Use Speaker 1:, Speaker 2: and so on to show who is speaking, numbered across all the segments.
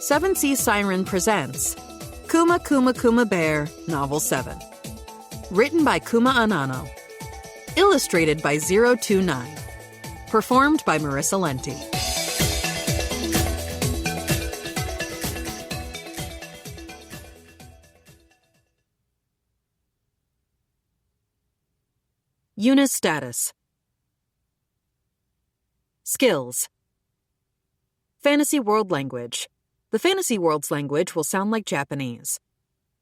Speaker 1: Seven Seas Siren presents Kuma Kuma Kuma Bear, Novel 7. Written by Kuma Anano. Illustrated by 029. Performed by Marissa Lenti. Yuna's status. Skills. Fantasy World Language. The Fantasy World's language will sound like Japanese.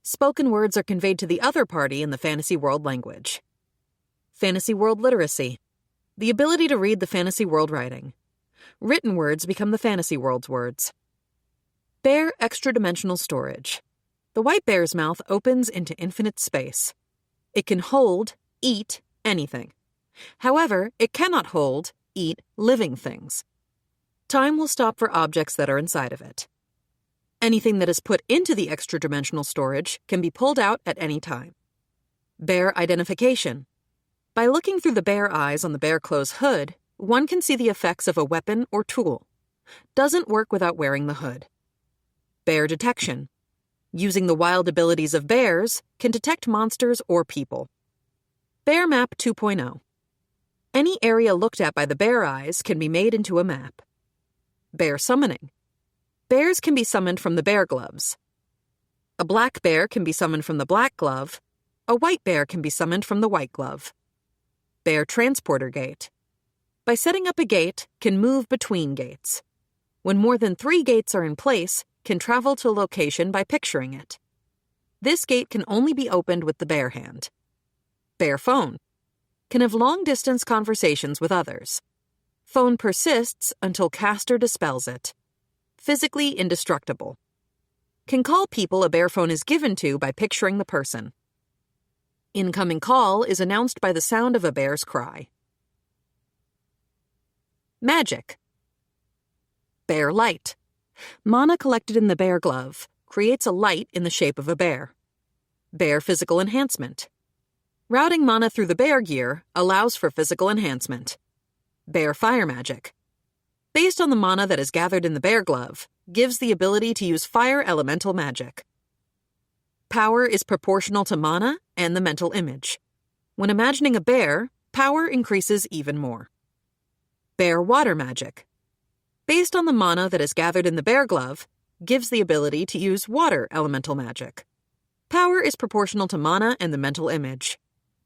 Speaker 1: Spoken words are conveyed to the other party in the Fantasy World language. Fantasy World Literacy. The ability to read the Fantasy World writing. Written words become the Fantasy World's words. Bear extra-dimensional storage. The white bear's mouth opens into infinite space. It can hold, eat, anything. However, it cannot hold, eat, living things. Time will stop for objects that are inside of it. Anything that is put into the extra-dimensional storage can be pulled out at any time. Bear identification. By looking through the bear eyes on the bear clothes hood, one can see the effects of a weapon or tool. Doesn't work without wearing the hood. Bear detection. Using the wild abilities of bears, can detect monsters or people. Bear Map 2.0. Any area looked at by the bear eyes can be made into a map. Bear summoning. Bears can be summoned from the bear gloves. A black bear can be summoned from the black glove. A white bear can be summoned from the white glove. Bear transporter gate. By setting up a gate, can move between gates. When more than 3 gates are in place, can travel to a location by picturing it. This gate can only be opened with the bear hand. Bear phone. Can have long-distance conversations with others. Phone persists until caster dispels it. Physically indestructible. Can call people a bear phone is given to by picturing the person. Incoming call is announced by the sound of a bear's cry. Magic. Bear light. Mana collected in the bear glove creates a light in the shape of a bear. Bear physical enhancement. Routing mana through the bear gear allows for physical enhancement. Bear fire magic. Based on the mana that is gathered in the bear glove, gives the ability to use fire elemental magic. Power is proportional to mana and the mental image. When imagining a bear, power increases even more. Bear water magic. Based on the mana that is gathered in the bear glove, gives the ability to use water elemental magic. Power is proportional to mana and the mental image.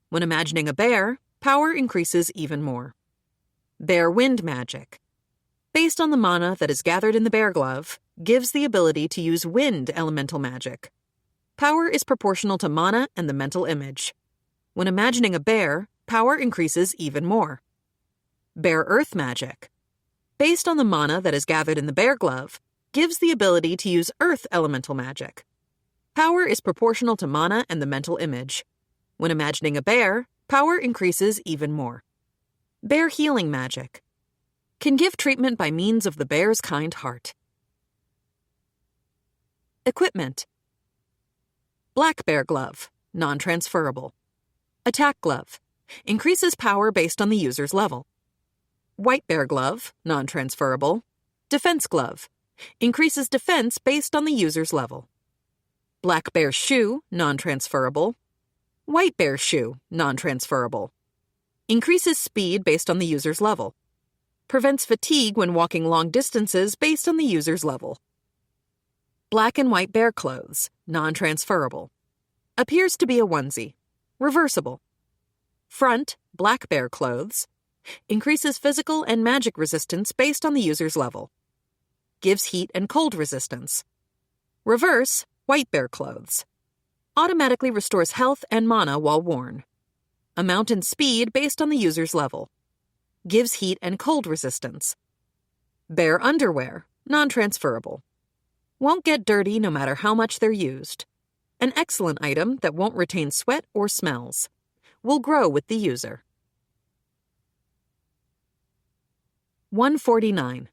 Speaker 1: When imagining a bear, power increases even more. Bear wind magic. Based on the mana that is gathered in the bear glove, gives the ability to use wind elemental magic. Power is proportional to mana and the mental image. When imagining a bear, power increases even more. Bear earth magic. Based on the mana that is gathered in the bear glove, gives the ability to use earth elemental magic. Power is proportional to mana and the mental image. When imagining a bear, power increases even more. Bear healing magic. Can give treatment by means of the bear's kind heart. Equipment. Black bear glove, non-transferable. Attack glove. Increases power based on the user's level. White bear glove, non-transferable. Defense glove. Increases defense based on the user's level. Black bear shoe, non-transferable. White bear shoe, non-transferable. Increases speed based on the user's level. Prevents fatigue when walking long distances based on the user's level. Black and white bear clothes, non-transferable. Appears to be a onesie. Reversible. Front, black bear clothes. Increases physical and magic resistance based on the user's level. Gives heat and cold resistance. Reverse, white bear clothes. Automatically restores health and mana while worn. Amount and speed based on the user's level. Gives heat and cold resistance. Bear underwear, non-transferable. Won't get dirty no matter how much they're used. An excellent item that won't retain sweat or smells. Will grow with the user. 149.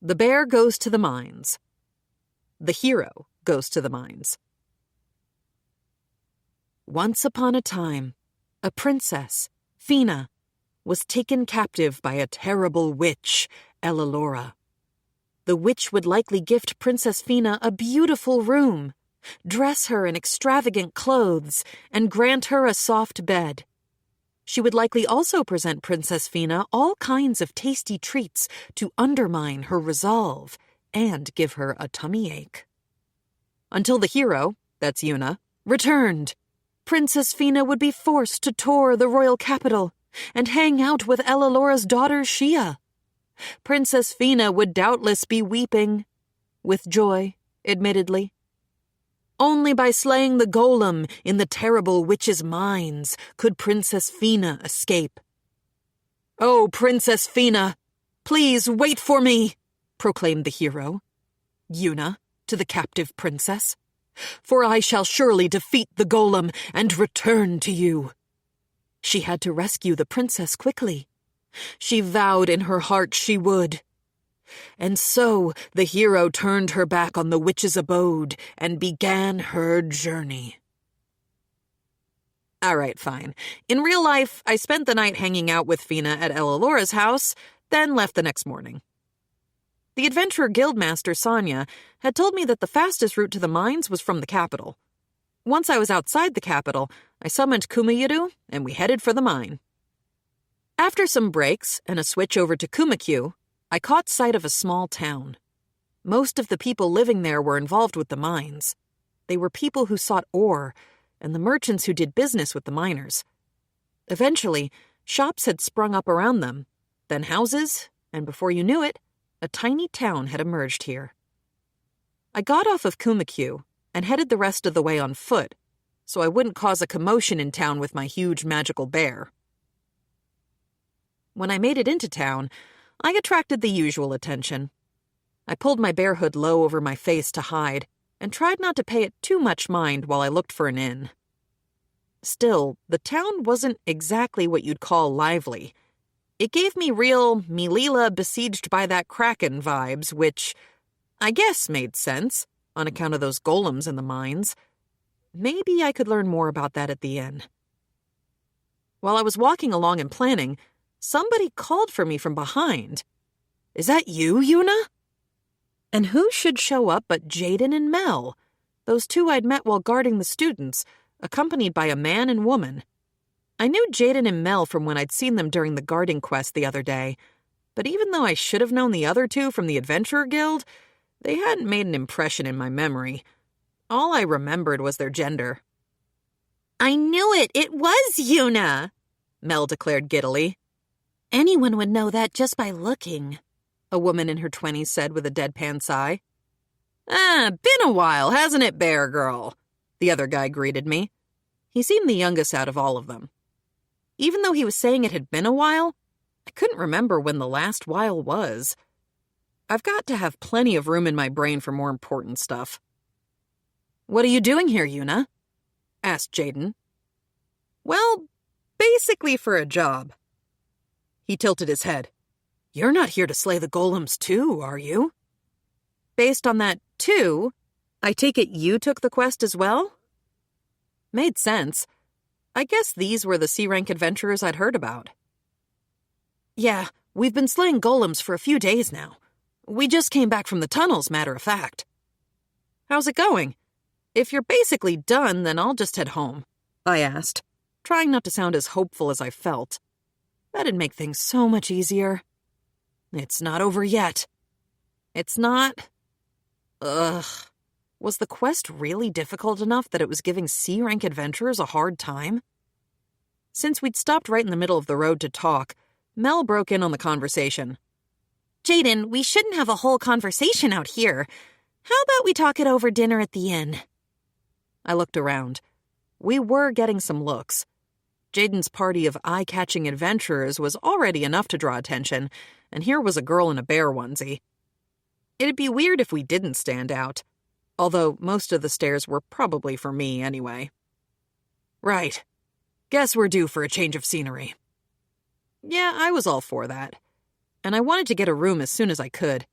Speaker 1: The bear goes to the mines. The hero goes to the mines. Once upon a time, a princess, Fina, was taken captive by a terrible witch, Elelora. the witch would likely gift Princess Fina a beautiful room, dress her in extravagant clothes, and grant her a soft bed. She would likely also present Princess Fina all kinds of tasty treats to undermine her resolve and give her a tummy ache. Until the hero, that's Yuna, returned, Princess Fina would be forced to tour the royal capital and hang out with Elalora's daughter Shia. Princess Fina would doubtless be weeping, with joy, admittedly. Only by slaying the golem in the terrible witch's mines could Princess Fina escape. "Oh, Princess Fina, please wait for me," proclaimed the hero, Yuna, to the captive princess, "for I shall surely defeat the golem and return to you." She had to rescue the princess quickly. She vowed in her heart she would. And so the hero turned her back on the witch's abode and began her journey. All right, fine. In real life, I spent the night hanging out with Fina at Elalora's house, then left the next morning. The Adventurer Guildmaster, Sonia, had told me that the fastest route to the mines was from the capital. Once I was outside the capital, I summoned Kuma and we headed for the mine. After some breaks and a switch over to Kuma, I caught sight of a small town. Most of the people living there were involved with the mines. They were people who sought ore, and the merchants who did business with the miners. Eventually, shops had sprung up around them, then houses, and before you knew it, a tiny town had emerged here. I got off of Kuma and headed the rest of the way on foot, so I wouldn't cause a commotion in town with my huge magical bear. When I made it into town, I attracted the usual attention. I pulled my bear hood low over my face to hide, and tried not to pay it too much mind while I looked for an inn. Still, the town wasn't exactly what you'd call lively. It gave me real Milila besieged by that kraken vibes, which I guess made sense, on account of those golems in the mines. Maybe I could learn more about that at the inn. While I was walking along and planning, somebody called for me from behind. "Is that you, Yuna?" And who should show up but Jaden and Mel, those two I'd met while guarding the students, accompanied by a man and woman. I knew Jaden and Mel from when I'd seen them during the guarding quest the other day, but even though I should have known the other two from the Adventurer Guild, they hadn't made an impression in my memory. All I remembered was their gender. "I knew it! It was Yuna!" Mel declared giddily. "Anyone would know that just by looking," a woman in her 20s said with a deadpan sigh. Been a while, hasn't it, Bear Girl?" the other guy greeted me. He seemed the youngest out of all of them. Even though he was saying it had been a while, I couldn't remember when the last while was. I've got to have plenty of room in my brain for more important stuff. "What are you doing here, Yuna?" asked Jaden. "Well, basically for a job." He tilted his head. "You're not here to slay the golems too, are you?" Based on that too, I take it you took the quest as well? Made sense. I guess these were the C-rank adventurers I'd heard about. "Yeah, we've been slaying golems for a few days now. We just came back from the tunnels, matter of fact." "How's it going? If you're basically done, then I'll just head home," I asked, trying not to sound as hopeful as I felt. That'd make things so much easier. "It's not over yet." "It's not?" Ugh. Was the quest really difficult enough that it was giving C-rank adventurers a hard time? Since we'd stopped right in the middle of the road to talk, Mel broke in on the conversation. "Jaden, we shouldn't have a whole conversation out here. How about we talk it over dinner at the inn?" I looked around. We were getting some looks. Jaden's party of eye-catching adventurers was already enough to draw attention, and here was a girl in a bear onesie. It'd be weird if we didn't stand out, although most of the stares were probably for me anyway. "Right. Guess we're due for a change of scenery." Yeah, I was all for that, and I wanted to get a room as soon as I could.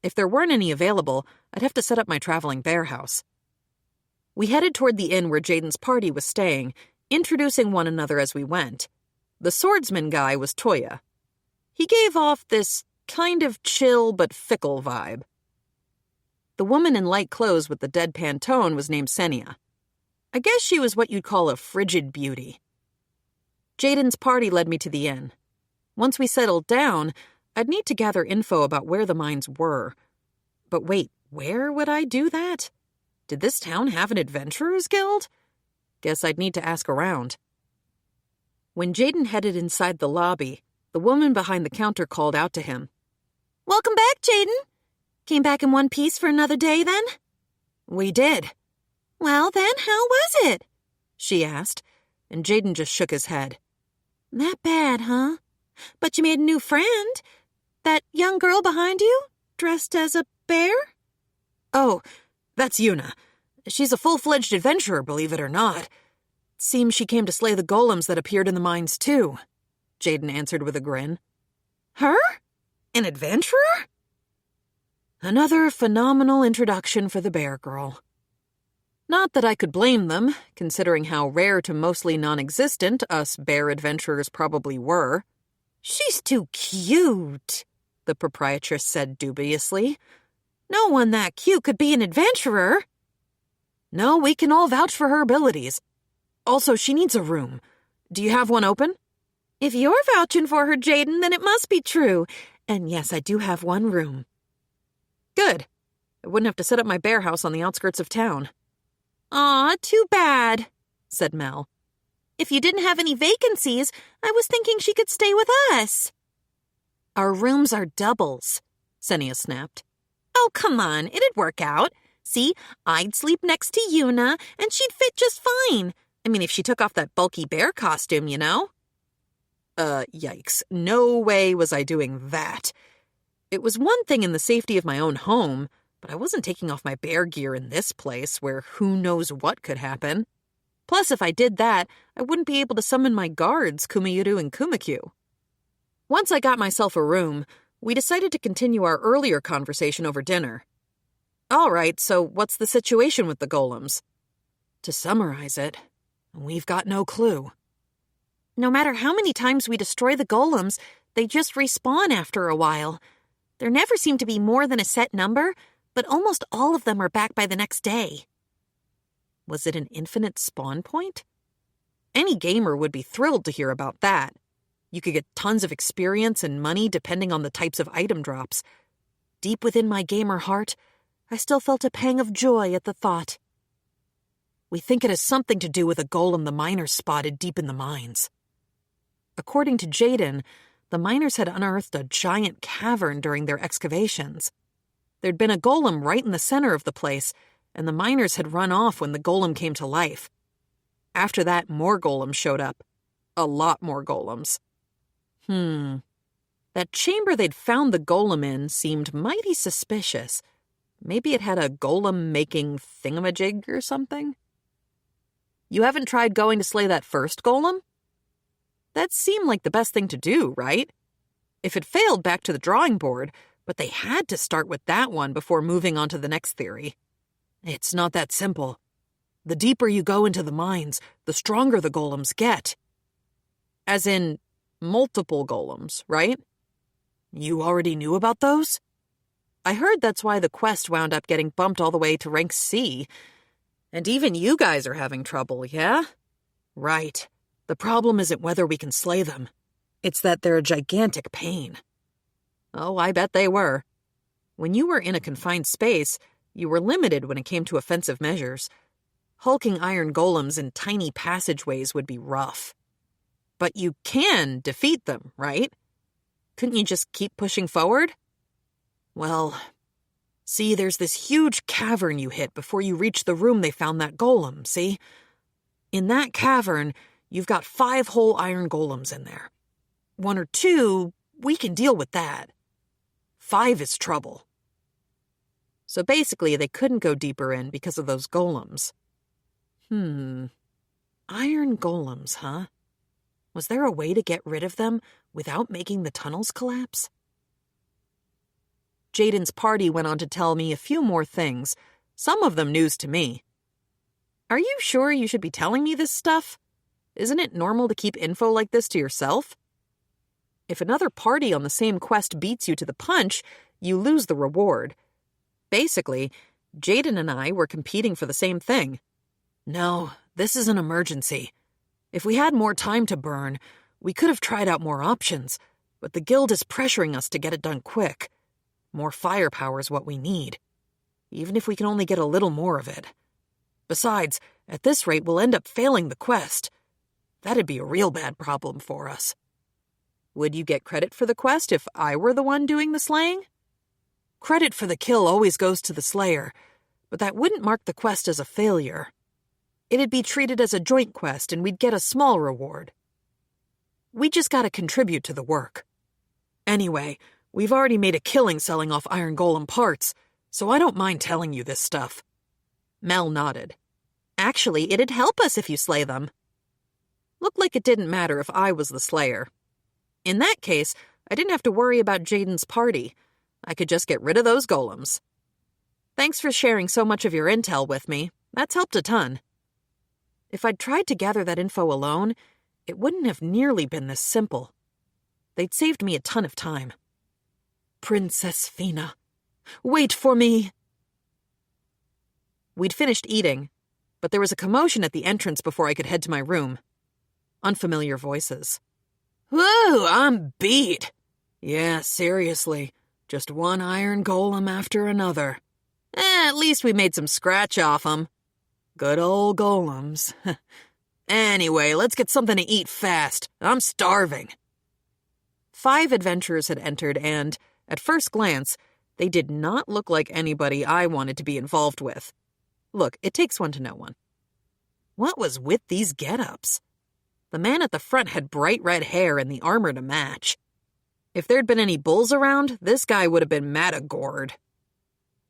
Speaker 1: If there weren't any available, I'd have to set up my traveling bear house. We headed toward the inn where Jaden's party was staying, introducing one another as we went. The swordsman guy was Toya. He gave off this kind of chill but fickle vibe. The woman in light clothes with the deadpan tone was named Senia. I guess she was what you'd call a frigid beauty. Jaden's party led me to the inn. Once we settled down, I'd need to gather info about where the mines were. But wait, where would I do that? Did this town have an adventurers guild? Guess I'd need to ask around. When Jaden headed inside the lobby, the woman behind the counter called out to him. "Welcome back, Jaden. Came back in one piece for another day, then?" "We did." "Well, then, how was it?" she asked, and Jaden just shook his head. "That bad, huh? But you made a new friend. That young girl behind you, dressed as a bear?" "Oh, that's Yuna. She's a full-fledged adventurer, believe it or not. Seems she came to slay the golems that appeared in the mines, too," Jaden answered with a grin. "Her? An adventurer?" Another phenomenal introduction for the bear girl. Not that I could blame them, considering how rare to mostly non-existent us bear adventurers probably were. "She's too cute," the proprietress said dubiously. "No one that cute could be an adventurer." "No, we can all vouch for her abilities. Also, she needs a room. Do you have one open?" "If you're vouching for her, Jaden, then it must be true. And yes, I do have one room." "Good. I wouldn't have to set up my bear house on the outskirts of town." "Aw, too bad," said Mel. "If you didn't have any vacancies, I was thinking she could stay with us." "Our rooms are doubles," Senia snapped. "Oh, come on, it'd work out. See, I'd sleep next to Yuna, and she'd fit just fine. I mean, if she took off that bulky bear costume, you know?" Yikes. No way was I doing that. It was one thing in the safety of my own home, but I wasn't taking off my bear gear in this place where who knows what could happen. Plus, if I did that, I wouldn't be able to summon my guards, Kumayuru and Kumakyu. Once I got myself a room, we decided to continue our earlier conversation over dinner. "All right, so what's the situation with the golems?" "To summarize it, we've got no clue." "No matter how many times we destroy the golems, they just respawn after a while. There never seem to be more than a set number, but almost all of them are back by the next day." Was it an infinite spawn point? Any gamer would be thrilled to hear about that. You could get tons of experience and money depending on the types of item drops. Deep within my gamer heart, I still felt a pang of joy at the thought. "We think it has something to do with a golem the miners spotted deep in the mines." According to Jaden, the miners had unearthed a giant cavern during their excavations. There'd been a golem right in the center of the place, and the miners had run off when the golem came to life. After that, more golems showed up. A lot more golems. That chamber they'd found the golem in seemed mighty suspicious. Maybe it had a golem-making thingamajig or something? "You haven't tried going to slay that first golem?" That seemed like the best thing to do, right? If it failed, back to the drawing board, but they had to start with that one before moving on to the next theory. "It's not that simple. The deeper you go into the mines, the stronger the golems get." As in, multiple golems, right? "You already knew about those?" "I heard that's why the quest wound up getting bumped all the way to rank C. And even you guys are having trouble, yeah?" "Right. The problem isn't whether we can slay them. It's that they're a gigantic pain." "Oh, I bet they were. When you were in a confined space, you were limited when it came to offensive measures. Hulking iron golems in tiny passageways would be rough. But you can defeat them, right? Couldn't you just keep pushing forward?" "Well, see, there's this huge cavern you hit before you reach the room they found that golem, see? In that cavern, you've got 5 whole iron golems in there. 1 or 2, we can deal with that. 5 is trouble." So basically, they couldn't go deeper in because of those golems. Iron golems, huh? Was there a way to get rid of them without making the tunnels collapse? Jaden's party went on to tell me a few more things, some of them news to me. "Are you sure you should be telling me this stuff? Isn't it normal to keep info like this to yourself?" If another party on the same quest beats you to the punch, you lose the reward. Basically, Jaden and I were competing for the same thing. No, this is an emergency. If we had more time to burn, we could have tried out more options, but the guild is pressuring us to get it done quick. More firepower is what we need, even if we can only get a little more of it. Besides, at this rate, we'll end up failing the quest. That'd be a real bad problem for us. Would you get credit for the quest if I were the one doing the slaying? Credit for the kill always goes to the slayer, but that wouldn't mark the quest as a failure. It'd be treated as a joint quest and we'd get a small reward. We just gotta contribute to the work. Anyway, we've already made a killing selling off Iron Golem parts, so I don't mind telling you this stuff. Mel nodded. Actually, it'd help us if you slay them. Looked like it didn't matter if I was the slayer. In that case, I didn't have to worry about Jaden's party. I could just get rid of those golems. Thanks for sharing so much of your intel with me. That's helped a ton. If I'd tried to gather that info alone, it wouldn't have nearly been this simple. They'd saved me a ton of time. Princess Fina, wait for me! We'd finished eating, but there was a commotion at the entrance before I could head to my room. Unfamiliar voices. Whoa, I'm beat! Yeah, seriously, just one iron golem after another. At least we made some scratch off 'em. Good old golems. Anyway, let's get something to eat fast. I'm starving. 5 adventurers had entered and, at first glance, they did not look like anybody I wanted to be involved with. Look, it takes one to know one. What was with these get-ups? The man at the front had bright red hair and the armor to match. If there'd been any bulls around, this guy would have been matagored.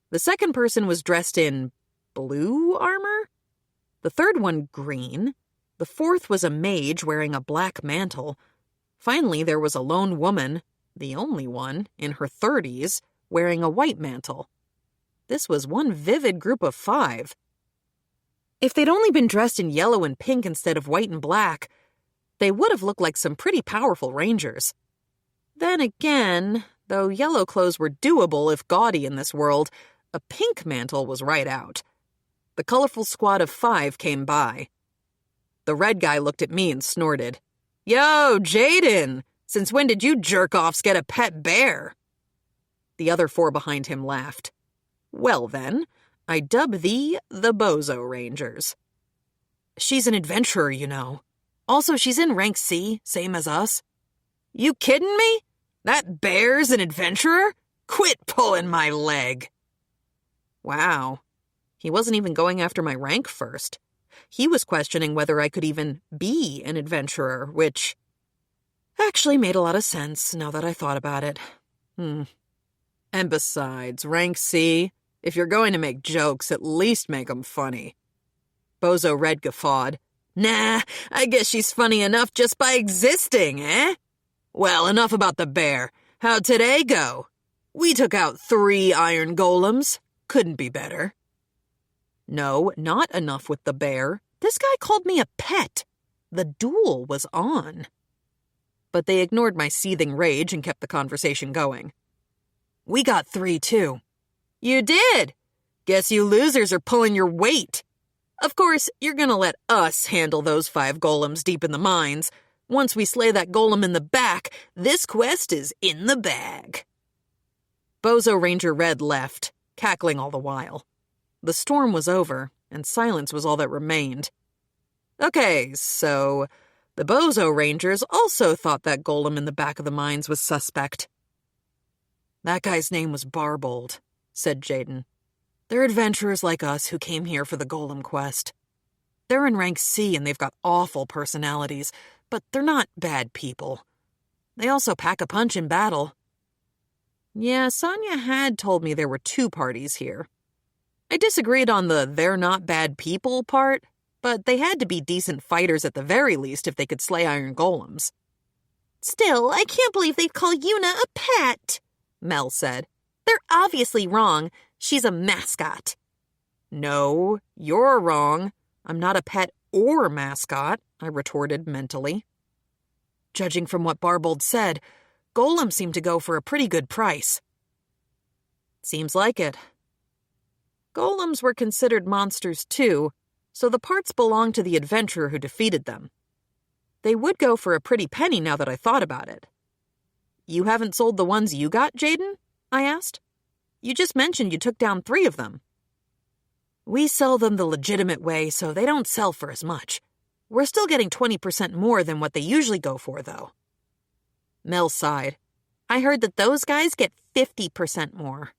Speaker 1: The second person was dressed in blue armor? The third one green. The fourth was a mage wearing a black mantle. Finally, there was a lone woman, the only one, in her 30s, wearing a white mantle. This was one vivid group of 5. If they'd only been dressed in yellow and pink instead of white and black, they would have looked like some pretty powerful rangers. Then again, though yellow clothes were doable if gaudy in this world, a pink mantle was right out. The colorful squad of 5 came by. The red guy looked at me and snorted. Yo, Jaden! Since when did you jerk-offs get a pet bear? The other 4 behind him laughed. Well then, I dub thee the Bozo Rangers. She's an adventurer, you know. Also, she's in rank C, same as us. You kidding me? That bear's an adventurer? Quit pulling my leg. Wow. He wasn't even going after my rank first. He was questioning whether I could even be an adventurer, which actually made a lot of sense now that I thought about it. And besides, rank C, if you're going to make jokes, at least make 'em funny. Bozo Red guffawed. Nah, I guess she's funny enough just by existing, eh? Well, enough about the bear. How'd today go? We took out 3 iron golems. Couldn't be better. No, not enough with the bear. This guy called me a pet. The duel was on. But they ignored my seething rage and kept the conversation going. We got 3, too. You did? Guess you losers are pulling your weight. Of course, you're gonna let us handle those 5 golems deep in the mines. Once we slay that golem in the back, this quest is in the bag. Bozo Ranger Red left, cackling all the while. The storm was over, and silence was all that remained. Okay, so the Bozo Rangers also thought that golem in the back of the mines was suspect. That guy's name was Barbold, said Jaden. They're adventurers like us who came here for the golem quest. They're in rank C and they've got awful personalities, but they're not bad people. They also pack a punch in battle. Yeah, Sonia had told me there were 2 parties here. I disagreed on the they're not bad people part, but they had to be decent fighters at the very least if they could slay iron golems. Still, I can't believe they'd call Yuna a pet, Mel said. They're obviously wrong. She's a mascot. No, you're wrong. I'm not a pet or mascot, I retorted mentally. Judging from what Barbold said, Golems seem to go for a pretty good price. Seems like it. Golems were considered monsters too, so the parts belonged to the adventurer who defeated them. They would go for a pretty penny now that I thought about it. You haven't sold the ones you got, Jaden? I asked. You just mentioned you took down 3 of them. We sell them the legitimate way, so they don't sell for as much. We're still getting 20% more than what they usually go for, though. Mel sighed. I heard that those guys get 50% more.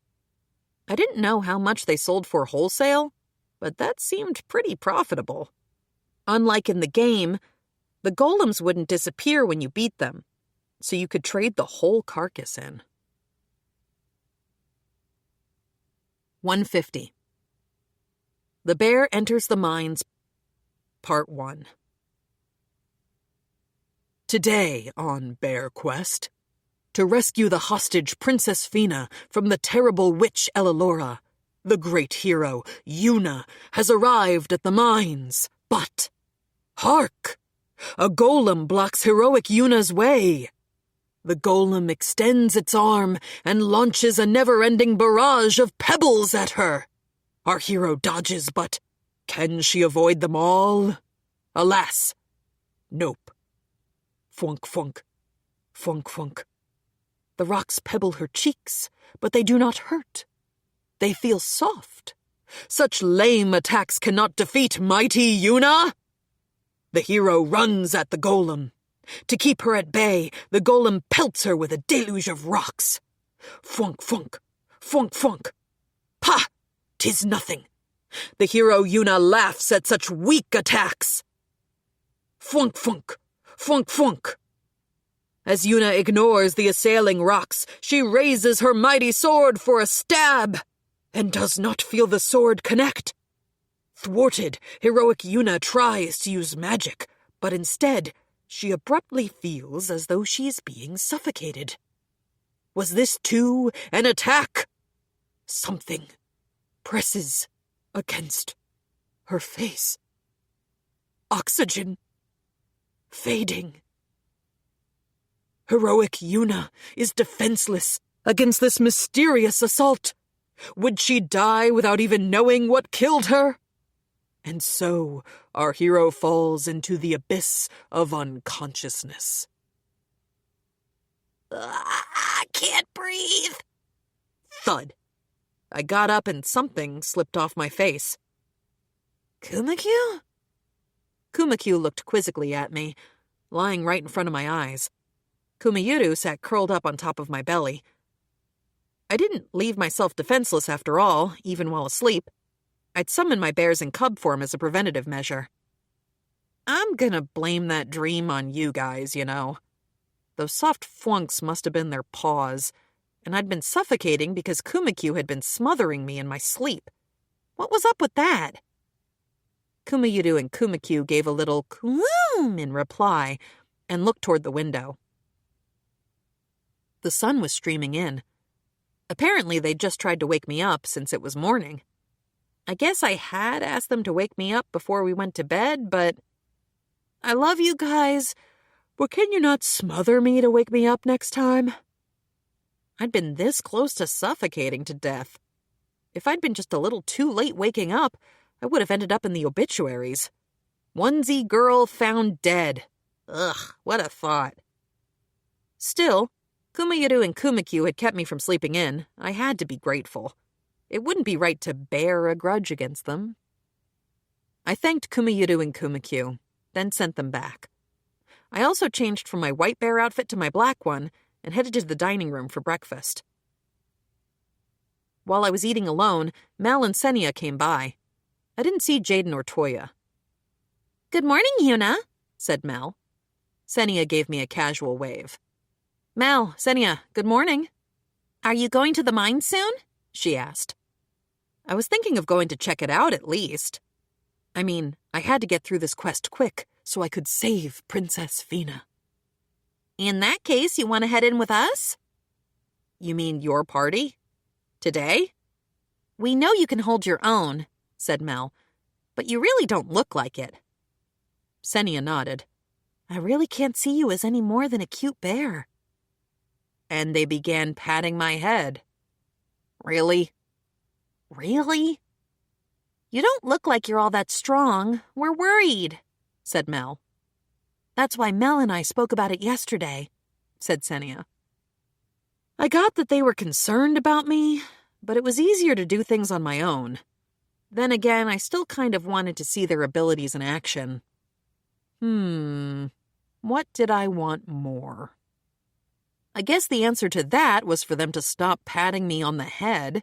Speaker 1: I didn't know how much they sold for wholesale, but that seemed pretty profitable. Unlike in the game, the golems wouldn't disappear when you beat them, so you could trade the whole carcass in. 150. The Bear Enters the Mines, Part 1. Today on Bear Quest, to rescue the hostage Princess Fina from the terrible witch Elilora, the great hero, Yuna, has arrived at the mines. But, hark! A golem blocks heroic Yuna's way. The golem extends its arm and launches a never-ending barrage of pebbles at her. Our hero dodges, but can she avoid them all? Alas, nope. Funk, funk, funk, funk. The rocks pebble her cheeks, but they do not hurt. They feel soft. Such lame attacks cannot defeat mighty Yuna. The hero runs at the golem. To keep her at bay, the golem pelts her with a deluge of rocks. Funk, funk, funk, funk. Pah! 'Tis nothing. The hero Yuna laughs at such weak attacks. Funk, funk, funk, funk. As Yuna ignores the assailing rocks, she raises her mighty sword for a stab, and does not feel the sword connect. Thwarted, heroic Yuna tries to use magic, but instead, she abruptly feels as though she is being suffocated. Was this too an attack? Something presses against her face. Oxygen fading. Heroic Yuna is defenseless against this mysterious assault. Would she die without even knowing what killed her? And so our hero falls into the abyss of unconsciousness. I can't breathe. Thud. I got up and something slipped off my face. Kumakyu? Kumakyu looked quizzically at me, lying right in front of my eyes. Kumayuru sat curled up on top of my belly. I didn't leave myself defenseless after all, even while asleep. I'd summoned my bears in cub form as a preventative measure. I'm gonna blame that dream on you guys, you know. Those soft flunks must have been their paws, and I'd been suffocating because Kumakyu had been smothering me in my sleep. What was up with that? Kumayuru and Kumakyu gave a little "Koom" in reply and looked toward the window. The sun was streaming in. Apparently, they'd just tried to wake me up since it was morning. I guess I had asked them to wake me up before we went to bed, but I love you guys, but can you not smother me to wake me up next time? I'd been this close to suffocating to death. If I'd been just a little too late waking up, I would have ended up in the obituaries. Onesie girl found dead. Ugh, what a thought. Still, Kumayuru and Kumakyu had kept me from sleeping in. I had to be grateful. It wouldn't be right to bear a grudge against them. I thanked Kumayuru and Kumakyu, then sent them back. I also changed from my white bear outfit to my black one and headed to the dining room for breakfast. While I was eating alone, Mel and Senia came by. I didn't see Jaden or Toya. "Good morning, Yuna," said Mel. Senia gave me a casual wave. "Mel, Senia, good morning." "Are you going to the mine soon?" she asked. I was thinking of going to check it out at least. I mean, I had to get through this quest quick so I could save Princess Fina. "In that case, you want to head in with us?" "You mean your party? Today?" "We know you can hold your own," said Mel, "but you really don't look like it." Senia nodded. "I really can't see you as any more than a cute bear." and they began patting my head. Really?
Speaker 2: Really? You don't look like you're all that strong. We're worried, said Mel.
Speaker 1: That's why Mel and I spoke about it yesterday, said Senia. I got that they were concerned about me, but it was easier to do things on my own. Then again, I still kind of wanted to see their abilities in action. What did I want more? I guess the answer to that was for them to stop patting me on the head.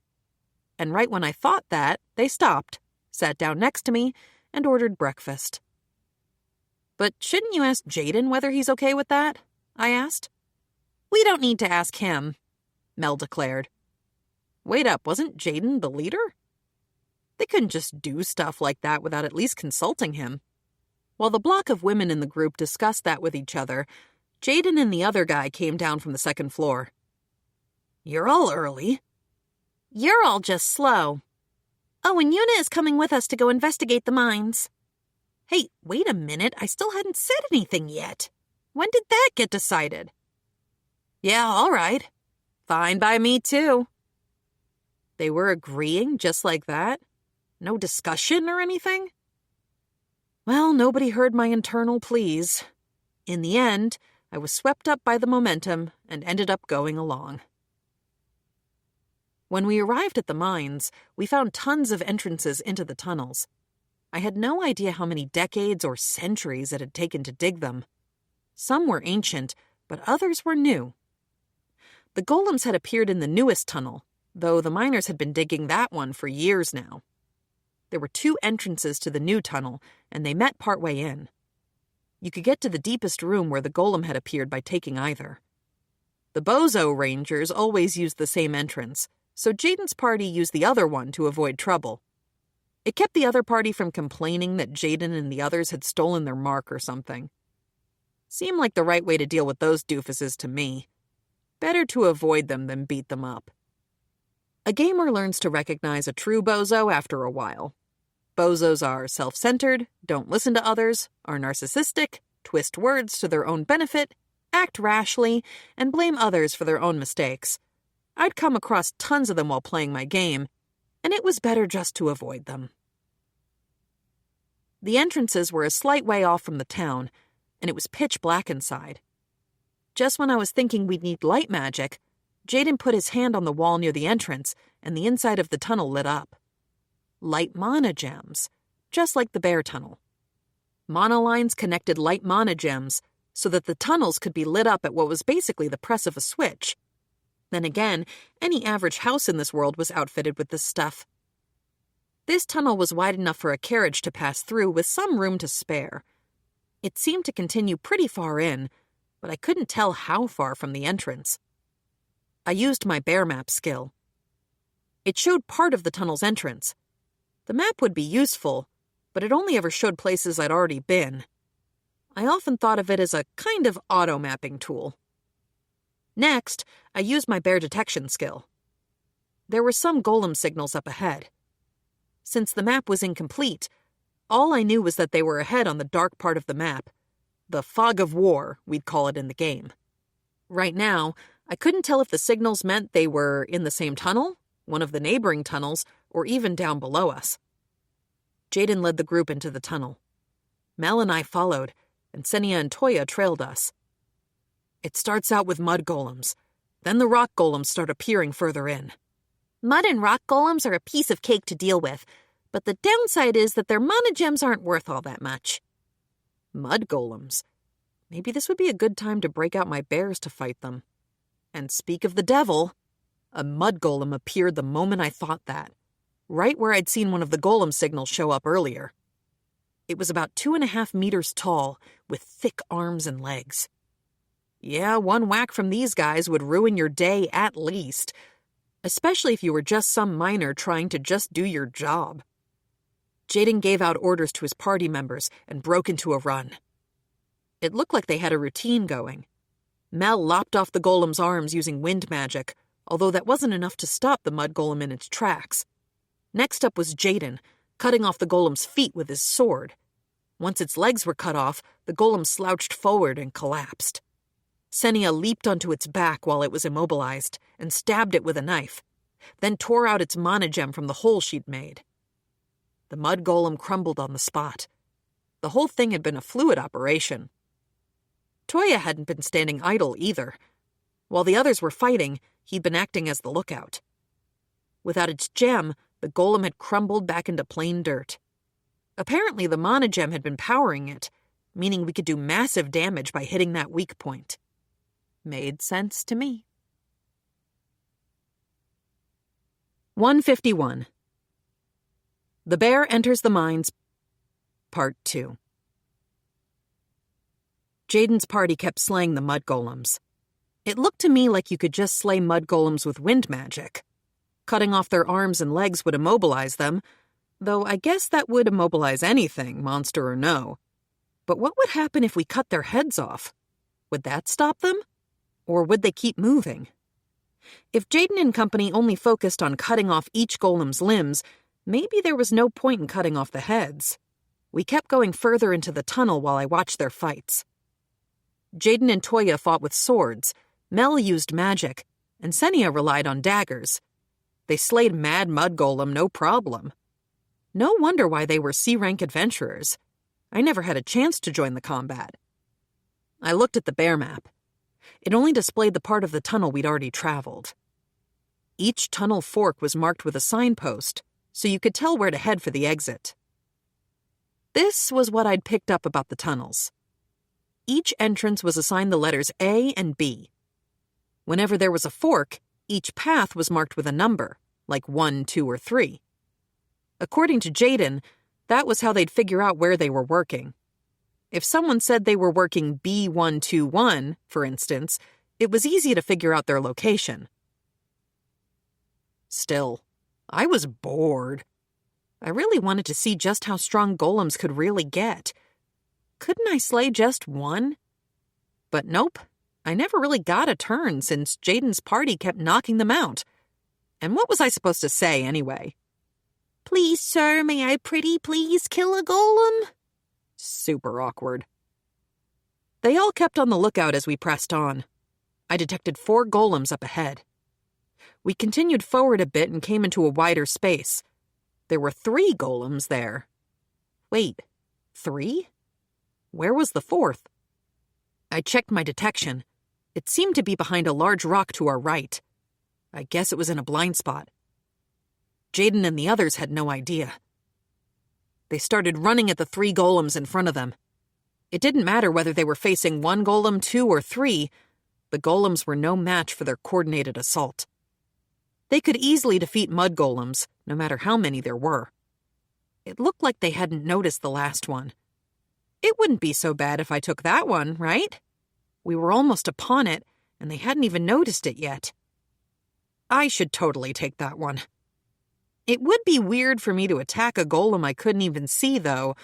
Speaker 1: And right when I thought that, they stopped, sat down next to me, and ordered breakfast. But shouldn't you ask Jaden whether he's okay with that? I asked. We don't need to ask him, Mel declared. Wait up, wasn't Jaden the leader? They couldn't just do stuff like that without at least consulting him. While the block of women in the group discussed that with each other, Jaden and the other guy came down from the second floor. You're all early.
Speaker 2: You're all just slow. Oh, and Yuna is coming with us to go investigate the mines.
Speaker 1: Hey, wait a minute, I still hadn't said anything yet. When did that get decided? Yeah, all right. Fine by me, too. They were agreeing just like that? No discussion or anything? Well, nobody heard my internal pleas. In the end, I was swept up by the momentum and ended up going along. When we arrived at the mines, we found tons of entrances into the tunnels. I had no idea how many decades or centuries it had taken to dig them. Some were ancient, but others were new. The golems had appeared in the newest tunnel, though the miners had been digging that one for years now. There were 2 entrances to the new tunnel, and they met partway in. You could get to the deepest room where the golem had appeared by taking either. The Bozo Rangers always used the same entrance, so Jaden's party used the other one to avoid trouble. It kept the other party from complaining that Jaden and the others had stolen their mark or something. Seemed like the right way to deal with those doofuses to me. Better to avoid them than beat them up. A gamer learns to recognize a true bozo after a while. Bozos are self-centered, don't listen to others, are narcissistic, twist words to their own benefit, act rashly, and blame others for their own mistakes. I'd come across tons of them while playing my game, and it was better just to avoid them. The entrances were a slight way off from the town, and it was pitch black inside. Just when I was thinking we'd need light magic, Jaden put his hand on the wall near the entrance, and the inside of the tunnel lit up. Light mana gems, just like the bear tunnel. Mana lines connected light mana gems so that the tunnels could be lit up at what was basically the press of a switch. Then again, any average house in this world was outfitted with this stuff. This tunnel was wide enough for a carriage to pass through with some room to spare. It seemed to continue pretty far in, but I couldn't tell how far from the entrance. I used my bear map skill. It showed part of the tunnel's entrance. The map would be useful, but it only ever showed places I'd already been. I often thought of it as a kind of auto-mapping tool. Next, I used my bear detection skill. There were some golem signals up ahead. Since the map was incomplete, all I knew was that they were ahead on the dark part of the map. The fog of war, we'd call it in the game. Right now, I couldn't tell if the signals meant they were in the same tunnel, one of the neighboring tunnels, or even down below us. Jaden led the group into the tunnel. Mel and I followed, and Senia and Toya trailed us. It starts out with mud golems. Then the rock golems start appearing further in.
Speaker 2: Mud and rock golems are a piece of cake to deal with, but the downside is that their mana gems aren't worth all that much.
Speaker 1: Mud golems. Maybe this would be a good time to break out my bears to fight them. And speak of the devil, a mud golem appeared the moment I thought that, right where I'd seen one of the golem signals show up earlier. It was about 2.5 meters tall, with thick arms and legs. Yeah, one whack from these guys would ruin your day at least, especially if you were just some miner trying to just do your job. Jaden gave out orders to his party members and broke into a run. It looked like they had a routine going. Mel lopped off the golem's arms using wind magic, although that wasn't enough to stop the mud golem in its tracks. Next up was Jaden, cutting off the golem's feet with his sword. Once its legs were cut off, the golem slouched forward and collapsed. Senia leaped onto its back while it was immobilized and stabbed it with a knife, then tore out its monogem from the hole she'd made. The mud golem crumbled on the spot. The whole thing had been a fluid operation. Toya hadn't been standing idle either. While the others were fighting, he'd been acting as the lookout. Without its gem, the golem had crumbled back into plain dirt. Apparently, the monogem had been powering it, meaning we could do massive damage by hitting that weak point. Made sense to me. 151. The Bear Enters the Mines, Part 2. Jaden's party kept slaying the mud golems. It looked to me like you could just slay mud golems with wind magic. Cutting off their arms and legs would immobilize them, though I guess that would immobilize anything, monster or no. But what would happen if we cut their heads off? Would that stop them? Or would they keep moving? If Jaden and company only focused on cutting off each golem's limbs, maybe there was no point in cutting off the heads. We kept going further into the tunnel while I watched their fights. Jaden and Toya fought with swords, Mel used magic, and Senia relied on daggers. They slayed Mad Mud Golem no problem. No wonder why they were C-rank adventurers. I never had a chance to join the combat. I looked at the bear map. It only displayed the part of the tunnel we'd already traveled. Each tunnel fork was marked with a signpost, so you could tell where to head for the exit. This was what I'd picked up about the tunnels. Each entrance was assigned the letters A and B. Whenever there was a fork, each path was marked with a number, like 1, 2, or 3. According to Jaden, that was how they'd figure out where they were working. If someone said they were working B121, for instance, it was easy to figure out their location. Still, I was bored. I really wanted to see just how strong golems could really get. Couldn't I slay just one? But nope, I never really got a turn since Jaden's party kept knocking them out. And what was I supposed to say anyway?
Speaker 2: Please, sir, may I pretty please kill a golem?
Speaker 1: Super awkward. They all kept on the lookout as we pressed on. I detected 4 golems up ahead. We continued forward a bit and came into a wider space. There were 3 golems there. Wait, 3? Where was the 4th? I checked my detection. It seemed to be behind a large rock to our right. I guess it was in a blind spot. Jaden and the others had no idea. They started running at the 3 golems in front of them. It didn't matter whether they were facing 1 golem, 2, or 3. The golems were no match for their coordinated assault. They could easily defeat mud golems, no matter how many there were. It looked like they hadn't noticed the last one. It wouldn't be so bad if I took that one, right? We were almost upon it, and they hadn't even noticed it yet. I should totally take that one. It would be weird for me to attack a golem I couldn't even see, though,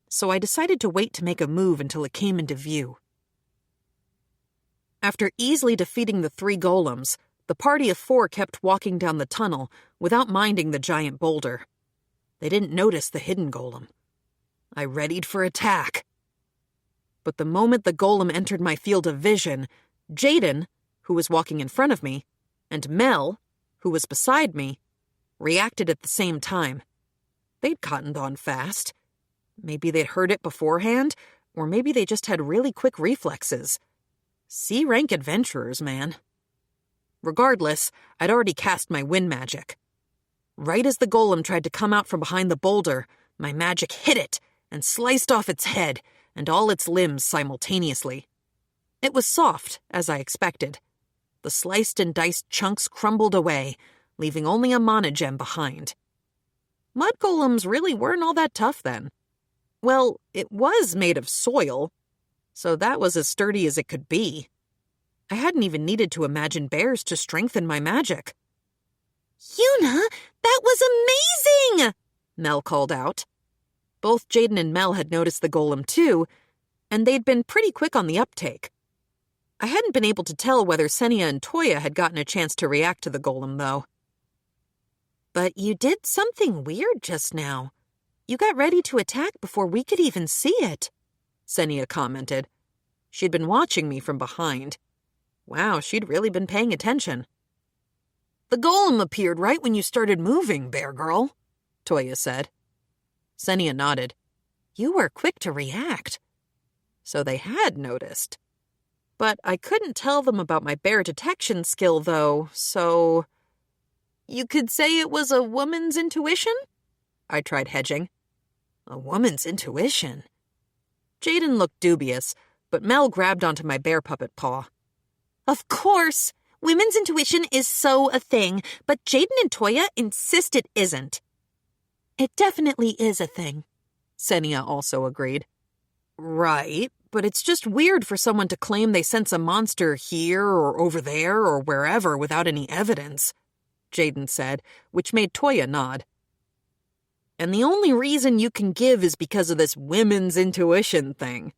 Speaker 1: so I decided to wait to make a move until it came into view. After easily defeating the 3 golems, the party of 4 kept walking down the tunnel without minding the giant boulder. They didn't notice the hidden golem. I readied for attack. But the moment the golem entered my field of vision, Jaden, who was walking in front of me, and Mel, who was beside me, reacted at the same time. They'd cottoned on fast. Maybe they'd heard it beforehand, or maybe they just had really quick reflexes. C-rank adventurers, man. Regardless, I'd already cast my wind magic. Right as the golem tried to come out from behind the boulder, my magic hit it and sliced off its head and all its limbs simultaneously. It was soft, as I expected. The sliced and diced chunks crumbled away, leaving only a monogem behind. Mud golems really weren't all that tough then. Well, it was made of soil, so that was as sturdy as it could be. I hadn't even needed to imagine bears to strengthen my magic.
Speaker 2: Yuna, that was amazing!
Speaker 1: Mel called out. Both Jaden and Mel had noticed the golem too, and they'd been pretty quick on the uptake. I hadn't been able to tell whether Senia and Toya had gotten a chance to react to the golem, though. But you did something weird just now. You got ready to attack before we could even see it, Senia commented. She'd been watching me from behind. Wow, she'd really been paying attention. "The golem appeared right when you started moving, Bear Girl," Toya said. Senia nodded. "You were quick to react." So they had noticed. But I couldn't tell them about my bear detection skill, though, so... You could say it was a woman's intuition? I tried hedging. A woman's intuition? Jaden looked dubious, but Mel grabbed onto my bear puppet paw.
Speaker 2: Of course! Women's intuition is so a thing, but Jaden and Toya insist it isn't. It definitely is a thing,
Speaker 1: Senia also agreed. Right, but it's just weird for someone to claim they sense a monster here or over there or wherever without any evidence, Jaden said, which made Toya nod. And the only reason you can give is because of this women's intuition thing.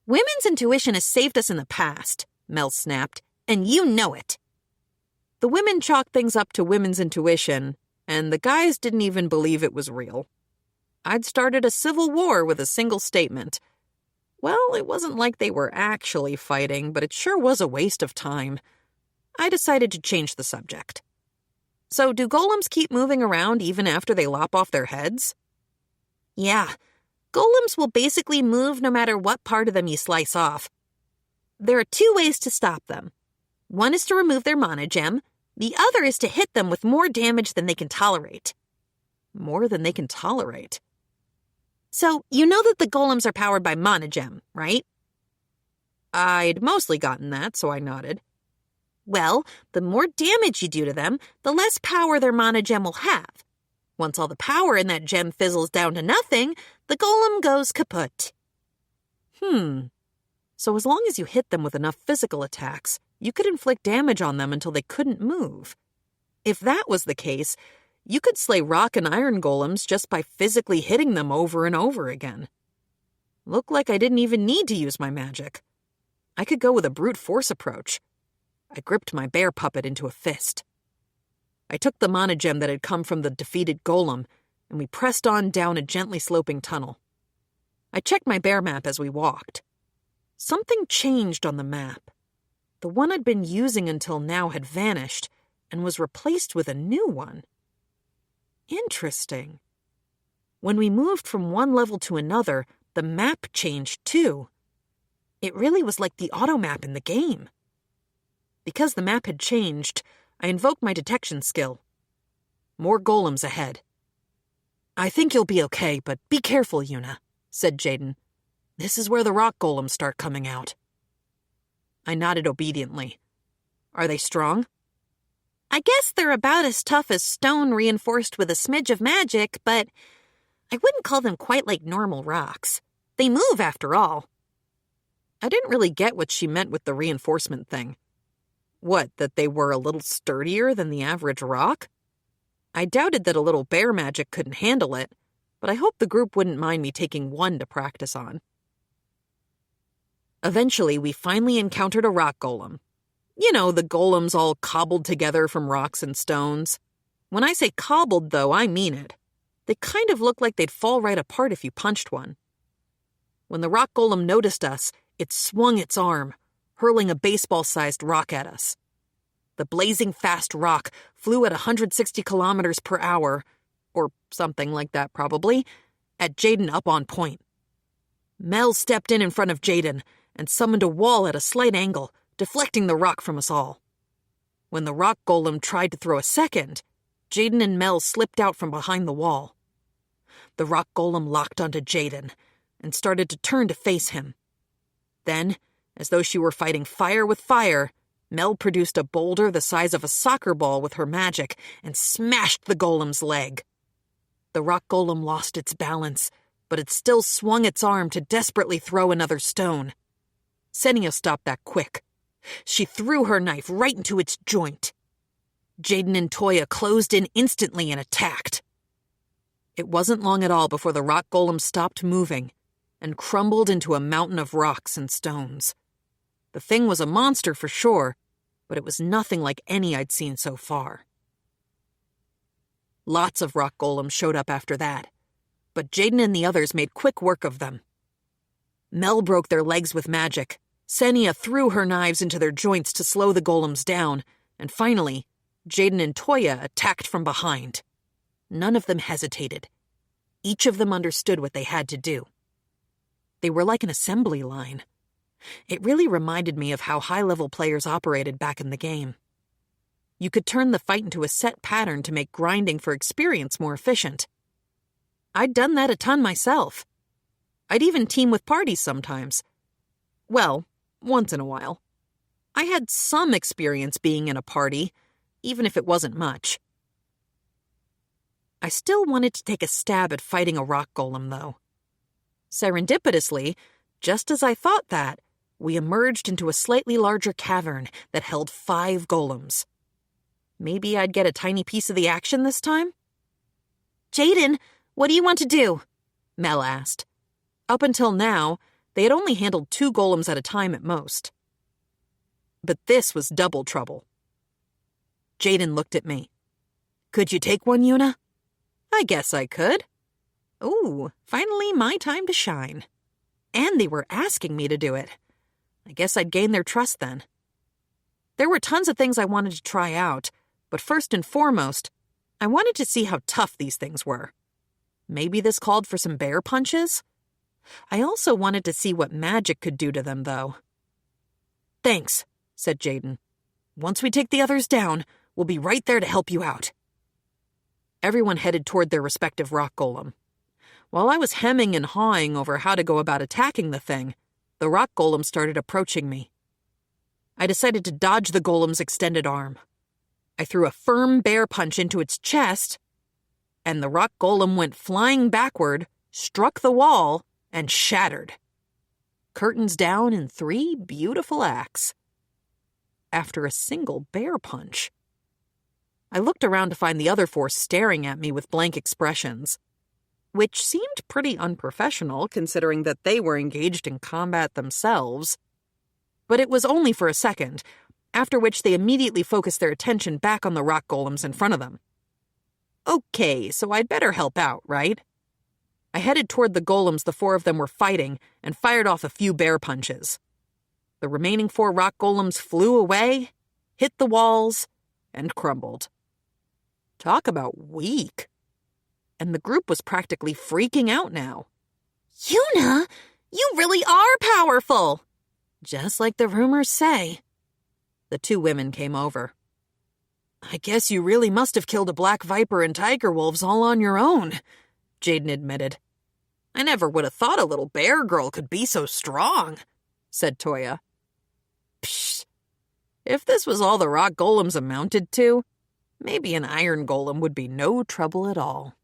Speaker 2: Women's intuition has saved us in the past, Mel snapped, and you know it.
Speaker 1: The women chalked things up to women's intuition, and the guys didn't even believe it was real. I'd started a civil war with a single statement. Well, it wasn't like they were actually fighting, but it sure was a waste of time. I decided to change the subject. So, do golems keep moving around even after they lop off their heads?
Speaker 2: Yeah. Golems will basically move no matter what part of them you slice off. There are 2 ways to stop them. One is to remove their mana gem. The other is to hit them with more damage than they can tolerate.
Speaker 1: More than they can tolerate?
Speaker 2: So, you know that the golems are powered by mana gem, right?
Speaker 1: I'd mostly gotten that, so I nodded.
Speaker 2: Well, the more damage you do to them, the less power their mana gem will have. Once all the power in that gem fizzles down to nothing, the golem goes kaput.
Speaker 1: So as long as you hit them with enough physical attacks, you could inflict damage on them until they couldn't move. If that was the case, you could slay rock and iron golems just by physically hitting them over and over again. Looked like I didn't even need to use my magic. I could go with a brute force approach. I gripped my bear puppet into a fist. I took the mana gem that had come from the defeated golem, and we pressed on down a gently sloping tunnel. I checked my bear map as we walked. Something changed on the map. The one I'd been using until now had vanished and was replaced with a new one. Interesting. When we moved from one level to another, the map changed too. It really was like the auto map in the game. Because the map had changed, I invoked my detection skill. More golems ahead. "I think you'll be okay, but be careful, Yuna," said Jaden. "This is where the rock golems start coming out." I nodded obediently. "Are they strong?"
Speaker 2: I guess they're about as tough as stone reinforced with a smidge of magic, but I wouldn't call them quite like normal rocks. They move, after all.
Speaker 1: I didn't really get what she meant with the reinforcement thing. What, that they were a little sturdier than the average rock? I doubted that a little bear magic couldn't handle it, but I hoped the group wouldn't mind me taking one to practice on. Eventually, we finally encountered a rock golem. You know, the golems all cobbled together from rocks and stones. When I say cobbled, though, I mean it. They kind of look like they'd fall right apart if you punched one. When the rock golem noticed us, it swung its arm, hurling a baseball-sized rock at us. The blazing fast rock flew at 160 kilometers per hour, or something like that probably, at Jaden up on point. Mel stepped in front of Jaden and summoned a wall at a slight angle, deflecting the rock from us all. When the rock golem tried to throw a second, Jaden and Mel slipped out from behind the wall. The rock golem locked onto Jaden and started to turn to face him. Then, as though she were fighting fire with fire, Mel produced a boulder the size of a soccer ball with her magic and smashed the golem's leg. The rock golem lost its balance, but it still swung its arm to desperately throw another stone. Senia stopped that quick. She threw her knife right into its joint. Jaden and Toya closed in instantly and attacked. It wasn't long at all before the rock golem stopped moving and crumbled into a mountain of rocks and stones. The thing was a monster for sure, but it was nothing like any I'd seen so far. Lots of rock golems showed up after that, but Jaden and the others made quick work of them. Mel broke their legs with magic, Senia threw her knives into their joints to slow the golems down, and finally, Jaden and Toya attacked from behind. None of them hesitated. Each of them understood what they had to do. They were like an assembly line. It really reminded me of how high-level players operated back in the game. You could turn the fight into a set pattern to make grinding for experience more efficient. I'd done that a ton myself. I'd even team with parties sometimes. Well, once in a while. I had some experience being in a party, even if it wasn't much. I still wanted to take a stab at fighting a rock golem, though. Serendipitously, just as I thought that, we emerged into a slightly larger cavern that held 5 golems. Maybe I'd get a tiny piece of the action this time?
Speaker 2: Jaden, what do you want to do?
Speaker 1: Mel asked. Up until now, they had only handled 2 golems at a time at most. But this was double trouble. Jaden looked at me. Could you take one, Yuna? I guess I could. Ooh, finally my time to shine. And they were asking me to do it. I guess I'd gain their trust then. There were tons of things I wanted to try out, but first and foremost, I wanted to see how tough these things were. Maybe this called for some bear punches? I also wanted to see what magic could do to them, though. Thanks, said Jaden. Once we take the others down, we'll be right there to help you out. Everyone headed toward their respective rock golem. While I was hemming and hawing over how to go about attacking the thing, the rock golem started approaching me. I decided to dodge the golem's extended arm. I threw a firm bear punch into its chest, and the rock golem went flying backward, struck the wall, and shattered. Curtains down in 3 beautiful acts. After a single bear punch. I looked around to find the other 4 staring at me with blank expressions, which seemed pretty unprofessional considering that they were engaged in combat themselves. But it was only for a second, after which they immediately focused their attention back on the rock golems in front of them. Okay, so I'd better help out, right? I headed toward the golems the 4 of them were fighting and fired off a few bear punches. The remaining 4 rock golems flew away, hit the walls, and crumbled. Talk about weak. And the group was practically freaking out now.
Speaker 2: Yuna, you really are powerful!
Speaker 1: Just like the rumors say. The 2 women came over. I guess you really must have killed a black viper and tiger wolves all on your own, Jaden admitted. I never would have thought a little bear girl could be so strong, said Toya. Psh, if this was all the rock golems amounted to, maybe an iron golem would be no trouble at all.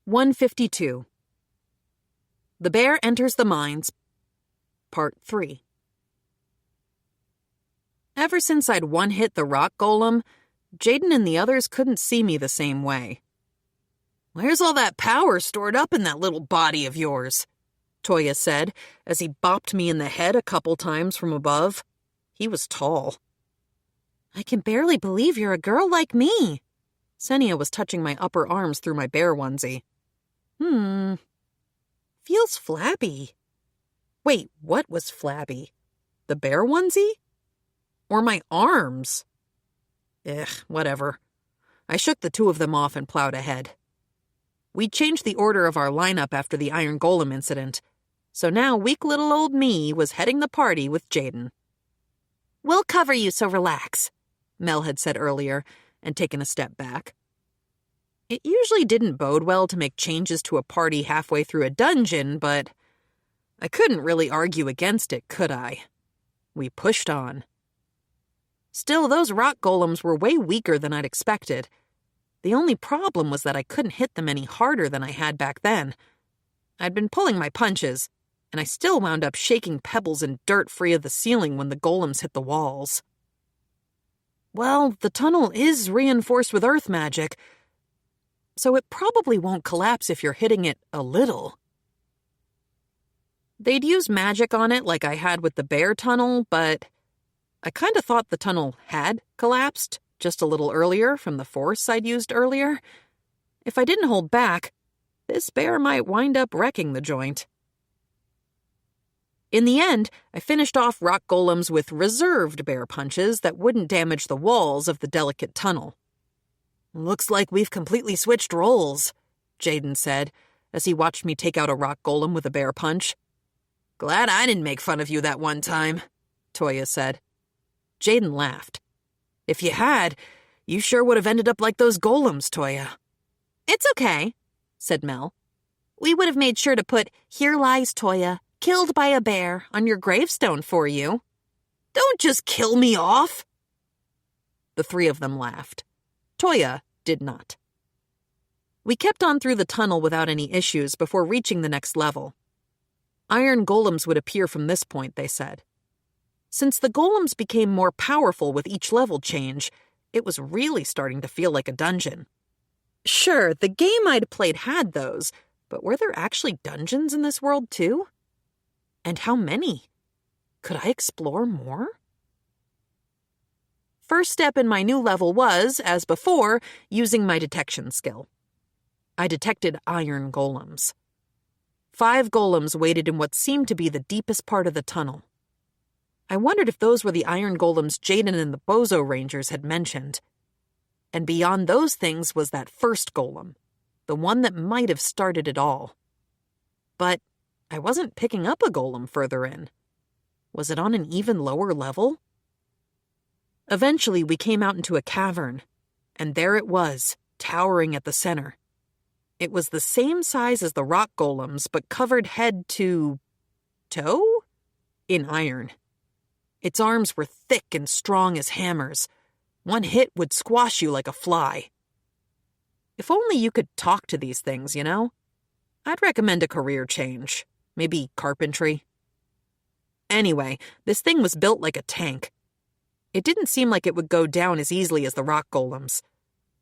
Speaker 1: 152. The Bear Enters the Mines, Part 3. Ever since I'd one-hit the rock golem, Jaden and the others couldn't see me the same way. Where's all that power stored up in that little body of yours? Toya said, as he bopped me in the head a couple times from above. He was tall.
Speaker 2: I can barely believe you're a girl like me.
Speaker 1: Senia was touching my upper arms through my bear onesie. Feels flabby. Wait, what was flabby? The bear onesie? Or my arms? Whatever. I shook the 2 of them off and plowed ahead. We changed the order of our lineup after the Iron Golem incident, so now weak little old me was heading the party with Jaden.
Speaker 2: We'll cover you, so relax,
Speaker 1: Mel had said earlier, and taken a step back. It usually didn't bode well to make changes to a party halfway through a dungeon, but I couldn't really argue against it, could I? We pushed on. Still, those rock golems were way weaker than I'd expected. The only problem was that I couldn't hit them any harder than I had back then. I'd been pulling my punches, and I still wound up shaking pebbles and dirt free of the ceiling when the golems hit the walls. Well, the tunnel is reinforced with earth magic, so it probably won't collapse if you're hitting it a little. They'd use magic on it like I had with the bear tunnel, but I kind of thought the tunnel had collapsed just a little earlier from the force I'd used earlier. If I didn't hold back, this bear might wind up wrecking the joint. In the end, I finished off rock golems with reserved bear punches that wouldn't damage the walls of the delicate tunnel. "Looks like we've completely switched roles," Jaden said, as he watched me take out a rock golem with a bear punch. "Glad I didn't make fun of you that one time," Toya said. Jaden laughed. "If you had, you sure would have ended up like those golems, Toya."
Speaker 2: "It's okay," said Mel. "We would have made sure to put 'Here lies Toya, killed by a bear' on your gravestone for you."
Speaker 1: "Don't just kill me off." The three of them laughed. Toya did not. We kept on through the tunnel without any issues before reaching the next level. Iron golems would appear from this point, they said. Since the golems became more powerful with each level change, it was really starting to feel like a dungeon. Sure, the game I'd played had those, but were there actually dungeons in this world too? And how many? Could I explore more? First step in my new level was, as before, using my detection skill. I detected iron golems. 5 golems waited in what seemed to be the deepest part of the tunnel. I wondered if those were the iron golems Jaden and the Bozo Rangers had mentioned. And beyond those things was that first golem, the one that might have started it all. But I wasn't picking up a golem further in. Was it on an even lower level? Eventually, we came out into a cavern, and there it was, towering at the center. It was the same size as the rock golems, but covered head to toe in iron. Its arms were thick and strong as hammers. One hit would squash you like a fly. If only you could talk to these things, you know? I'd recommend a career change. Maybe carpentry. Anyway, this thing was built like a tank. It didn't seem like it would go down as easily as the rock golems.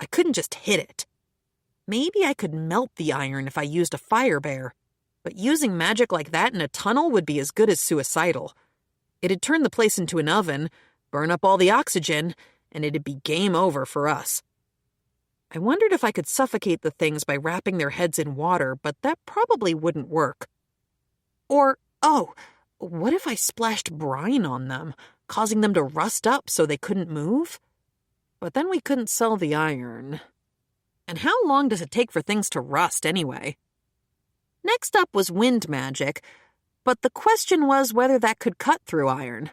Speaker 1: I couldn't just hit it. Maybe I could melt the iron if I used a fire bear, but using magic like that in a tunnel would be as good as suicidal. It'd turn the place into an oven, burn up all the oxygen, and it'd be game over for us. I wondered if I could suffocate the things by wrapping their heads in water, but that probably wouldn't work. Or, what if I splashed brine on them, causing them to rust up so they couldn't move? But then we couldn't sell the iron. And how long does it take for things to rust anyway? Next up was wind magic, but the question was whether that could cut through iron.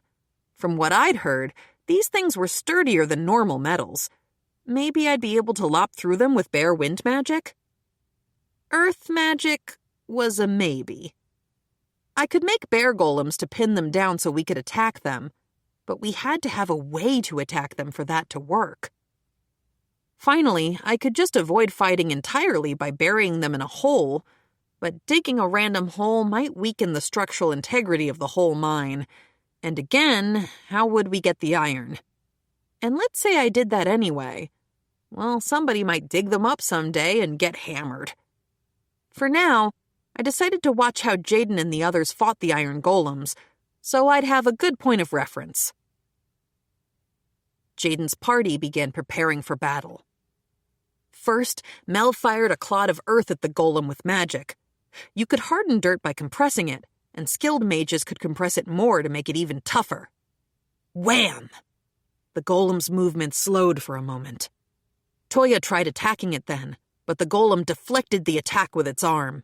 Speaker 1: From what I'd heard, these things were sturdier than normal metals. Maybe I'd be able to lop through them with bare wind magic? Earth magic was a maybe. I could make bear golems to pin them down so we could attack them, but we had to have a way to attack them for that to work. Finally, I could just avoid fighting entirely by burying them in a hole, but digging a random hole might weaken the structural integrity of the whole mine. And again, how would we get the iron? And let's say I did that anyway. Well, somebody might dig them up someday and get hammered. For now, I decided to watch how Jaden and the others fought the iron golems, so I'd have a good point of reference. Jaden's party began preparing for battle. First, Mel fired a clod of earth at the golem with magic. You could harden dirt by compressing it, and skilled mages could compress it more to make it even tougher. Wham! The golem's movement slowed for a moment. Toya tried attacking it then, but the golem deflected the attack with its arm.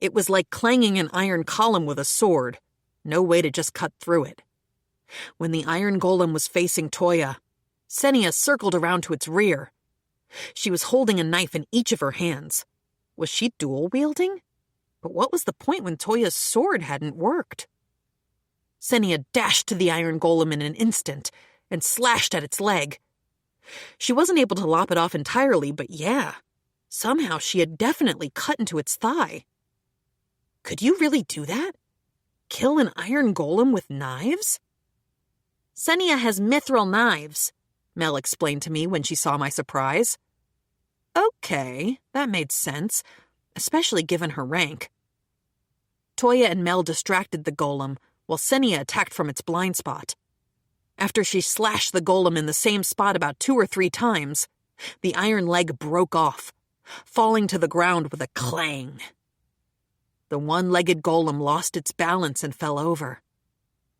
Speaker 1: It was like clanging an iron column with a sword. No way to just cut through it. When the iron golem was facing Toya, Senia circled around to its rear. She was holding a knife in each of her hands. Was she dual-wielding? But what was the point when Toya's sword hadn't worked? Senia dashed to the iron golem in an instant and slashed at its leg. She wasn't able to lop it off entirely, but yeah, somehow she had definitely cut into its thigh. Could you really do that? Kill an iron golem with knives? Senia has mithril knives, Mel explained to me when she saw my surprise. Okay, that made sense, especially given her rank. Toya and Mel distracted the golem, while Senia attacked from its blind spot. After she slashed the golem in the same spot about 2 or 3 times, the iron leg broke off, falling to the ground with a clang. The one-legged golem lost its balance and fell over.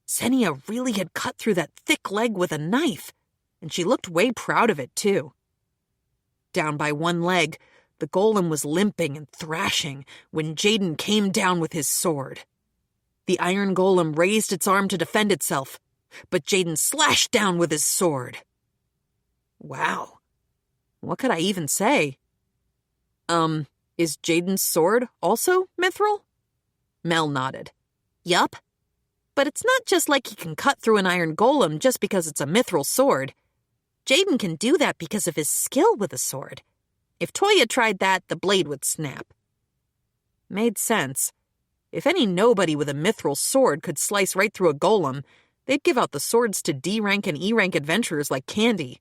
Speaker 1: Senia really had cut through that thick leg with a knife, and she looked way proud of it, too. Down by one leg, the golem was limping and thrashing when Jaden came down with his sword. The iron golem raised its arm to defend itself, but Jaden slashed down with his sword. Wow. What could I even say? Is Jaden's sword also mithril? Mel nodded.
Speaker 2: Yup. But it's not just like he can cut through an iron golem just because it's a mithril sword. Jaden can do that because of his skill with a sword. If Toya tried that, the blade would snap.
Speaker 1: Made sense. If any nobody with a mithril sword could slice right through a golem, they'd give out the swords to D-rank and E-rank adventurers like candy.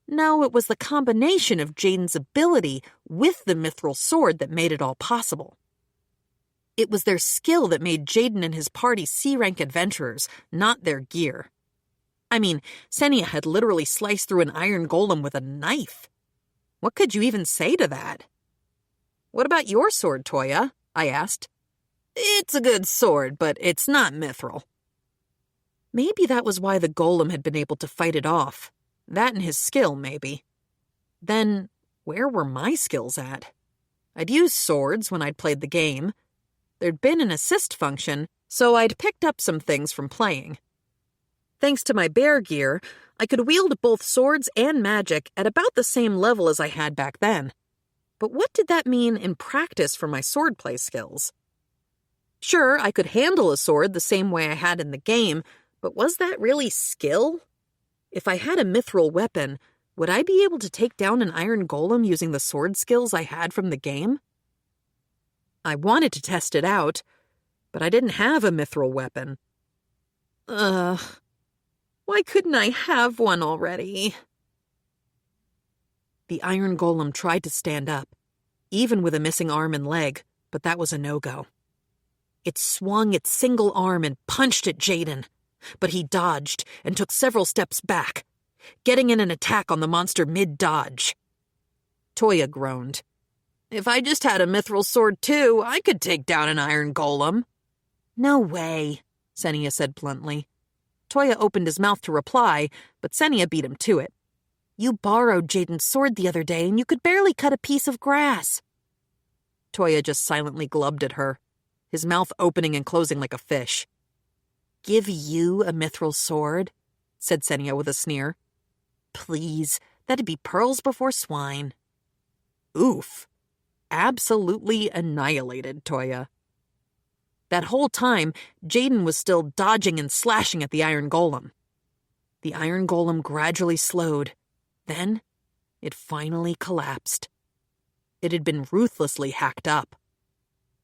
Speaker 1: No, it was the combination of Jaden's ability with the mithril sword that made it all possible. It was their skill that made Jaden and his party C-rank adventurers, not their gear. I mean, Senia had literally sliced through an iron golem with a knife. What could you even say to that? What about your sword, Toya? I asked. It's a good sword, but it's not mithril. Maybe that was why the golem had been able to fight it off. That and his skill, maybe. Then, where were my skills at? I'd used swords when I'd played the game. There'd been an assist function, so I'd picked up some things from playing. Thanks to my bear gear, I could wield both swords and magic at about the same level as I had back then. But what did that mean in practice for my swordplay skills? Sure, I could handle a sword the same way I had in the game, but was that really skill? If I had a mithril weapon, would I be able to take down an iron golem using the sword skills I had from the game? I wanted to test it out, but I didn't have a mithril weapon. Why couldn't I have one already? The iron golem tried to stand up, even with a missing arm and leg, but that was a no-go. It swung its single arm and punched at Jaden, but he dodged and took several steps back, getting in an attack on the monster mid-dodge. Toya groaned. If I just had a mithril sword too, I could take down an iron golem. No way, Senia said bluntly. Toya opened his mouth to reply, but Senia beat him to it. You borrowed Jaden's sword the other day and you could barely cut a piece of grass. Toya just silently glubbed at her, his mouth opening and closing like a fish. Give you a mithril sword? Said Senia with a sneer. Please, that'd be pearls before swine. Oof. Absolutely annihilated, Toya. That whole time, Jaden was still dodging and slashing at the iron golem. The iron golem gradually slowed. Then, it finally collapsed. It had been ruthlessly hacked up.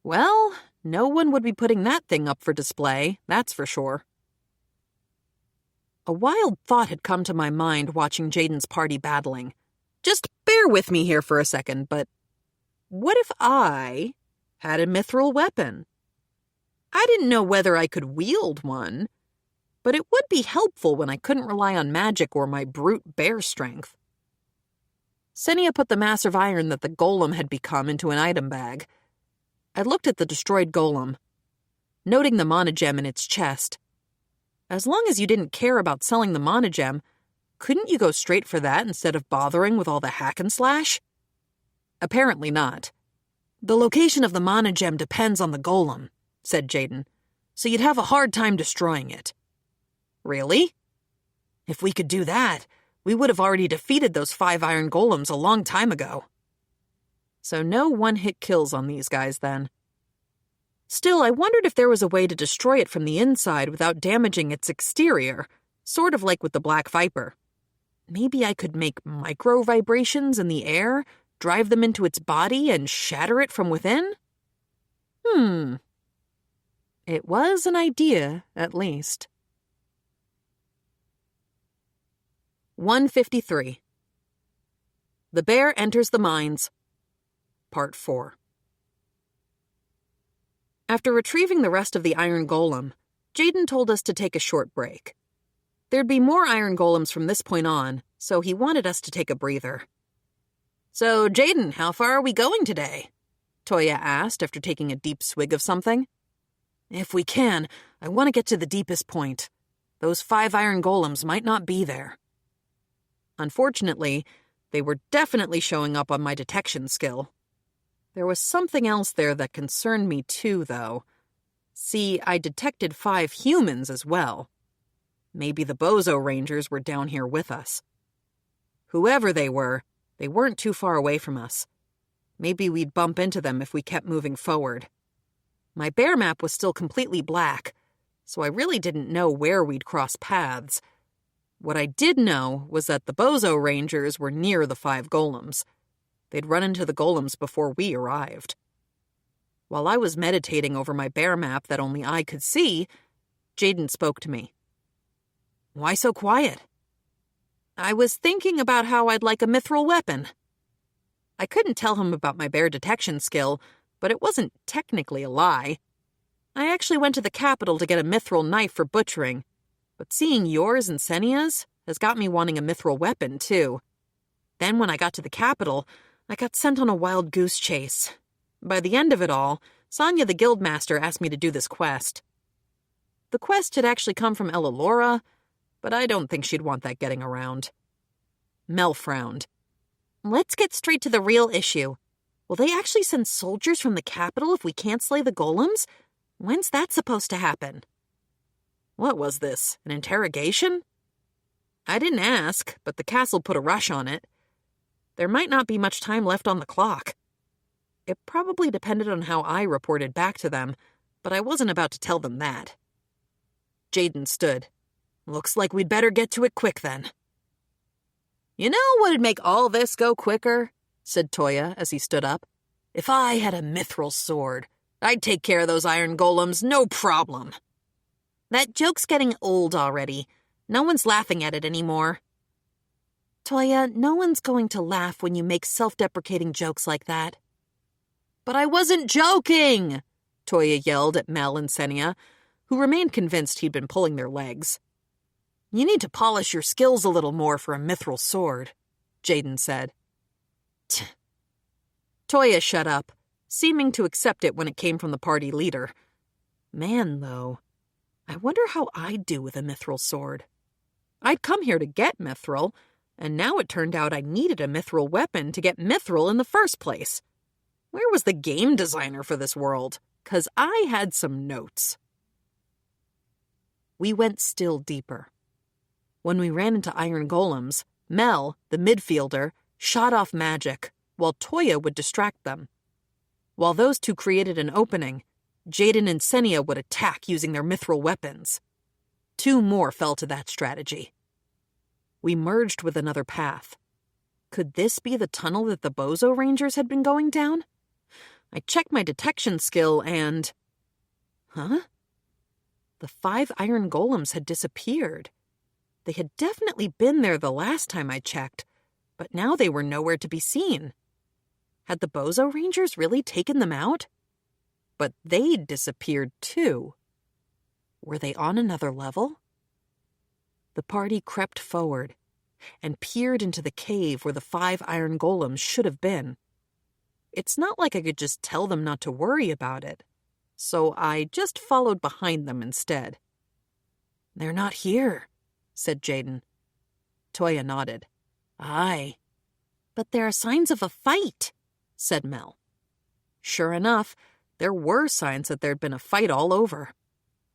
Speaker 1: Well, no one would be putting that thing up for display, that's for sure. A wild thought had come to my mind watching Jaden's party battling. Just bear with me here for a second, but what if I had a mithril weapon? I didn't know whether I could wield one, but it would be helpful when I couldn't rely on magic or my brute bear strength. Senia put the mass of iron that the golem had become into an item bag. I looked at the destroyed golem, noting the monogem in its chest. As long as you didn't care about selling the monogem, couldn't you go straight for that instead of bothering with all the hack and slash? Apparently not. The location of the monogem depends on the golem, said Jaden, so you'd have a hard time destroying it. Really? If we could do that, we would have already defeated those 5 iron golems a long time ago. So no one-hit kills on these guys then. Still, I wondered if there was a way to destroy it from the inside without damaging its exterior, sort of like with the Black Viper. Maybe I could make micro-vibrations in the air, drive them into its body, and shatter it from within? It was an idea, at least. 153. The Bear Enters the Mines. Part 4. After retrieving the rest of the iron golem, Jaden told us to take a short break. There'd be more iron golems from this point on, so he wanted us to take a breather. So, Jaden, how far are we going today? Toya asked after taking a deep swig of something. If we can, I want to get to the deepest point. Those 5 iron golems might not be there. Unfortunately, they were definitely showing up on my detection skill. There was something else there that concerned me too, though. See, I detected 5 humans as well. Maybe the Bozo Rangers were down here with us. Whoever they weren't too far away from us. Maybe we'd bump into them if we kept moving forward. My bear map was still completely black, so I really didn't know where we'd cross paths. What I did know was that the Bozo Rangers were near the 5 golems. They'd run into the golems before we arrived. While I was meditating over my bear map that only I could see, Jaden spoke to me. Why so quiet? I was thinking about how I'd like a mithril weapon. I couldn't tell him about my bear detection skill, but it wasn't technically a lie. I actually went to the capital to get a mithril knife for butchering, but seeing yours and Senia's has got me wanting a mithril weapon, too. Then when I got to the capital, I got sent on a wild goose chase. By the end of it all, Sonia the guildmaster asked me to do this quest. The quest had actually come from Ella Laura, but I don't think she'd want that getting around. Mel frowned. Let's get straight to the real issue. Will they actually send soldiers from the capital if we can't slay the golems? When's that supposed to happen? What was this, an interrogation? I didn't ask, but the castle put a rush on it. There might not be much time left on the clock. It probably depended on how I reported back to them, but I wasn't about to tell them that. Jaden stood. Looks like we'd better get to it quick then. You know what'd make all this go quicker? Said Toya as he stood up. If I had a mithril sword, I'd take care of those iron golems, no problem. That joke's getting old already. No one's laughing at it anymore. Toya, no one's going to laugh when you make self-deprecating jokes like that. But I wasn't joking, Toya yelled at Mel and Senia, who remained convinced he'd been pulling their legs. You need to polish your skills a little more for a mithril sword, Jaden said. Tch. Toya shut up, seeming to accept it when it came from the party leader. Man, though, I wonder how I'd do with a mithril sword. I'd come here to get mithril, and now it turned out I needed a mithril weapon to get mithril in the first place. Where was the game designer for this world? 'Cause I had some notes. We went still deeper. When we ran into iron golems, Mel, the midfielder, shot off magic, while Toya would distract them. While those two created an opening, Jaden and Senia would attack using their mithril weapons. 2 more fell to that strategy. We merged with another path. Could this be the tunnel that the Bozo Rangers had been going down? I checked my detection skill and... Huh? The 5 iron golems had disappeared. They had definitely been there the last time I checked, but now they were nowhere to be seen. Had the Bozo Rangers really taken them out? But they'd disappeared too. Were they on another level? The party crept forward and peered into the cave where the 5 iron golems should have been. It's not like I could just tell them not to worry about it, so I just followed behind them instead. They're not here, said Jaden. Toya nodded. Aye. But there are signs of a fight, said Mel. Sure enough, there were signs that there'd been a fight all over.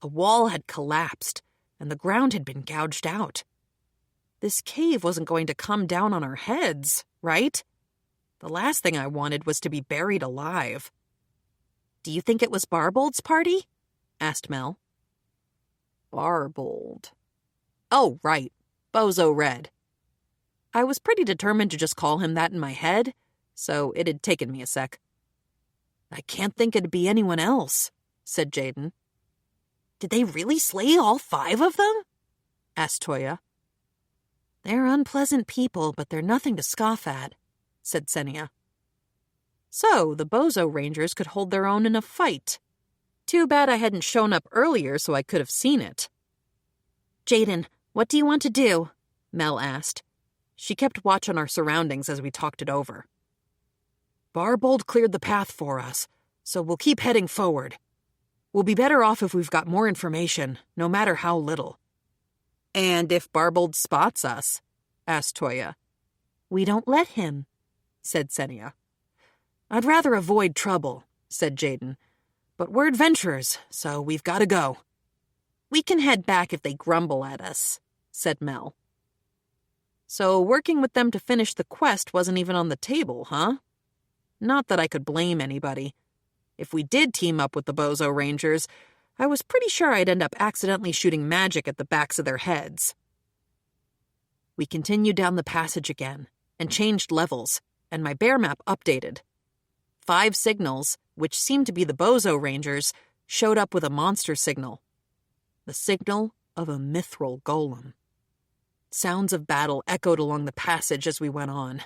Speaker 1: A wall had collapsed, and the ground had been gouged out. This cave wasn't going to come down on our heads, right? The last thing I wanted was to be buried alive. Do you think it was Barbold's party? Asked Mel. Barbold. Oh, right. Bozo Red. I was pretty determined to just call him that in my head, so it had taken me a sec. I can't think it'd be anyone else, said Jaden. Did they really slay all 5 of them? Asked Toya. They're unpleasant people, but they're nothing to scoff at, said Senia. So the Bozo Rangers could hold their own in a fight. Too bad I hadn't shown up earlier so I could have seen it. Jaden, what do you want to do? Mel asked. She kept watch on our surroundings as we talked it over. Barbold cleared the path for us, so we'll keep heading forward. We'll be better off if we've got more information, no matter how little." "And if Barbold spots us?" asked Toya.
Speaker 2: "We don't let him," said Senia.
Speaker 1: "I'd rather avoid trouble," said Jaden. "But we're adventurers, so we've got to go."
Speaker 2: "We can head back if they grumble at us," said Mel.
Speaker 1: So working with them to finish the quest wasn't even on the table, huh? Not that I could blame anybody. If we did team up with the Bozo Rangers, I was pretty sure I'd end up accidentally shooting magic at the backs of their heads. We continued down the passage again, and changed levels, and my bear map updated. 5 signals, which seemed to be the Bozo Rangers, showed up with a monster signal. The signal of a mithril golem. Sounds of battle echoed along the passage as we went on.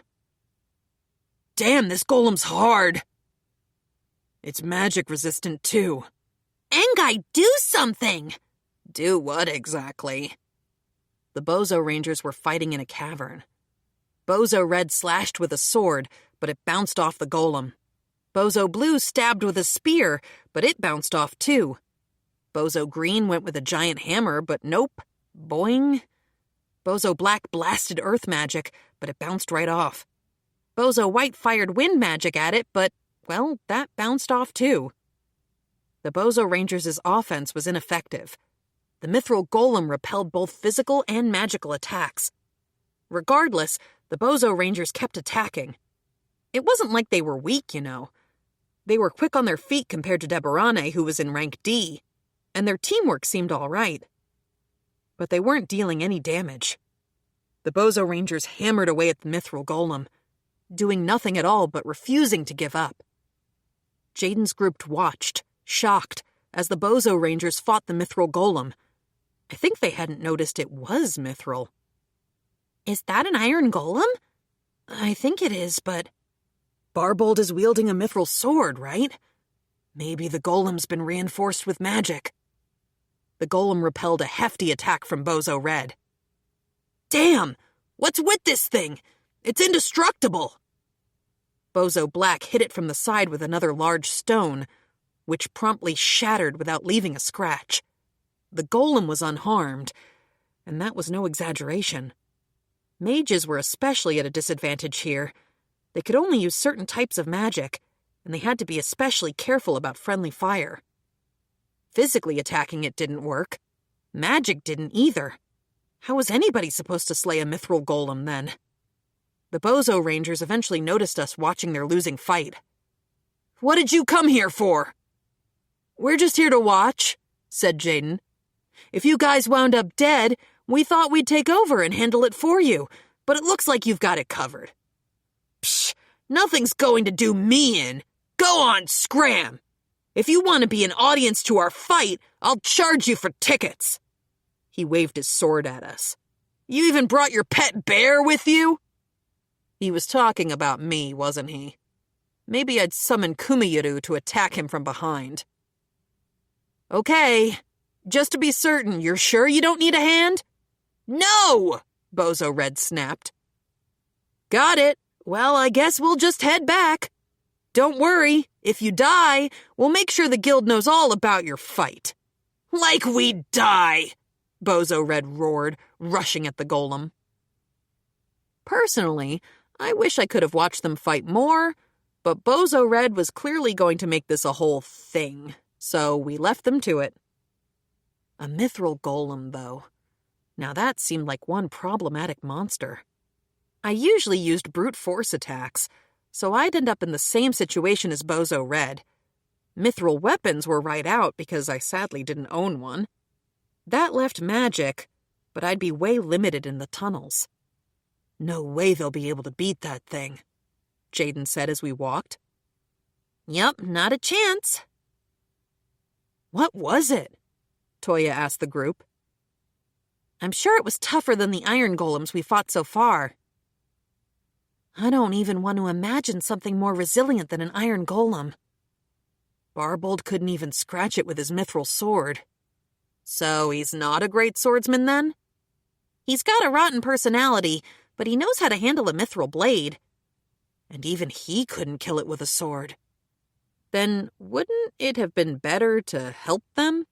Speaker 1: "Damn, this golem's hard!" "It's magic resistant, too."
Speaker 2: "Engai, do something!"
Speaker 1: "Do what exactly?" The Bozo Rangers were fighting in a cavern. Bozo Red slashed with a sword, but it bounced off the golem. Bozo Blue stabbed with a spear, but it bounced off too. Bozo Green went with a giant hammer, but nope. Boing. Bozo Black blasted earth magic, but it bounced right off. Bozo White fired wind magic at it, but, well, that bounced off too. The Bozo Rangers' offense was ineffective. The mithril golem repelled both physical and magical attacks. Regardless, the Bozo Rangers kept attacking. It wasn't like they were weak, you know. They were quick on their feet compared to Deborane, who was in rank D, and their teamwork seemed all right. But they weren't dealing any damage. The Bozo Rangers hammered away at the mithril golem, doing nothing at all but refusing to give up. Jaden's group watched, shocked, as the Bozo Rangers fought the mithril golem. I think they hadn't noticed it was mithril.
Speaker 2: "Is that an iron golem?"
Speaker 1: "I think it is, but Barbold is wielding a mithril sword, right? Maybe the golem's been reinforced with magic." The golem repelled a hefty attack from Bozo Red. "Damn! What's with this thing? It's indestructible!" Bozo Black hit it from the side with another large stone, which promptly shattered without leaving a scratch. The golem was unharmed, and that was no exaggeration. Mages were especially at a disadvantage here. They could only use certain types of magic, and they had to be especially careful about friendly fire. Physically attacking it didn't work. Magic didn't either. How was anybody supposed to slay a mithril golem then? The Bozo Rangers eventually noticed us watching their losing fight. "What did you come here for?" "We're just here to watch," said Jaden. "If you guys wound up dead, we thought we'd take over and handle it for you, but it looks like you've got it covered." "Psh, nothing's going to do me in. Go on, scram! If you want to be an audience to our fight, I'll charge you for tickets." He waved his sword at us. "You even brought your pet bear with you?" He was talking about me, wasn't he? Maybe I'd summon Kuma to attack him from behind. "Okay, just to be certain, you're sure you don't need a hand?" "No!" Bozo Red snapped. "Got it. Well, I guess we'll just head back. Don't worry, if you die, we'll make sure the guild knows all about your fight." "Like we die!" Bozo Red roared, rushing at the golem. Personally, I wish I could have watched them fight more, but Bozo Red was clearly going to make this a whole thing, so we left them to it. A mithril golem, though. Now that seemed like one problematic monster. I usually used brute force attacks, so I'd end up in the same situation as Bozo Red. Mithril weapons were right out because I sadly didn't own one. That left magic, but I'd be way limited in the tunnels. "No way they'll be able to beat that thing," Jaden said as we walked.
Speaker 2: "Yup, not a chance."
Speaker 1: "What was it?" Toya asked the group.
Speaker 2: "I'm sure it was tougher than the iron golems we fought so far." "I don't even want to imagine something more resilient than an iron golem."
Speaker 1: "Barbold couldn't even scratch it with his mithril sword. So he's not a great swordsman then?"
Speaker 2: "He's got a rotten personality, but he knows how to handle a mithril blade."
Speaker 1: and even he couldn't kill it with a sword. Then wouldn't it have been better to help them?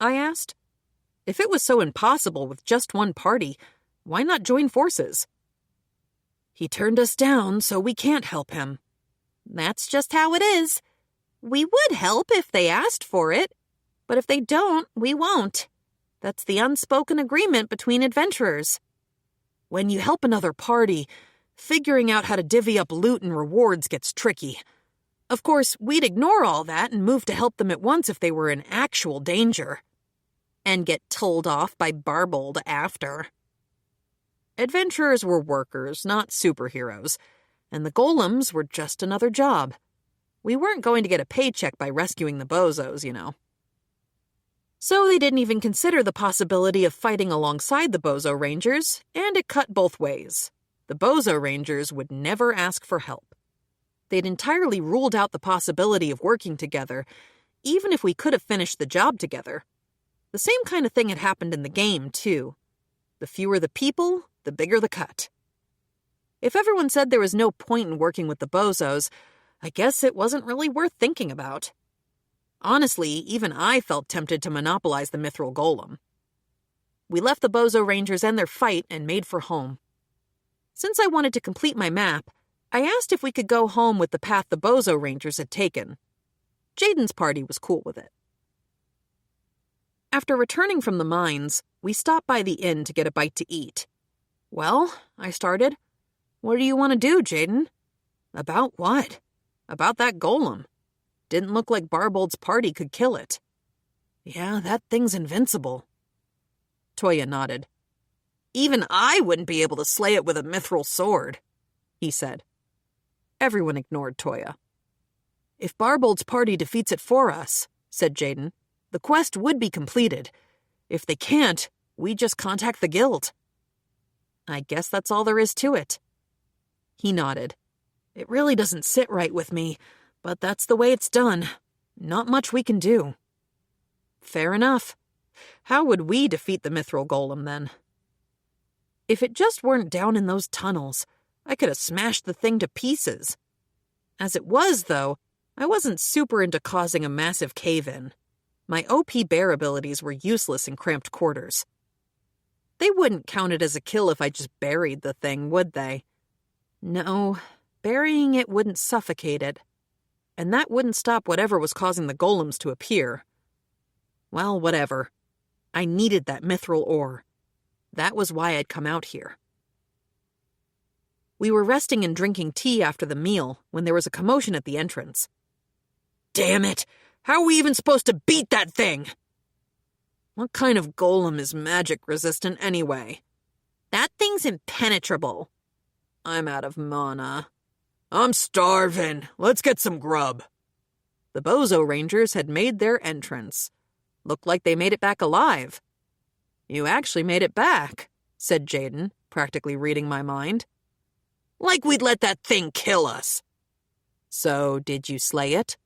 Speaker 1: I asked. If it was so impossible with just one party, why not join forces? He turned us down, so we can't help him.
Speaker 2: That's just how it is. We would help if they asked for it, but if they don't, we won't. That's the unspoken agreement between adventurers.
Speaker 1: When you help another party, figuring out how to divvy up loot and rewards gets tricky. Of course, we'd ignore all that and move to help them at once if they were in actual danger.
Speaker 2: And get told off by Barbold after.
Speaker 1: Adventurers were workers, not superheroes, and the golems were just another job. We weren't going to get a paycheck by rescuing the bozos, you know. So they didn't even consider the possibility of fighting alongside the Bozo Rangers, and it cut both ways. The Bozo Rangers would never ask for help. They'd entirely ruled out the possibility of working together, even if we could have finished the job together. The same kind of thing had happened in the game, too. The fewer the people, the bigger the cut. If everyone said there was no point in working with the Bozos, I guess it wasn't really worth thinking about. Honestly, even I felt tempted to monopolize the Mithril Golem. We left the Bozo Rangers and their fight and made for home. Since I wanted to complete my map, I asked if we could go home with the path the Bozo Rangers had taken. Jaden's party was cool with it. After returning from the mines, we stopped by the inn to get a bite to eat. Well, I started. What do you want to do, Jaden? About what? About that golem. Didn't look like Barbold's party could kill it. Yeah, that thing's invincible. Toya nodded. Even I wouldn't be able to slay it with a mithril sword, he said. Everyone ignored Toya. If Barbold's party defeats it for us, said Jaden, the quest would be completed. If they can't, we just contact the guild. I guess that's all there is to it. He nodded. It really doesn't sit right with me, but that's the way it's done. Not much we can do. Fair enough. How would we defeat the Mithril Golem, then? If it just weren't down in those tunnels, I could have smashed the thing to pieces. As it was, though, I wasn't super into causing a massive cave-in. My OP bear abilities were useless in cramped quarters. They wouldn't count it as a kill if I just buried the thing, would they? No, burying it wouldn't suffocate it. And that wouldn't stop whatever was causing the golems to appear. Well, whatever. I needed that mithril ore. That was why I'd come out here. We were resting and drinking tea after the meal when there was a commotion at the entrance. Damn it! How are we even supposed to beat that thing? What kind of golem is magic resistant anyway?
Speaker 2: That thing's impenetrable.
Speaker 1: I'm out of mana. I'm starving. Let's get some grub. The Bozo Rangers had made their entrance. Looked like they made it back alive. You actually made it back, said Jaden, practically reading my mind. Like we'd let that thing kill us. So, did you slay it?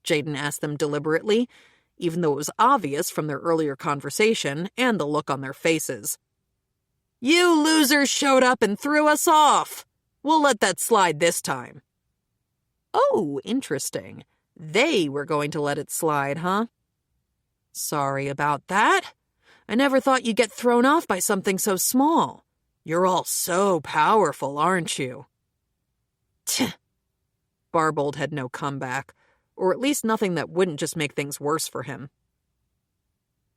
Speaker 1: Jaden asked them deliberately, even though it was obvious from their earlier conversation and the look on their faces. You losers showed up and threw us off. We'll let that slide this time. Oh, interesting. They were going to let it slide, huh? Sorry about that. I never thought you'd get thrown off by something so small. You're all so powerful, aren't you? Tch. Barbold had no comeback, or at least nothing that wouldn't just make things worse for him.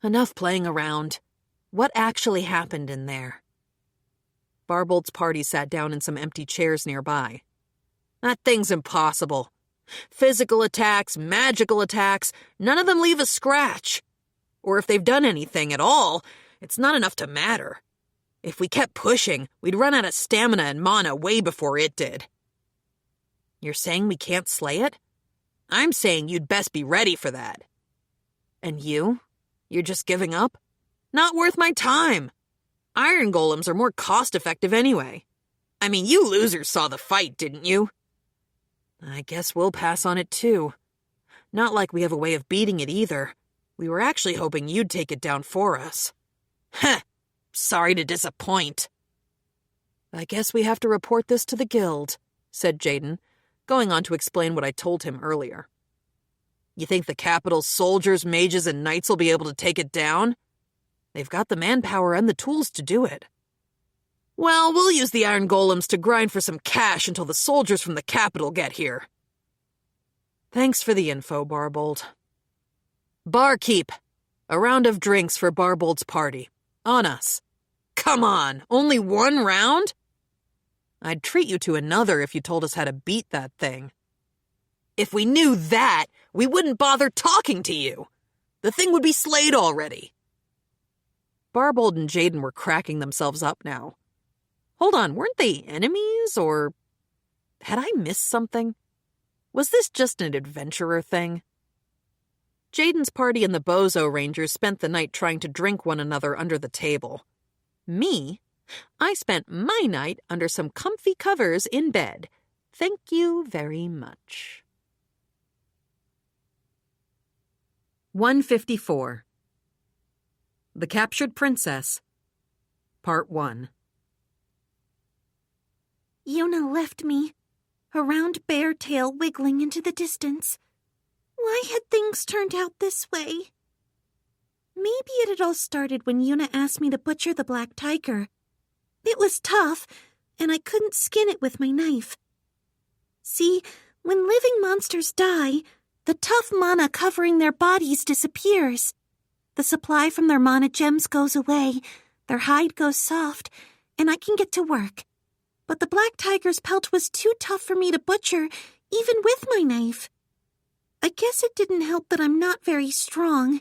Speaker 1: Enough playing around. What actually happened in there? Barbold's party sat down in some empty chairs nearby. That thing's impossible. Physical attacks, magical attacks, none of them leave a scratch. Or if they've done anything at all, it's not enough to matter. If we kept pushing, we'd run out of stamina and mana way before it did. You're saying we can't slay it? I'm saying you'd best be ready for that. And you? You're just giving up? Not worth my time. Iron golems are more cost-effective anyway. I mean, you losers saw the fight, didn't you? I guess we'll pass on it too. Not like we have a way of beating it either. We were actually hoping you'd take it down for us. Heh, sorry to disappoint. I guess we have to report this to the guild, said Jaden, going on to explain what I told him earlier. You think the capital's soldiers, mages, and knights will be able to take it down? They've got the manpower and the tools to do it. Well, we'll use the iron golems to grind for some cash until the soldiers from the capital get here. Thanks for the info, Barbold. Barkeep, a round of drinks for Barbold's party. On us. Come on, only one round? I'd treat you to another if you told us how to beat that thing. If we knew that, we wouldn't bother talking to you. The thing would be slayed already. Barbold and Jaden were cracking themselves up now. Hold on, weren't they enemies, or had I missed something? Was this just an adventurer thing? Jaden's party and the Bozo Rangers spent the night trying to drink one another under the table. Me? I spent my night under some comfy covers in bed. Thank you very much. 154. The Captured Princess, Part 1.
Speaker 2: Yuna left me, her round bear tail wiggling into the distance. Why had things turned out this way? Maybe it had all started when Yuna asked me to butcher the black tiger. It was tough, and I couldn't skin it with my knife. See, when living monsters die, the tough mana covering their bodies disappears. The supply from their mana gems goes away, their hide goes soft, and I can get to work. But the black tiger's pelt was too tough for me to butcher, even with my knife. I guess it didn't help that I'm not very strong,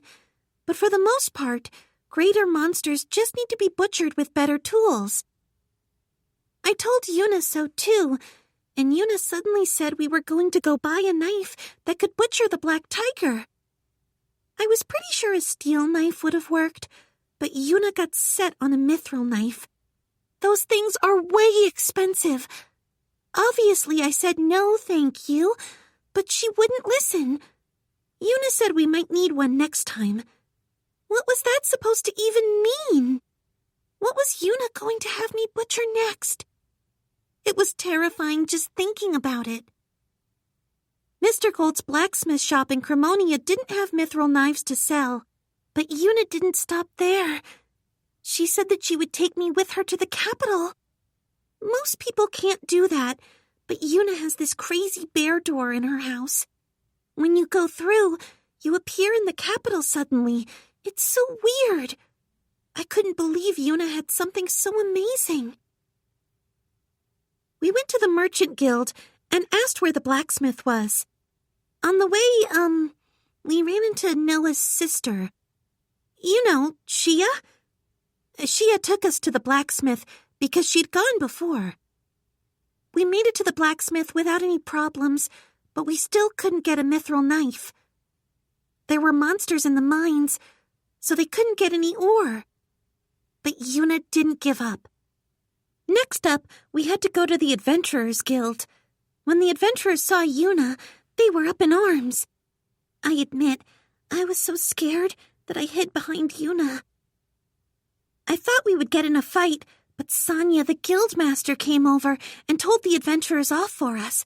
Speaker 2: but for the most part, greater monsters just need to be butchered with better tools. I told Yuna so too, and Yuna suddenly said we were going to go buy a knife that could butcher the black tiger. I was pretty sure a steel knife would have worked, but Yuna got set on a mithril knife. Those things are way expensive. Obviously, I said no, thank you, but she wouldn't listen. Yuna said we might need one next time. What was that supposed to even mean? What was Yuna going to have me butcher next? It was terrifying just thinking about it. Mr. Gold's blacksmith shop in Cremonia didn't have mithril knives to sell, but Yuna didn't stop there. She said that she would take me with her to the capital. Most people can't do that, but Yuna has this crazy bear door in her house. When you go through, you appear in the capital suddenly. It's so weird. I couldn't believe Yuna had something so amazing. We went to the merchant guild and asked where the blacksmith was. On the way, we ran into Noah's sister. You know, Shia? Shia took us to the blacksmith because she'd gone before. We made it to the blacksmith without any problems, but we still couldn't get a mithril knife. There were monsters in the mines, so they couldn't get any ore. But Yuna didn't give up. Next up, we had to go to the Adventurers Guild. When the adventurers saw Yuna, they were up in arms. I admit, I was so scared that I hid behind Yuna. I thought we would get in a fight, but Sonia, the guildmaster, came over and told the adventurers off for us.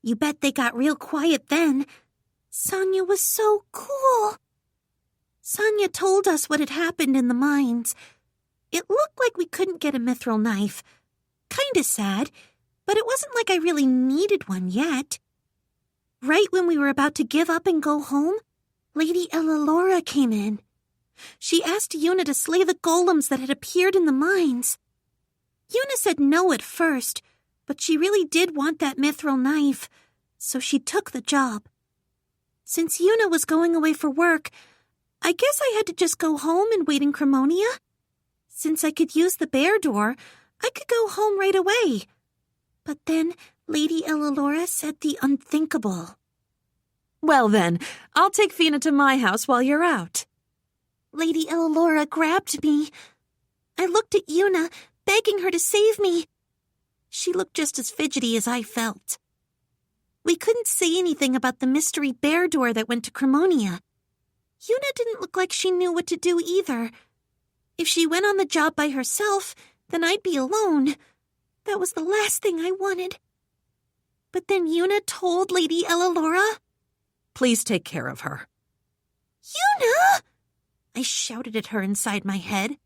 Speaker 2: You bet they got real quiet then. Sonia was so cool. Sonia told us what had happened in the mines. It looked like we couldn't get a mithril knife. Kinda sad, but it wasn't like I really needed one yet. Right when we were about to give up and go home, Lady Ellalora came in. She asked Yuna to slay the golems that had appeared in the mines. Yuna said no at first, but she really did want that mithril knife, so she took the job. Since Yuna was going away for work, I guess I had to just go home and wait in Cremonia. Since I could use the bear door, I could go home right away. But then Lady Ellalora said the unthinkable.
Speaker 1: Well then, I'll take Fina to my house while you're out.
Speaker 2: Lady Ellalora grabbed me. I looked at Yuna, begging her to save me. She looked just as fidgety as I felt. We couldn't say anything about the mystery bear door that went to Cremonia. Yuna didn't look like she knew what to do either. If she went on the job by herself, then I'd be alone. That was the last thing I wanted. But then Yuna told Lady Ellalora.
Speaker 1: Please take care of her.
Speaker 2: Yuna! I shouted at her inside my head.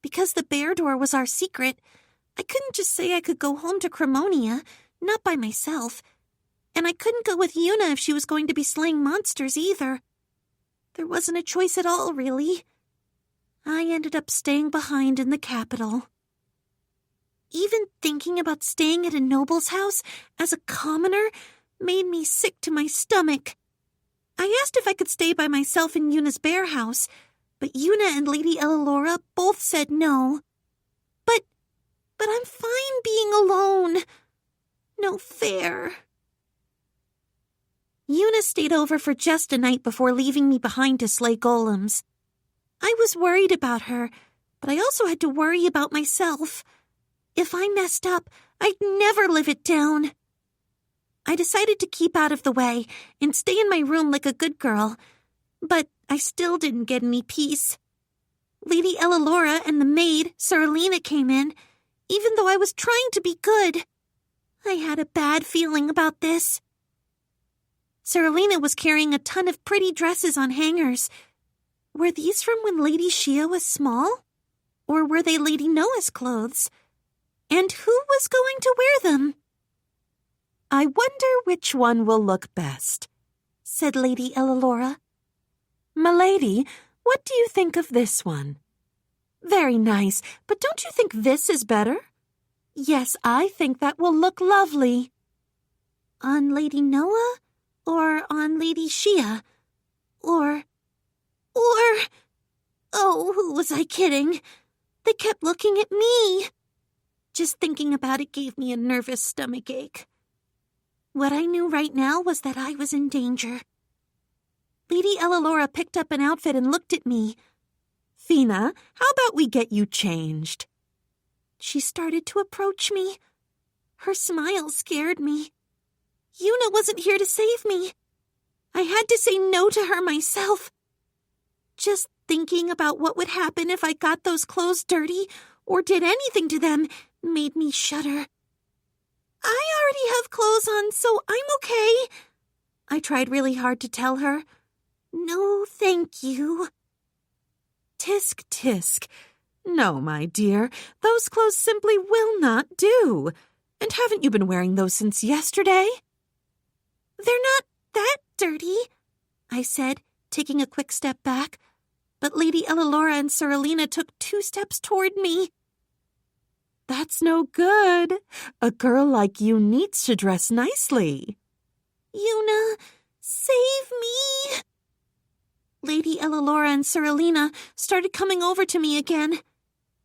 Speaker 2: Because the bear door was our secret, I couldn't just say I could go home to Cremonia, not by myself. And I couldn't go with Yuna if she was going to be slaying monsters either. There wasn't a choice at all, really. I ended up staying behind in the capital. Even thinking about staying at a noble's house as a commoner made me sick to my stomach. I asked if I could stay by myself in Yuna's bear house, but Yuna and Lady Ellalora both said no. But I'm fine being alone. No fair. Yuna stayed over for just a night before leaving me behind to slay golems. I was worried about her, but I also had to worry about myself. If I messed up, I'd never live it down. I decided to keep out of the way and stay in my room like a good girl, but I still didn't get any peace. Lady Ellalora and the maid, Seralina, came in, even though I was trying to be good. I had a bad feeling about this. Seralina was carrying a ton of pretty dresses on hangers. Were these from when Lady Shia was small? Or were they Lady Noah's clothes? And who was going to wear them?
Speaker 1: I wonder which one will look best,
Speaker 2: said Lady Ellalora.
Speaker 1: Milady, what do you think of this one? Very nice, but don't you think this is better? Yes, I think that will look lovely.
Speaker 2: On Lady Noah? Or on Lady Shia? Or... Oh, who was I kidding? They kept looking at me. Just thinking about it gave me a nervous stomachache. What I knew right now was that I was in danger. Lady Ellalora picked up an outfit and looked at me.
Speaker 1: Fina, how about we get you changed?
Speaker 2: She started to approach me. Her smile scared me. Yuna wasn't here to save me. I had to say no to her myself. Just thinking about what would happen if I got those clothes dirty or did anything to them made me shudder. I already have clothes on, so I'm okay. I tried really hard to tell her. No, thank you.
Speaker 1: Tisk, tisk. No, my dear, those clothes simply will not do. And haven't you been wearing those since yesterday?
Speaker 2: They're not that dirty, I said, taking a quick step back. But Lady Ellalora and Seralina took 2 steps toward me.
Speaker 1: That's no good. A girl like you needs to dress nicely.
Speaker 2: Yuna, save me. Lady Ellalora and Seralina started coming over to me again.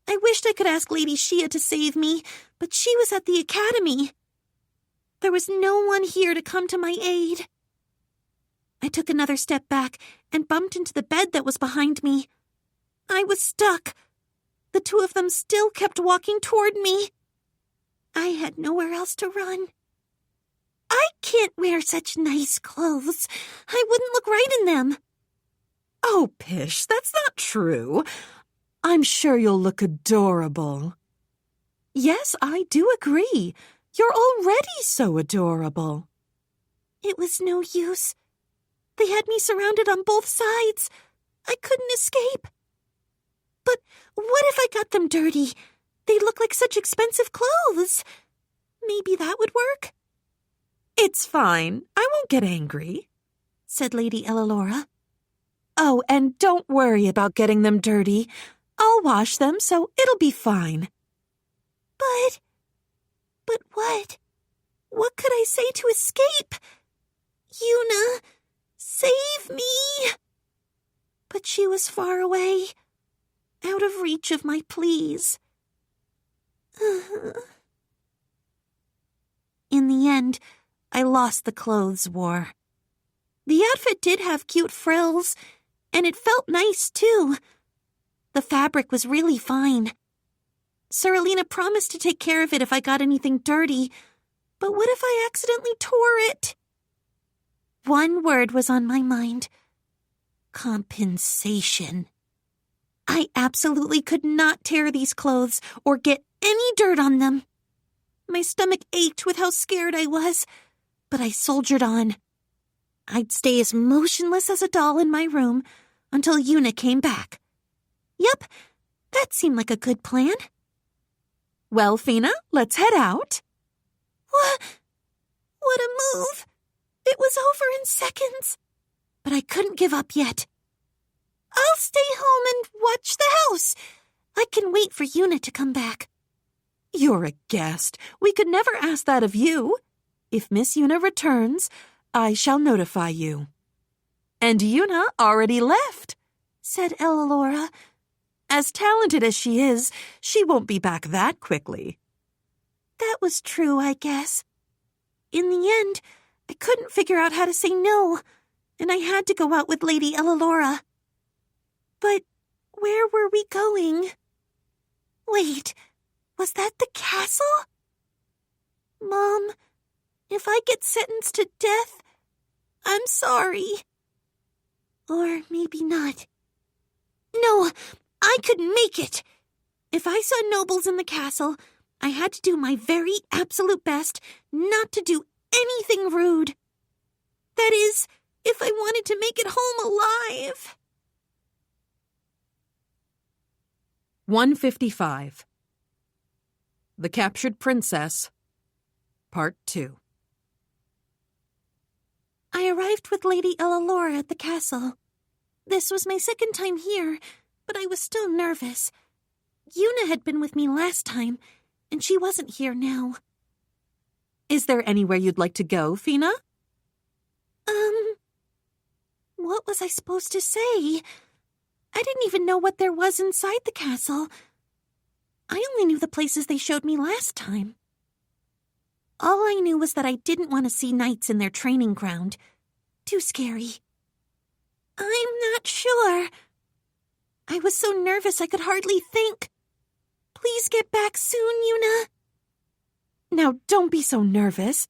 Speaker 2: I wished I could ask Lady Shia to save me, but she was at the academy. There was no one here to come to my aid. I took another step back and bumped into the bed that was behind me. I was stuck. The 2 of them still kept walking toward me. I had nowhere else to run. I can't wear such nice clothes. I wouldn't look right in them.
Speaker 1: Oh, pish, that's not true. I'm sure you'll look adorable. Yes, I do agree. You're already so adorable.
Speaker 2: It was no use. They had me surrounded on both sides. I couldn't escape. But what if I got them dirty? They'd look like such expensive clothes. Maybe that would work?
Speaker 1: It's fine. I won't get angry,
Speaker 2: said Lady Ellalora.
Speaker 1: Oh, and don't worry about getting them dirty. I'll wash them, so it'll be fine.
Speaker 2: But what? What could I say to escape? Yuna, save me! But she was far away, out of reach of my pleas. In the end, I lost the clothes war. The outfit did have cute frills, and it felt nice, too. The fabric was really fine. Seralina promised to take care of it if I got anything dirty, but what if I accidentally tore it? One word was on my mind. Compensation. I absolutely could not tear these clothes or get any dirt on them. My stomach ached with how scared I was, but I soldiered on. I'd stay as motionless as a doll in my room until Yuna came back. Yep, that seemed like a good plan.
Speaker 1: Well, Fina, let's head out.
Speaker 2: What a move! It was over in seconds. But I couldn't give up yet. I'll stay home and watch the house. I can wait for Yuna to come back.
Speaker 1: You're a guest. We could never ask that of you. If Miss Yuna returns, I shall notify you. And Yuna already left,
Speaker 2: said Ellalora.
Speaker 1: As talented as she is, she won't be back that quickly.
Speaker 2: That was true, I guess. In the end, I couldn't figure out how to say no, and I had to go out with Lady Ellalora. But where were we going? Wait, was that the castle? Mom, if I get sentenced to death, I'm sorry. Or maybe not. No, I could make it. If I saw nobles in the castle, I had to do my very absolute best not to do anything rude. That is, if I wanted to make it home alive.
Speaker 1: 155. The Captured Princess, Part 2.
Speaker 2: I arrived with Lady Ellalora at the castle. This was my second time here, but I was still nervous. Yuna had been with me last time, and she wasn't here now.
Speaker 1: Is there anywhere you'd like to go, Fina?
Speaker 2: What was I supposed to say? I didn't even know what there was inside the castle. I only knew the places they showed me last time. All I knew was that I didn't want to see knights in their training ground. Too scary. I'm not sure. I was so nervous I could hardly think. Please get back soon, Yuna.
Speaker 1: Now, don't be so nervous.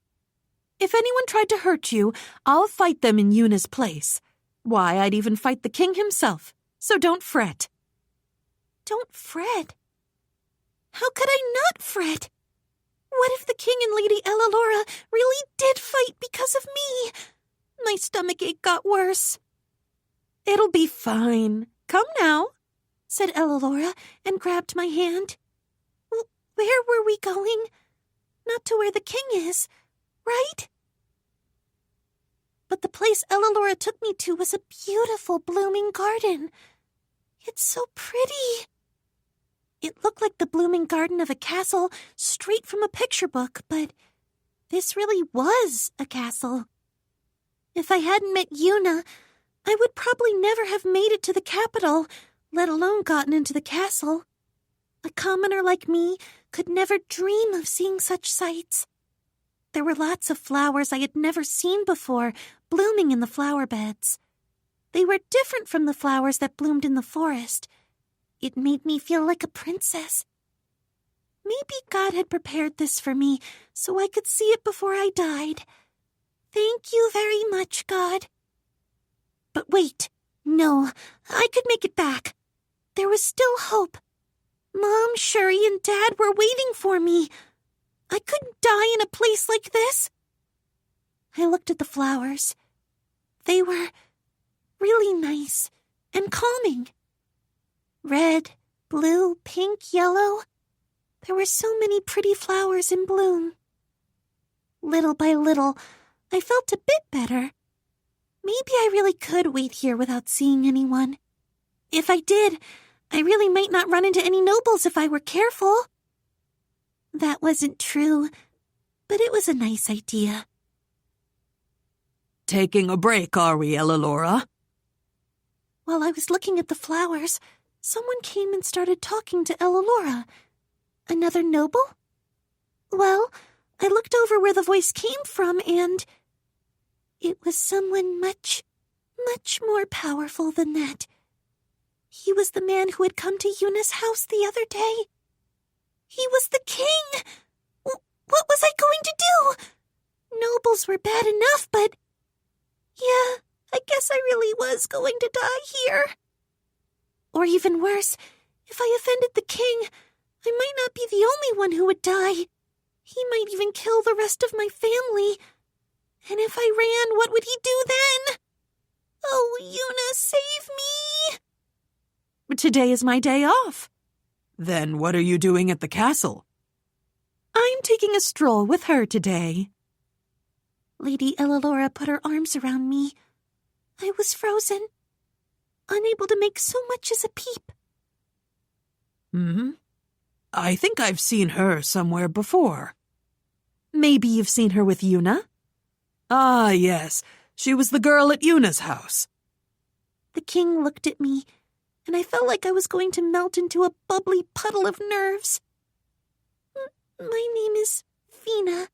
Speaker 1: If anyone tried to hurt you, I'll fight them in Yuna's place. Why, I'd even fight the king himself, so don't fret.
Speaker 2: Don't fret? How could I not fret? What if the king and Lady Ellalora really did fight because of me? My stomachache got worse.
Speaker 1: It'll be fine. Come now,
Speaker 2: said Ellalora and grabbed my hand. Where were we going? Not to where the king is, right? But the place Ellalora took me to was a beautiful blooming garden. It's so pretty. It looked like the blooming garden of a castle straight from a picture book, but this really was a castle. If I hadn't met Yuna, I would probably never have made it to the capital, let alone gotten into the castle. A commoner like me could never dream of seeing such sights. There were lots of flowers I had never seen before blooming in the flower beds. They were different from the flowers that bloomed in the forest. It made me feel like a princess. Maybe God had prepared this for me so I could see it before I died. Thank you very much, God. But wait, no, I could make it back. There was still hope. Mom, Shuri, and Dad were waiting for me. I couldn't die in a place like this. I looked at the flowers. They were really nice and calming. Red, blue, pink, yellow. There were so many pretty flowers in bloom. Little by little, I felt a bit better. Maybe I really could wait here without seeing anyone. If I did, I really might not run into any nobles if I were careful. That wasn't true, but it was a nice idea.
Speaker 1: Taking a break, are we, Ellalora?
Speaker 2: While I was looking at the flowers, someone came and started talking to Ellalora. Another noble? Well, I looked over where the voice came from, and it was someone much, much more powerful than that. He was the man who had come to Yuna's house the other day. He was the king! What was I going to do? Nobles were bad enough, but yeah, I guess I really was going to die here. Or even worse, if I offended the king, I might not be the only one who would die. He might even kill the rest of my family. And if I ran, what would he do then? Oh, Yuna, save me!
Speaker 1: Today is my day off. Then what are you doing at the castle? I'm taking a stroll with her today.
Speaker 2: Lady Ellalora put her arms around me. I was frozen, unable to make so much as a peep.
Speaker 1: I think I've seen her somewhere before. Maybe you've seen her with Yuna? Ah, yes. She was the girl at Yuna's house.
Speaker 2: The king looked at me, and I felt like I was going to melt into a bubbly puddle of nerves. My name is Fina.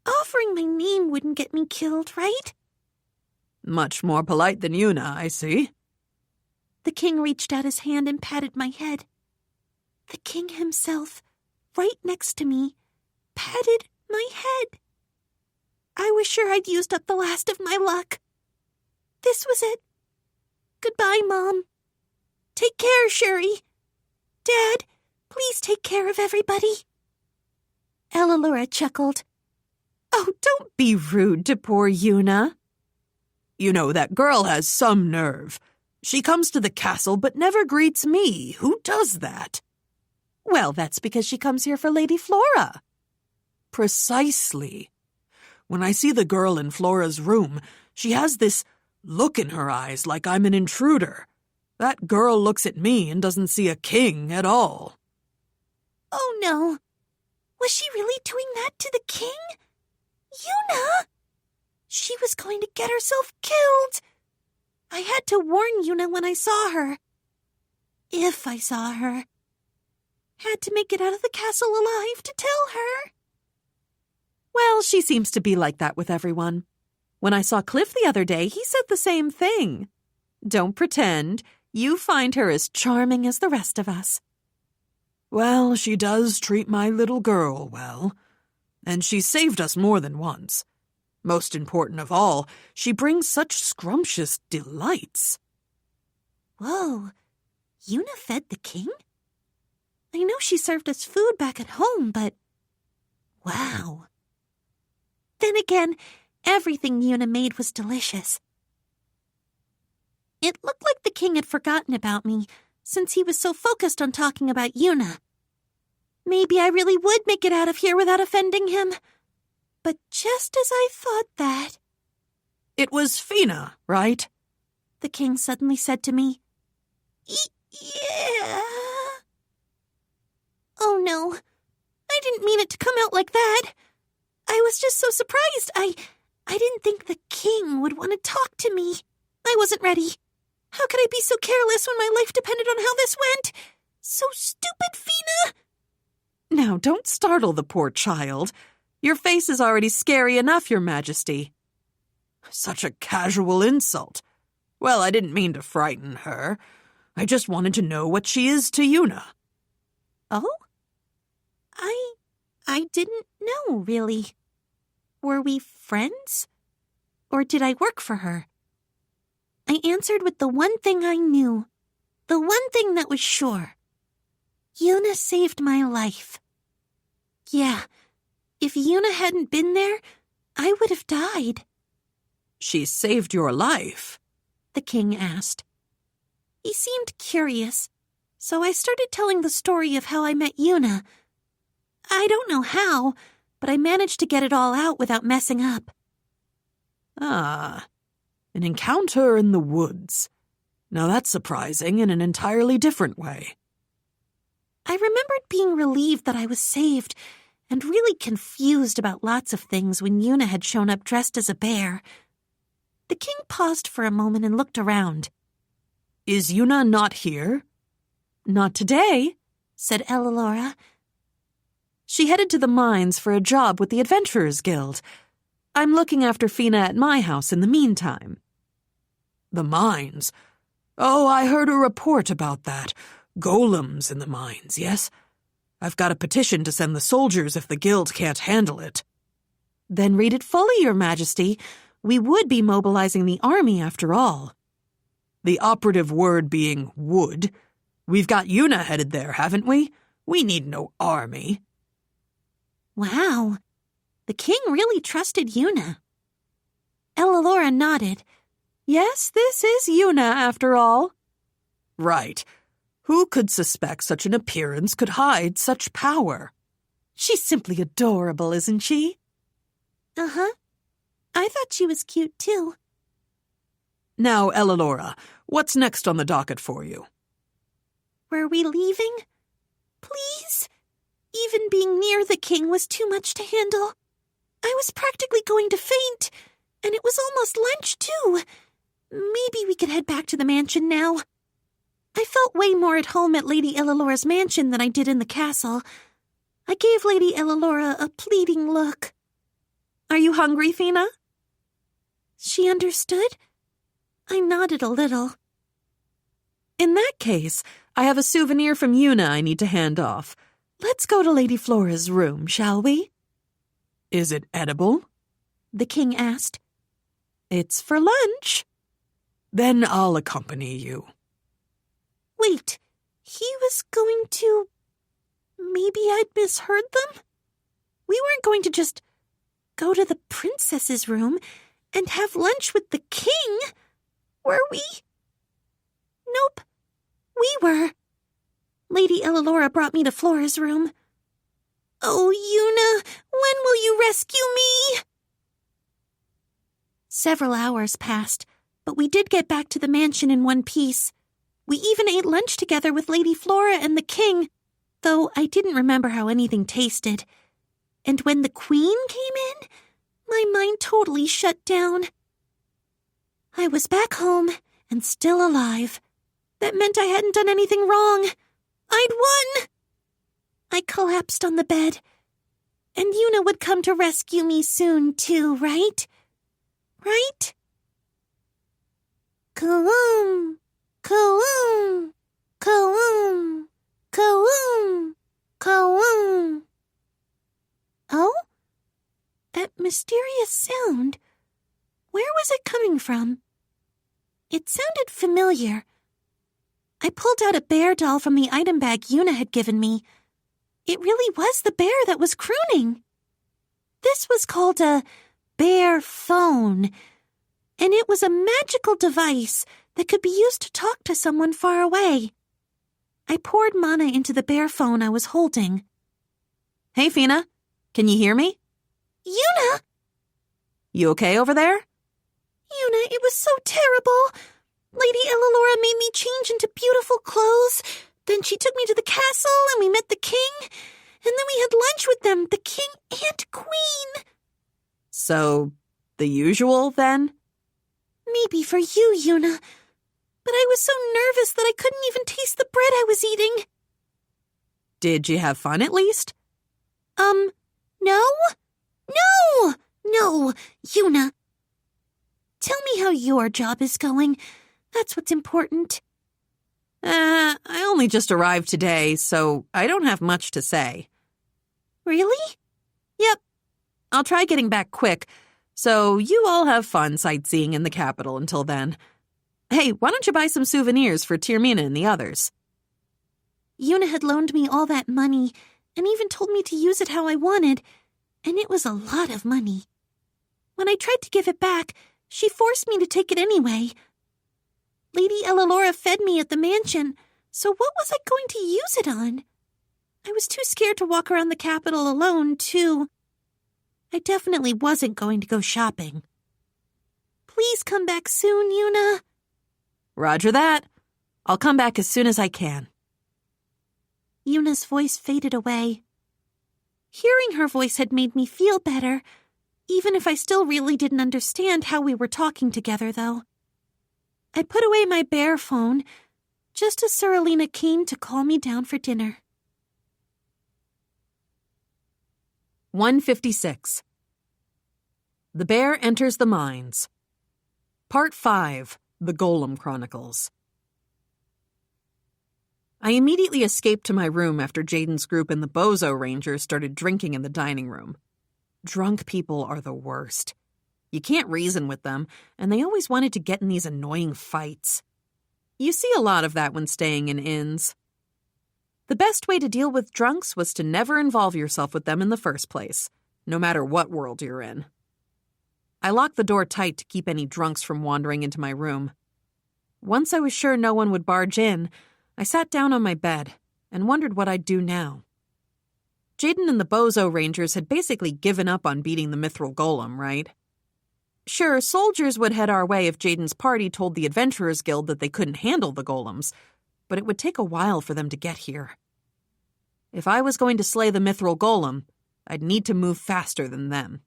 Speaker 2: Offering my name wouldn't get me killed, right?
Speaker 1: Much more polite than Yuna, I see.
Speaker 2: The king reached out his hand and patted my head. The king himself, right next to me, patted my head. I was sure I'd used up the last of my luck. This was it. Goodbye, Mom. Take care, Shuri. Dad, please take care of everybody. Ellalora chuckled.
Speaker 1: Oh, don't be rude to poor Yuna. You know, that girl has some nerve. She comes to the castle but never greets me. Who does that? Well, that's because she comes here for Lady Flora. Precisely. When I see the girl in Flora's room, she has this look in her eyes like I'm an intruder. That girl looks at me and doesn't see a king at all.
Speaker 2: Oh, no. Was she really doing that to the king? Yuna! She was going to get herself killed. I had to warn Yuna when I saw her. If I saw her. Had to make it out of the castle alive to tell her.
Speaker 1: Well, she seems to be like that with everyone. When I saw Cliff the other day, he said the same thing. Don't pretend. You find her as charming as the rest of us. Well, she does treat my little girl well. And she's saved us more than once. Most important of all, she brings such scrumptious delights.
Speaker 2: Whoa, Yuna fed the king? I know she served us food back at home, but... wow. Then again, everything Yuna made was delicious. It looked like the king had forgotten about me, since he was so focused on talking about Yuna. Maybe I really would make it out of here without offending him. But just as I thought that...
Speaker 1: It was Fina, right?
Speaker 2: The king suddenly said to me. Yeah. Oh no, I didn't mean it to come out like that. I was just so surprised. I didn't think the king would want to talk to me. I wasn't ready. How could I be so careless when my life depended on how this went? So stupid, Fina!
Speaker 1: Now, don't startle the poor child. Your face is already scary enough, Your Majesty. Such a casual insult. Well, I didn't mean to frighten her. I just wanted to know what she is to Yuna.
Speaker 2: Oh? I didn't know, really. Were we friends? Or did I work for her? I answered with the one thing I knew. The one thing that was sure. Yuna saved my life. Yeah, if Yuna hadn't been there, I would have died.
Speaker 1: She saved your life?
Speaker 2: The king asked. He seemed curious, so I started telling the story of how I met Yuna. I don't know how, but I managed to get it all out without messing up.
Speaker 1: Ah, an encounter in the woods. Now that's surprising in an entirely different way.
Speaker 2: I remembered being relieved that I was saved and really confused about lots of things when Yuna had shown up dressed as a bear. The king paused for a moment and looked around.
Speaker 1: Is Yuna not here? Not today,
Speaker 2: said Ellalora.
Speaker 1: She headed to the mines for a job with the Adventurers Guild. I'm looking after Fina at my house in the meantime. The mines? Oh, I heard a report about that. Golems in the mines, yes? I've got a petition to send the soldiers if the guild can't handle it. Then read it fully, Your Majesty. We would be mobilizing the army after all. The operative word being would. We've got Yuna headed there, haven't we? We need no army.
Speaker 2: Wow, the king really trusted Yuna. Ellalora nodded.
Speaker 1: Yes, this is Yuna, after all. Right. Who could suspect such an appearance could hide such power? She's simply adorable, isn't she?
Speaker 2: Uh-huh. I thought she was cute, too.
Speaker 1: Now, Ellalora, what's next on the docket for you?
Speaker 2: Were we leaving? Please? Even being near the king was too much to handle. I was practically going to faint, and it was almost lunch, too. Maybe we could head back to the mansion now. I felt way more at home at Lady Ellalora's mansion than I did in the castle. I gave Lady Ellalora a pleading look.
Speaker 1: Are you hungry, Fina?
Speaker 2: She understood. I nodded a little.
Speaker 1: In that case, I have a souvenir from Yuna I need to hand off. Let's go to Lady Flora's room, shall we? Is it edible?
Speaker 2: The king asked.
Speaker 1: It's for lunch. Then I'll accompany you.
Speaker 2: Wait, he was going to... Maybe I'd misheard them? We weren't going to just go to the princess's room and have lunch with the king, were we? Nope, we were. Lady Ellalora brought me to Flora's room. Oh, Yuna, when will you rescue me? Several hours passed, but we did get back to the mansion in one piece. We even ate lunch together with Lady Flora and the king, though I didn't remember how anything tasted. And when the queen came in, my mind totally shut down. I was back home and still alive. That meant I hadn't done anything wrong. I'd won! I collapsed on the bed. And Yuna would come to rescue me soon, too, right? Right? Kawoom! Kawoom! Kawoom! Kawoom! Kawoom! Oh? That mysterious sound. Where was it coming from? It sounded familiar. I pulled out a bear doll from the item bag Yuna had given me. It really was the bear that was crooning. This was called a bear phone, and it was a magical device that could be used to talk to someone far away. I poured mana into the bear phone I was holding.
Speaker 1: Hey, Fina. Can you hear me?
Speaker 2: Yuna!
Speaker 1: You okay over there?
Speaker 2: Yuna, it was so terrible. Lady Ellalora made me change into beautiful clothes. Then she took me to the castle and we met the king. And then we had lunch with them, the king and queen.
Speaker 1: So, the usual, then?
Speaker 2: Maybe for you, Yuna. But I was so nervous that I couldn't even taste the bread I was eating.
Speaker 1: Did you have fun at least?
Speaker 2: No? No, Yuna. Tell me how your job is going. That's what's important.
Speaker 1: I only just arrived today, so I don't have much to say.
Speaker 2: Really?
Speaker 1: Yep. I'll try getting back quick, so you all have fun sightseeing in the capital until then. Hey, why don't you buy some souvenirs for Tirmina and the others?
Speaker 2: Yuna had loaned me all that money and even told me to use it how I wanted, and it was a lot of money. When I tried to give it back, she forced me to take it anyway. Lady Ellalora fed me at the mansion, so what was I going to use it on? I was too scared to walk around the capital alone, too. I definitely wasn't going to go shopping. Please come back soon, Yuna.
Speaker 1: Roger that. I'll come back as soon as I can.
Speaker 2: Yuna's voice faded away. Hearing her voice had made me feel better, even if I still really didn't understand how we were talking together, though. I put away my bear phone just as Sir Alina came to call me down for dinner.
Speaker 1: 156. The Bear Enters the Mines. Part 5, The Golem Chronicles. I immediately escaped to my room after Jaden's group and the Bozo Rangers started drinking in the dining room. Drunk people are the worst. You can't reason with them, and they always wanted to get in these annoying fights. You see a lot of that when staying in inns. The best way to deal with drunks was to never involve yourself with them in the first place, no matter what world you're in. I locked the door tight to keep any drunks from wandering into my room. Once I was sure no one would barge in, I sat down on my bed and wondered what I'd do now. Jaden and the Bozo Rangers had basically given up on beating the Mithril Golem, right? Sure, soldiers would head our way if Jaden's party told the Adventurers Guild that they couldn't handle the golems, but it would take a while for them to get here. If I was going to slay the Mithril Golem, I'd need to move faster than them.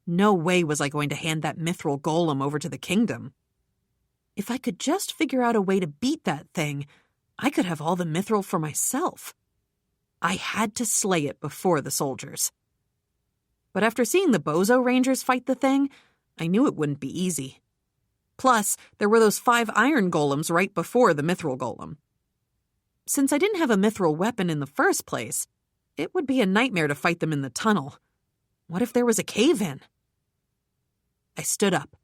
Speaker 1: No way was I going to hand that Mithril Golem over to the kingdom. If I could just figure out a way to beat that thing, I could have all the Mithril for myself. I had to slay it before the soldiers. But after seeing the Bozo Rangers fight the thing, I knew it wouldn't be easy. Plus, there were those 5 iron golems right before the Mithril Golem. Since I didn't have a Mithril weapon in the first place, it would be a nightmare to fight them in the tunnel. What if there was a cave-in? I stood up.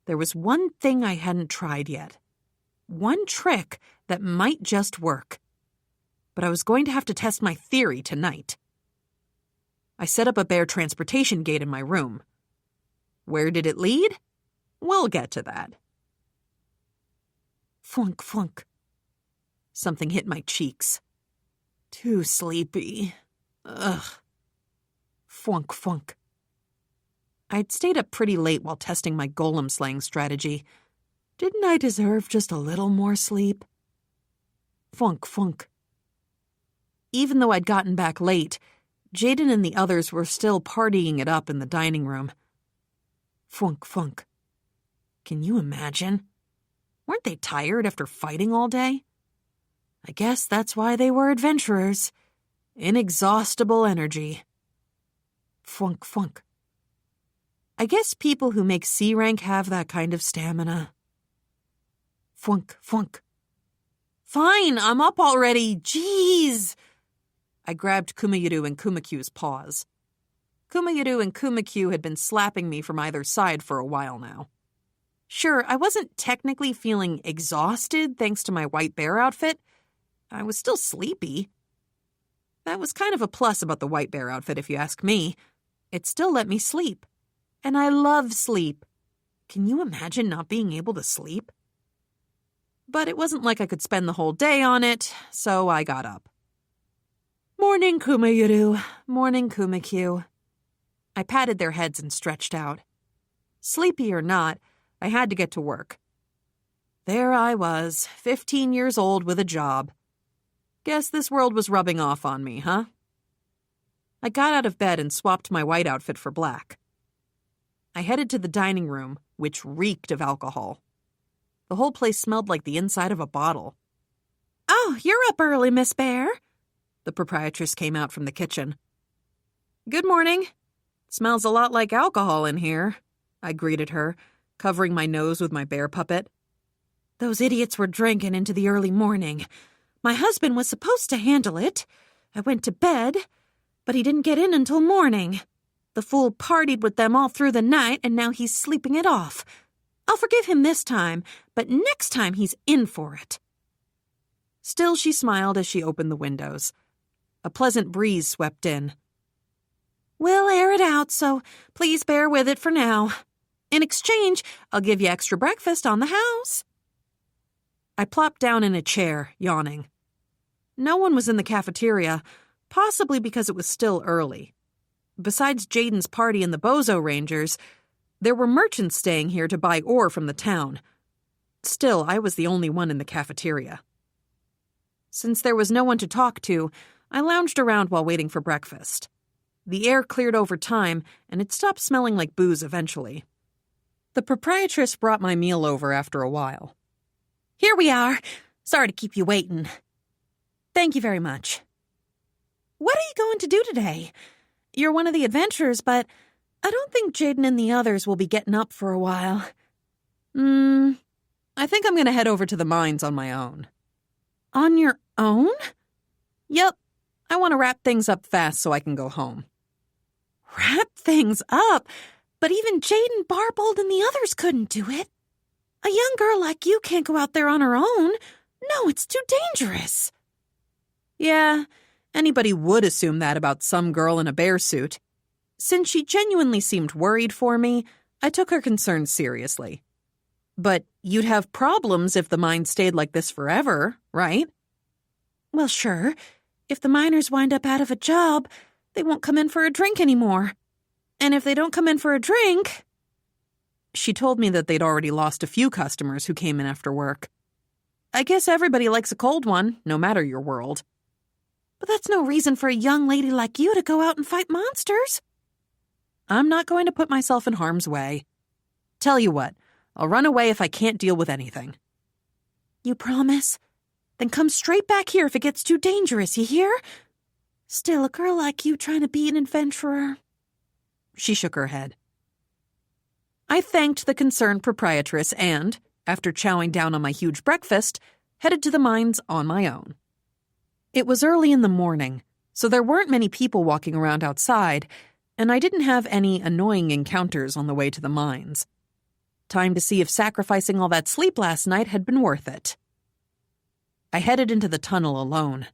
Speaker 1: There was one thing I hadn't tried yet. One trick that might just work. But I was going to have to test my theory tonight. I set up a bear transportation gate in my room. Where did it lead? We'll get to that. Flunk, flunk. Something hit my cheeks. Too sleepy. Ugh. Flunk, flunk. I'd stayed up pretty late while testing my golem slaying strategy. Didn't I deserve just a little more sleep? Flunk, flunk. Even though I'd gotten back late, Jaden and the others were still partying it up in the dining room. Flunk, flunk. Can you imagine? Weren't they tired after fighting all day? I guess that's why they were adventurers. Inexhaustible energy. Flunk, flunk. I guess people who make C rank have that kind of stamina. Flunk, flunk. Fine, I'm up already. Jeez. I grabbed Kumayiru and Kumakyu's paws. Kumayiru and Kumakyu had been slapping me from either side for a while now. Sure, I wasn't technically feeling exhausted thanks to my white bear outfit. I was still sleepy. That was kind of a plus about the white bear outfit, if you ask me. It still let me sleep. And I love sleep. Can you imagine not being able to sleep? But it wasn't like I could spend the whole day on it, so I got up. Morning, Kumayiru. Morning, Kumakyu. I patted their heads and stretched out. Sleepy or not, I had to get to work. There I was, 15 years old with a job. Guess this world was rubbing off on me, huh? I got out of bed and swapped my white outfit for black. I headed to the dining room, which reeked of alcohol. The whole place smelled like the inside of a bottle. Oh, you're up early, Miss Bear. The proprietress came out from the kitchen. Good morning. Smells a lot like alcohol in here, I greeted her, covering my nose with my bear puppet. Those idiots were drinking into the early morning. My husband was supposed to handle it. I went to bed, but he didn't get in until morning. The fool partied with them all through the night, and now he's sleeping it off. I'll forgive him this time, but next time he's in for it. Still, she smiled as she opened the windows. A pleasant breeze swept in. We'll air it out, so please bear with it for now. In exchange, I'll give you extra breakfast on the house. I plopped down in a chair, yawning. No one was in the cafeteria, possibly because it was still early. Besides Jaden's party and the Bozo Rangers, there were merchants staying here to buy ore from the town. Still, I was the only one in the cafeteria. Since there was no one to talk to, I lounged around while waiting for breakfast. The air cleared over time, and it stopped smelling like booze eventually. The proprietress brought my meal over after a while. Here we are. Sorry to keep you waiting. Thank you very much. What are you going to do today? You're one of the adventurers, but I don't think Jaden and the others will be getting up for a while. I think I'm going to head over to the mines on my own. On your own? Yep. I want to wrap things up fast so I can go home. Wrap things up? But even Jaden, Barbold, and the others couldn't do it. A young girl like you can't go out there on her own. No, it's too dangerous. Yeah, anybody would assume that about some girl in a bear suit. Since she genuinely seemed worried for me, I took her concerns seriously. But you'd have problems if the mine stayed like this forever, right?
Speaker 2: Well, sure. If the miners wind up out of a job, they won't come in for a drink anymore. And if they don't come in for a drink...
Speaker 1: She told me that they'd already lost a few customers who came in after work. I guess everybody likes a cold one, no matter your world.
Speaker 2: But that's no reason for a young lady like you to go out and fight monsters.
Speaker 1: I'm not going to put myself in harm's way. Tell you what, I'll run away if I can't deal with anything.
Speaker 2: You promise? Then come straight back here if it gets too dangerous, you hear? Still, a girl like you trying to be an adventurer.
Speaker 1: She shook her head. I thanked the concerned proprietress and, after chowing down on my huge breakfast, headed to the mines on my own. It was early in the morning, so there weren't many people walking around outside, and I didn't have any annoying encounters on the way to the mines. Time to see if sacrificing all that sleep last night had been worth it. I headed into the tunnel alone.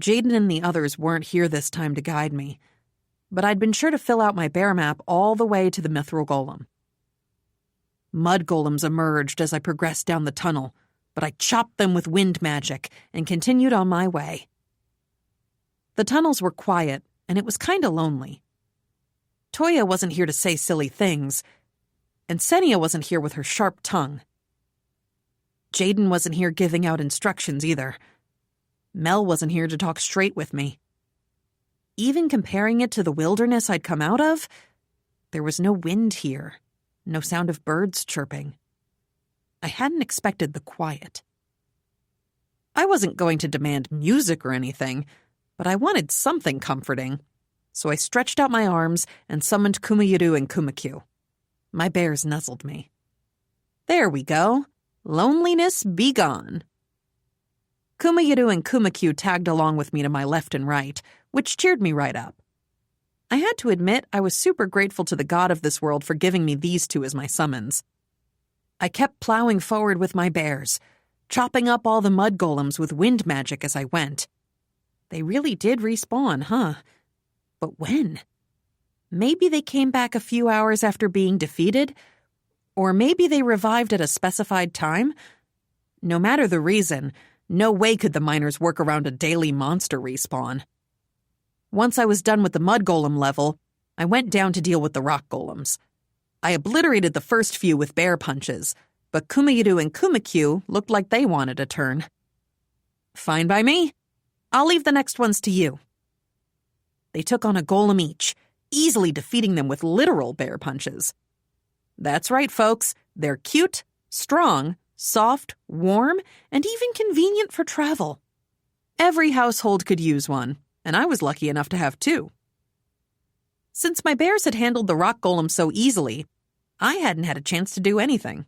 Speaker 1: Jaden and the others weren't here this time to guide me, but I'd been sure to fill out my bear map all the way to the mithril golem. Mud golems emerged as I progressed down the tunnel, but I chopped them with wind magic and continued on my way. The tunnels were quiet, and it was kinda lonely. Toya wasn't here to say silly things, and Senia wasn't here with her sharp tongue. Jaden wasn't here giving out instructions either. Mel wasn't here to talk straight with me. Even comparing it to the wilderness I'd come out of, there was no wind here, no sound of birds chirping. I hadn't expected the quiet. I wasn't going to demand music or anything, but I wanted something comforting, so I stretched out my arms and summoned Kuma and Kuma. My bears nuzzled me. There we go. Loneliness be gone. Kuma and Kuma tagged along with me to my left and right, which cheered me right up. I had to admit I was super grateful to the god of this world for giving me these two as my summons. I kept plowing forward with my bears, chopping up all the mud golems with wind magic as I went. They really did respawn, huh? But when? Maybe they came back a few hours after being defeated? Or maybe they revived at a specified time? No matter the reason, no way could the miners work around a daily monster respawn. Once I was done with the mud golem level, I went down to deal with the rock golems. I obliterated the first few with bear punches, but Kuma and Kuma looked like they wanted a turn. Fine by me. I'll leave the next ones to you. They took on a golem each, easily defeating them with literal bear punches. That's right, folks. They're cute, strong, soft, warm, and even convenient for travel. Every household could use one, and I was lucky enough to have two. Since my bears had handled the rock golem so easily, I hadn't had a chance to do anything.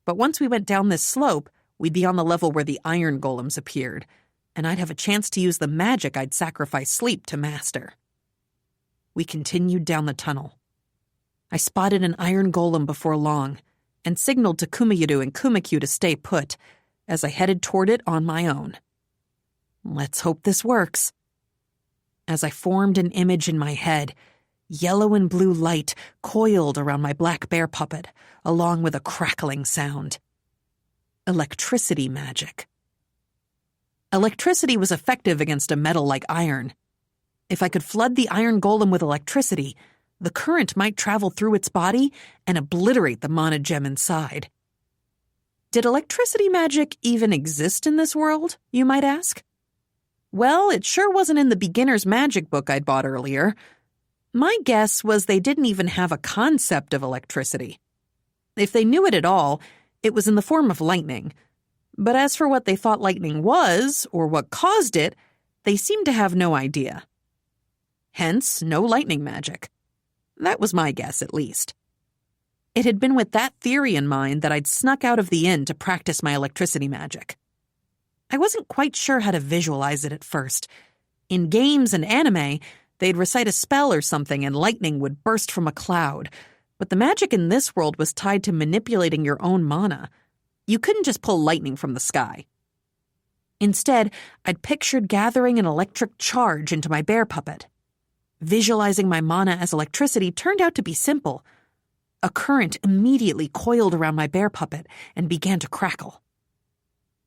Speaker 1: But once we went down this slope, we'd be on the level where the iron golems appeared, and I'd have a chance to use the magic I'd sacrificed sleep to master. We continued down the tunnel. I spotted an iron golem before long, and signaled to Kuma and Kuma to stay put, as I headed toward it on my own. Let's hope this works. As I formed an image in my head, yellow and blue light coiled around my black bear puppet, along with a crackling sound. Electricity magic. Electricity was effective against a metal like iron. If I could flood the iron golem with electricity, the current might travel through its body and obliterate the mana gem inside. Did electricity magic even exist in this world, you might ask? Well, it sure wasn't in the beginner's magic book I'd bought earlier. My guess was they didn't even have a concept of electricity. If they knew it at all, it was in the form of lightning. But as for what they thought lightning was, or what caused it, they seemed to have no idea. Hence, no lightning magic. That was my guess, at least. It had been with that theory in mind that I'd snuck out of the inn to practice my electricity magic. I wasn't quite sure how to visualize it at first. In games and anime, they'd recite a spell or something and lightning would burst from a cloud, but the magic in this world was tied to manipulating your own mana. You couldn't just pull lightning from the sky. Instead, I'd pictured gathering an electric charge into my bear puppet. Visualizing my mana as electricity turned out to be simple. A current immediately coiled around my bear puppet and began to crackle.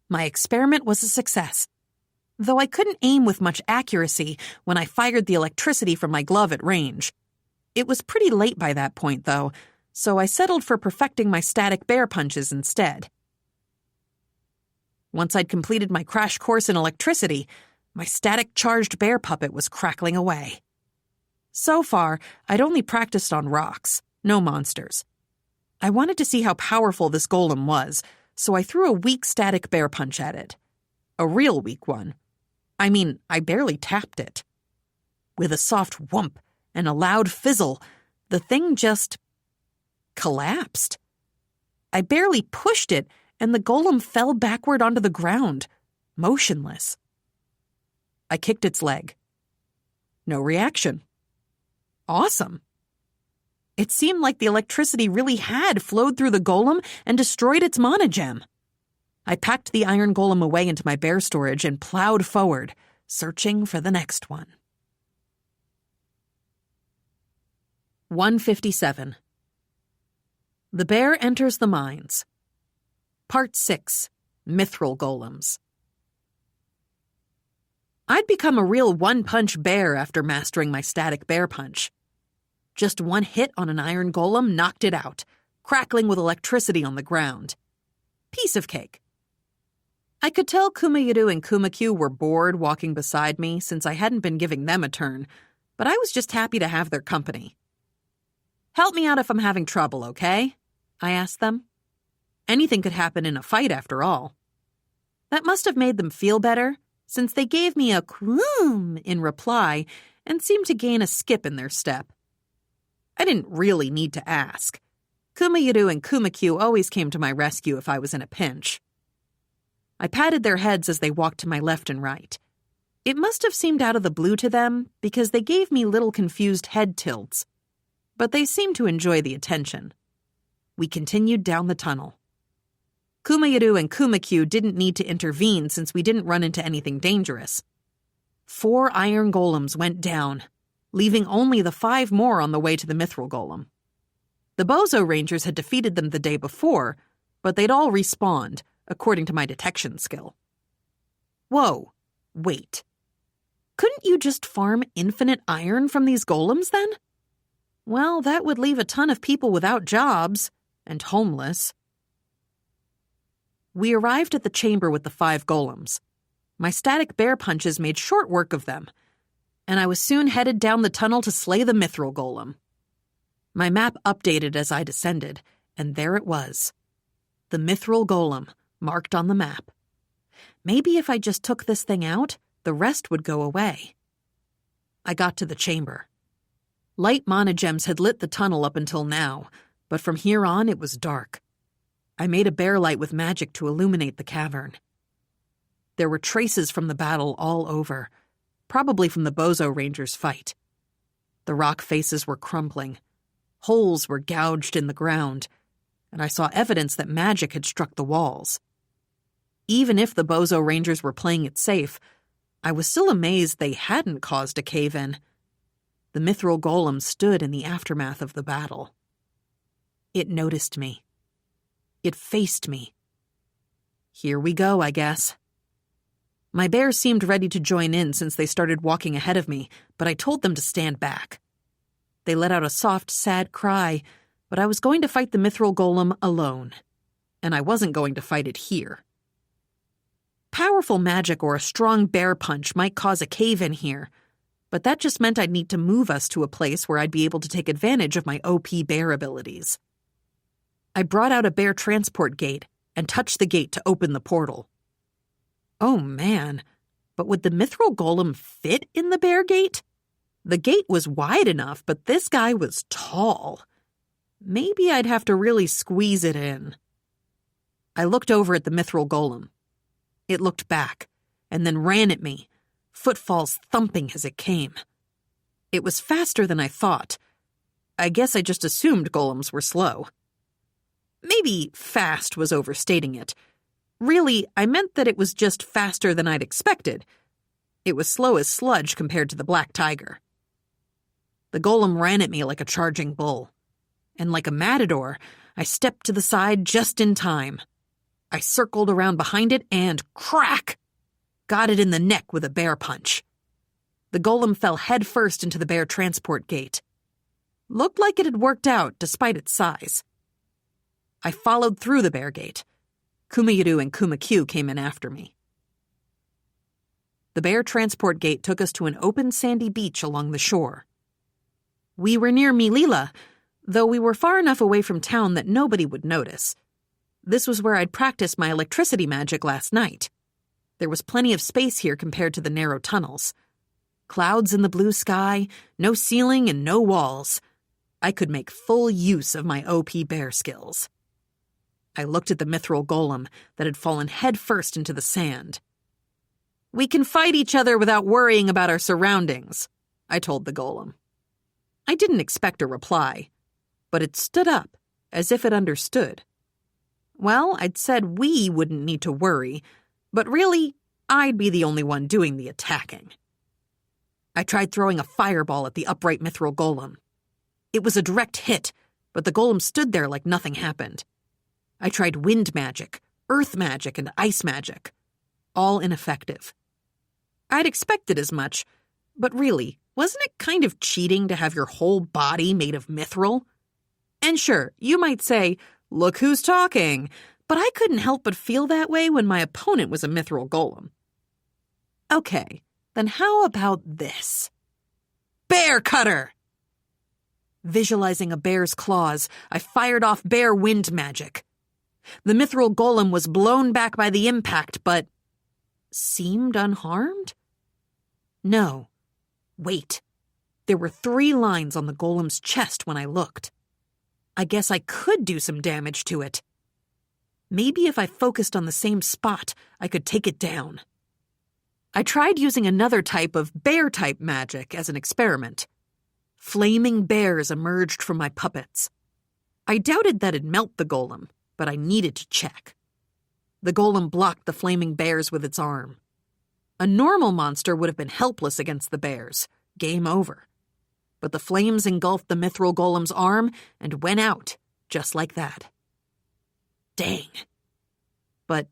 Speaker 1: My experiment was a success, though I couldn't aim with much accuracy when I fired the electricity from my glove at range. It was pretty late by that point, though, so I settled for perfecting my static bear punches instead. Once I'd completed my crash course in electricity, my static-charged bear puppet was crackling away. So far, I'd only practiced on rocks, no monsters. I wanted to see how powerful this golem was, so I threw a weak static bear punch at it. A real weak one. I mean, I barely tapped it. With a soft whump and a loud fizzle, the thing just collapsed. I barely pushed it, and the golem fell backward onto the ground, motionless. I kicked its leg. No reaction. Awesome. It seemed like the electricity really had flowed through the golem and destroyed its mana gem. I packed the iron golem away into my bear storage and plowed forward, searching for the next one. 157. The Bear Enters the Mines. Part 6. Mithril Golems. I'd become a real one-punch bear after mastering my static bear punch. Just one hit on an iron golem knocked it out, crackling with electricity on the ground. Piece of cake. I could tell Kuma and Kuma were bored walking beside me since I hadn't been giving them a turn, but I was just happy to have their company. Help me out if I'm having trouble, okay? I asked them. Anything could happen in a fight after all. That must have made them feel better, since they gave me a kroom in reply and seemed to gain a skip in their step. I didn't really need to ask. Kuma and Kuma always came to my rescue if I was in a pinch. I patted their heads as they walked to my left and right. It must have seemed out of the blue to them because they gave me little confused head tilts, but they seemed to enjoy the attention. We continued down the tunnel. Kuma and Kuma didn't need to intervene since we didn't run into anything dangerous. 4 iron golems went down, leaving only the 5 more on the way to the mithril golem. The Bozo Rangers had defeated them the day before, but they'd all respawned, according to my detection skill. Whoa, wait. Couldn't you just farm infinite iron from these golems then? Well, that would leave a ton of people without jobs, and homeless. We arrived at the chamber with the 5 golems. My static bear punches made short work of them, and I was soon headed down the tunnel to slay the mithril golem. My map updated as I descended, and there it was. The mithril golem, marked on the map. Maybe if I just took this thing out, the rest would go away. I got to the chamber. Light mana gems had lit the tunnel up until now, but from here on it was dark. I made a bear light with magic to illuminate the cavern. There were traces from the battle all over, probably from the Bozo Rangers' fight. The rock faces were crumbling. Holes were gouged in the ground, and I saw evidence that magic had struck the walls. Even if the Bozo Rangers were playing it safe, I was still amazed they hadn't caused a cave-in. The mithril golem stood in the aftermath of the battle. It noticed me. It faced me. Here we go, I guess. My bears seemed ready to join in since they started walking ahead of me, but I told them to stand back. They let out a soft, sad cry, but I was going to fight the mithril golem alone, and I wasn't going to fight it here. Powerful magic or a strong bear punch might cause a cave-in here, but that just meant I'd need to move us to a place where I'd be able to take advantage of my OP bear abilities. I brought out a bear transport gate and touched the gate to open the portal. Oh man, but would the mithril golem fit in the bear gate? The gate was wide enough, but this guy was tall. Maybe I'd have to really squeeze it in. I looked over at the mithril golem. It looked back, and then ran at me, footfalls thumping as it came. It was faster than I thought. I guess I just assumed golems were slow. Maybe fast was overstating it. Really, I meant that it was just faster than I'd expected. It was slow as sludge compared to the black tiger. The golem ran at me like a charging bull. And like a matador, I stepped to the side just in time. I circled around behind it and, crack! Got it in the neck with a bear punch. The golem fell headfirst into the bear transport gate. Looked like it had worked out despite its size. I followed through the bear gate. Kuma and Kuma came in after me. The bear transport gate took us to an open sandy beach along the shore. We were near Milila, though we were far enough away from town that nobody would notice. This was where I'd practiced my electricity magic last night. There was plenty of space here compared to the narrow tunnels. Clouds in the blue sky, no ceiling and no walls. I could make full use of my OP bear skills. I looked at the mithril golem that had fallen headfirst into the sand. "We can fight each other without worrying about our surroundings," I told the golem. I didn't expect a reply, but it stood up as if it understood. Well, I'd said we wouldn't need to worry, but really, I'd be the only one doing the attacking. I tried throwing a fireball at the upright mithril golem. It was a direct hit, but the golem stood there like nothing happened. I tried wind magic, earth magic, and ice magic. All ineffective. I'd expected as much, but really, wasn't it kind of cheating to have your whole body made of mithril? And sure, you might say, "Look who's talking," but I couldn't help but feel that way when my opponent was a mithril golem. Okay, then how about this? Bear cutter! Visualizing a bear's claws, I fired off bear wind magic. The mithril golem was blown back by the impact, but seemed unharmed? No. Wait. There were 3 lines on the golem's chest when I looked. I guess I could do some damage to it. Maybe if I focused on the same spot, I could take it down. I tried using another type of bear-type magic as an experiment. Flaming bears emerged from my puppets. I doubted that it'd melt the golem, but I needed to check. The golem blocked the flaming bears with its arm. A normal monster would have been helpless against the bears. Game over. But the flames engulfed the mithril golem's arm and went out, just like that. Dang. But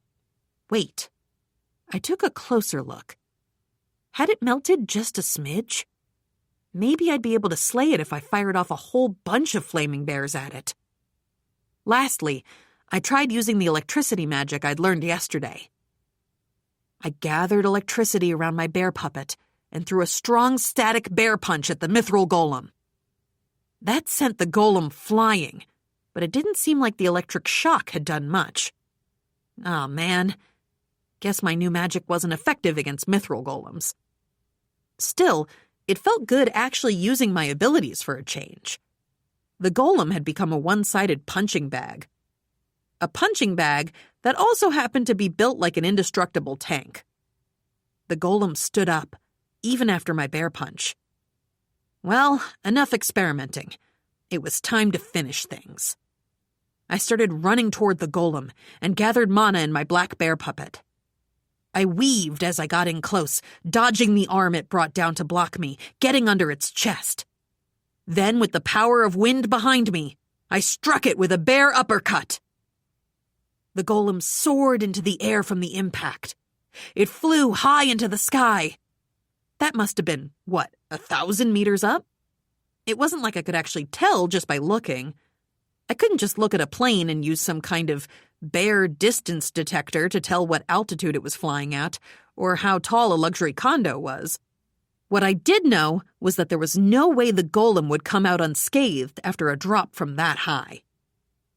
Speaker 1: wait. I took a closer look. Had it melted just a smidge? Maybe I'd be able to slay it if I fired off a whole bunch of flaming bears at it. Lastly, I tried using the electricity magic I'd learned yesterday. I gathered electricity around my bear puppet and threw a strong static bear punch at the mithril golem. That sent the golem flying, but it didn't seem like the electric shock had done much. Aw, man. Guess my new magic wasn't effective against mithril golems. Still, it felt good actually using my abilities for a change. The golem had become a one-sided punching bag. A punching bag that also happened to be built like an indestructible tank. The golem stood up, even after my bear punch. Well, enough experimenting. It was time to finish things. I started running toward the golem and gathered mana in my black bear puppet. I weaved as I got in close, dodging the arm it brought down to block me, getting under its chest. Then, with the power of wind behind me, I struck it with a bear uppercut. The golem soared into the air from the impact. It flew high into the sky. That must have been, 1,000 meters up? It wasn't like I could actually tell just by looking. I couldn't just look at a plane and use some kind of bear distance detector to tell what altitude it was flying at, or how tall a luxury condo was. What I did know was that there was no way the golem would come out unscathed after a drop from that high.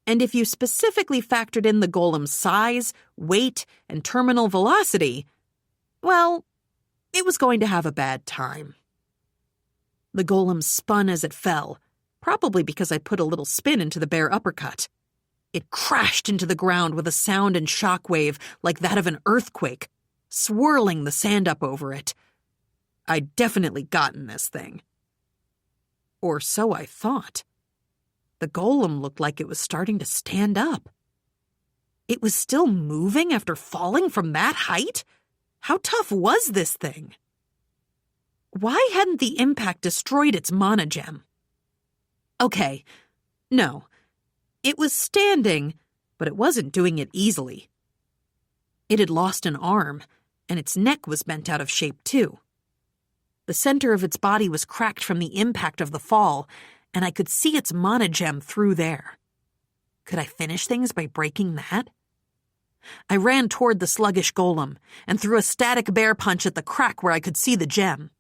Speaker 1: And if you specifically factored in the golem's size, weight, and terminal velocity, well, it was going to have a bad time. The golem spun as it fell, probably because I put a little spin into the bear uppercut. It crashed into the ground with a sound and shockwave like that of an earthquake, swirling the sand up over it. I'd definitely gotten this thing. Or so I thought. The golem looked like it was starting to stand up. It was still moving after falling from that height? How tough was this thing? Why hadn't the impact destroyed its mana gem? Okay, no. It was standing, but it wasn't doing it easily. It had lost an arm, and its neck was bent out of shape too. The center of its body was cracked from the impact of the fall, and I could see its mana gem through there. Could I finish things by breaking that? I ran toward the sluggish golem and threw a static bear punch at the crack where I could see the gem.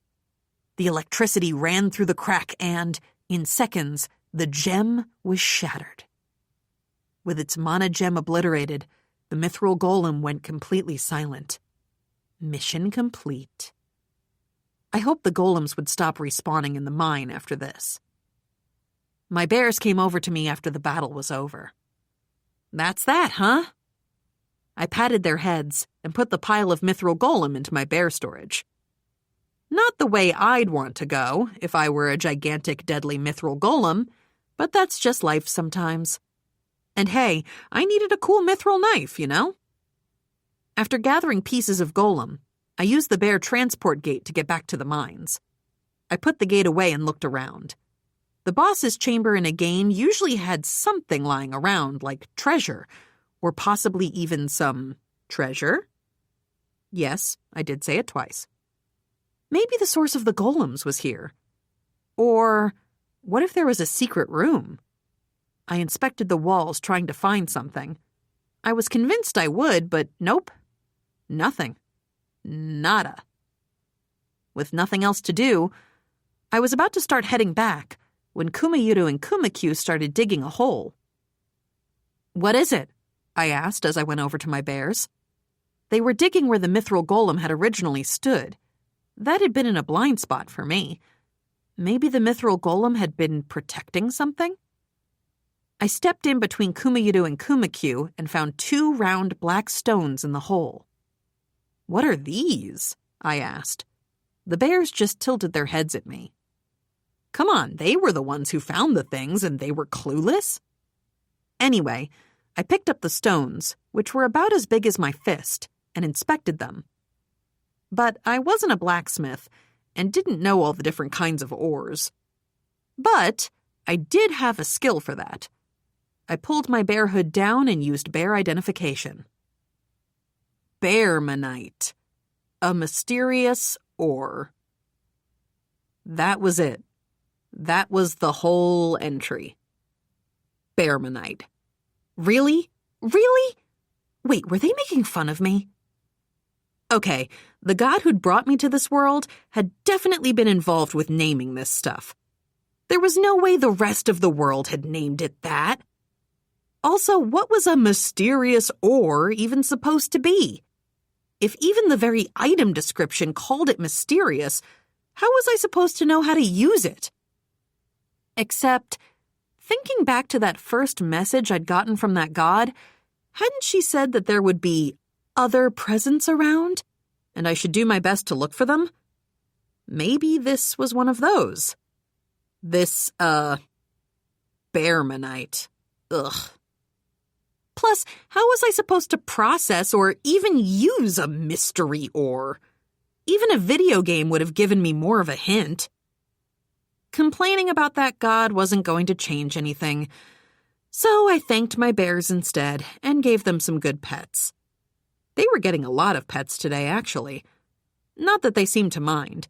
Speaker 1: The electricity ran through the crack and, in seconds, the gem was shattered. With its mana gem obliterated, the mithril golem went completely silent. Mission complete. I hoped the golems would stop respawning in the mine after this. My bears came over to me after the battle was over. That's that, huh? I patted their heads and put the pile of mithril golem into my bear storage. Not the way I'd want to go if I were a gigantic deadly mithril golem, but that's just life sometimes. And hey, I needed a cool mithril knife, you know? After gathering pieces of golem, I used the bear transport gate to get back to the mines. I put the gate away and looked around. The boss's chamber in a game usually had something lying around, like treasure, or possibly even some treasure. Yes, I did say it twice. Maybe the source of the golems was here. Or what if there was a secret room? I inspected the walls trying to find something. I was convinced I would, but nope. Nothing. Nada. With nothing else to do, I was about to start heading back when Kuma and Kuma started digging a hole. What is it? I asked as I went over to my bears. They were digging where the mithril golem had originally stood. That had been in a blind spot for me. Maybe the mithril golem had been protecting something? I stepped in between Kuma and Kuma and found 2 round black stones in the hole. What are these? I asked. The bears just tilted their heads at me. Come on, they were the ones who found the things and they were clueless? Anyway, I picked up the stones, which were about as big as my fist, and inspected them. But I wasn't a blacksmith and didn't know all the different kinds of ores. But I did have a skill for that. I pulled my bear hood down and used bear identification. Bearmanite. A mysterious ore. That was it. That was the whole entry. Bearmanite. Really? Really? Wait, were they making fun of me? Okay, the god who'd brought me to this world had definitely been involved with naming this stuff. There was no way the rest of the world had named it that. Also, what was a mysterious ore even supposed to be? If even the very item description called it mysterious, how was I supposed to know how to use it? Except, thinking back to that first message I'd gotten from that god, hadn't she said that there would be other presents around, and I should do my best to look for them? Maybe this was one of those. This, bearmanite. Ugh. Plus, how was I supposed to process or even use a mystery ore? Even a video game would have given me more of a hint. Complaining about that god wasn't going to change anything, so I thanked my bears instead and gave them some good pets. They were getting a lot of pets today, actually. Not that they seemed to mind.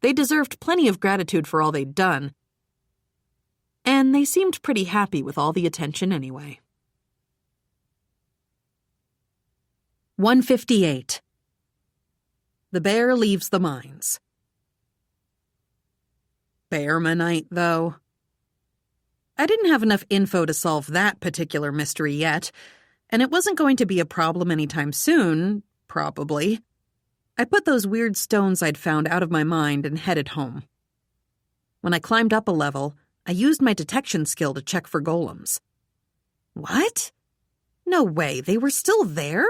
Speaker 1: They deserved plenty of gratitude for all they'd done, and they seemed pretty happy with all the attention anyway. 158. The bear leaves the mines. Bearmanite, though. I didn't have enough info to solve that particular mystery yet, and it wasn't going to be a problem anytime soon, probably. I put those weird stones I'd found out of my mind and headed home. When I climbed up a level, I used my detection skill to check for golems. What? No way, they were still there?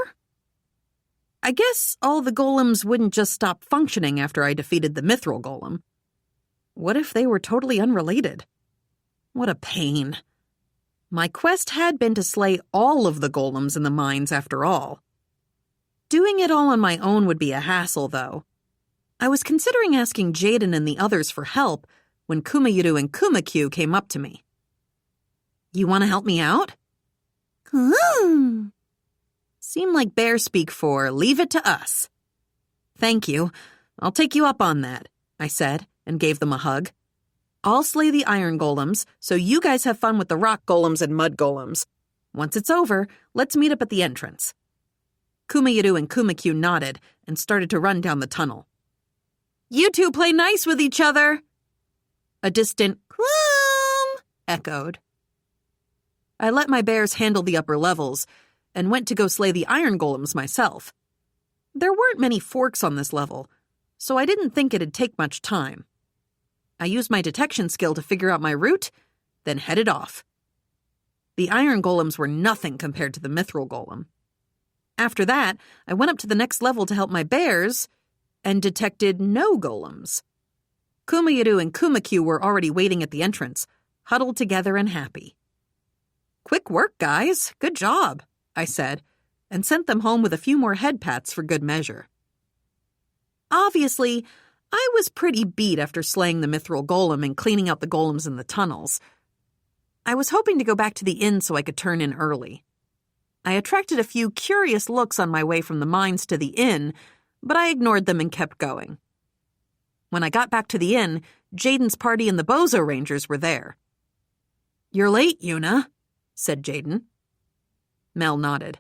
Speaker 1: I guess all the golems wouldn't just stop functioning after I defeated the mithril golem. What if they were totally unrelated? What a pain. My quest had been to slay all of the golems in the mines after all. Doing it all on my own would be a hassle, though. I was considering asking Jaden and the others for help when Kuma and Kuma came up to me. You want to help me out? Seem like bear speak for leave it to us. Thank you. I'll take you up on that, I said, and gave them a hug. I'll slay the iron golems, so you guys have fun with the rock golems and mud golems. Once it's over, let's meet up at the entrance. Kuma and Kuma nodded and started to run down the tunnel. You two play nice with each other. A distant "Whoom" echoed. I let my bears handle the upper levels and went to go slay the iron golems myself. There weren't many forks on this level, so I didn't think it'd take much time. I used my detection skill to figure out my route, then headed off. The iron golems were nothing compared to the mithril golem. After that, I went up to the next level to help my bears and detected no golems. Kuma and Kuma were already waiting at the entrance, huddled together and happy. Quick work, guys. Good job, I said, and sent them home with a few more head pats for good measure. Obviously, I was pretty beat after slaying the mithril golem and cleaning out the golems in the tunnels. I was hoping to go back to the inn so I could turn in early. I attracted a few curious looks on my way from the mines to the inn, but I ignored them and kept going. When I got back to the inn, Jaden's party and the Bozo Rangers were there. You're late, Yuna, said Jaden. Mel nodded.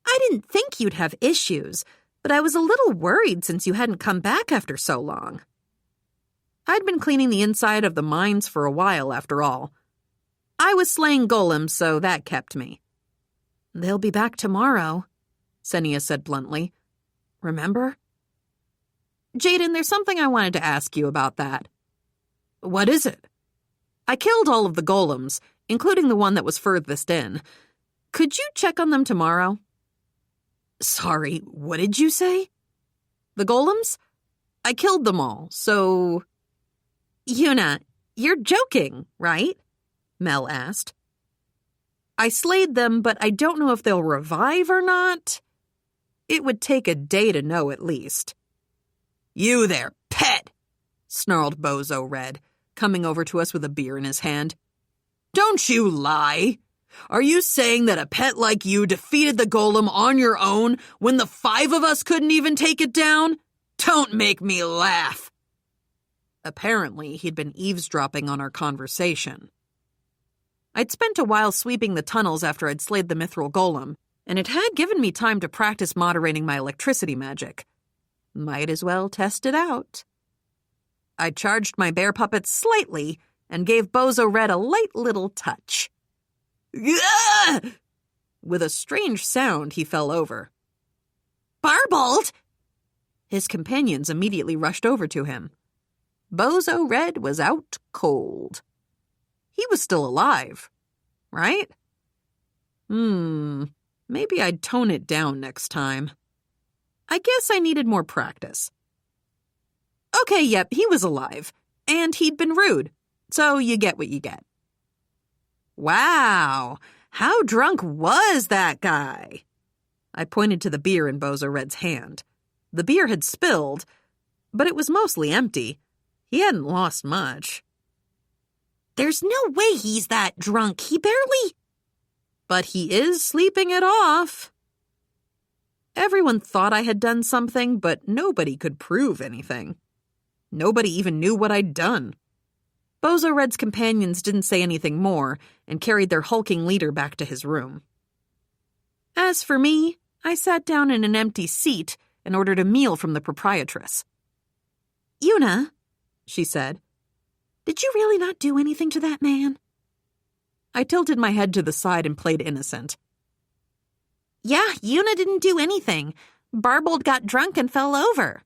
Speaker 1: I didn't think you'd have issues, but I was a little worried since you hadn't come back after so long. I'd been cleaning the inside of the mines for a while, after all. I was slaying golems, so that kept me. They'll be back tomorrow, Senia said bluntly. Remember? Jaden, there's something I wanted to ask you about that. What is it? I killed all of the golems, including the one that was furthest in. Could you check on them tomorrow? Sorry, what did you say? The golems? I killed them all, so... Yuna, you're joking, right? Mel asked. I slayed them, but I don't know if they'll revive or not. It would take a day to know at least. You there, pet! Snarled Bozo Red, coming over to us with a beer in his hand. Don't you lie! Are you saying that a pet like you defeated the golem on your own when the 5 of us couldn't even take it down? Don't make me laugh! Apparently, he'd been eavesdropping on our conversation. I'd spent a while sweeping the tunnels after I'd slayed the mithril golem, and it had given me time to practice moderating my electricity magic. Might as well test it out. I charged my bear puppets slightly and gave Bozo Red a light little touch. Gah! With a strange sound, he fell over. Barbold! His companions immediately rushed over to him. Bozo Red was out cold. He was still alive, right? Maybe I'd tone it down next time. I guess I needed more practice. Okay, yep, he was alive, and he'd been rude, so you get what you get. Wow, how drunk was that guy? I pointed to the beer in Bozo Red's hand. The beer had spilled, but it was mostly empty. He hadn't lost much. There's no way he's that drunk. He barely... But he is sleeping it off. Everyone thought I had done something, but nobody could prove anything. Nobody even knew what I'd done. Bozo Red's companions didn't say anything more and carried their hulking leader back to his room. As for me, I sat down in an empty seat and ordered a meal from the proprietress. Yuna, she said, did you really not do anything to that man? I tilted my head to the side and played innocent. Yeah, Yuna didn't do anything. Barbold got drunk and fell over.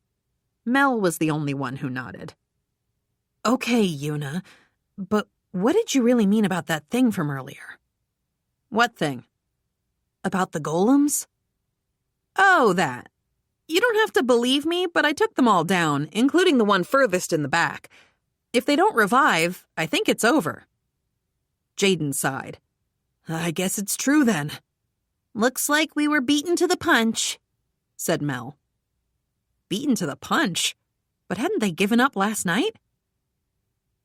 Speaker 1: Mel was the only one who nodded. Okay, Yuna, but what did you really mean about that thing from earlier? What thing? About the golems? Oh, that. You don't have to believe me, but I took them all down, including the one furthest in the back. If they don't revive, I think it's over. Jaden sighed. I guess it's true then.
Speaker 2: Looks like we were beaten to the punch, said Mel.
Speaker 1: Beaten to the punch? But hadn't they given up last night?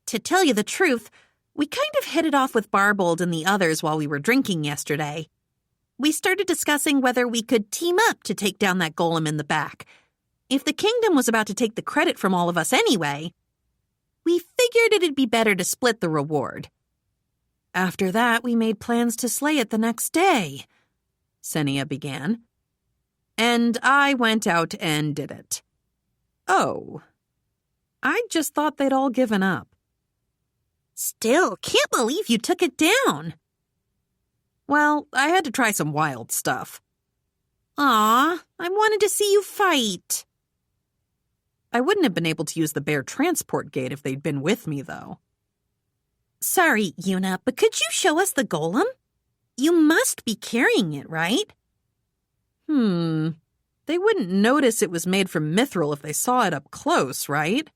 Speaker 2: To tell you the truth, we kind of hit it off with Barbold and the others while we were drinking yesterday. We started discussing whether we could team up to take down that golem in the back. If the kingdom was about to take the credit from all of us anyway, we figured it'd be better to split the reward.
Speaker 1: After that, we made plans to slay it the next day, Senia began. And I went out and did it. Oh. I just thought they'd all given up.
Speaker 2: Still, can't believe you took it down.
Speaker 1: Well, I had to try some wild stuff.
Speaker 2: Aw, I wanted to see you fight.
Speaker 1: I wouldn't have been able to use the bear transport gate if they'd been with me, though.
Speaker 2: Sorry, Yuna, but could you show us the golem? You must be carrying it, right?
Speaker 1: They wouldn't notice it was made from mithril if they saw it up close, right?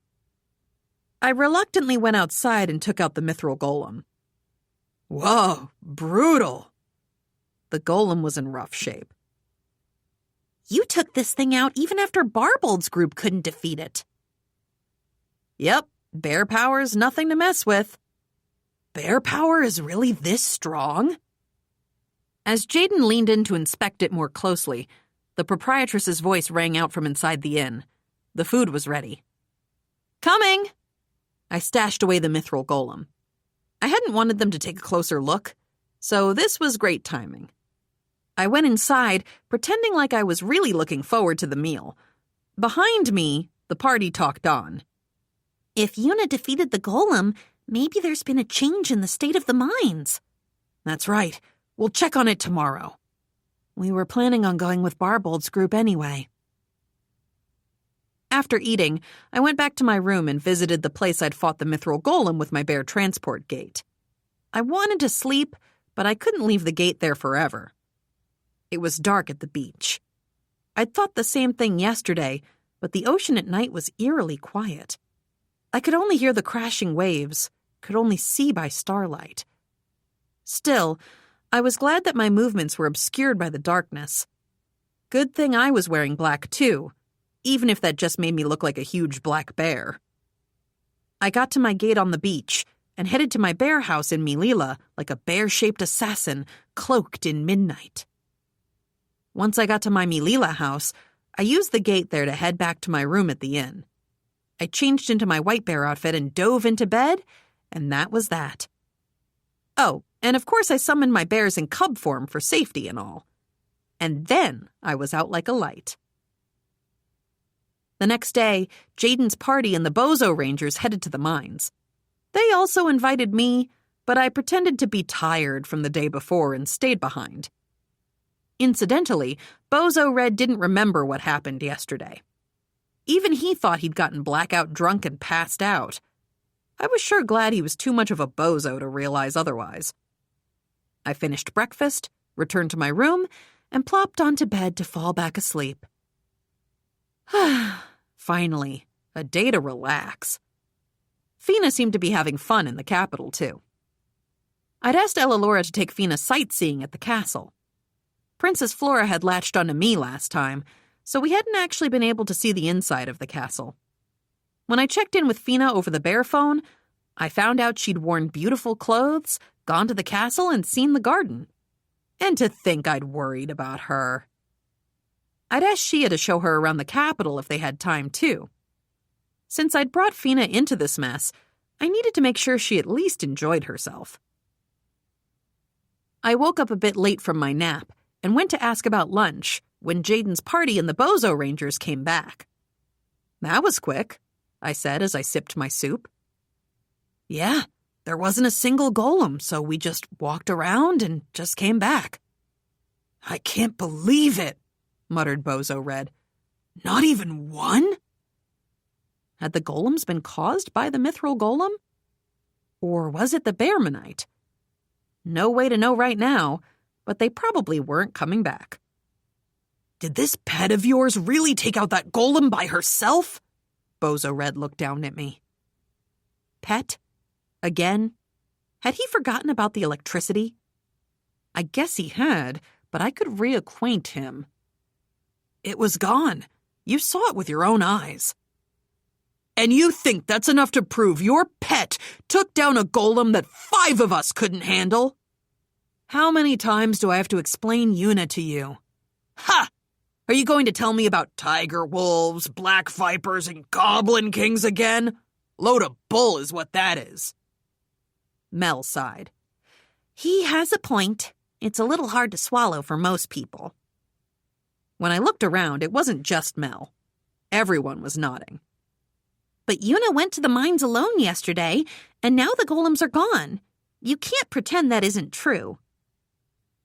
Speaker 1: I reluctantly went outside and took out the mithril golem. Whoa, brutal. The golem was in rough shape.
Speaker 2: You took this thing out even after Barbold's group couldn't defeat it.
Speaker 1: Yep, bear power's nothing to mess with. Bear power is really this strong? As Jaden leaned in to inspect it more closely, the proprietress's voice rang out from inside the inn. The food was ready. Coming! I stashed away the mithril golem. I hadn't wanted them to take a closer look, so this was great timing. I went inside, pretending like I was really looking forward to the meal. Behind me, the party talked on.
Speaker 2: If Yuna defeated the golem, maybe there's been a change in the state of the mines.
Speaker 1: That's right. We'll check on it tomorrow. We were planning on going with Barbold's group anyway. After eating, I went back to my room and visited the place I'd fought the mithril golem with my bear transport gate. I wanted to sleep, but I couldn't leave the gate there forever. It was dark at the beach. I'd thought the same thing yesterday, but the ocean at night was eerily quiet. I could only hear the crashing waves, could only see by starlight. Still, I was glad that my movements were obscured by the darkness. Good thing I was wearing black, too, even if that just made me look like a huge black bear. I got to my gate on the beach and headed to my bear house in Milila like a bear-shaped assassin cloaked in midnight. Once I got to my Milila house, I used the gate there to head back to my room at the inn. I changed into my white bear outfit and dove into bed, and that was that. Oh, and of course I summoned my bears in cub form for safety and all. And then I was out like a light. The next day, Jaden's party and the Bozo Rangers headed to the mines. They also invited me, but I pretended to be tired from the day before and stayed behind. Incidentally, Bozo Red didn't remember what happened yesterday. Even he thought he'd gotten blackout drunk and passed out. I was sure glad he was too much of a bozo to realize otherwise. I finished breakfast, returned to my room, and plopped onto bed to fall back asleep. Finally, a day to relax. Fina seemed to be having fun in the capital, too. I'd asked Ellalora to take Fina sightseeing at the castle. Princess Flora had latched onto me last time, so we hadn't actually been able to see the inside of the castle. When I checked in with Fina over the bear phone, I found out she'd worn beautiful clothes, gone to the castle, and seen the garden. And to think I'd worried about her. I'd asked Shia to show her around the capital if they had time, too. Since I'd brought Fina into this mess, I needed to make sure she at least enjoyed herself. I woke up a bit late from my nap and went to ask about lunch when Jaden's party and the Bozo Rangers came back. That was quick, I said as I sipped my soup. Yeah, there wasn't a single golem, so we just walked around and just came back. I can't believe it, muttered Bozo Red. Not even one? Had the golems been caused by the mithril golem? Or was it the bearmanite? No way to know right now, but they probably weren't coming back. Did this pet of yours really take out that golem by herself? Bozo Red looked down at me. Pet? Again? Had he forgotten about the electricity? I guess he had, but I could reacquaint him. It was gone. You saw it with your own eyes. And you think that's enough to prove your pet took down a golem that 5 of us couldn't handle? How many times do I have to explain Yuna to you? Ha! Are you going to tell me about tiger wolves, black vipers, and goblin kings again? Load of bull is what that is. Mel sighed.
Speaker 2: He has a point. It's a little hard to swallow for most people.
Speaker 1: When I looked around, it wasn't just Mel. Everyone was nodding.
Speaker 2: But Yuna went to the mines alone yesterday, and now the golems are gone. You can't pretend that isn't true.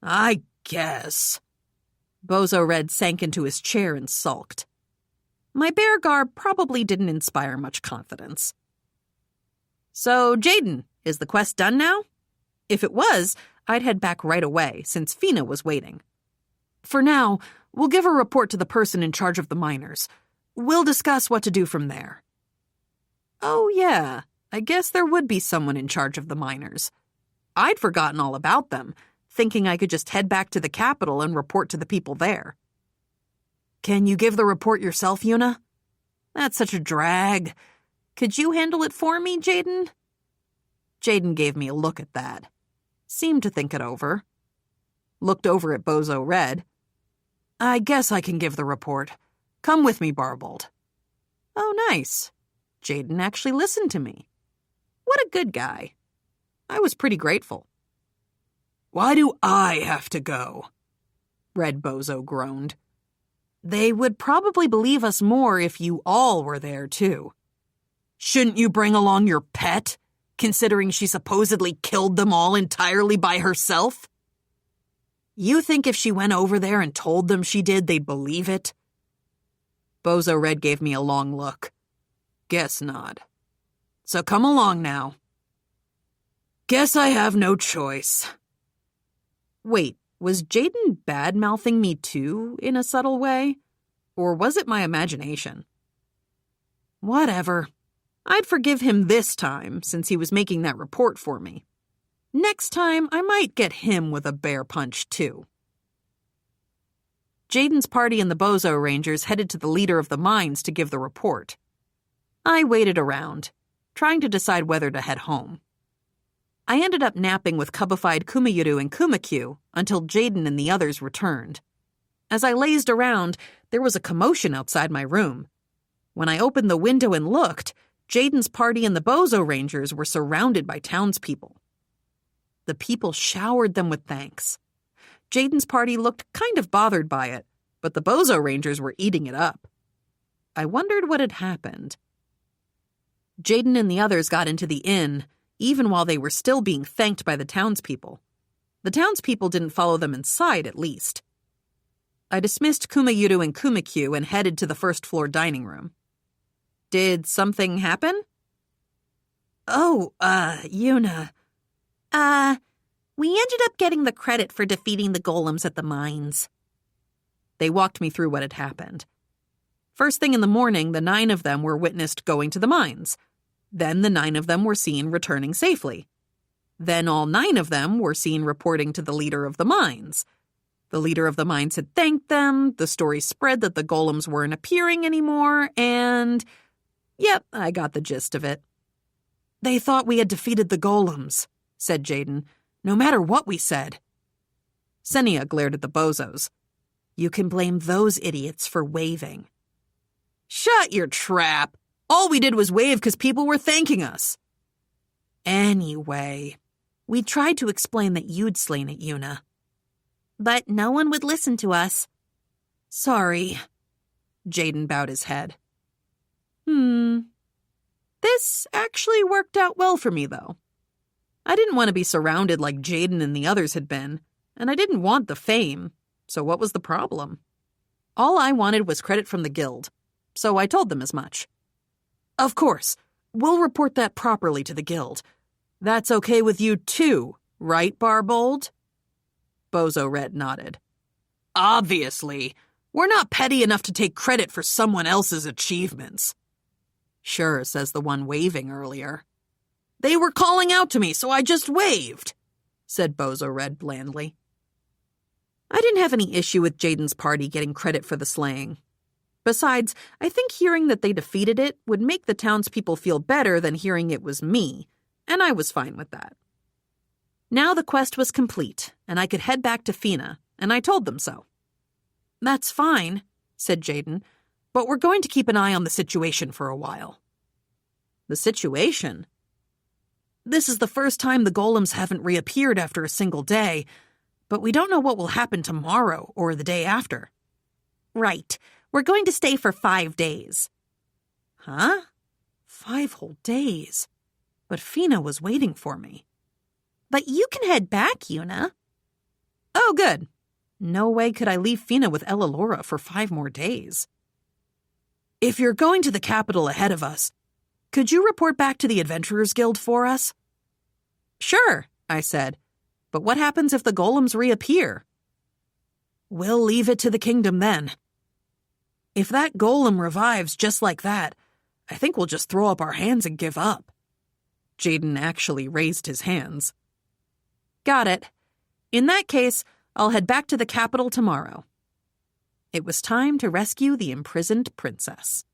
Speaker 1: I guess. Bozo Red sank into his chair and sulked. My bear garb probably didn't inspire much confidence. So, Jaden, is the quest done now? If it was, I'd head back right away, since Fina was waiting. For now, we'll give a report to the person in charge of the miners. We'll discuss what to do from there. Oh, yeah, I guess there would be someone in charge of the miners. I'd forgotten all about them, thinking I could just head back to the capital and report to the people there. Can you give the report yourself, Yuna? That's such a drag. Could you handle it for me, Jaden? Jaden gave me a look at that. Seemed to think it over. Looked over at Bozo Red. I guess I can give the report. Come with me, Barbold. Oh, nice. Jaden actually listened to me. What a good guy. I was pretty grateful. Why do I have to go? Red Bozo groaned. They would probably believe us more if you all were there, too. Shouldn't you bring along your pet, considering she supposedly killed them all entirely by herself? You think if she went over there and told them she did, they'd believe it? Bozo Red gave me a long look. Guess not. So come along now. Guess I have no choice. Wait, was Jaden bad-mouthing me too, in a subtle way? Or was it my imagination? Whatever. I'd forgive him this time, since he was making that report for me. Next time, I might get him with a bear punch, too. Jaden's party and the Bozo Rangers headed to the leader of the mines to give the report. I waited around, trying to decide whether to head home. I ended up napping with Cubified Kumayuru and Kumakyu until Jaden and the others returned. As I lazed around, there was a commotion outside my room. When I opened the window and looked, Jaden's party and the Bozo Rangers were surrounded by townspeople. The people showered them with thanks. Jaden's party looked kind of bothered by it, but the Bozo Rangers were eating it up. I wondered what had happened. Jaden and the others got into the inn, even while they were still being thanked by the townspeople. The townspeople didn't follow them inside, at least. I dismissed Kumayuru and Kumakyu and headed to the first-floor dining room. Did something happen?
Speaker 2: Oh, Yuna. We ended up getting the credit for defeating the golems at the mines.
Speaker 1: They walked me through what had happened. First thing in the morning, the 9 of them were witnessed going to the mines. Then the 9 of them were seen returning safely. Then all 9 of them were seen reporting to the leader of the mines. The leader of the mines had thanked them, the story spread that the golems weren't appearing anymore, and... Yep, I got the gist of it. They thought we had defeated the golems, said Jaden, no matter what we said. Senia glared at the bozos. You can blame those idiots for waving. Shut your trap! All we did was wave because people were thanking us. Anyway, we tried to explain that you'd slain it, Yuna.
Speaker 2: But no one would listen to us.
Speaker 1: Sorry. Jaden bowed his head. This actually worked out well for me, though. I didn't want to be surrounded like Jaden and the others had been, and I didn't want the fame, so what was the problem? All I wanted was credit from the guild, so I told them as much. Of course, we'll report that properly to the guild. That's okay with you too, right, Barbold? Bozo Red nodded. Obviously. We're not petty enough to take credit for someone else's achievements. Sure, says the one waving earlier. They were calling out to me, so I just waved, said Bozo Red blandly. I didn't have any issue with Jaden's party getting credit for the slaying. Besides, I think hearing that they defeated it would make the townspeople feel better than hearing it was me, and I was fine with that. Now the quest was complete, and I could head back to Fina, and I told them so. "That's fine," said Jaden, "but we're going to keep an eye on the situation for a while." "The situation?" "This is the first time the golems haven't reappeared after a single day, but we don't know what will happen tomorrow or the day after."
Speaker 2: "Right. We're going to stay for 5 days.
Speaker 1: "Huh? 5 whole days? But Fina was waiting for me."
Speaker 2: "But you can head back, Yuna."
Speaker 1: "Oh, good. No way could I leave Fina with Ellalora for 5 more days." "If you're going to the capital ahead of us, could you report back to the Adventurers Guild for us?" "Sure," I said. "But what happens if the golems reappear?" "We'll leave it to the kingdom then. If that golem revives just like that, I think we'll just throw up our hands and give up." Jaden actually raised his hands. "Got it. In that case, I'll head back to the capital tomorrow." It was time to rescue the imprisoned princess.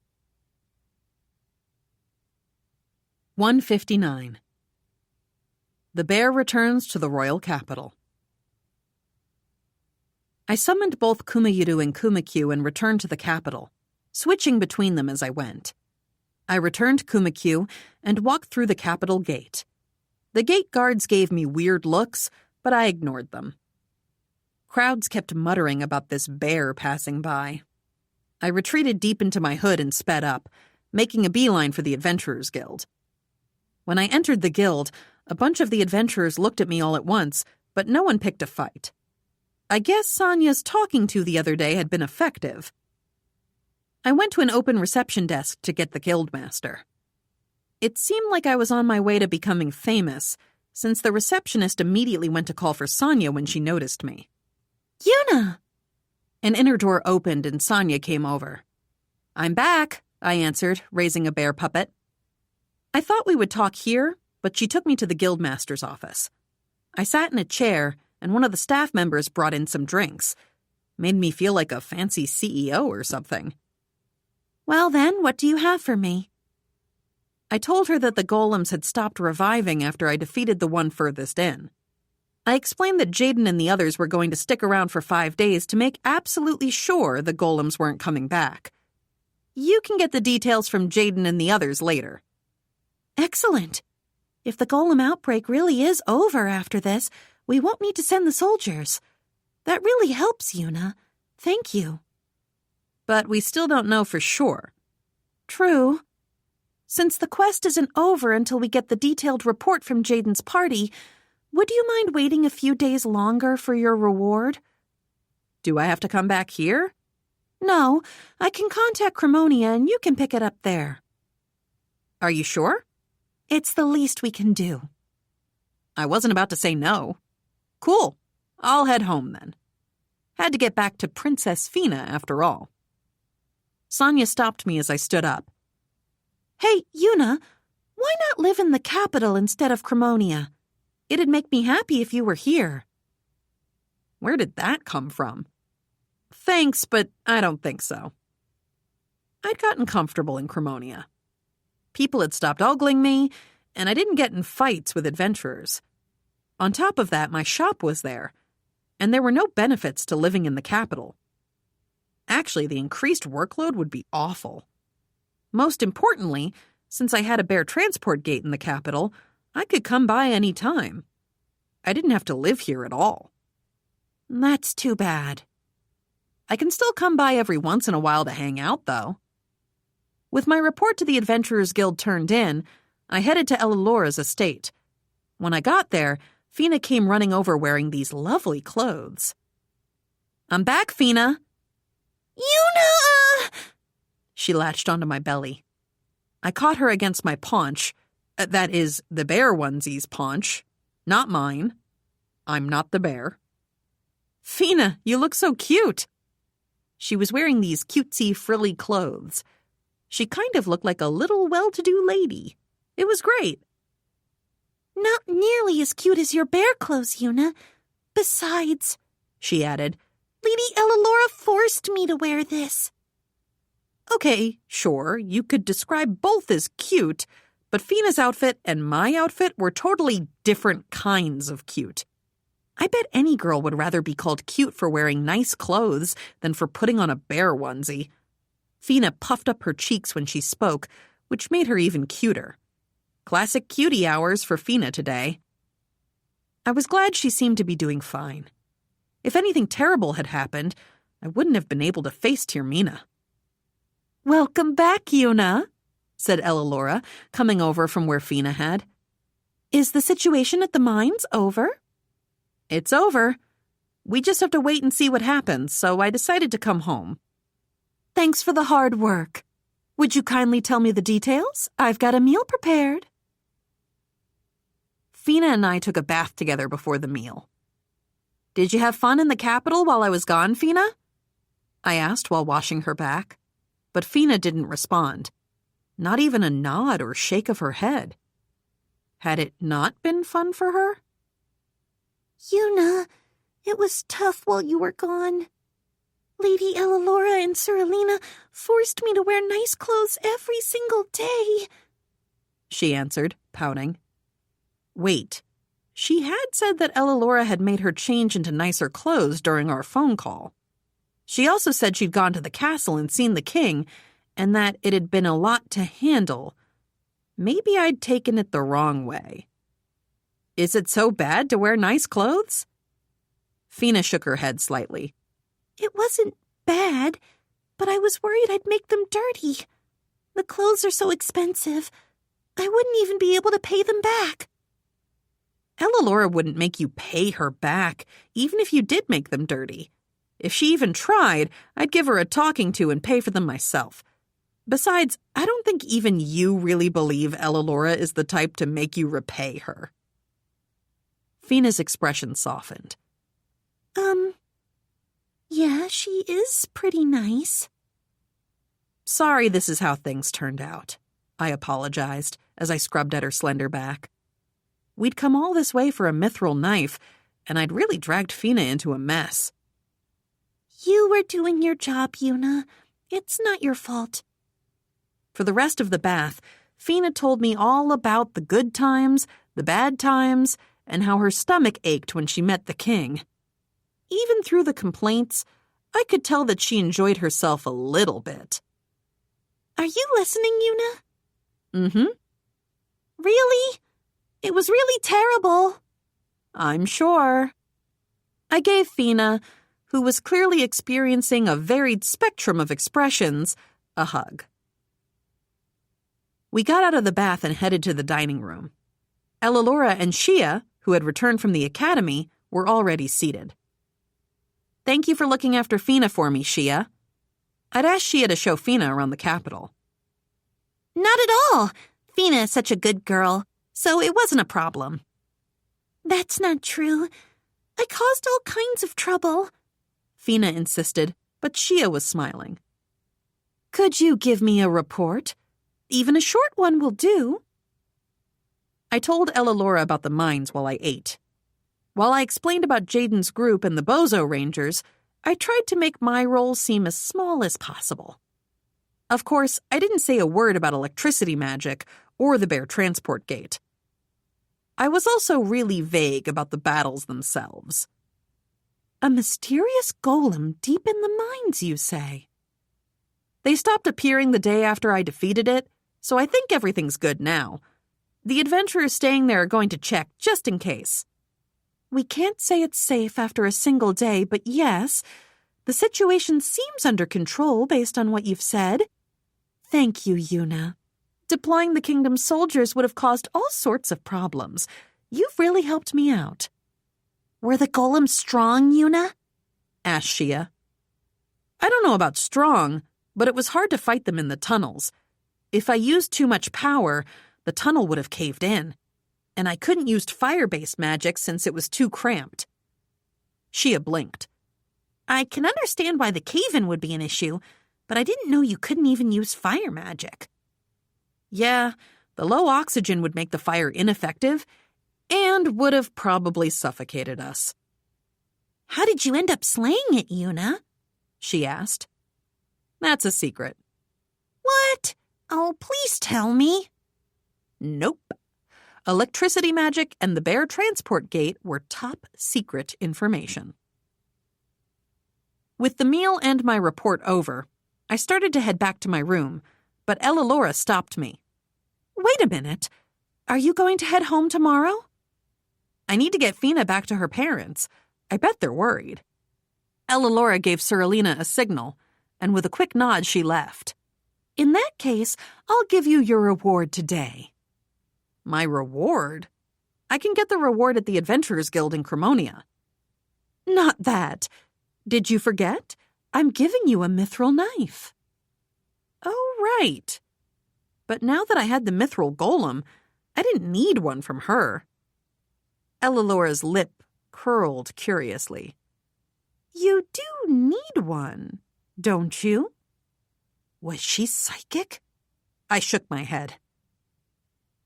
Speaker 1: 159. The bear returns to the royal capital. I summoned both Kumayiru and Kumakyu and returned to the capital, switching between them as I went. I returned Kumakyu and walked through the capital gate. The gate guards gave me weird looks, but I ignored them. Crowds kept muttering about this bear passing by. I retreated deep into my hood and sped up, making a beeline for the Adventurers Guild. When I entered the guild, a bunch of the adventurers looked at me all at once, but no one picked a fight. I guess Sonya's talking to the other day had been effective. I went to an open reception desk to get the guildmaster. It seemed like I was on my way to becoming famous, since the receptionist immediately went to call for Sonya when she noticed me.
Speaker 2: "Yuna!"
Speaker 1: An inner door opened and Sonya came over. "I'm back," I answered, raising a bear puppet. I thought we would talk here, but she took me to the guildmaster's office. I sat in a chair, and one of the staff members brought in some drinks. Made me feel like a fancy CEO or something.
Speaker 2: "Well then, what do you have for me?"
Speaker 1: I told her that the golems had stopped reviving after I defeated the one furthest in. I explained that Jaden and the others were going to stick around for 5 days to make absolutely sure the golems weren't coming back. You can get the details from Jaden and the others later.
Speaker 2: "Excellent. If the golem outbreak really is over after this, we won't need to send the soldiers. That really helps, Yuna. Thank you."
Speaker 1: But we still don't know for sure.
Speaker 2: "True. Since the quest isn't over until we get the detailed report from Jaden's party, would you mind waiting a few days longer for your reward?"
Speaker 1: "Do I have to come back here?"
Speaker 2: "No, I can contact Cremonia and you can pick it up there."
Speaker 1: "Are you sure?"
Speaker 2: "It's the least we can do."
Speaker 1: I wasn't about to say no. Cool. I'll head home then. Had to get back to Princess Fina after all. Sonya stopped me as I stood up.
Speaker 2: "Hey, Yuna, why not live in the capital instead of Cremonia? It'd make me happy if you were here."
Speaker 1: Where did that come from? Thanks, but I don't think so. I'd gotten comfortable in Cremonia. People had stopped ogling me, and I didn't get in fights with adventurers. On top of that, my shop was there, and there were no benefits to living in the capital. Actually, the increased workload would be awful. Most importantly, since I had a bear transport gate in the capital, I could come by any time. I didn't have to live here at all.
Speaker 2: That's too bad.
Speaker 1: I can still come by every once in a while to hang out, though. With my report to the Adventurers Guild turned in, I headed to Ellalora's estate. When I got there, Fina came running over wearing these lovely clothes. "I'm back, Fina."
Speaker 2: "Yuna!"
Speaker 1: She latched onto my belly. I caught her against my paunch. That is, the bear onesie's paunch. Not mine. I'm not the bear. "Fina, you look so cute." She was wearing these cutesy, frilly clothes. She kind of looked like a little well-to-do lady. It was great.
Speaker 2: "Not nearly as cute as your bear clothes, Yuna. Besides,"
Speaker 1: she added,
Speaker 2: Lady Ellalora forced me to wear this.
Speaker 1: Okay, sure, you could describe both as cute, but Fina's outfit and my outfit were totally different kinds of cute. I bet any girl would rather be called cute for wearing nice clothes than for putting on a bear onesie. Fina puffed up her cheeks when she spoke, which made her even cuter. Classic cutie hours for Fina today. I was glad she seemed to be doing fine. If anything terrible had happened, I wouldn't have been able to face Tyrmina. "Welcome back, Yuna," said Ellalora, coming over from where Fina had. "Is the situation at the mines over?" "It's over. We just have to wait and see what happens, so I decided to come home." "Thanks for the hard work. Would you kindly tell me the details? I've got a meal prepared." Fina and I took a bath together before the meal. "Did you have fun in the capital while I was gone, Fina?" I asked while washing her back. But Fina didn't respond. Not even a nod or shake of her head. Had it not been fun for her?
Speaker 2: Yuna, it was tough while you were gone. Lady Ellalora and Sir Alina forced me to wear nice clothes every single day,
Speaker 1: she answered, pouting. Wait, she had said that Ellalora had made her change into nicer clothes during our phone call. She also said she'd gone to the castle and seen the king, and that it had been a lot to handle. Maybe I'd taken it the wrong way. Is it so bad to wear nice clothes? Fina shook her head slightly.
Speaker 2: It wasn't bad, but I was worried I'd make them dirty. The clothes are so expensive. I wouldn't even be able to pay them back.
Speaker 1: Ellalora wouldn't make you pay her back, even if you did make them dirty. If she even tried, I'd give her a talking to and pay for them myself. Besides, I don't think even you really believe Ellalora is the type to make you repay her. Fina's expression softened.
Speaker 2: Yeah, she is pretty nice.
Speaker 1: Sorry this is how things turned out, I apologized as I scrubbed at her slender back. We'd come all this way for a mithril knife, and I'd really dragged Fina into a mess.
Speaker 2: You were doing your job, Yuna. It's not your fault.
Speaker 1: For the rest of the bath, Fina told me all about the good times, the bad times, and how her stomach ached when she met the king. Even through the complaints, I could tell that she enjoyed herself a little bit.
Speaker 2: Are you listening, Yuna?
Speaker 1: Mm-hmm.
Speaker 2: Really? It was really terrible.
Speaker 1: I'm sure. I gave Fina, who was clearly experiencing a varied spectrum of expressions, a hug. We got out of the bath and headed to the dining room. Ellalora and Shia, who had returned from the academy, were already seated. Thank you for looking after Fina for me, Shia. I'd asked Shia to show Fina around the capital.
Speaker 2: Not at all. Fina is such a good girl, so it wasn't a problem. That's not true. I caused all kinds of trouble,
Speaker 1: Fina insisted, but Shia was smiling. Could you give me a report? Even a short one will do. I told Ellalora about the mines while I ate. While I explained about Jaden's group and the Bozo Rangers, I tried to make my role seem as small as possible. Of course, I didn't say a word about electricity magic or the bear transport gate. I was also really vague about the battles themselves. A mysterious golem deep in the mines, you say? They stopped appearing the day after I defeated it, so I think everything's good now. The adventurers staying there are going to check just in case. We can't say it's safe after a single day, but yes, the situation seems under control based on what you've said. Thank you, Yuna. Deploying the kingdom's soldiers would have caused all sorts of problems. You've really helped me out.
Speaker 2: Were the golems strong, Yuna?
Speaker 1: Asked Shia. I don't know about strong, but it was hard to fight them in the tunnels. If I used too much power, the tunnel would have caved in. And I couldn't use fire-based magic since it was too cramped. Shia blinked.
Speaker 2: I can understand why the cave-in would be an issue, but I didn't know you couldn't even use fire magic.
Speaker 1: Yeah, the low oxygen would make the fire ineffective and would have probably suffocated us.
Speaker 2: How did you end up slaying it, Yuna? She asked.
Speaker 1: That's a secret.
Speaker 2: What? Oh, please tell me.
Speaker 1: Nope. Electricity magic and the bear transport gate were top secret information. With the meal and my report over, I started to head back to my room, but Ella stopped me. Wait a minute. Are you going to head home tomorrow? I need to get Fina back to her parents. I bet they're worried. Ella gave Seralina a signal, and with a quick nod she left. In that case, I'll give you your reward today. My reward? I can get the reward at the Adventurers Guild in Cremonia. Not that. Did you forget? I'm giving you a mithril knife. Oh, right. But now that I had the mithril golem, I didn't need one from her. Ella lip curled curiously. You do need one, don't you? Was she psychic? I shook my head.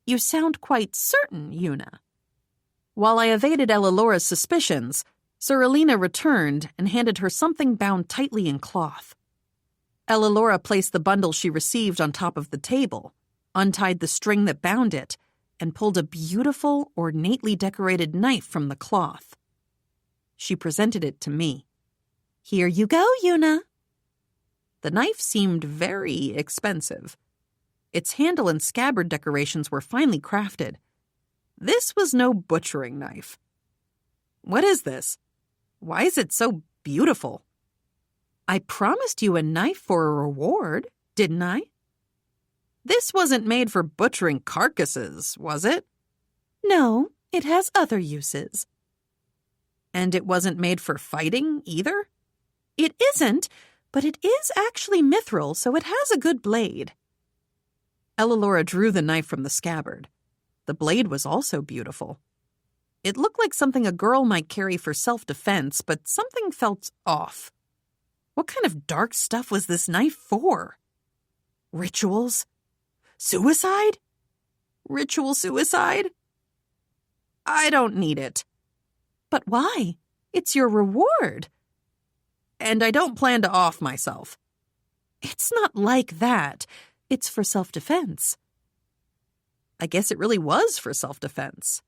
Speaker 1: You sound quite certain, Yuna. While I evaded Ella suspicions, Seralina returned and handed her something bound tightly in cloth. Ella placed the bundle she received on top of the table, untied the string that bound it, and pulled a beautiful, ornately decorated knife from the cloth. She presented it to me. Here you go, Yuna. The knife seemed very expensive. Its handle and scabbard decorations were finely crafted. This was no butchering knife. What is this? Why is it so beautiful? I promised you a knife for a reward, didn't I? This wasn't made for butchering carcasses, was it? No, it has other uses. And it wasn't made for fighting, either? It isn't, but it is actually mithril, so it has a good blade. Ella drew the knife from the scabbard. The blade was also beautiful. It looked like something a girl might carry for self-defense, but something felt off. What kind of dark stuff was this knife for? Rituals? Suicide? Ritual suicide? I don't need it. But why? It's your reward. And I don't plan to off myself. It's not like that. It's for self-defense. I guess it really was for self-defense.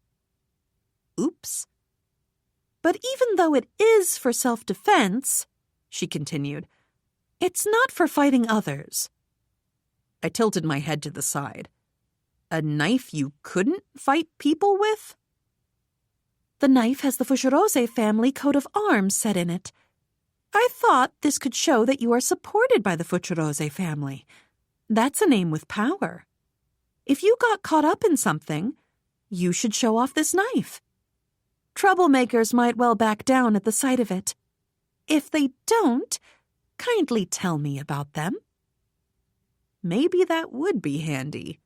Speaker 1: Oops. But even though it is for self-defense, she continued, it's not for fighting others. I tilted my head to the side. A knife you couldn't fight people with? The knife has the Fushirose family coat of arms set in it. I thought this could show that you are supported by the Fushirose family. That's a name with power. If you got caught up in something, you should show off this knife. Troublemakers might well back down at the sight of it. If they don't, kindly tell me about them. Maybe that would be handy.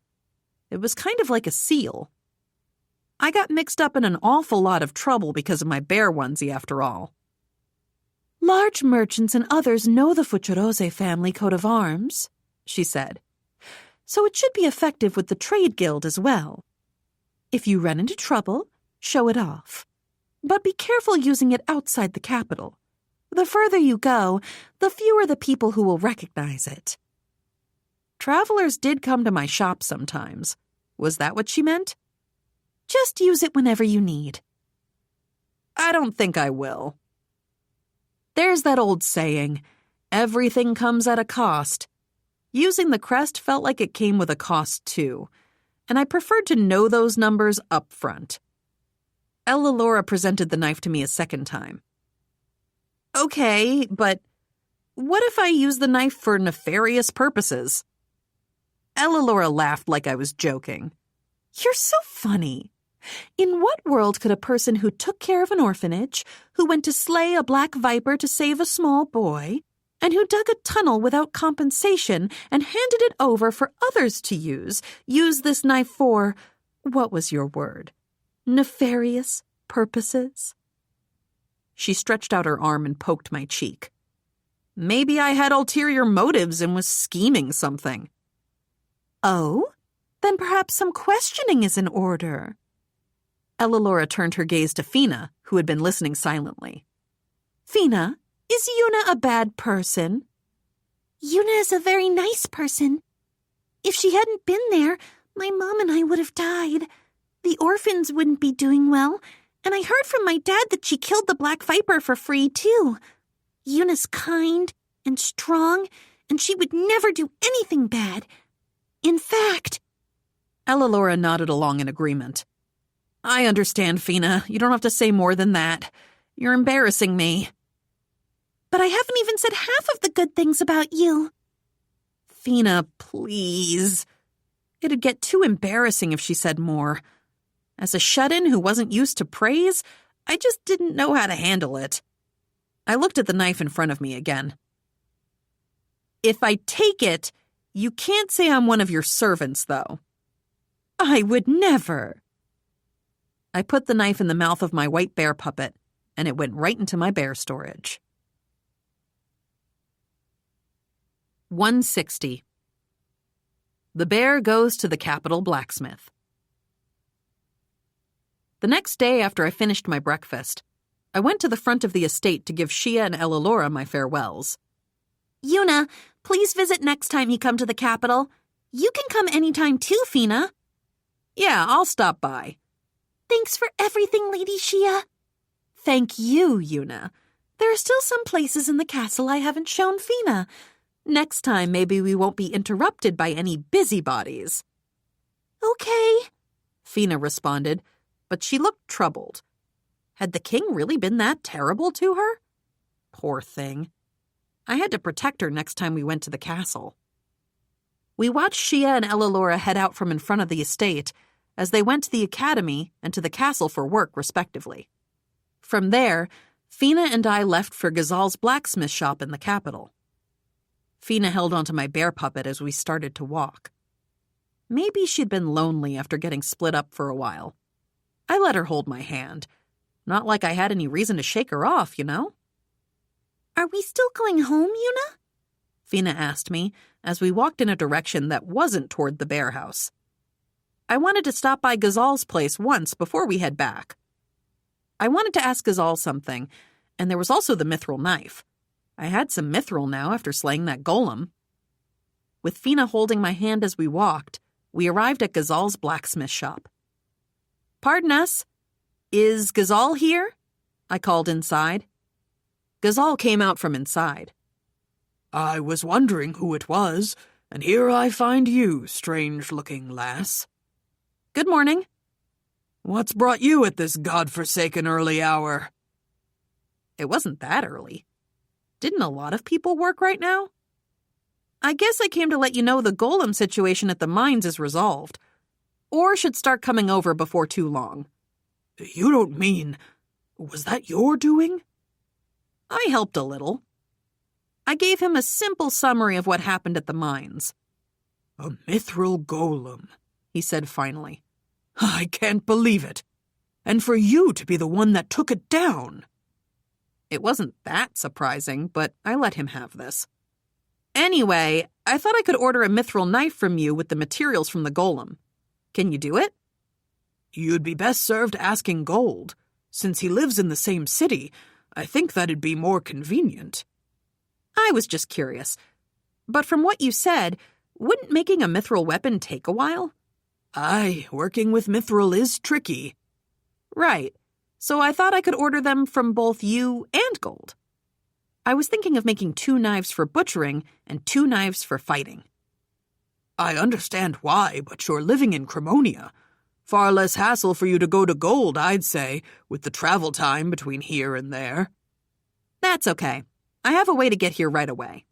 Speaker 1: It was kind of like a seal. I got mixed up in an awful lot of trouble because of my bear onesie, after all. Large merchants and others know the Fushirose family coat of arms, she said. So it should be effective with the trade guild as well. If you run into trouble, show it off. But be careful using it outside the capital. The further you go, the fewer the people who will recognize it. Travelers did come to my shop sometimes. Was that what she meant? Just use it whenever you need. I don't think I will. There's that old saying, everything comes at a cost. Using the crest felt like it came with a cost too, and I preferred to know those numbers up front. Ella presented the knife to me a second time. Okay, but what if I use the knife for nefarious purposes? Ella laughed like I was joking. You're so funny. In what world could a person who took care of an orphanage, who went to slay a black viper to save a small boy, and who dug a tunnel without compensation and handed it over for others to use this knife for, what was your word? Nefarious purposes? She stretched out her arm and poked my cheek. Maybe I had ulterior motives and was scheming something. Oh? Then perhaps some questioning is in order. Ella turned her gaze to Fina, who had been listening silently. Fina, is Yuna a bad person?
Speaker 2: Yuna is a very nice person. If she hadn't been there, my mom and I would have died. The orphans wouldn't be doing well, and I heard from my dad that she killed the black viper for free, too. Yuna's kind and strong, and she would never do anything bad. In fact...
Speaker 1: Ellalora nodded along in agreement. I understand, Fina. You don't have to say more than that. You're embarrassing me.
Speaker 2: But I haven't even said half of the good things about you.
Speaker 1: Fina, please. It'd get too embarrassing if she said more. As a shut-in who wasn't used to praise, I just didn't know how to handle it. I looked at the knife in front of me again. If I take it, you can't say I'm one of your servants, though. I would never. I put the knife in the mouth of my white bear puppet, and it went right into my bear storage. 160. The bear goes to the capital blacksmith. The next day after I finished my breakfast, I went to the front of the estate to give Shia and Ellalora my farewells.
Speaker 2: Yuna, please visit next time you come to the capital. You can come anytime too, Fina.
Speaker 1: Yeah, I'll stop by.
Speaker 2: Thanks for everything, Lady Shia.
Speaker 1: Thank you, Yuna. There are still some places in the castle I haven't shown Fina. Next time, maybe we won't be interrupted by any busybodies.
Speaker 2: Okay,
Speaker 1: Fina responded, but she looked troubled. Had the king really been that terrible to her? Poor thing. I had to protect her next time we went to the castle. We watched Shia and Ellalora head out from in front of the estate as they went to the academy and to the castle for work, respectively. From there, Fina and I left for Ghazal's blacksmith shop in the capital. Fina held onto my bear puppet as we started to walk. Maybe she'd been lonely after getting split up for a while. I let her hold my hand. Not like I had any reason to shake her off, you know?
Speaker 2: Are we still going home, Yuna?
Speaker 1: Fina asked me as we walked in a direction that wasn't toward the bear house. I wanted to stop by Ghazal's place once before we head back. I wanted to ask Ghazal something, and there was also the mithril knife. I had some mithril now after slaying that golem. With Fina holding my hand as we walked, we arrived at Ghazal's blacksmith shop. Pardon us, is Ghazal here? I called inside. Ghazal came out from inside.
Speaker 3: I was wondering who it was, and here I find you, strange-looking lass.
Speaker 1: Good morning.
Speaker 3: What's brought you at this godforsaken early hour?
Speaker 1: It wasn't that early. Didn't a lot of people work right now? I guess I came to let you know the golem situation at the mines is resolved, or should start coming over before too long.
Speaker 3: You don't mean... Was that your doing?
Speaker 1: I helped a little. I gave him a simple summary of what happened at the mines.
Speaker 3: A mithril golem,
Speaker 1: he said finally.
Speaker 3: I can't believe it. And for you to be the one that took it down.
Speaker 1: It wasn't that surprising, but I let him have this. Anyway, I thought I could order a mithril knife from you with the materials from the golem. Can you do it?
Speaker 3: You'd be best served asking Gold. Since he lives in the same city, I think that'd be more convenient.
Speaker 1: I was just curious. But from what you said, wouldn't making a mithril weapon take a while?
Speaker 3: Aye, working with mithril is tricky.
Speaker 1: Right. So I thought I could order them from both you and Gold. I was thinking of making 2 knives for butchering and 2 knives for fighting.
Speaker 3: I understand why, but you're living in Cremonia. Far less hassle for you to go to Gold, I'd say, with the travel time between here and there.
Speaker 1: That's okay. I have a way to get here right away.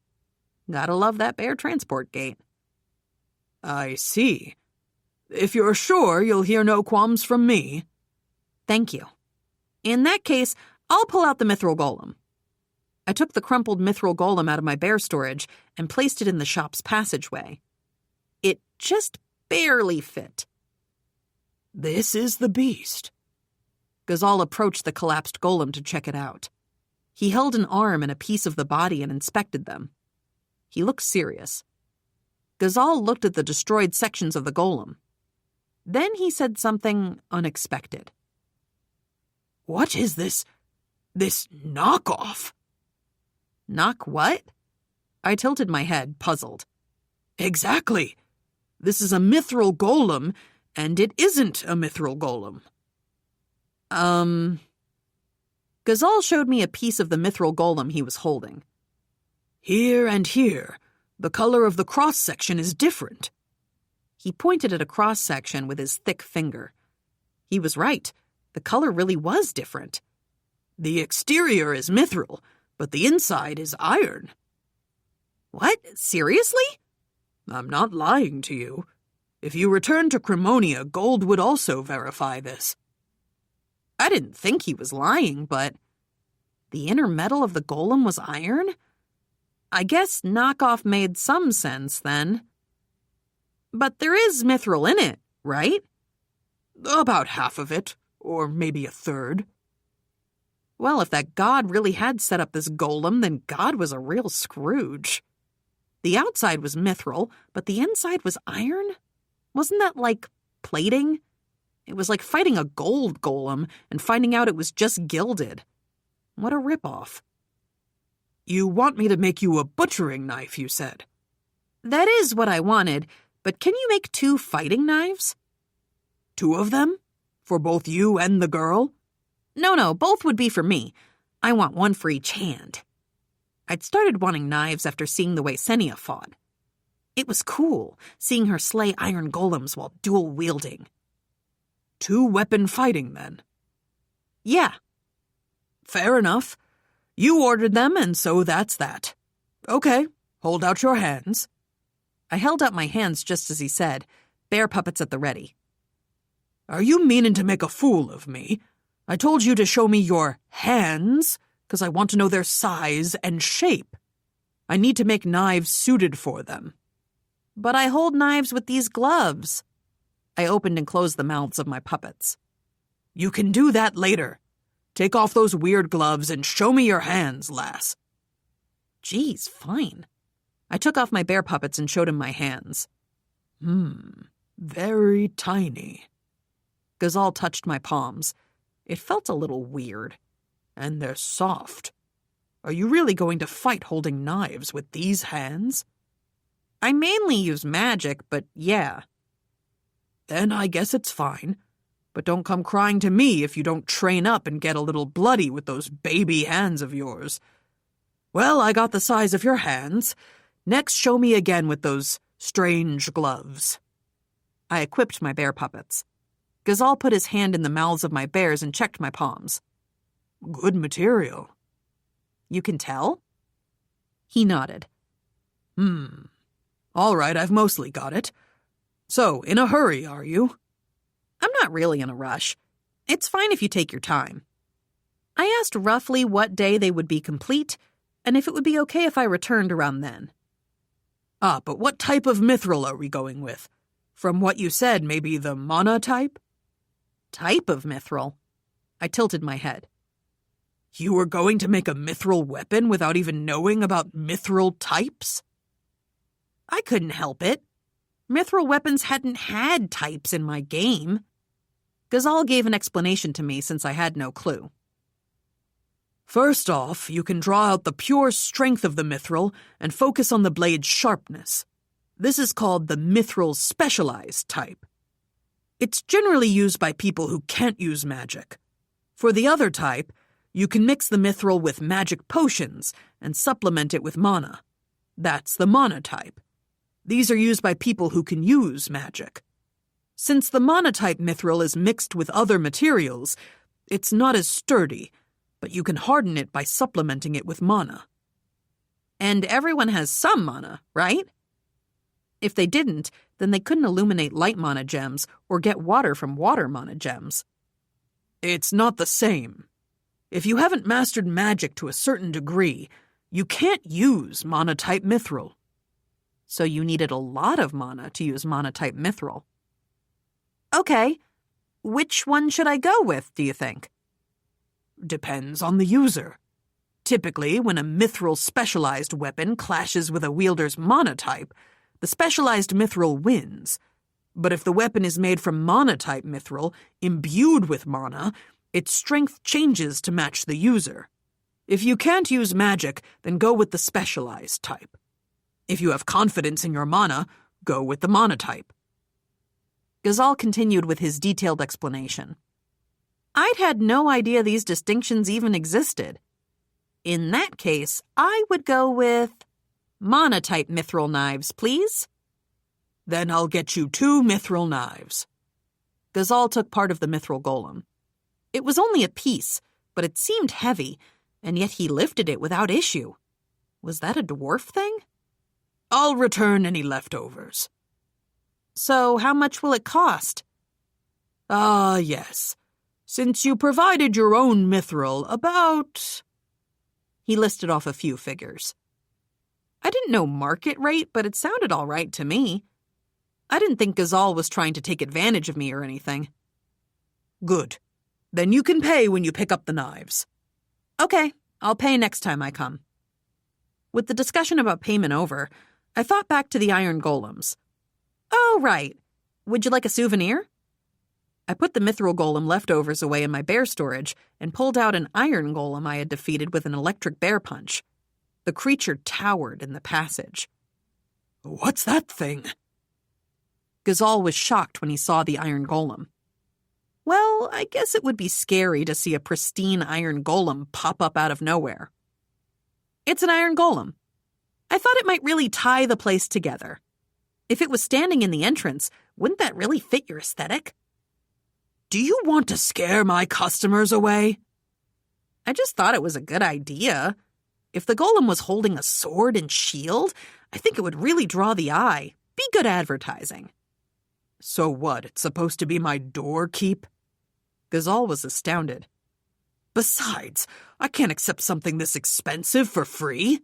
Speaker 1: Gotta love that bear transport gate.
Speaker 3: I see. If you're sure you'll hear no qualms from me.
Speaker 1: Thank you. In that case, I'll pull out the mithril golem. I took the crumpled mithril golem out of my bear storage and placed it in the shop's passageway. It just barely fit.
Speaker 3: This is the beast.
Speaker 1: Ghazal approached the collapsed golem to check it out. He held an arm and a piece of the body and inspected them. He looked serious. Ghazal looked at the destroyed sections of the golem. Then he said something unexpected.
Speaker 3: What is this? This knockoff.
Speaker 1: Knock what? I tilted my head, puzzled.
Speaker 3: Exactly. This is a mithril golem, and it isn't a mithril golem.
Speaker 1: Ghazal showed me a piece of the mithril golem he was holding.
Speaker 3: Here and here, the color of the cross-section is different.
Speaker 1: He pointed at a cross-section with his thick finger. He was right. The color really was different.
Speaker 3: The exterior is mithril, but the inside is iron.
Speaker 1: What? Seriously?
Speaker 3: I'm not lying to you. If you return to Cremonia, gold would also verify this.
Speaker 1: I didn't think he was lying, but the inner metal of the golem was iron? I guess knockoff made some sense then. But there is mithril in it, right?
Speaker 3: About half of it, or maybe a third.
Speaker 1: Well, if that god really had set up this golem, then God was a real Scrooge. The outside was mithril, but the inside was iron? Wasn't that like plating? It was like fighting a gold golem and finding out it was just gilded. What a ripoff.
Speaker 3: You want me to make you a butchering knife, you said.
Speaker 1: That is what I wanted, but can you make 2 fighting knives?
Speaker 3: 2 of them? For both you and the girl?
Speaker 1: No, both would be for me. I want 1 for each hand. I'd started wanting knives after seeing the way Senia fought. It was cool, seeing her slay iron golems while dual-wielding.
Speaker 3: 2-weapon fighting, then?
Speaker 1: Yeah.
Speaker 3: Fair enough. You ordered them, and so that's that. Okay, hold out your hands.
Speaker 1: I held out my hands just as he said, bear puppets at the ready.
Speaker 3: Are you meaning to make a fool of me? I told you to show me your hands, because I want to know their size and shape. I need to make knives suited for them.
Speaker 1: But I hold knives with these gloves. I opened and closed the mouths of my puppets.
Speaker 3: You can do that later. Take off those weird gloves and show me your hands, lass.
Speaker 1: Geez, fine. I took off my bear puppets and showed him my hands.
Speaker 3: Very tiny.
Speaker 1: Ghazal touched my palms. It felt a little weird.
Speaker 3: And they're soft. Are you really going to fight holding knives with these hands?
Speaker 1: I mainly use magic, but yeah.
Speaker 3: Then I guess it's fine. But don't come crying to me if you don't train up and get a little bloody with those baby hands of yours. Well, I got the size of your hands. Next, show me again with those strange gloves.
Speaker 1: I equipped my bear puppets. Ghazal put his hand in the mouths of my bears and checked my palms.
Speaker 3: Good material.
Speaker 1: You can tell? He nodded.
Speaker 3: All right, I've mostly got it. So, in a hurry, are you?
Speaker 1: I'm not really in a rush. It's fine if you take your time. I asked roughly what day they would be complete, and if it would be okay if I returned around then.
Speaker 3: But what type of mithril are we going with? From what you said, maybe the mana type?
Speaker 1: Type of mithril? I tilted my head.
Speaker 3: You were going to make a mithril weapon without even knowing about mithril types?
Speaker 1: I couldn't help it. Mithril weapons hadn't had types in my game. Ghazal gave an explanation to me since I had no clue.
Speaker 3: First off, you can draw out the pure strength of the mithril and focus on the blade's sharpness. This is called the mithril specialized type. It's generally used by people who can't use magic. For the other type, you can mix the mithril with magic potions and supplement it with mana. That's the mana type. These are used by people who can use magic. Since the mana-type mithril is mixed with other materials, it's not as sturdy, but you can harden it by supplementing it with mana.
Speaker 1: And everyone has some mana, right? If they didn't, then they couldn't illuminate light mana gems or get water from water mana gems.
Speaker 3: It's not the same. If you haven't mastered magic to a certain degree, you can't use mana-type mithril.
Speaker 1: So you needed a lot of mana to use mana-type mithril. Okay, which one should I go with, do you think?
Speaker 3: Depends on the user. Typically, when a mithril-specialized weapon clashes with a wielder's mana-type, the specialized mithril wins. But if the weapon is made from mana-type mithril, imbued with mana, Its strength changes to match the user. If you can't use magic, then go with the specialized type. If you have confidence in your mana, go with the mana type.
Speaker 1: Ghazal continued with his detailed explanation. I'd had no idea these distinctions even existed. In that case, I would go with mana-type mithril knives, please.
Speaker 3: Then I'll get you 2 mithril knives.
Speaker 1: Ghazal took part of the mithril golem. It was only a piece, but it seemed heavy, and yet he lifted it without issue. Was that a dwarf thing?
Speaker 3: I'll return any leftovers.
Speaker 1: So how much will it cost?
Speaker 3: Yes. Since you provided your own mithril, about...
Speaker 1: He listed off a few figures. I didn't know market rate, but it sounded all right to me. I didn't think Ghazal was trying to take advantage of me or anything.
Speaker 3: Good. Then you can pay when you pick up the knives.
Speaker 1: Okay, I'll pay next time I come. With the discussion about payment over, I thought back to the iron golems. Oh, right. Would you like a souvenir? I put the mithril golem leftovers away in my bear storage and pulled out an iron golem I had defeated with an electric bear punch. The creature towered in the passage.
Speaker 3: What's that thing?
Speaker 1: Ghazal was shocked when he saw the iron golem. Well, I guess it would be scary to see a pristine iron golem pop up out of nowhere. It's an iron golem. I thought it might really tie the place together. If it was standing in the entrance, wouldn't that really fit your aesthetic?
Speaker 3: Do you want to scare my customers away?
Speaker 1: I just thought it was a good idea. If the golem was holding a sword and shield, I think it would really draw the eye. Be good advertising.
Speaker 3: So what, it's supposed to be my doorkeep?
Speaker 1: Ghazal was astounded.
Speaker 3: Besides, I can't accept something this expensive for free.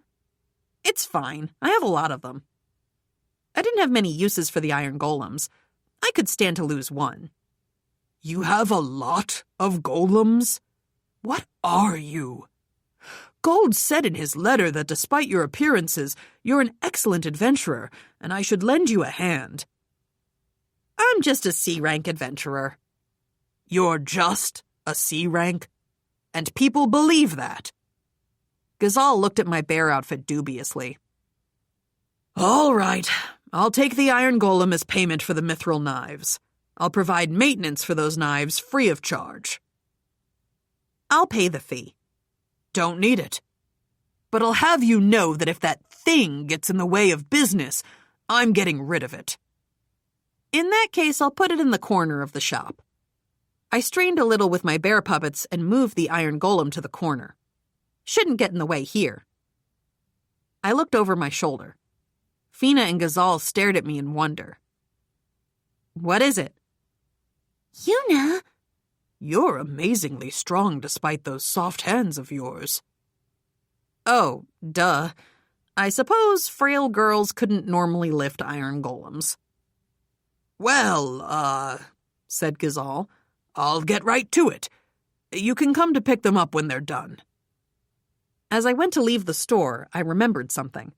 Speaker 1: It's fine. I have a lot of them. I didn't have many uses for the iron golems. I could stand to lose one.
Speaker 3: You have a lot of golems? What are you? Gold said in his letter that despite your appearances, you're an excellent adventurer, and I should lend you a hand.
Speaker 1: I'm just a C-rank adventurer.
Speaker 3: You're just a C-rank? And people believe that?
Speaker 1: Ghazal looked at my bear outfit dubiously.
Speaker 3: All right, I'll take the iron golem as payment for the mithril knives. I'll provide maintenance for those knives free of charge.
Speaker 1: I'll pay the fee.
Speaker 3: Don't need it. But I'll have you know that if that thing gets in the way of business, I'm getting rid of it.
Speaker 1: In that case, I'll put it in the corner of the shop. I strained a little with my bear puppets and moved the iron golem to the corner. Shouldn't get in the way here. I looked over my shoulder. Fina and Ghazal stared at me in wonder. What is it?
Speaker 2: Yuna.
Speaker 3: You're amazingly strong despite those soft hands of yours.
Speaker 1: Oh, duh. I suppose frail girls couldn't normally lift iron golems.
Speaker 3: Well, said Ghazal, I'll get right to it. You can come to pick them up when they're done.
Speaker 1: As I went to leave the store, I remembered something.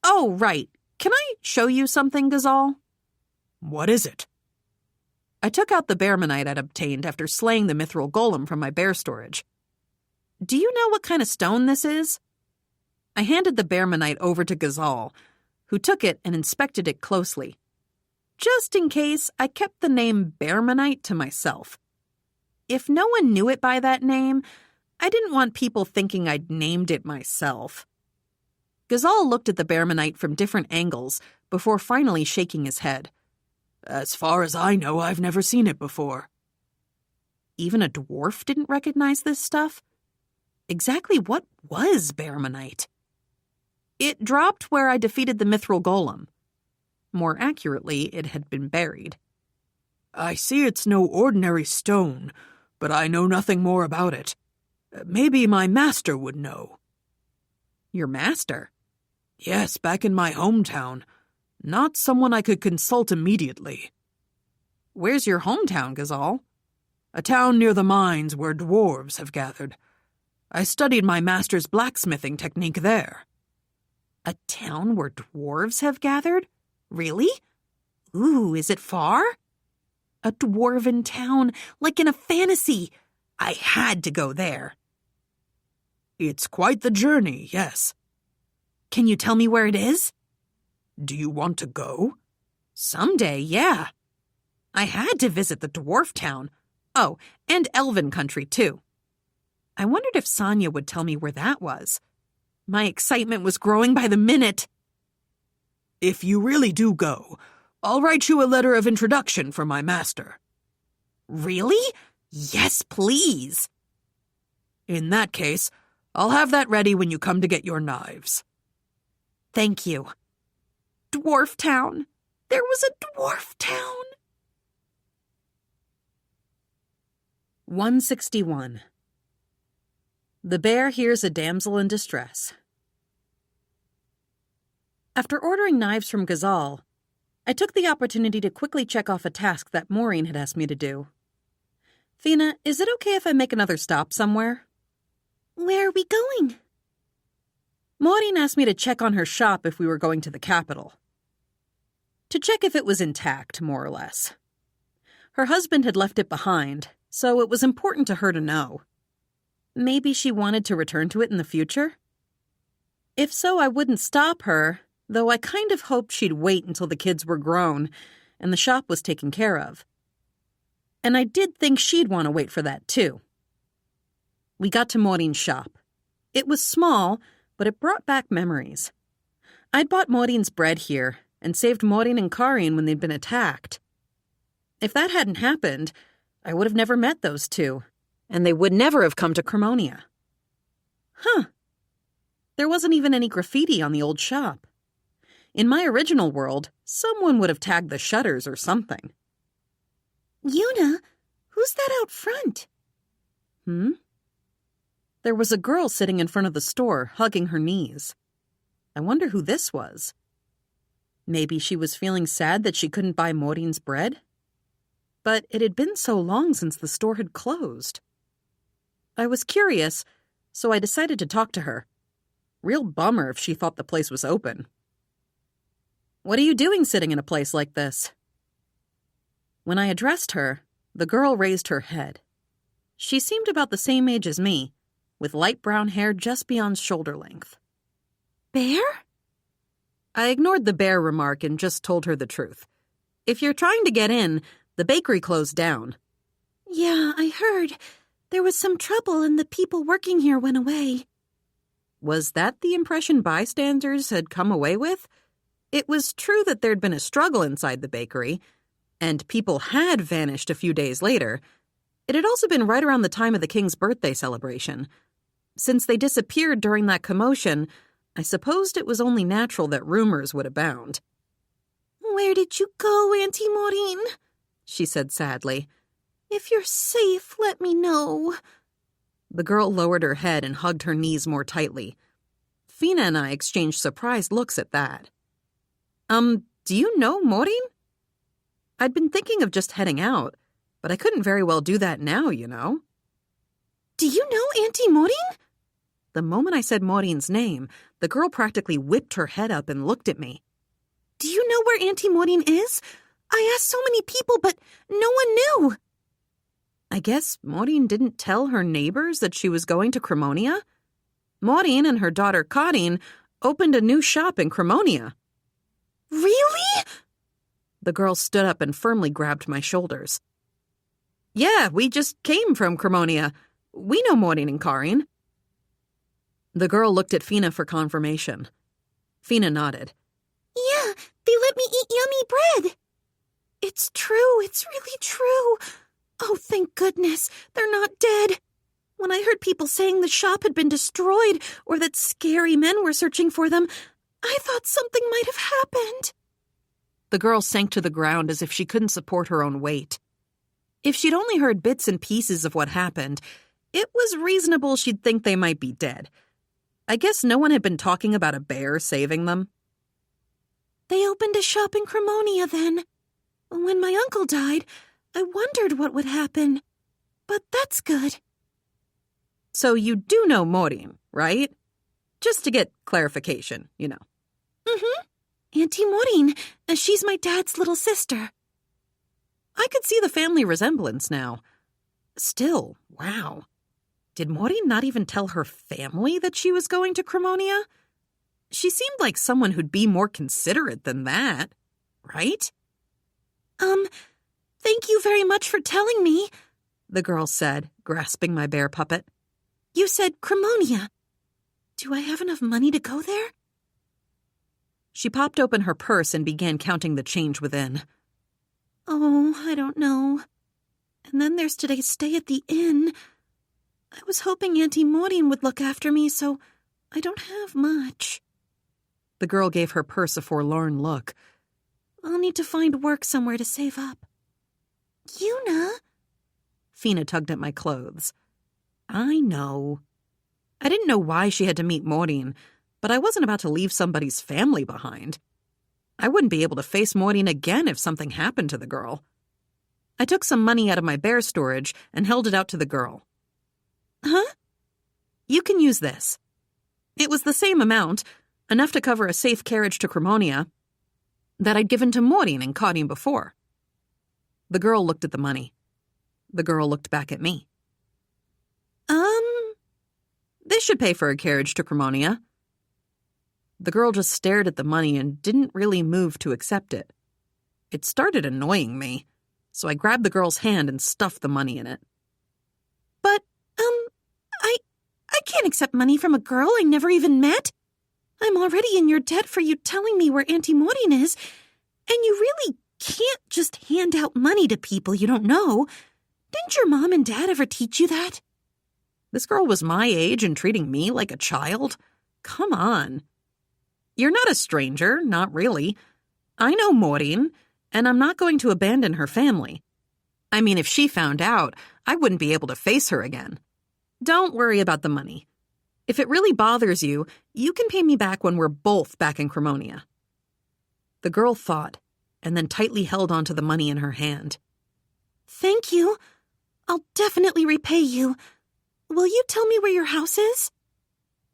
Speaker 1: Oh, right. Can I show you something, Ghazal?
Speaker 3: What is it?
Speaker 1: I took out the bearmanite I'd obtained after slaying the mithril golem from my bear storage. Do you know what kind of stone this is? I handed the bearmanite over to Ghazal, who took it and inspected it closely. Just in case, I kept the name bearmanite to myself. If no one knew it by that name, I didn't want people thinking I'd named it myself. Ghazal looked at the bearmanite from different angles before finally shaking his head.
Speaker 3: As far as I know, I've never seen it before.
Speaker 1: Even a dwarf didn't recognize this stuff? Exactly what was bearmanite? It dropped where I defeated the mithril golem. More accurately, it had been buried.
Speaker 3: I see it's no ordinary stone, but I know nothing more about it. Maybe my master would know.
Speaker 1: Your master?
Speaker 3: Yes, back in my hometown. Not someone I could consult immediately.
Speaker 1: Where's your hometown, Ghazal?
Speaker 3: A town near the mines where dwarves have gathered. I studied my master's blacksmithing technique there.
Speaker 1: A town where dwarves have gathered? Really? Ooh, is it far? A dwarven town, like in a fantasy.
Speaker 3: I had to go there. It's quite the journey, yes.
Speaker 2: Can you tell me where it is?
Speaker 3: Do you want to go?
Speaker 2: Someday, yeah. I had to visit the dwarf town. Oh, and elven country, too. I wondered if Sonia would tell me where that was. My excitement was growing by the minute.
Speaker 3: If you really do go, I'll write you a letter of introduction from my master.
Speaker 2: Really? Yes, please.
Speaker 3: In that case, I'll have that ready when you come to get your knives.
Speaker 2: Thank you. Dwarf town. There was a dwarf town. 161. The bear hears a damsel in distress. After ordering knives from Ghazal, I took the opportunity to quickly check off a task that Maureen had asked me to do. Fina, is it okay if I make another stop somewhere? Where are we going? Maureen asked me to check on her shop if we were going to the capital. To check if it was intact, more or less. Her husband had left it behind, so it was important to her to know. Maybe she wanted to return to it in the future? If so, I wouldn't stop her, though I kind of hoped she'd wait until the kids were grown and the shop was taken care of. And I did think she'd want to wait for that, too. We got to Maureen's shop. It was small, but it brought back memories. I'd bought Maureen's bread here and saved Maureen and Karin when they'd been attacked. If that hadn't happened, I would have never met those two, and they would never have come to Cremonia. There wasn't even any graffiti on the old shop. In my original world, someone would have tagged the shutters or something. Yuna, who's that out front? There was a girl sitting in front of the store, hugging her knees. I wonder who this was. Maybe she was feeling sad that she couldn't buy Maureen's bread? But it had been so long since the store had closed. I was curious, so I decided to talk to her. Real bummer if she thought the place was open. What are you doing sitting in a place like this? When I addressed her, the girl raised her head. She seemed about the same age as me, with light brown hair just beyond shoulder length. Bear? I ignored the bear remark and just told her the truth. If you're trying to get in, the bakery closed down. Yeah, I heard. There was some trouble and the people working here went away. Was that the impression bystanders had come away with? It was true that there'd been a struggle inside the bakery, and people had vanished a few days later. It had also been right around the time of the king's birthday celebration. Since they disappeared during that commotion, I supposed it was only natural that rumors would abound. Where did you go, Auntie Maureen? She said sadly. If you're safe, let me know. The girl lowered her head and hugged her knees more tightly. Fina and I exchanged surprised looks at that. Do you know Maureen? I'd been thinking of just heading out, but I couldn't very well do that now, you know. Do you know Auntie Maureen? The moment I said Maureen's name, the girl practically whipped her head up and looked at me. Do you know where Auntie Maureen is? I asked so many people, but no one knew. I guess Maureen didn't tell her neighbors that she was going to Cremonia? Maureen and her daughter Karin opened a new shop in Cremonia. Really? The girl stood up and firmly grabbed my shoulders. Yeah, we just came from Cremonia. We know Maureen and Karin. The girl looked at Fina for confirmation. Fina nodded. Yeah, they let me eat yummy bread. It's true, it's really true. Oh, thank goodness, they're not dead. When I heard people saying the shop had been destroyed or that scary men were searching for them, I thought something might have happened. The girl sank to the ground as if she couldn't support her own weight. If she'd only heard bits and pieces of what happened, it was reasonable she'd think they might be dead. I guess no one had been talking about a bear saving them. They opened a shop in Cremonia then. When my uncle died, I wondered what would happen. But that's good. So you do know Maureen, right? Just to get clarification, you know. Auntie Maureen, she's my dad's little sister. I could see the family resemblance now.
Speaker 1: Still, wow. Did Maureen not even tell her family that she was going to Cremonia? She seemed like someone who'd be more considerate than that, right?
Speaker 2: Thank you very much for telling me,
Speaker 1: the girl said, grasping my bear puppet.
Speaker 2: You said Cremonia. Do I have enough money to go there?
Speaker 1: She popped open her purse and began counting the change within.
Speaker 2: Oh, I don't know. And then there's today's stay at the inn. I was hoping Auntie Maureen would look after me, so I don't have much.
Speaker 1: The girl gave her purse a forlorn look.
Speaker 2: I'll need to find work somewhere to save up. Yuna?
Speaker 1: Fina tugged at my clothes. I know. I didn't know why she had to meet Maureen, but I wasn't about to leave somebody's family behind. I wouldn't be able to face Maureen again if something happened to the girl. I took some money out of my bear storage and held it out to the girl.
Speaker 2: Huh?
Speaker 1: You can use this. It was the same amount, enough to cover a safe carriage to Cremonia, that I'd given to Maureen and Kaudine before. The girl looked at the money. The girl looked back at me. This should pay for a carriage to Cremonia. The girl just stared at the money and didn't really move to accept it. It started annoying me, so I grabbed the girl's hand and stuffed the money in it.
Speaker 2: But, I can't accept money from a girl I never even met. I'm already in your debt for you telling me where Auntie Maureen is, and you really can't just hand out money to people you don't know. Didn't your mom and dad ever teach you that?
Speaker 1: This girl was my age and treating me like a child? Come on. You're not a stranger, not really. I know Maureen, and I'm not going to abandon her family. I mean, if she found out, I wouldn't be able to face her again. Don't worry about the money. If it really bothers you, you can pay me back when we're both back in Cremonia. The girl thought, and then tightly held onto the money in her hand.
Speaker 2: Thank you. I'll definitely repay you. Will you tell me where your house is?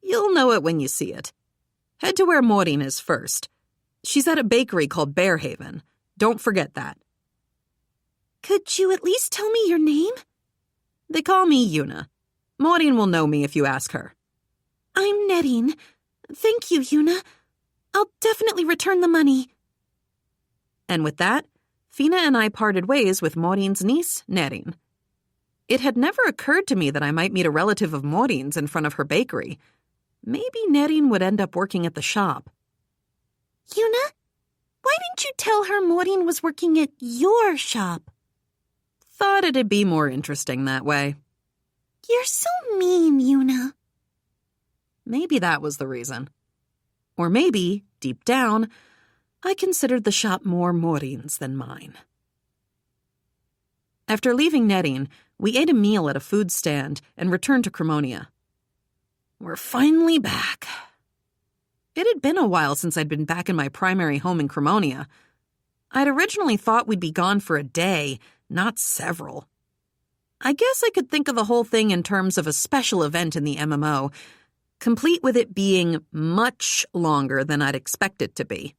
Speaker 1: You'll know it when you see it. Head to where Maureen is first. She's at a bakery called Bearhaven. Don't forget that.
Speaker 2: Could you at least tell me your name?
Speaker 1: They call me Yuna. Maureen will know me if you ask her.
Speaker 2: I'm Netting. Thank you, Yuna. I'll definitely return the money.
Speaker 1: And with that, Fina and I parted ways with Maureen's niece, Netting. It had never occurred to me that I might meet a relative of Maureen's in front of her bakery. Maybe Netting would end up working at the shop.
Speaker 2: Yuna, why didn't you tell her Maureen was working at your shop?
Speaker 1: Thought it'd be more interesting that way.
Speaker 2: You're so mean, Yuna.
Speaker 1: Maybe that was the reason. Or maybe, deep down, I considered the shop more Maureen's than mine. After leaving Netting, we ate a meal at a food stand and returned to Cremonia. We're finally back. It had been a while since I'd been back in my primary home in Cremonia. I'd originally thought we'd be gone for a day, not several. I guess I could think of the whole thing in terms of a special event in the MMO, complete with it being much longer than I'd expect it to be.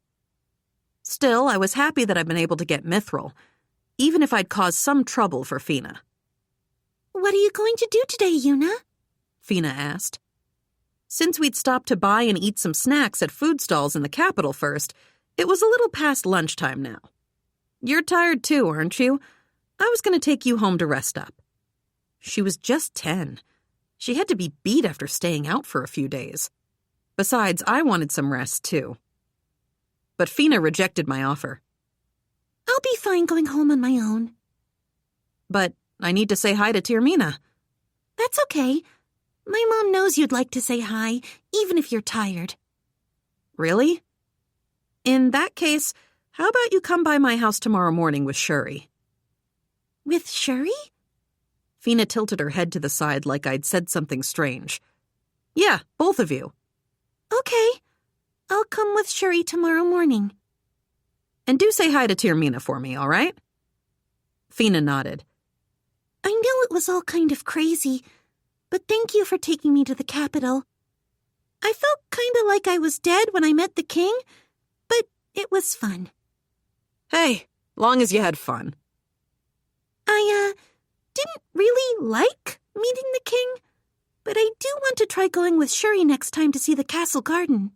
Speaker 1: Still, I was happy that I'd been able to get Mithril, even if I'd caused some trouble for Fina.
Speaker 2: What are you going to do today, Yuna?
Speaker 1: Fina asked. Since we'd stopped to buy and eat some snacks at food stalls in the capital first, it was a little past lunchtime now. You're tired too, aren't you? I was going to take you home to rest up. She was just 10. She had to be beat after staying out for a few days. Besides, I wanted some rest too. But Fina rejected my offer.
Speaker 2: I'll be fine going home on my own.
Speaker 1: But I need to say hi to Tirmina.
Speaker 2: That's okay. My mom knows you'd like to say hi, even if you're tired.
Speaker 1: Really? In that case, how about you come by my house tomorrow morning with Shuri?
Speaker 2: With Shuri?
Speaker 1: Fina tilted her head to the side like I'd said something strange. Yeah, both of you.
Speaker 2: Okay. I'll come with Shuri tomorrow morning.
Speaker 1: And do say hi to Tirmina for me, all right? Fina nodded.
Speaker 2: I know it was all kind of crazy, but thank you for taking me to the capital. I felt kind of like I was dead when I met the king, but it was fun.
Speaker 1: Hey, long as you had fun.
Speaker 2: didn't really like meeting the king, but I do want to try going with Shuri next time to see the castle garden.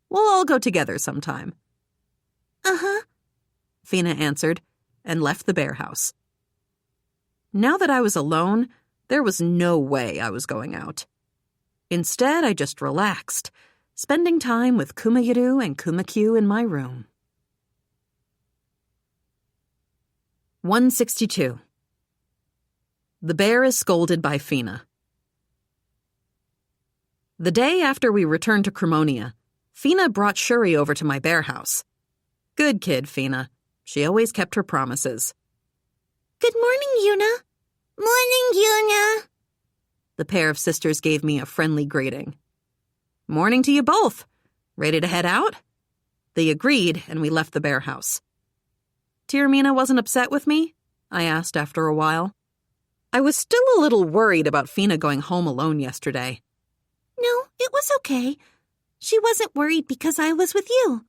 Speaker 1: We'll all go together sometime.
Speaker 2: Uh-huh,
Speaker 1: Fina answered and left the bear house. Now that I was alone, there was no way I was going out. Instead, I just relaxed, spending time with Kuma-Yuru and Kuma-Q in my room. 162. The bear is scolded by Fina. The day after we returned to Cremonia, Fina brought Shuri over to my bear house. Good kid, Fina. She always kept her promises.
Speaker 2: Good morning, Yuna. Morning, Yuna.
Speaker 1: The pair of sisters gave me a friendly greeting. Morning to you both. Ready to head out? They agreed, and we left the bear house. Tirmina wasn't upset with me? I asked after a while. I was still a little worried about Fina going home alone yesterday.
Speaker 2: No, it was okay. She wasn't worried because I was with you.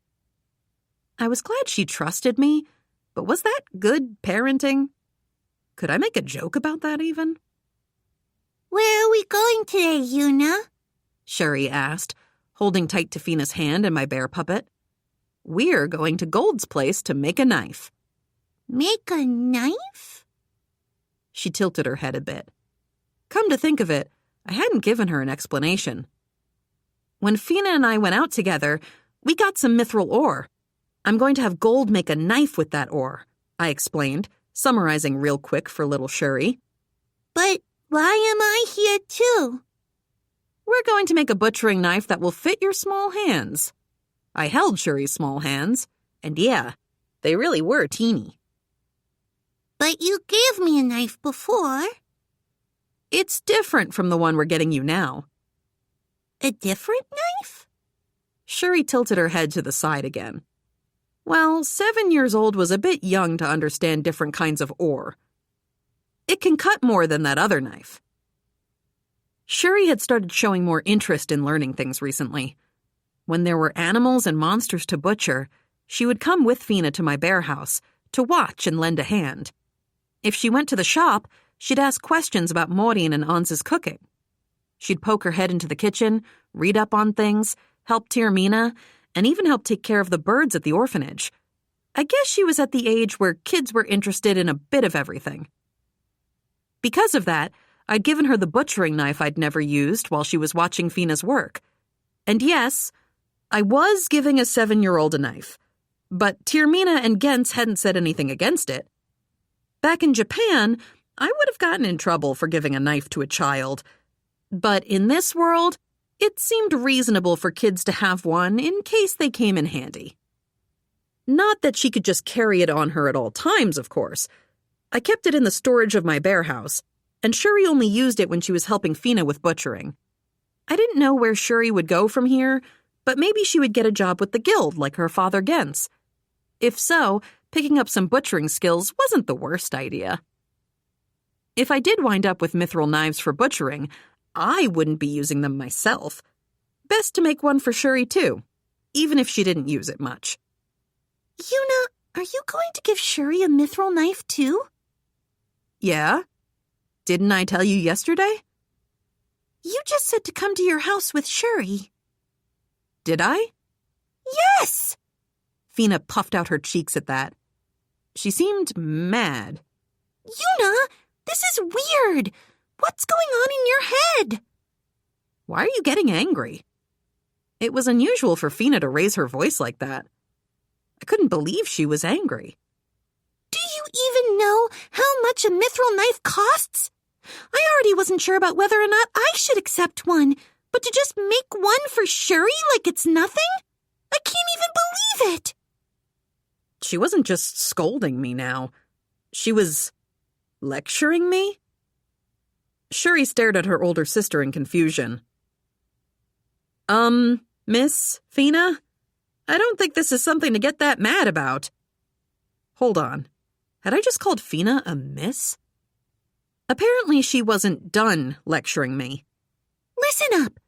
Speaker 1: I was glad she trusted me, but was that good parenting? Could I make a joke about that even?
Speaker 2: Where are we going today, Yuna?
Speaker 1: Shuri asked, holding tight to Fina's hand and my bear puppet. We're going to Gold's place to make a knife.
Speaker 2: Make a knife?
Speaker 1: She tilted her head a bit. Come to think of it, I hadn't given her an explanation. When Fina and I went out together, we got some mithril ore. I'm going to have Gold make a knife with that ore, I explained, summarizing real quick for little Shuri.
Speaker 2: But why am I here too?
Speaker 1: We're going to make a butchering knife that will fit your small hands. I held Shuri's small hands, and yeah, they really were teeny.
Speaker 2: But you gave me a knife before.
Speaker 1: It's different from the one we're getting you now.
Speaker 2: A different knife?
Speaker 1: Shuri tilted her head to the side again. Well, 7 years old was a bit young to understand different kinds of ore. It can cut more than that other knife. Shuri had started showing more interest in learning things recently. When there were animals and monsters to butcher, she would come with Fina to my bear house to watch and lend a hand. If she went to the shop, she'd ask questions about Maureen and Ans's cooking. She'd poke her head into the kitchen, read up on things, help Tirmina, and even help take care of the birds at the orphanage. I guess she was at the age where kids were interested in a bit of everything. Because of that, I'd given her the butchering knife I'd never used while she was watching Fina's work. And yes, I was giving a 7-year-old a knife, but Tirmina and Gens hadn't said anything against it. Back in Japan, I would have gotten in trouble for giving a knife to a child. But in this world, it seemed reasonable for kids to have one in case they came in handy. Not that she could just carry it on her at all times, of course. I kept it in the storage of my bear house, and Shuri only used it when she was helping Fina with butchering. I didn't know where Shuri would go from here, but maybe she would get a job with the guild like her father Gens. If so, picking up some butchering skills wasn't the worst idea. If I did wind up with mithril knives for butchering, I wouldn't be using them myself. Best to make one for Shuri too, even if she didn't use it much.
Speaker 2: Yuna, are you going to give Shuri a mithril knife too?
Speaker 1: Yeah? Didn't I tell you yesterday?
Speaker 2: You just said to come to your house with Shuri.
Speaker 1: Did I?
Speaker 2: Yes!
Speaker 1: Fina puffed out her cheeks at that. She seemed mad.
Speaker 2: Yuna, this is weird. What's going on in your head?
Speaker 1: Why are you getting angry? It was unusual for Fina to raise her voice like that. I couldn't believe she was angry.
Speaker 2: Do you even know how much a mithril knife costs? I already wasn't sure about whether or not I should accept one, but to just make one for Shuri like it's nothing? I can't even believe it.
Speaker 1: She wasn't just scolding me now. She was lecturing me? Shuri stared at her older sister in confusion. Miss Fina? I don't think this is something to get that mad about. Hold on. Had I just called Fina a miss? Apparently she wasn't done lecturing me.
Speaker 2: Listen up.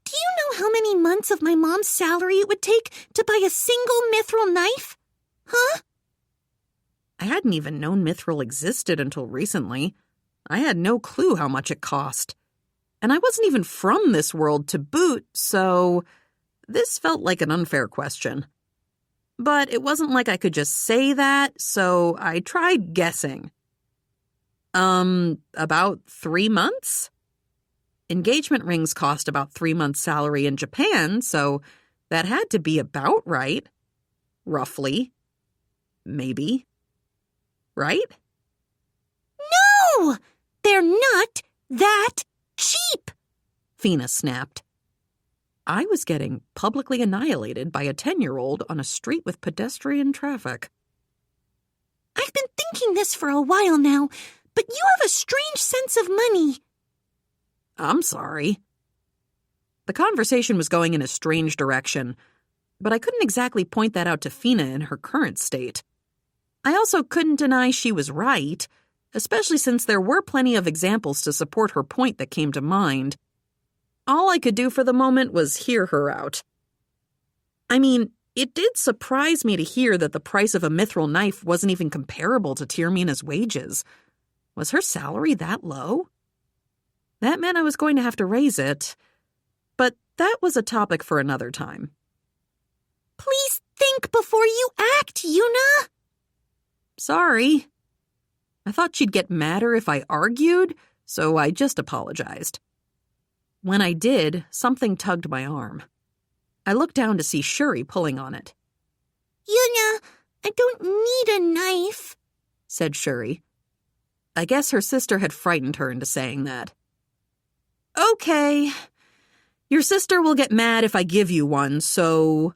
Speaker 2: Do you know how many months of my mom's salary it would take to buy a single mithril knife? Huh?
Speaker 1: I hadn't even known mithril existed until recently. I had no clue how much it cost. And I wasn't even from this world to boot, so this felt like an unfair question. But it wasn't like I could just say that, so I tried guessing. About 3 months? Engagement rings cost about 3 months' salary in Japan, so that had to be about right. Roughly. Maybe. Right?
Speaker 2: No! They're not that cheap!
Speaker 1: Fina snapped. I was getting publicly annihilated by a 10-year-old on a street with pedestrian traffic.
Speaker 2: I've been thinking this for a while now, but you have a strange sense of money.
Speaker 1: I'm sorry. The conversation was going in a strange direction, but I couldn't exactly point that out to Fina in her current state. I also couldn't deny she was right, especially since there were plenty of examples to support her point that came to mind. All I could do for the moment was hear her out. I mean, it did surprise me to hear that the price of a mithril knife wasn't even comparable to Tyrmina's wages. Was her salary that low? That meant I was going to have to raise it, but that was a topic for another time.
Speaker 2: Please think before you act, Yuna.
Speaker 1: Sorry. I thought she'd get madder if I argued, so I just apologized. When I did, something tugged my arm. I looked down to see Shuri pulling on it.
Speaker 2: Yuna, I don't need a knife,
Speaker 1: said Shuri. I guess her sister had frightened her into saying that. Okay. Your sister will get mad if I give you one, so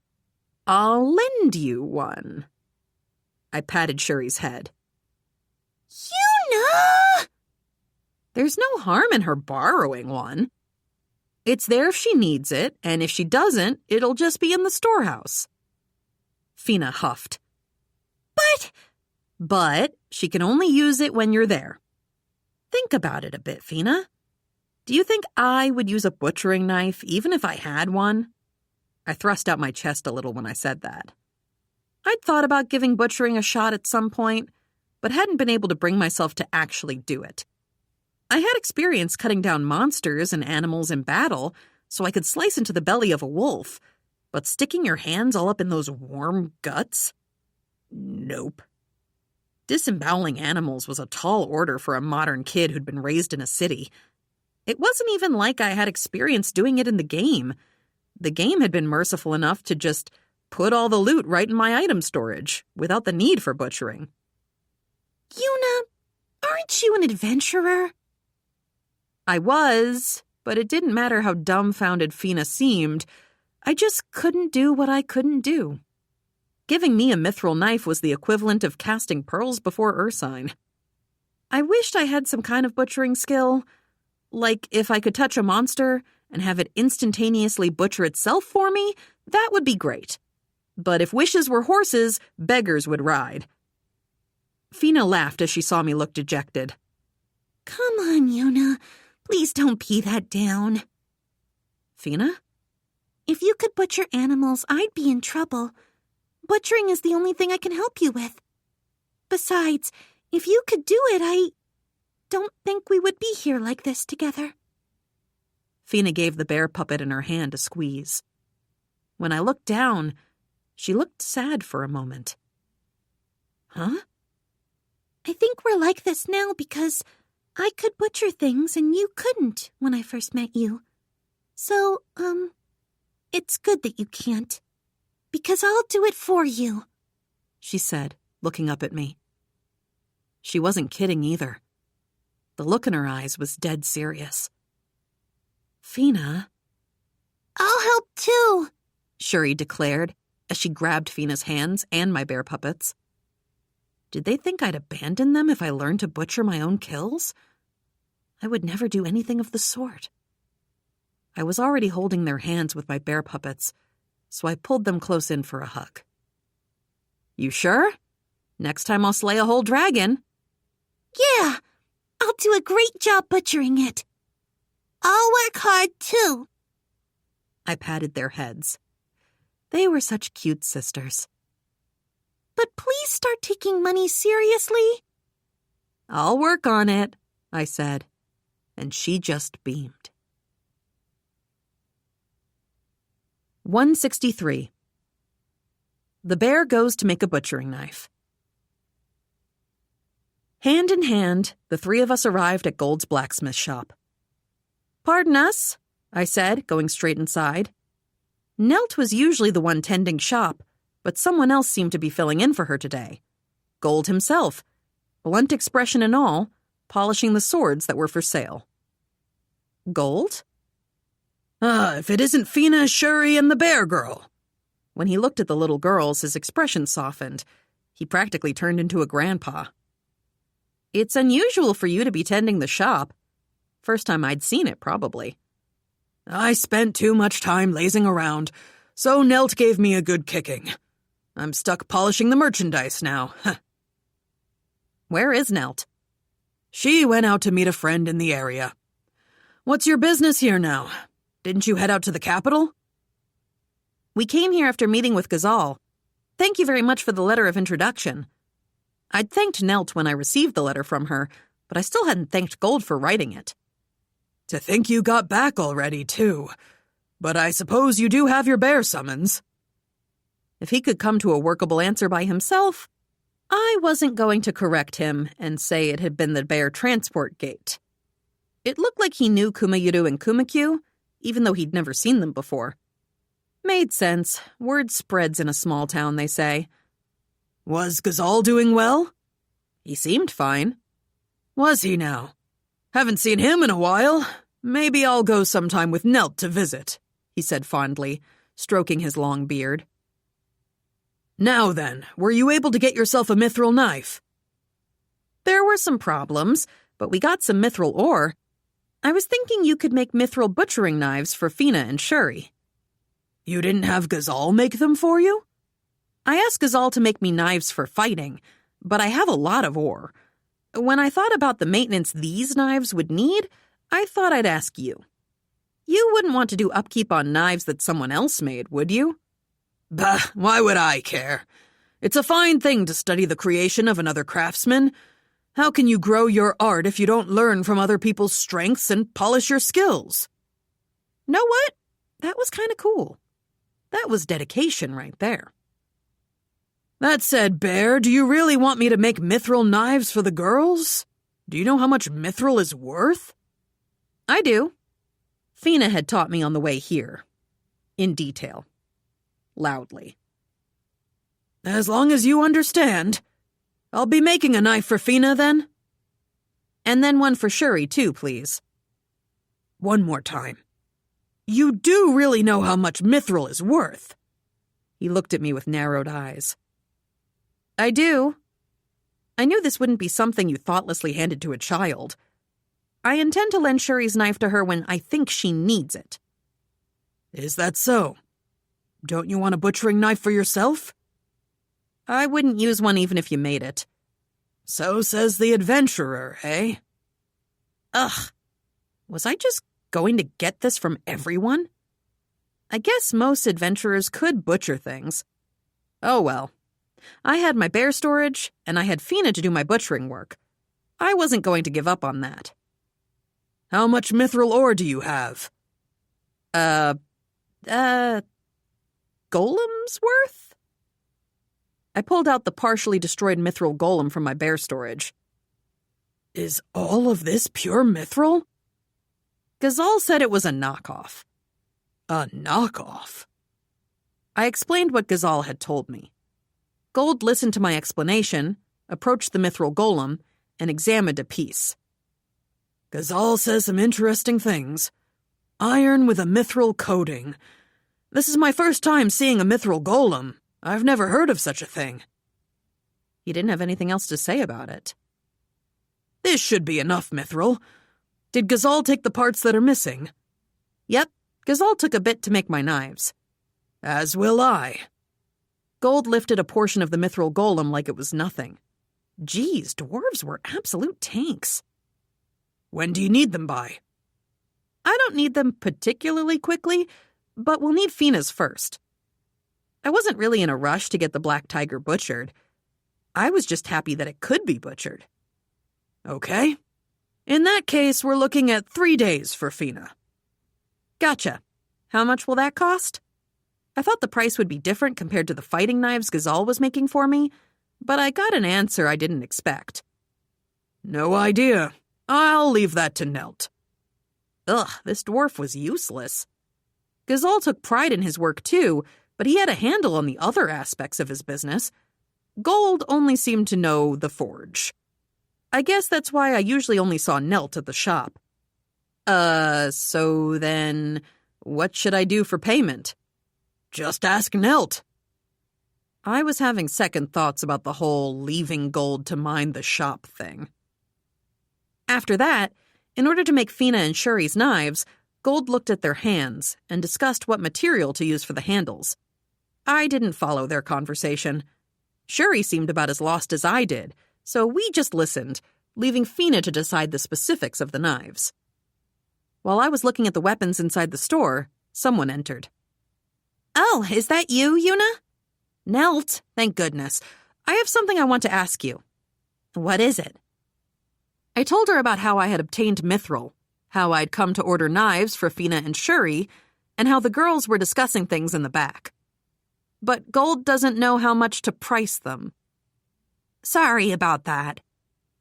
Speaker 1: I'll lend you one. I patted Shuri's head.
Speaker 2: Yuna!
Speaker 1: There's no harm in her borrowing one. It's there if she needs it, and if she doesn't, it'll just be in the storehouse. Fina huffed. But she can only use it when you're there. Think about it a bit, Fina. Do you think I would use a butchering knife even if I had one? I thrust out my chest a little when I said that. I'd thought about giving butchering a shot at some point, but hadn't been able to bring myself to actually do it. I had experience cutting down monsters and animals in battle, so I could slice into the belly of a wolf, but sticking your hands all up in those warm guts? Nope. Disemboweling animals was a tall order for a modern kid who'd been raised in a city. It wasn't even like I had experience doing it in the game. The game had been merciful enough to just put all the loot right in my item storage, without the need for butchering.
Speaker 2: Yuna, aren't you an adventurer?
Speaker 1: I was, but it didn't matter how dumbfounded Fina seemed. I just couldn't do what I couldn't do. Giving me a mithril knife was the equivalent of casting pearls before Ursine. I wished I had some kind of butchering skill, like if I could touch a monster and have it instantaneously butcher itself for me, that would be great. But if wishes were horses, beggars would ride. Fina laughed as she saw me look dejected.
Speaker 2: Come on, Yuna. Please don't be that down.
Speaker 1: Fina?
Speaker 2: If you could butcher animals, I'd be in trouble. Butchering is the only thing I can help you with. Besides, if you could do it, I don't think we would be here like this together.
Speaker 1: Fina gave the bear puppet in her hand a squeeze. When I looked down, she looked sad for a moment. Huh?
Speaker 2: I think we're like this now because I could butcher things and you couldn't when I first met you. So, it's good that you can't. Because I'll do it for you,
Speaker 1: she said, looking up at me. She wasn't kidding either. The look in her eyes was dead serious. Fina?
Speaker 2: I'll help too,
Speaker 1: Shuri declared as she grabbed Fina's hands and my bear puppets. Did they think I'd abandon them if I learned to butcher my own kills? I would never do anything of the sort. I was already holding their hands with my bear puppets, so I pulled them close in for a hug. You sure? Next time I'll slay a whole dragon.
Speaker 2: Yeah, I'll do a great job butchering it. I'll work hard too.
Speaker 1: I patted their heads. They were such cute sisters.
Speaker 2: But please start taking money seriously.
Speaker 1: I'll work on it. I said, and she just beamed. 163. The bear goes to make a butchering knife. Hand in hand, the three of us arrived at Gold's blacksmith shop. "Pardon us," I said, going straight inside. Nelt was usually the one tending shop, but someone else seemed to be filling in for her today. Gold himself, blunt expression and all, polishing the swords that were for sale. Gold?
Speaker 3: If it isn't Fina, Shuri, and the bear girl.
Speaker 1: When he looked at the little girls, his expression softened. He practically turned into a grandpa. "It's unusual for you to be tending the shop. First time I'd seen it, probably."
Speaker 3: I spent too much time lazing around, so Nelt gave me a good kicking. I'm stuck polishing the merchandise now.
Speaker 1: Where is Nelt?
Speaker 3: She went out to meet a friend in the area. What's your business here now? Didn't you head out to the capital?
Speaker 1: We came here after meeting with Ghazal. Thank you very much for the letter of introduction. I'd thanked Nelt when I received the letter from her, but I still hadn't thanked Gold for writing it.
Speaker 3: To think you got back already, too. But I suppose you do have your bear summons.
Speaker 1: If he could come to a workable answer by himself, I wasn't going to correct him and say it had been the bear transport gate. It looked like he knew Kumayuru and Kumakyu, even though he'd never seen them before. Made sense. Word spreads in a small town, they say.
Speaker 3: Was Ghazal doing well?
Speaker 1: He seemed fine.
Speaker 3: Was he now? Haven't seen him in a while. Maybe I'll go sometime with Nelt to visit, he said fondly, stroking his long beard. Now then, were you able to get yourself a mithril knife?
Speaker 1: There were some problems, but we got some mithril ore. I was thinking you could make mithril butchering knives for Fina and Shuri.
Speaker 3: You didn't have Ghazal make them for you?
Speaker 1: I asked Ghazal to make me knives for fighting, but I have a lot of ore. When I thought about the maintenance these knives would need, I thought I'd ask you. You wouldn't want to do upkeep on knives that someone else made, would you?
Speaker 3: Bah, why would I care? It's a fine thing to study the creation of another craftsman. How can you grow your art if you don't learn from other people's strengths and polish your skills?
Speaker 1: Know what? That was kind of cool. That was dedication right there.
Speaker 3: That said, Bear, do you really want me to make mithril knives for the girls? Do you know how much mithril is worth?
Speaker 1: I do. Fina had taught me on the way here. In detail. Loudly.
Speaker 3: As long as you understand. I'll be making a knife for Fina, then?
Speaker 1: And then one for Shuri, too, please.
Speaker 3: One more time. You do really know how much mithril is worth?
Speaker 1: He looked at me with narrowed eyes. I do. I knew this wouldn't be something you thoughtlessly handed to a child. I intend to lend Shuri's knife to her when I think she needs it.
Speaker 3: Is that so? Don't you want a butchering knife for yourself?
Speaker 1: I wouldn't use one even if you made it.
Speaker 3: So says the adventurer, eh?
Speaker 1: Ugh. Was I just going to get this from everyone? I guess most adventurers could butcher things. Oh well. I had my bear storage, and I had Fina to do my butchering work. I wasn't going to give up on that.
Speaker 3: How much mithril ore do you have?
Speaker 1: Golem's worth? I pulled out the partially destroyed mithril golem from my bear storage.
Speaker 3: Is all of this pure mithril?
Speaker 1: Ghazal said it was a knockoff.
Speaker 3: A knockoff?
Speaker 1: I explained what Ghazal had told me. Gold listened to my explanation, approached the mithril golem, and examined a piece.
Speaker 3: Ghazal says some interesting things. Iron with a mithril coating. This is my first time seeing a mithril golem. I've never heard of such a thing.
Speaker 1: He didn't have anything else to say about it.
Speaker 3: This should be enough mithril. Did Ghazal take the parts that are missing?
Speaker 1: Yep, Ghazal took a bit to make my knives.
Speaker 3: As will I.
Speaker 1: Gold lifted a portion of the mithril golem like it was nothing. Geez, dwarves were absolute tanks.
Speaker 3: When do you need them by?
Speaker 1: I don't need them particularly quickly, but we'll need Fina's first. I wasn't really in a rush to get the black tiger butchered. I was just happy that it could be butchered.
Speaker 3: Okay. In that case, we're looking at 3 days for Fina. Gotcha. How much will that cost? I thought the price would be different compared to the fighting knives Ghazal was making for me, but I got an answer I didn't expect. No idea. I'll leave that to Nelt. Ugh, this dwarf was useless. Ghazal took pride in his work too, but he had a handle on the other aspects of his business. Gold only seemed to know the forge. I guess that's why I usually only saw Nelt at the shop. So then, what should I do for payment? Just ask Nelt. I was having second thoughts about the whole leaving Gold to mind the shop thing. After that, in order to make Fina and Shuri's knives, Gold looked at their hands and discussed what material to use for the handles. I didn't follow their conversation. Shuri seemed about as lost as I did, so we just listened, leaving Fina to decide the specifics of the knives. While I was looking at the weapons inside the store, someone entered. Oh, is that you, Yuna? Nelt, thank goodness. I have something I want to ask you. What is it? I told her about how I had obtained mithril, how I'd come to order knives for Fina and Shuri, and how the girls were discussing things in the back. But Gold doesn't know how much to price them. Sorry about that.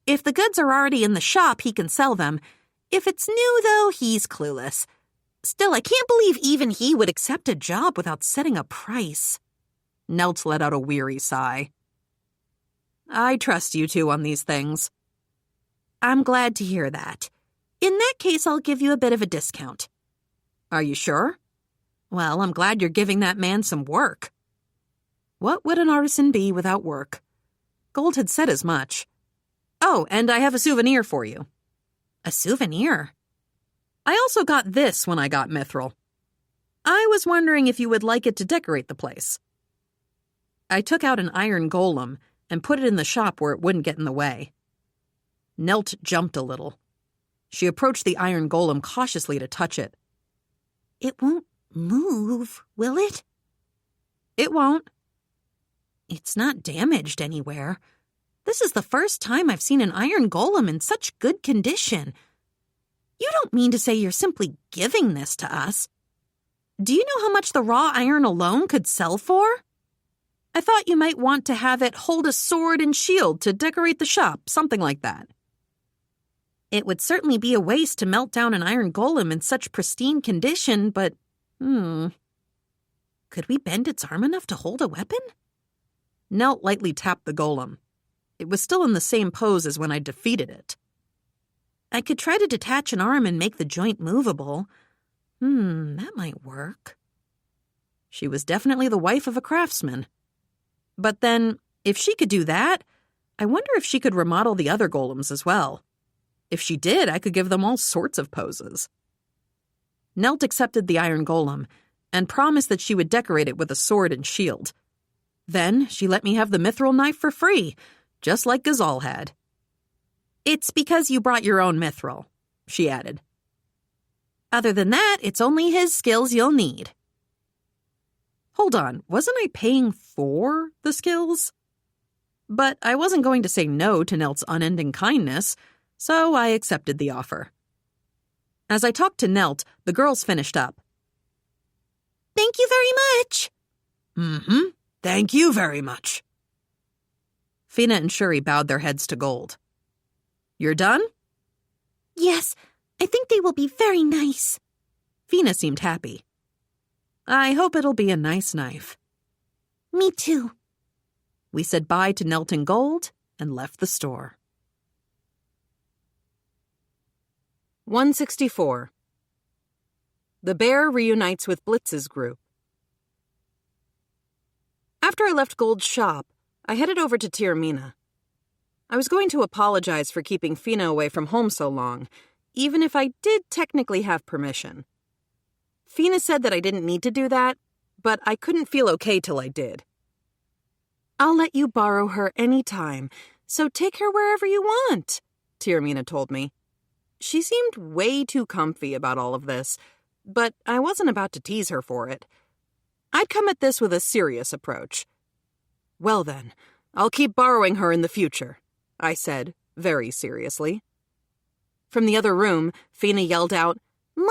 Speaker 3: If the goods are already in the shop, he can sell them. If it's new, though, he's clueless. Still, I can't believe even he would accept a job without setting a price. Nelt let out a weary sigh. I trust you two on these things. I'm glad to hear that. In that case, I'll give you a bit of a discount. Are you sure? Well, I'm glad you're giving that man some work. What would an artisan be without work? Gold had said as much. Oh, and I have a souvenir for you. A souvenir? I also got this when I got mithril. I was wondering if you would like it to decorate the place. I took out an iron golem and put it in the shop where it wouldn't get in the way. Nelt jumped a little. She approached the iron golem cautiously to touch it. It won't move, will it? It won't. It's not damaged anywhere. This is the first time I've seen an iron golem in such good condition. You don't mean to say you're simply giving this to us? Do you know how much the raw iron alone could sell for? I thought you might want to have it hold a sword and shield to decorate the shop, something like that. It would certainly be a waste to melt down an iron golem in such pristine condition, but, could we bend its arm enough to hold a weapon? Nelt lightly tapped the golem. It was still in the same pose as when I defeated it. I could try to detach an arm and make the joint movable. That might work. She was definitely the wife of a craftsman. But then, if she could do that, I wonder if she could remodel the other golems as well. If she did, I could give them all sorts of poses. Nelt accepted the iron golem and promised that she would decorate it with a sword and shield. Then she let me have the mithril knife for free, just like Ghazal had. It's because you brought your own mithril, she added. Other than that, it's only his skills you'll need. Hold on, wasn't I paying for the skills? But I wasn't going to say no to Nelt's unending kindness, so I accepted the offer. As I talked to Nelt, the girls finished up. Thank you very much. Thank you very much. Fina and Shuri bowed their heads to Gold. You're done? Yes, I think they will be very nice. Fina seemed happy. I hope it'll be a nice knife. Me too. We said bye to Nelt and Gold and left the store. 164. The bear reunites with Blitz's group. After I left Gold's shop, I headed over to Tirmina. I was going to apologize for keeping Fina away from home so long, even if I did technically have permission. Fina said that I didn't need to do that, but I couldn't feel okay till I did. I'll let you borrow her any time, so take her wherever you want, Tirmina told me. She seemed way too comfy about all of this, but I wasn't about to tease her for it. I'd come at this with a serious approach. Well then, I'll keep borrowing her in the future, I said, very seriously.
Speaker 1: From the other room, Fina yelled out,
Speaker 2: "Mom!"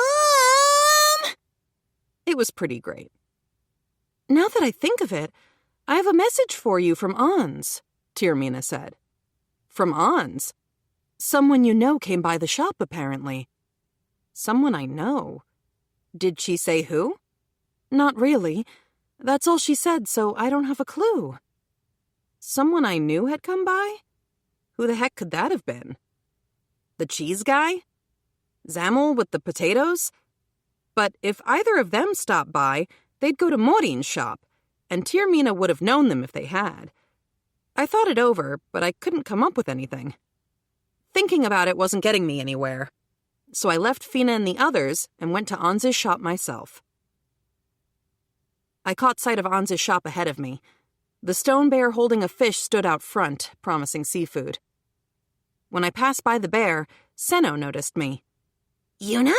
Speaker 1: It was pretty great. "Now that I think of it, I have a message for you from Ans," Tirmina said. "From Ans? Someone you know came by the shop, apparently." "Someone I know? Did she say who?" "Not really. That's all she said, so I don't have a clue." Someone I knew had come by? Who the heck could that have been? The cheese guy? Zamel with the potatoes? But if either of them stopped by, they'd go to Morin's shop, and Tirmina would have known them if they had. I thought it over, but I couldn't come up with anything. Thinking about it wasn't getting me anywhere, so I left Fina and the others and went to Ans's shop myself. I caught sight of Ans's shop ahead of me. The stone bear holding a fish stood out front, promising seafood. When I passed by the bear, Senno noticed me.
Speaker 2: "Yuna?"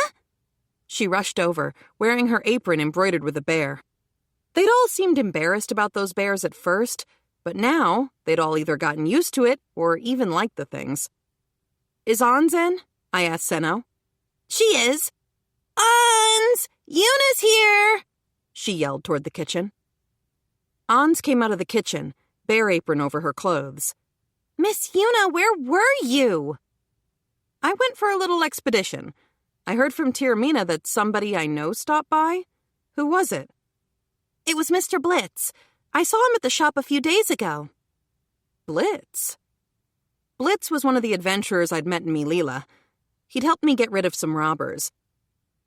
Speaker 1: She rushed over, wearing her apron embroidered with a bear. They'd all seemed embarrassed about those bears at first, but now they'd all either gotten used to it or even liked the things. "Is Ans in?" I asked Senno.
Speaker 2: "She is." "Ans! Yuna's here!"
Speaker 1: she yelled toward the kitchen. Ans came out of the kitchen, bear apron over her clothes.
Speaker 2: "Miss Yuna, where were you?"
Speaker 1: "I went for a little expedition. I heard from Tirmina that somebody I know stopped by. Who was it?"
Speaker 2: "It was Mr. Blitz. I saw him at the shop a few days ago."
Speaker 1: Blitz? Blitz was one of the adventurers I'd met in Melilla. He'd helped me get rid of some robbers.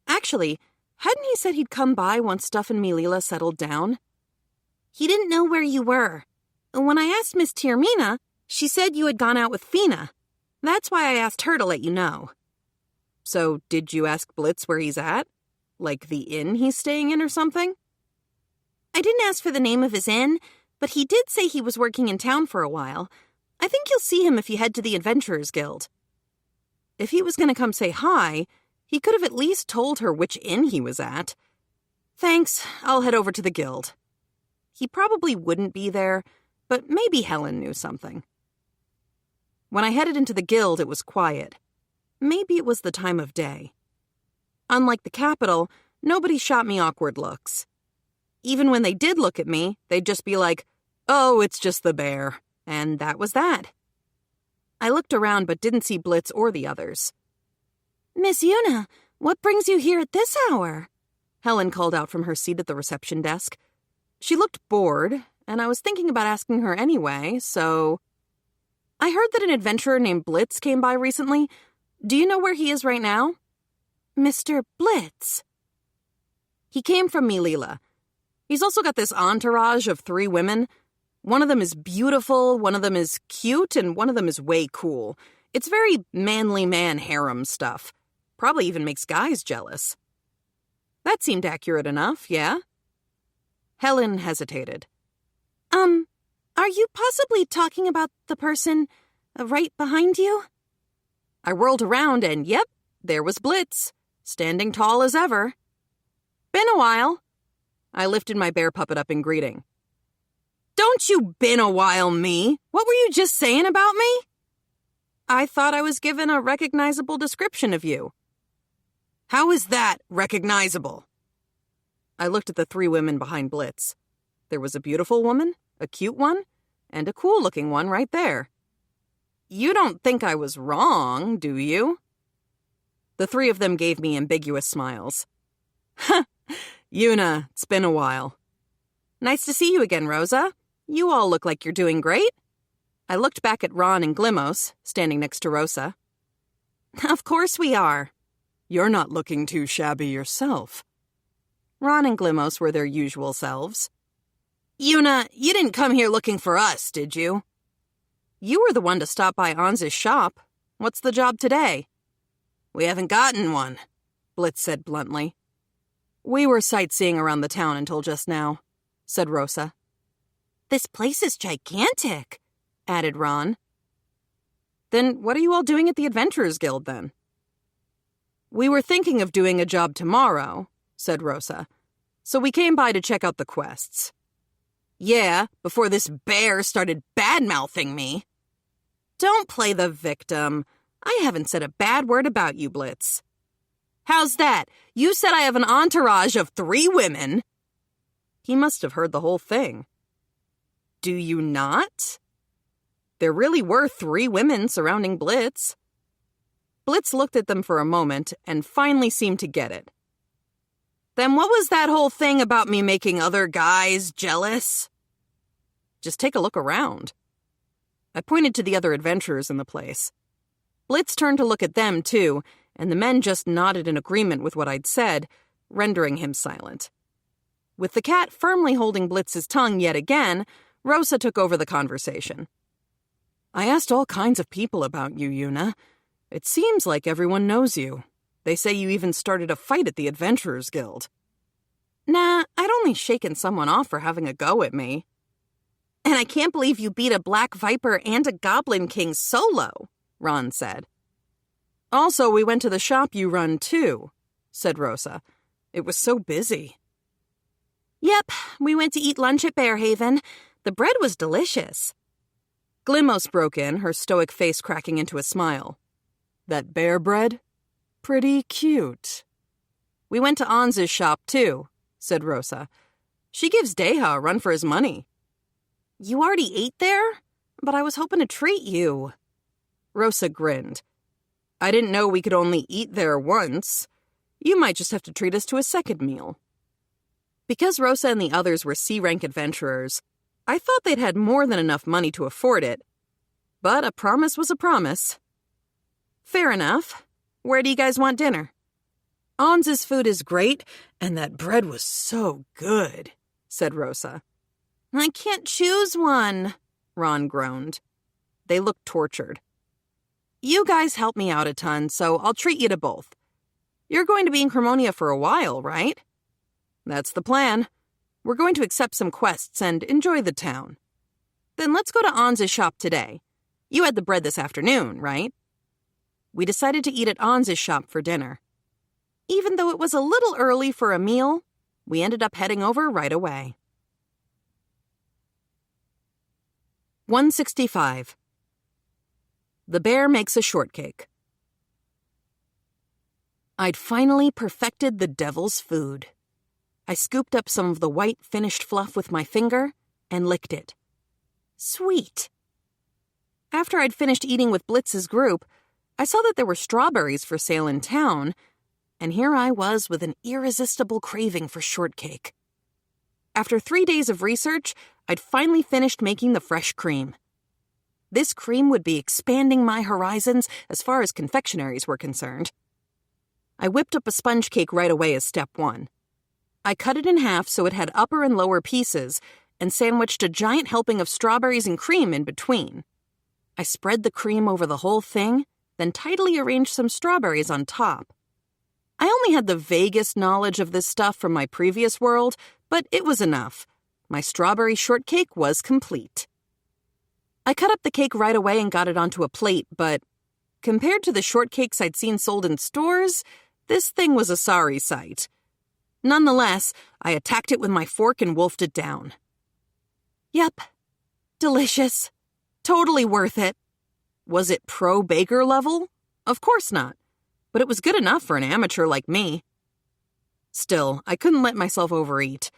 Speaker 1: Actually, hadn't he said he'd come by once stuff in Melilla settled down?
Speaker 2: "He didn't know where you were. When I asked Miss Tirmina, she said you had gone out with Fina. That's why I asked her to let you know."
Speaker 1: "So did you ask Blitz where he's at? Like the inn he's staying in or something?"
Speaker 2: "I didn't ask for the name of his inn, but he did say he was working in town for a while. I think you'll see him if you head to the Adventurers Guild."
Speaker 1: If he was going to come say hi, he could have at least told her which inn he was at. "Thanks, I'll head over to the guild." He probably wouldn't be there, but maybe Helen knew something. When I headed into the guild, it was quiet. Maybe it was the time of day. Unlike the capital, nobody shot me awkward looks. Even when they did look at me, they'd just be like, "Oh, it's just the bear," and that was that. I looked around but didn't see Blitz or the others.
Speaker 2: "Miss Yuna, what brings you here at this hour?"
Speaker 1: Helen called out from her seat at the reception desk. She looked bored, and I was thinking about asking her anyway, so... "I heard that an adventurer named Blitz came by recently. Do you know where he is right now?"
Speaker 2: "Mr. Blitz?"
Speaker 1: "He came from Melilla. He's also got this entourage of 3 women. One of them is beautiful, one of them is cute, and one of them is way cool. It's very manly man harem stuff. Probably even makes guys jealous." That seemed accurate enough, yeah? Helen hesitated.
Speaker 2: Are you possibly talking about the person right behind you?"
Speaker 1: I whirled around and, yep, there was Blitz, standing tall as ever. "Been a while." I lifted my bear puppet up in greeting. "Don't you been a while me? What were you just saying about me?" "I thought I was given a recognizable description of you." "How is that recognizable?" I looked at the 3 women behind Blitz. There was a beautiful woman, a cute one, and a cool-looking one right there. "You don't think I was wrong, do you?" The 3 of them gave me ambiguous smiles. "Huh, Yuna, it's been a while." "Nice to see you again, Rosa. You all look like you're doing great." I looked back at Ron and Glimos, standing next to Rosa. "Of course we are." "You're not looking too shabby yourself." Ron and Glimos were their usual selves. "Yuna, you didn't come here looking for us, did you?" "You were the one to stop by Ans's shop. What's the job today?" "We haven't gotten one," Blitz said bluntly. "We were sightseeing around the town until just now," said Rosa.
Speaker 2: "This place is gigantic,"
Speaker 1: added Ron. "Then what are you all doing at the Adventurers Guild, then?" "We were thinking of doing a job tomorrow," said Rosa, "so we came by to check out the quests." "Yeah, before this bear started bad-mouthing me." "Don't play the victim. I haven't said a bad word about you, Blitz. How's that? You said I have an entourage of 3 women. He must have heard the whole thing. Do you not? There really were 3 women surrounding Blitz. Blitz looked at them for a moment and finally seemed to get it. Then what was that whole thing about me making other guys jealous? Just take a look around. I pointed to the other adventurers in the place. Blitz turned to look at them, too, and the men just nodded in agreement with what I'd said, rendering him silent. With the cat firmly holding Blitz's tongue yet again, Rosa took over the conversation. I asked all kinds of people about you, Yuna. It seems like everyone knows you. They say you even started a fight at the Adventurers Guild. Nah, I'd only shaken someone off for having a go at me. And I can't believe you beat a Black Viper and a Goblin King solo, Ron said. Also, we went to the shop you run, too, said Rosa. It was so busy. Yep, we went to eat lunch at Bearhaven. The bread was delicious. Glimos broke in, her stoic face cracking into a smile. That bear bread? Pretty cute. We went to Ans's shop, too, said Rosa. She gives Deha a run for his money. You already ate there? But I was hoping to treat you. Rosa grinned. I didn't know we could only eat there once. You might just have to treat us to a second meal. Because Rosa and the others were C-rank adventurers, I thought they'd had more than enough money to afford it. But a promise was a promise. Fair enough. Where do you guys want dinner? Ans's food is great, and that bread was so good, said Rosa. I can't choose one, Ron groaned. They looked tortured. You guys help me out a ton, so I'll treat you to both. You're going to be in Cremonia for a while, right? That's the plan. We're going to accept some quests and enjoy the town. Then let's go to Ans's shop today. You had the bread this afternoon, right? We decided to eat at Ans's shop for dinner. Even though it was a little early for a meal, we ended up heading over right away. 165. The bear makes a shortcake. I'd finally perfected the devil's food. I scooped up some of the white finished fluff with my finger and licked it. Sweet. After I'd finished eating with Blitz's group, I saw that there were strawberries for sale in town, and here I was with an irresistible craving for shortcake. After 3 days of research, I'd finally finished making the fresh cream. This cream would be expanding my horizons as far as confectionaries were concerned. I whipped up a sponge cake right away as step 1. I cut it in half so it had upper and lower pieces, and sandwiched a giant helping of strawberries and cream in between. I spread the cream over the whole thing, then tidily arranged some strawberries on top. I only had the vaguest knowledge of this stuff from my previous world, but it was enough. My strawberry shortcake was complete. I cut up the cake right away and got it onto a plate, but compared to the shortcakes I'd seen sold in stores, this thing was a sorry sight. Nonetheless, I attacked it with my fork and wolfed it down. Yep. Delicious. Totally worth it. Was it pro-baker level? Of course not. But it was good enough for an amateur like me. Still, I couldn't let myself overeat.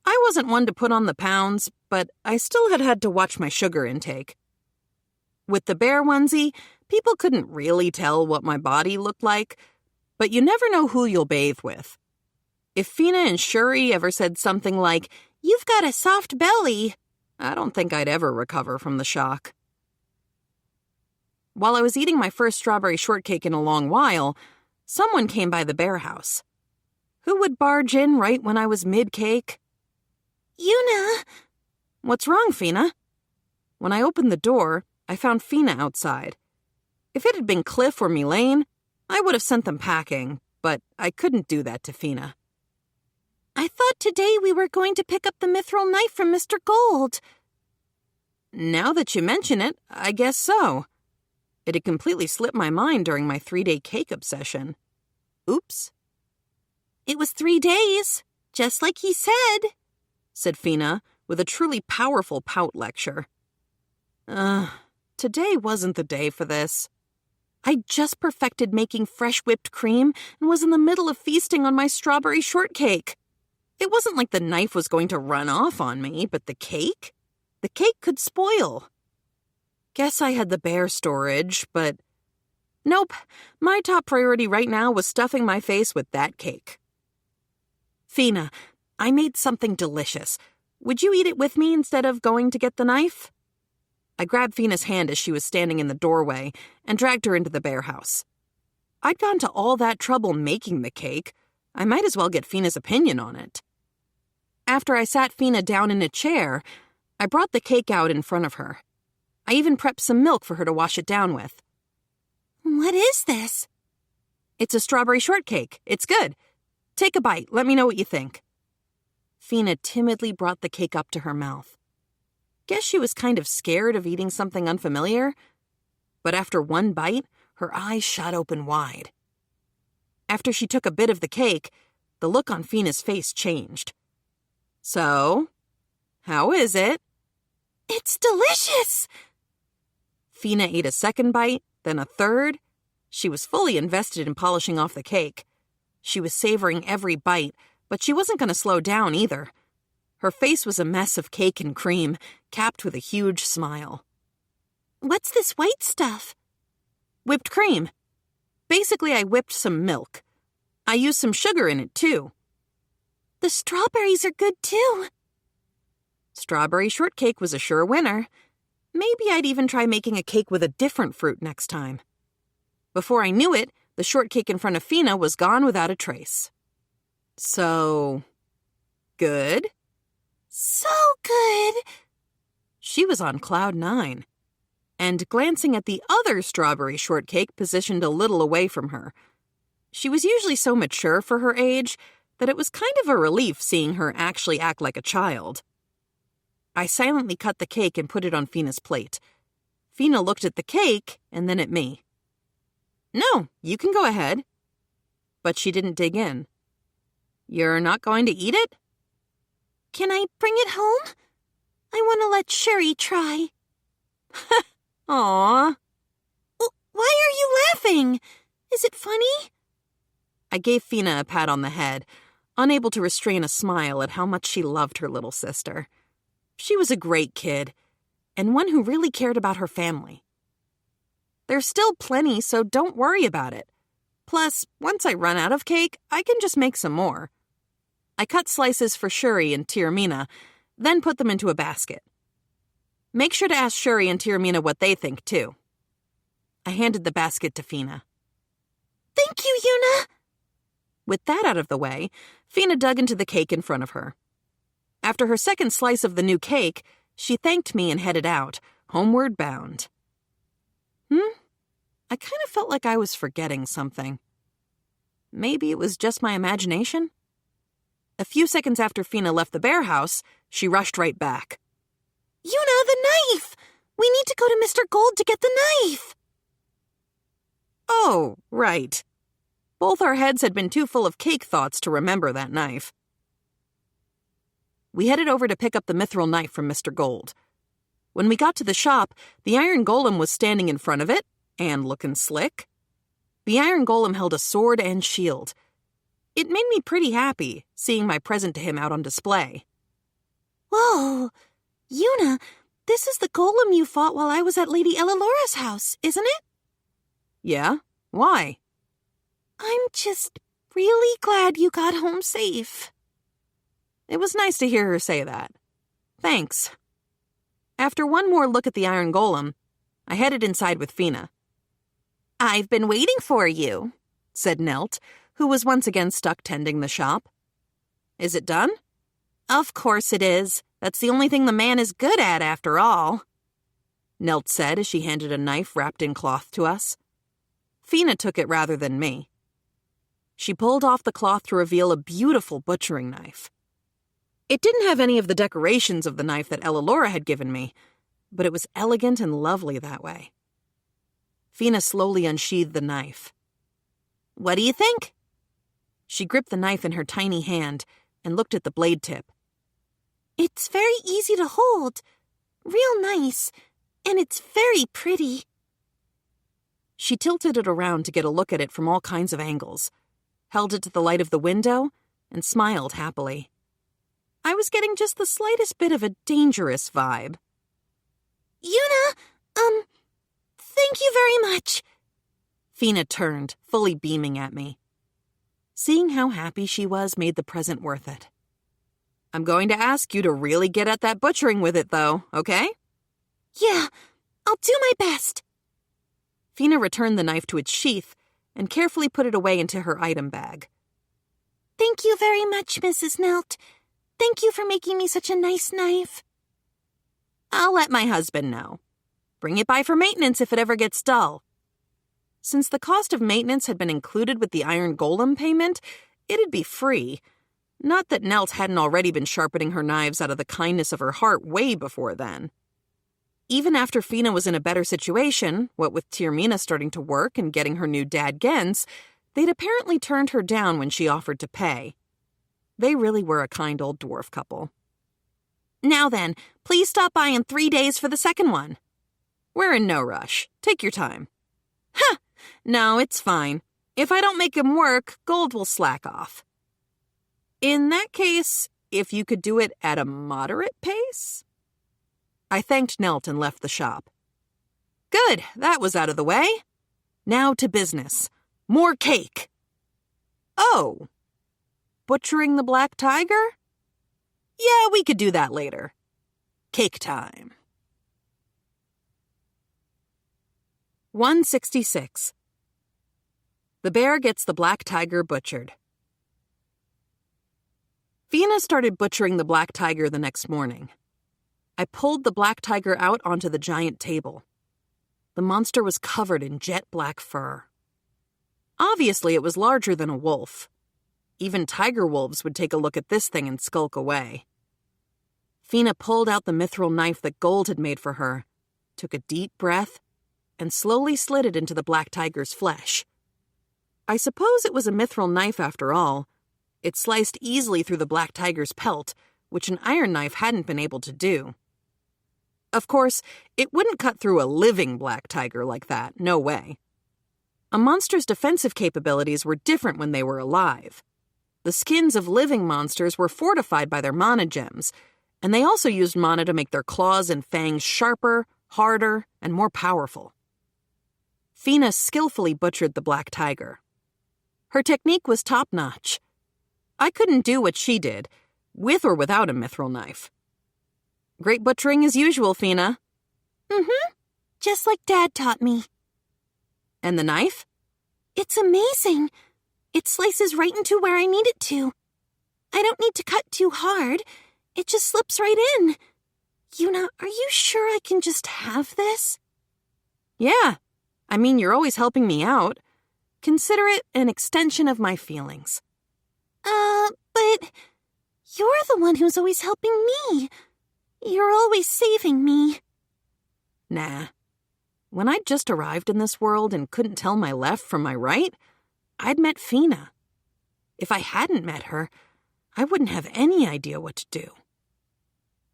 Speaker 1: I wasn't one to put on the pounds, but I still had to watch my sugar intake. With the bear onesie, people couldn't really tell what my body looked like, but you never know who you'll bathe with. If Fina and Shuri ever said something like, "You've got a soft belly," I don't think I'd ever recover from the shock. While I was eating my first strawberry shortcake in a long while, someone came by the bear house. Who would barge in right when I was mid-cake? Yuna! What's wrong, Fina? When I opened the door, I found Fina outside. If it had been Cliff or Melaine, I would have sent them packing, but I couldn't do that to Fina. I thought today we were going to pick up the mithril knife from Mr. Gold. Now that you mention it, I guess so. It had completely slipped my mind during my 3-day cake obsession. Oops. It was 3 days, just like he said, said Fina, with a truly powerful pout lecture. Today wasn't the day for this. I'd just perfected making fresh whipped cream and was in the middle of feasting on my strawberry shortcake. It wasn't like the knife was going to run off on me, but the cake? The cake could spoil. Guess I had the bare storage, but nope, my top priority right now was stuffing my face with that cake. Fina, I made something delicious. Would you eat it with me instead of going to get the knife? I grabbed Fina's hand as she was standing in the doorway and dragged her into the bear house. I'd gone to all that trouble making the cake. I might as well get Fina's opinion on it. After I sat Fina down in a chair, I brought the cake out in front of her. I even prepped some milk for her to wash it down with.
Speaker 2: What is this?
Speaker 1: It's a strawberry shortcake. It's good. Take a bite. Let me know what you think. Fina timidly brought the cake up to her mouth. Guess she was kind of scared of eating something unfamiliar. But after one bite, her eyes shot open wide. After she took a bit of the cake, the look on Fina's face changed. So, how is it?
Speaker 2: It's delicious!
Speaker 1: Fina ate a second bite, then a third. She was fully invested in polishing off the cake. She was savoring every bite, but she wasn't going to slow down either. Her face was a mess of cake and cream, capped with a huge smile.
Speaker 2: What's this white stuff?
Speaker 1: Whipped cream. Basically, I whipped some milk. I used some sugar in it, too.
Speaker 2: The strawberries are good, too.
Speaker 1: Strawberry shortcake was a sure winner. Maybe I'd even try making a cake with a different fruit next time. Before I knew it, the shortcake in front of Fina was gone without a trace. So, good?
Speaker 2: So good!
Speaker 1: She was on cloud 9. And glancing at the other strawberry shortcake positioned a little away from her. She was usually so mature for her age that it was kind of a relief seeing her actually act like a child. I silently cut the cake and put it on Fina's plate. Fina looked at the cake and then at me. No, you can go ahead. But she didn't dig in. You're not going to eat it?
Speaker 2: Can I bring it home? I want to let Sherry try.
Speaker 1: Aw.
Speaker 2: Why are you laughing? Is it funny?
Speaker 1: I gave Fina a pat on the head, unable to restrain a smile at how much she loved her little sister. She was a great kid, and one who really cared about her family. There's still plenty, so don't worry about it. Plus, once I run out of cake, I can just make some more. I cut slices for Shuri and Tiramina, then put them into a basket. Make sure to ask Shuri and Tiramina what they think, too. I handed the basket to Fina.
Speaker 2: Thank you, Yuna!
Speaker 1: With that out of the way, Fina dug into the cake in front of her. After her second slice of the new cake, she thanked me and headed out, homeward bound. I kind of felt like I was forgetting something. Maybe it was just my imagination? A few seconds after Fina left the bear house, she rushed right back.
Speaker 2: Yuna, the knife! We need to go to Mr. Gold to get the knife!
Speaker 1: Oh, right. Both our heads had been too full of cake thoughts to remember that knife. We headed over to pick up the mithril knife from Mr. Gold. When we got to the shop, the iron golem was standing in front of it, and looking slick. The iron golem held a sword and shield. It made me pretty happy, seeing my present to him out on display.
Speaker 2: Whoa! Yuna, this is the golem you fought while I was at Lady Elalora's house, isn't it?
Speaker 1: Yeah? Why?
Speaker 2: I'm just really glad you got home safe.
Speaker 1: It was nice to hear her say that. Thanks. After one more look at the iron golem, I headed inside with Fina.
Speaker 2: I've been waiting for you,
Speaker 1: said Nelt, who was once again stuck tending the shop. Is it done?
Speaker 2: Of course it is. That's the only thing the man is good at, after all,
Speaker 1: Nelt said as she handed a knife wrapped in cloth to us. Fina took it rather than me. She pulled off the cloth to reveal a beautiful butchering knife. It didn't have any of the decorations of the knife that Ellalora had given me, but it was elegant and lovely that way. Fina slowly unsheathed the knife.
Speaker 2: What do you think?
Speaker 1: She gripped the knife in her tiny hand and looked at the blade tip.
Speaker 2: It's very easy to hold, real nice, and it's very pretty.
Speaker 1: She tilted it around to get a look at it from all kinds of angles, held it to the light of the window, and smiled happily. I was getting just the slightest bit of a dangerous vibe.
Speaker 2: Yuna, thank you very much.
Speaker 1: Fina turned, fully beaming at me. Seeing how happy she was made the present worth it. I'm going to ask you to really get at that butchering with it, though, okay?
Speaker 2: Yeah, I'll do my best.
Speaker 1: Fina returned the knife to its sheath and carefully put it away into her item bag.
Speaker 2: Thank you very much, Mrs. Nelt. Thank you for making me such a nice knife.
Speaker 1: I'll let my husband know. Bring it by for maintenance if it ever gets dull. Since the cost of maintenance had been included with the iron golem payment, it'd be free. Not that Nelt hadn't already been sharpening her knives out of the kindness of her heart way before then. Even after Fina was in a better situation, what with Tyrmina starting to work and getting her new dad Gens, they'd apparently turned her down when she offered to pay. They really were a kind old dwarf couple. Now then, please stop by in 3 days for the second one. We're in no rush. Take your time. Ha! No, it's fine. If I don't make him work, Gold will slack off. In that case, if you could do it at a moderate pace? I thanked Nelt and left the shop. Good, that was out of the way. Now to business. More cake. Oh. Butchering the black tiger? Yeah, we could do that later. Cake time. 166. The bear gets the black tiger butchered. Fina started butchering the black tiger the next morning. I pulled the black tiger out onto the giant table. The monster was covered in jet black fur. Obviously, it was larger than a wolf. Even tiger wolves would take a look at this thing and skulk away. Fina pulled out the mithril knife that Gold had made for her, took a deep breath, and slowly slid it into the black tiger's flesh. I suppose it was a mithril knife after all. It sliced easily through the black tiger's pelt, which an iron knife hadn't been able to do. Of course, it wouldn't cut through a living black tiger like that, no way. A monster's defensive capabilities were different when they were alive. The skins of living monsters were fortified by their mana gems, and they also used mana to make their claws and fangs sharper, harder, and more powerful. Fina skillfully butchered the black tiger. Her technique was top-notch. I couldn't do what she did, with or without a mithril knife. Great butchering as usual, Fina.
Speaker 2: Just like Dad taught me.
Speaker 1: And the knife?
Speaker 2: It's amazing. It slices right into where I need it to. I don't need to cut too hard. It just slips right in. Yuna, are you sure I can just have this?
Speaker 1: Yeah. I mean, you're always helping me out. Consider it an extension of my feelings.
Speaker 2: But you're the one who's always helping me. You're always saving me.
Speaker 1: Nah. When I'd just arrived in this world and couldn't tell my left from my right, I'd met Fina. If I hadn't met her, I wouldn't have any idea what to do.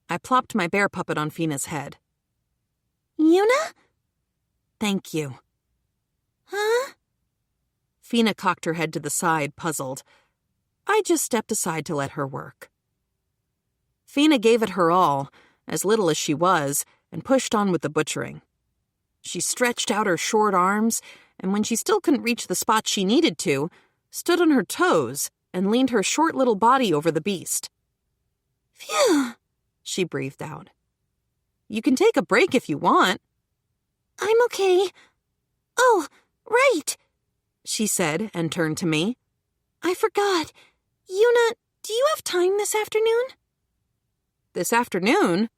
Speaker 1: I plopped my bear puppet on Fina's head.
Speaker 2: Yuna?
Speaker 1: Thank you.
Speaker 2: Huh?
Speaker 1: Fina cocked her head to the side, puzzled. I just stepped aside to let her work. Fina gave it her all, as little as she was, and pushed on with the butchering. She stretched out her short arms, and when she still couldn't reach the spot she needed to, stood on her toes and leaned her short little body over the beast.
Speaker 2: Phew,
Speaker 1: she breathed out. You can take a break if you want.
Speaker 2: I'm okay. Oh, right,
Speaker 1: she said and turned to me.
Speaker 2: I forgot. Yuna, do you have time this afternoon?
Speaker 1: This afternoon?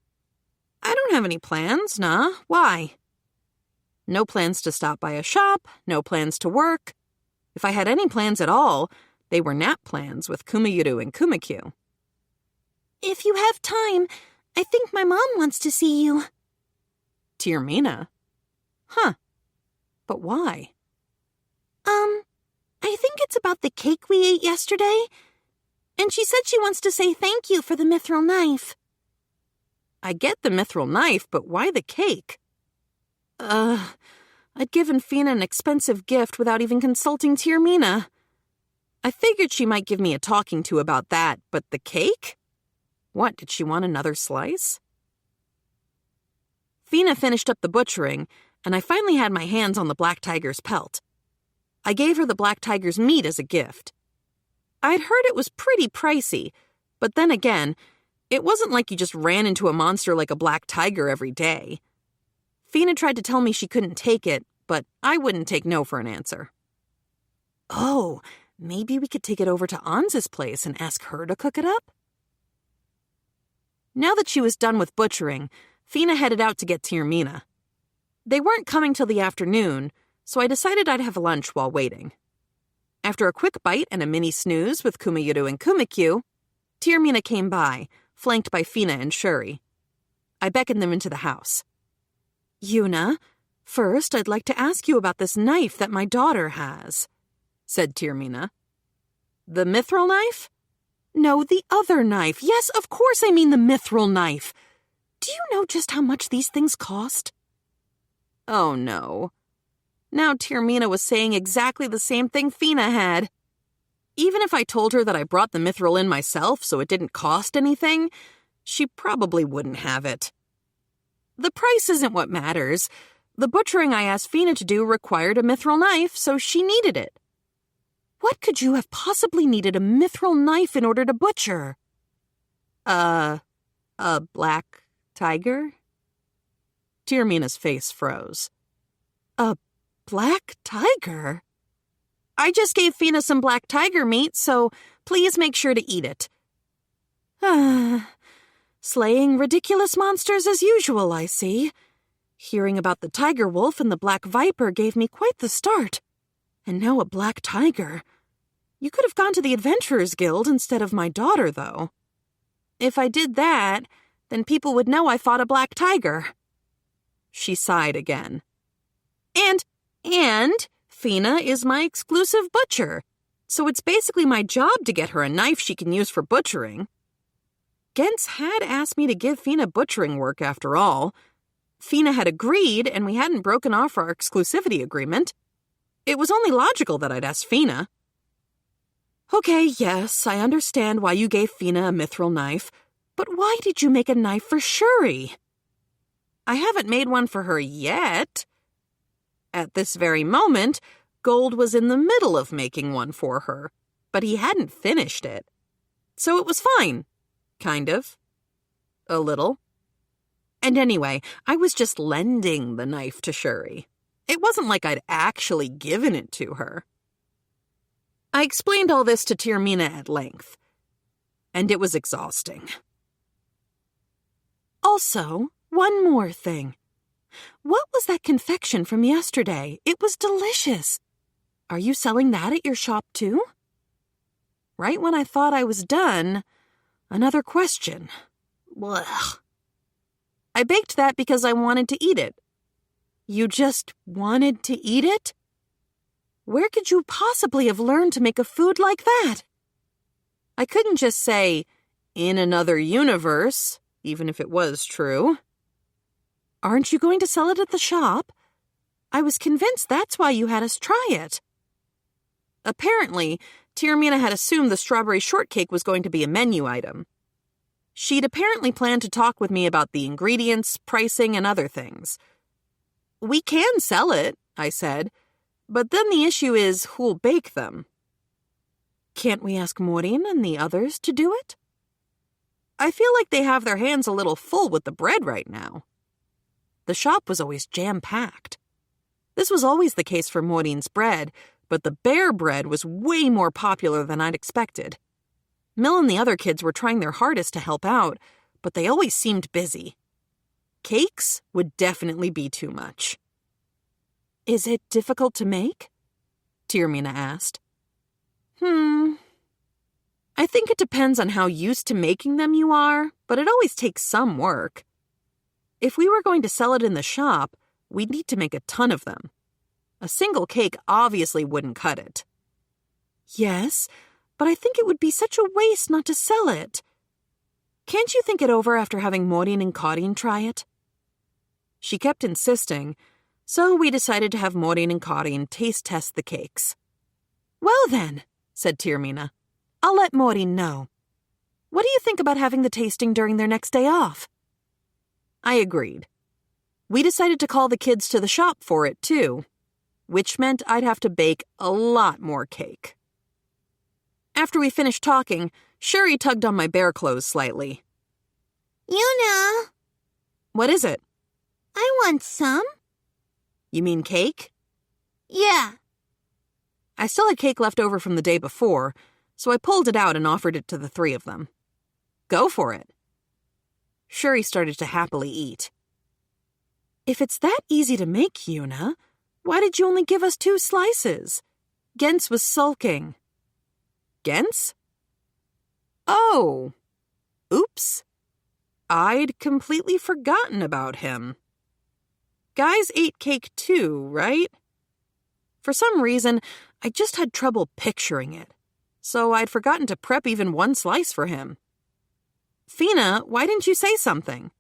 Speaker 1: I don't have any plans, nah. Why? No plans to stop by a shop, no plans to work. If I had any plans at all, they were nap plans with Kumayuru and Kumakyu.
Speaker 2: If you have time, I think my mom wants to see you.
Speaker 1: Tyrmina? Huh. But why?
Speaker 2: I think it's about the cake we ate yesterday. And she said she wants to say thank you for the mithril knife.
Speaker 1: I get the mithril knife, but why the cake? I'd given Fina an expensive gift without even consulting Tyrmina. I figured she might give me a talking to about that, but the cake? What, did she want another slice? Fina finished up the butchering, and I finally had my hands on the black tiger's pelt. I gave her the black tiger's meat as a gift. I'd heard it was pretty pricey, but then again, it wasn't like you just ran into a monster like a black tiger every day. Fina tried to tell me she couldn't take it, but I wouldn't take no for an answer. Oh, maybe we could take it over to Ans's place and ask her to cook it up? Now that she was done with butchering, Fina headed out to get Tyrmina. They weren't coming till the afternoon, so I decided I'd have lunch while waiting. After a quick bite and a mini snooze with Kumayuru and Kumikyu, Tyrmina came by, flanked by Fina and Shuri. I beckoned them into the house. Yuna, first I'd like to ask you about this knife that my daughter has, said Tyrmina. The mithril knife? No, the other knife. Yes, of course I mean the mithril knife. Do you know just how much these things cost? Oh, no. Now Tyrmina was saying exactly the same thing Fina had. Even if I told her that I brought the mithril in myself so it didn't cost anything, she probably wouldn't have it. The price isn't what matters. The butchering I asked Fina to do required a mithril knife, so she needed it. What could you have possibly needed a mithril knife in order to butcher? A black tiger? Tyrmina's face froze. A black tiger? I just gave Fina some black tiger meat, so please make sure to eat it. Slaying ridiculous monsters as usual, I see. Hearing about the tiger wolf and the black viper gave me quite the start. And now a black tiger. You could have gone to the Adventurers Guild instead of my daughter, though. If I did that, then people would know I fought a black tiger. She sighed again. And Fina is my exclusive butcher, so it's basically my job to get her a knife she can use for butchering. Gents had asked me to give Fina butchering work after all. Fina had agreed, and we hadn't broken off our exclusivity agreement. It was only logical that I'd ask Fina. Okay, yes, I understand why you gave Fina a mithril knife, but why did you make a knife for Shuri? I haven't made one for her yet. At this very moment, Gold was in the middle of making one for her, but he hadn't finished it. So it was fine. Kind of. A little. And anyway, I was just lending the knife to Shuri. It wasn't like I'd actually given it to her. I explained all this to Tyrmina at length, and it was exhausting. Also, one more thing. What was that confection from yesterday? It was delicious. Are you selling that at your shop too? Right when I thought I was done, another question. Blech. I baked that because I wanted to eat it. You just wanted to eat it? Where could you possibly have learned to make a food like that? I couldn't just say, in another universe, even if it was true. Aren't you going to sell it at the shop? I was convinced that's why you had us try it. Apparently, Tyrmina had assumed the strawberry shortcake was going to be a menu item. She'd apparently planned to talk with me about the ingredients, pricing, and other things. We can sell it, I said, but then the issue is who'll bake them. Can't we ask Maureen and the others to do it? I feel like they have their hands a little full with the bread right now. The shop was always jam-packed. This was always the case for Maureen's bread, but the bear bread was way more popular than I'd expected. Mill and the other kids were trying their hardest to help out, but they always seemed busy. Cakes would definitely be too much. Is it difficult to make? Tyrmina asked. I think it depends on how used to making them you are, but it always takes some work. If we were going to sell it in the shop, we'd need to make a ton of them. A single cake obviously wouldn't cut it. Yes, but I think it would be such a waste not to sell it. Can't you think it over after having Maureen and Claudine try it? She kept insisting, So we decided to have Maureen and Karin taste test the cakes.
Speaker 2: Well then,
Speaker 1: said Tirmina.
Speaker 2: I'll let Maureen know. What do you think about having the tasting during their next day off?
Speaker 1: I agreed. We decided to call the kids to the shop for it, too, which meant I'd have to bake a lot more cake. After we finished talking, Shuri tugged on my bear clothes slightly.
Speaker 2: Yuna!
Speaker 1: What is it?
Speaker 2: I want some.
Speaker 1: You mean cake?
Speaker 2: Yeah.
Speaker 1: I still had cake left over from the day before, so I pulled it out and offered it to the three of them. Go for it. Shuri started to happily eat.
Speaker 2: If it's that easy to make, Yuna, why did you only give us 2 slices?
Speaker 1: Gens was sulking. Gens? Oh. Oops. I'd completely forgotten about him. Guys ate cake too, right? For some reason, I just had trouble picturing it, so I'd forgotten to prep even 1 slice for him. Fina, why didn't you say something?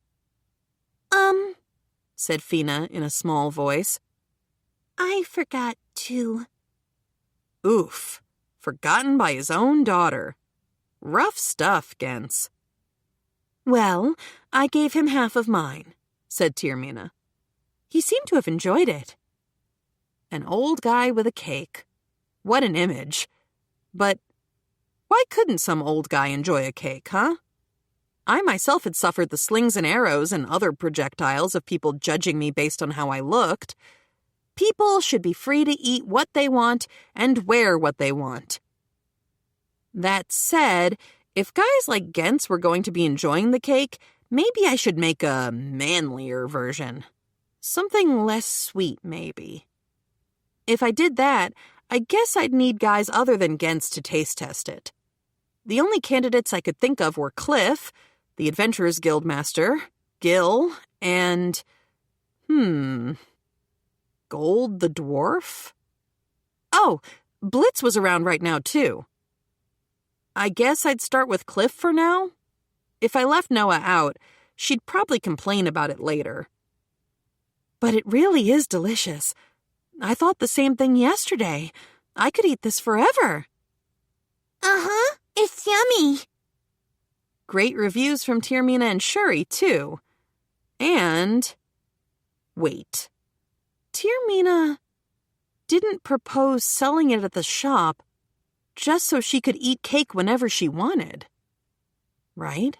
Speaker 2: Said Fina in a small voice. I forgot too.
Speaker 1: Oof, forgotten by his own daughter. Rough stuff, Gens.
Speaker 2: Well, I gave him half of mine, said Tirmina. He seemed to have enjoyed it.
Speaker 1: An old guy with a cake. What an image. But why couldn't some old guy enjoy a cake, huh? I myself had suffered the slings and arrows and other projectiles of people judging me based on how I looked. People should be free to eat what they want and wear what they want. That said, if guys like Gens were going to be enjoying the cake, maybe I should make a manlier version. Something less sweet, maybe. If I did that, I guess I'd need guys other than Gens to taste test it. The only candidates I could think of were Cliff, the Adventurers Guild Master, Gil, and... Gold the Dwarf? Oh, Blitz was around right now, too. I guess I'd start with Cliff for now. If I left Noah out, she'd probably complain about it later.
Speaker 2: But it really is delicious. I thought the same thing yesterday. I could eat this forever. Uh-huh, it's yummy.
Speaker 1: Great reviews from Tirmina and Shuri, too. And... wait. Tirmina didn't propose selling it at the shop just so she could eat cake whenever she wanted. Right?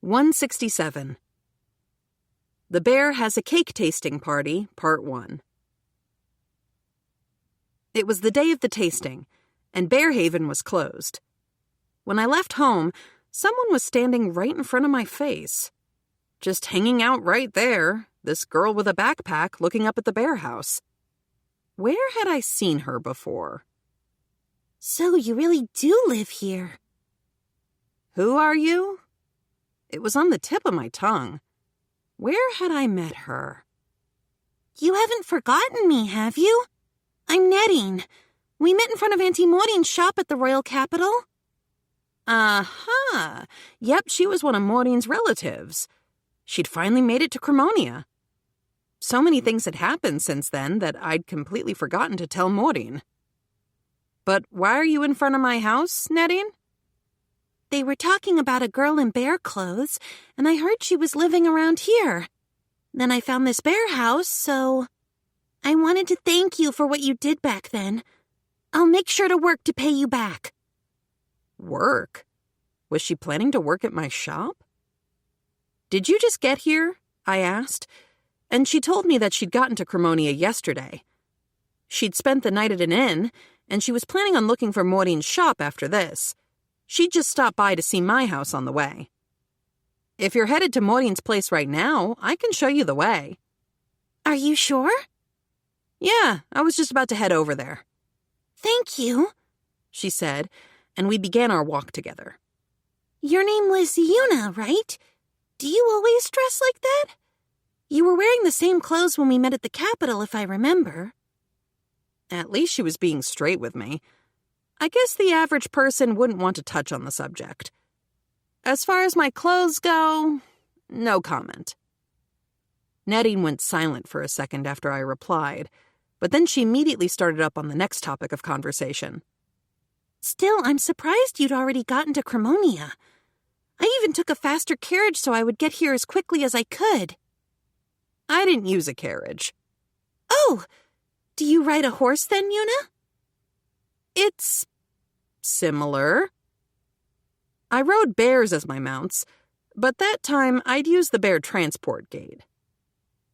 Speaker 1: 167. The Bear Has a Cake Tasting Party, Part 1. It was the day of the tasting, and Bearhaven was closed. When I left home, someone was standing right in front of my face. Just hanging out right there, this girl with a backpack looking up at the bear house. Where had I seen her before?
Speaker 2: So you really do live here.
Speaker 1: Who are you? It was on the tip of my tongue. Where had I met her?
Speaker 2: You haven't forgotten me, have you? I'm Nettine. We met in front of Auntie Maureen's shop at the Royal Capitol.
Speaker 1: Uh-huh. Yep, she was one of Maureen's relatives. She'd finally made it to Cremonia. So many things had happened since then that I'd completely forgotten to tell Maureen. But why are you in front of my house, Nettine?
Speaker 2: They were talking about a girl in bear clothes, and I heard she was living around here. Then I found this bear house, so... I wanted to thank you for what you did back then. I'll make sure to work to pay you back.
Speaker 1: Work? Was she planning to work at my shop? Did you just get here? I asked, and she told me that she'd gotten to Cremonia yesterday. She'd spent the night at an inn, and she was planning on looking for Maureen's shop after this. She'd just stopped by to see my house on the way. If you're headed to Maureen's place right now, I can show you the way.
Speaker 2: Are you sure?
Speaker 1: Yeah, I was just about to head over there.
Speaker 2: Thank you,
Speaker 1: she said, and we began our walk together.
Speaker 2: Your name was Yuna, right? Do you always dress like that? You were wearing the same clothes when we met at the Capitol, if I remember.
Speaker 1: At least she was being straight with me. I guess the average person wouldn't want to touch on the subject. As far as my clothes go, no comment. Nadine went silent for a second after I replied, but then she immediately started up on the next topic of conversation.
Speaker 2: Still, I'm surprised you'd already gotten to Cremonia. I even took a faster carriage so I would get here as quickly as I could.
Speaker 1: I didn't use a carriage.
Speaker 2: Oh, do you ride a horse then, Yuna?
Speaker 1: It's similar. I rode bears as my mounts, but that time I'd use the bear transport gate.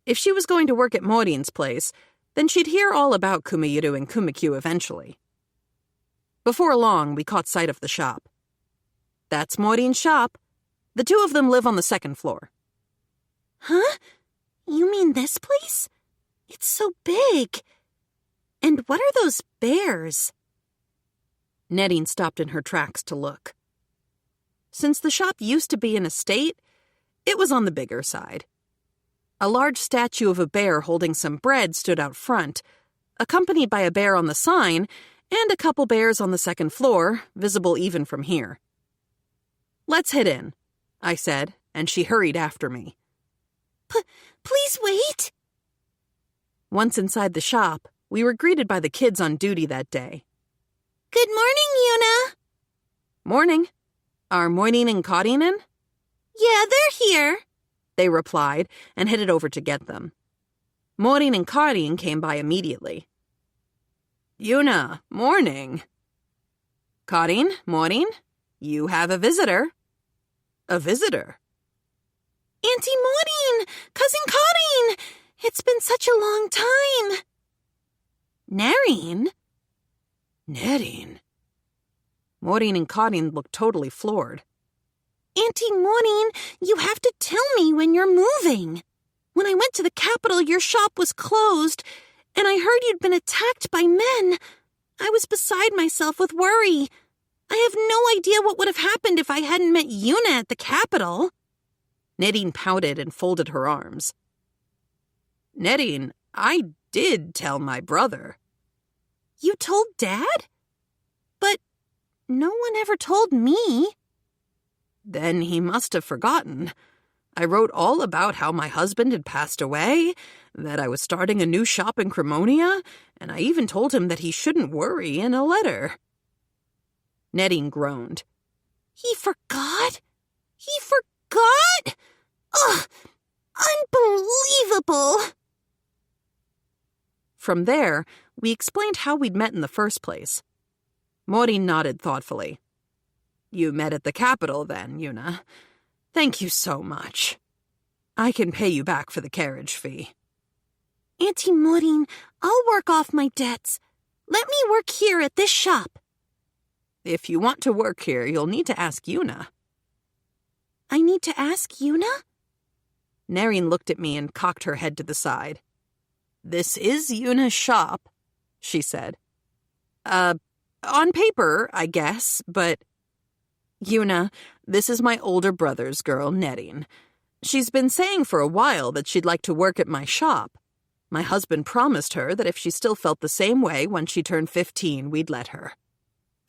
Speaker 1: If she was going to work at Morin's place, then she'd hear all about Kumayiru and Kumakyu eventually. Before long, we caught sight of the shop. That's Morin's shop. The two of them live on the second floor.
Speaker 2: Huh? You mean this place? It's so big. And what are those bears?
Speaker 1: Nadine stopped in her tracks to look. Since the shop used to be an estate, it was on the bigger side. A large statue of a bear holding some bread stood out front, accompanied by a bear on the sign and a couple bears on the second floor, visible even from here. "Let's head in," I said, and she hurried after me.
Speaker 2: Please wait.
Speaker 1: Once inside the shop, we were greeted by the kids on duty that day.
Speaker 2: Good morning, Yuna.
Speaker 1: "Morning. Are Morin and Karin in?"
Speaker 2: Yeah, they're here,
Speaker 1: they replied, and headed over to get them. Morin and Karin came by immediately. "Yuna, morning." "Karin, Morin, you have a visitor." "A visitor?"
Speaker 2: Auntie Morin! Cousin Karin! It's been such a long time. Narine?
Speaker 1: Nadine. Morin and Karin looked totally floored.
Speaker 2: Auntie Morin, you have to tell me when you're moving. When I went to the capital, your shop was closed, and I heard you'd been attacked by men. I was beside myself with worry. I have no idea what would have happened if I hadn't met Yuna at the capital.
Speaker 1: Nadine pouted and folded her arms. "Nadine, I did tell my brother."
Speaker 2: You told Dad? But no one ever told me.
Speaker 1: Then he must have forgotten. I wrote all about how my husband had passed away, that I was starting a new shop in Cremonia, and I even told him that he shouldn't worry in a letter. Nadine groaned.
Speaker 2: He forgot? He forgot? Ugh! Unbelievable!
Speaker 1: From there, we explained how we'd met in the first place. Morin nodded thoughtfully. "You met at the capital then, Yuna. Thank you so much. I can pay you back for the carriage fee."
Speaker 2: Auntie Morin, I'll work off my debts. Let me work here at this shop.
Speaker 1: If you want to work here, you'll need to ask Yuna.
Speaker 2: I need to ask Yuna?
Speaker 1: Narine looked at me and cocked her head to the side. "This is Yuna's shop," she said. On paper, I guess, but... Yuna, this is my older brother's girl, Nadine. She's been saying for a while that she'd like to work at my shop. My husband promised her that if she still felt the same way when she turned 15, we'd let her.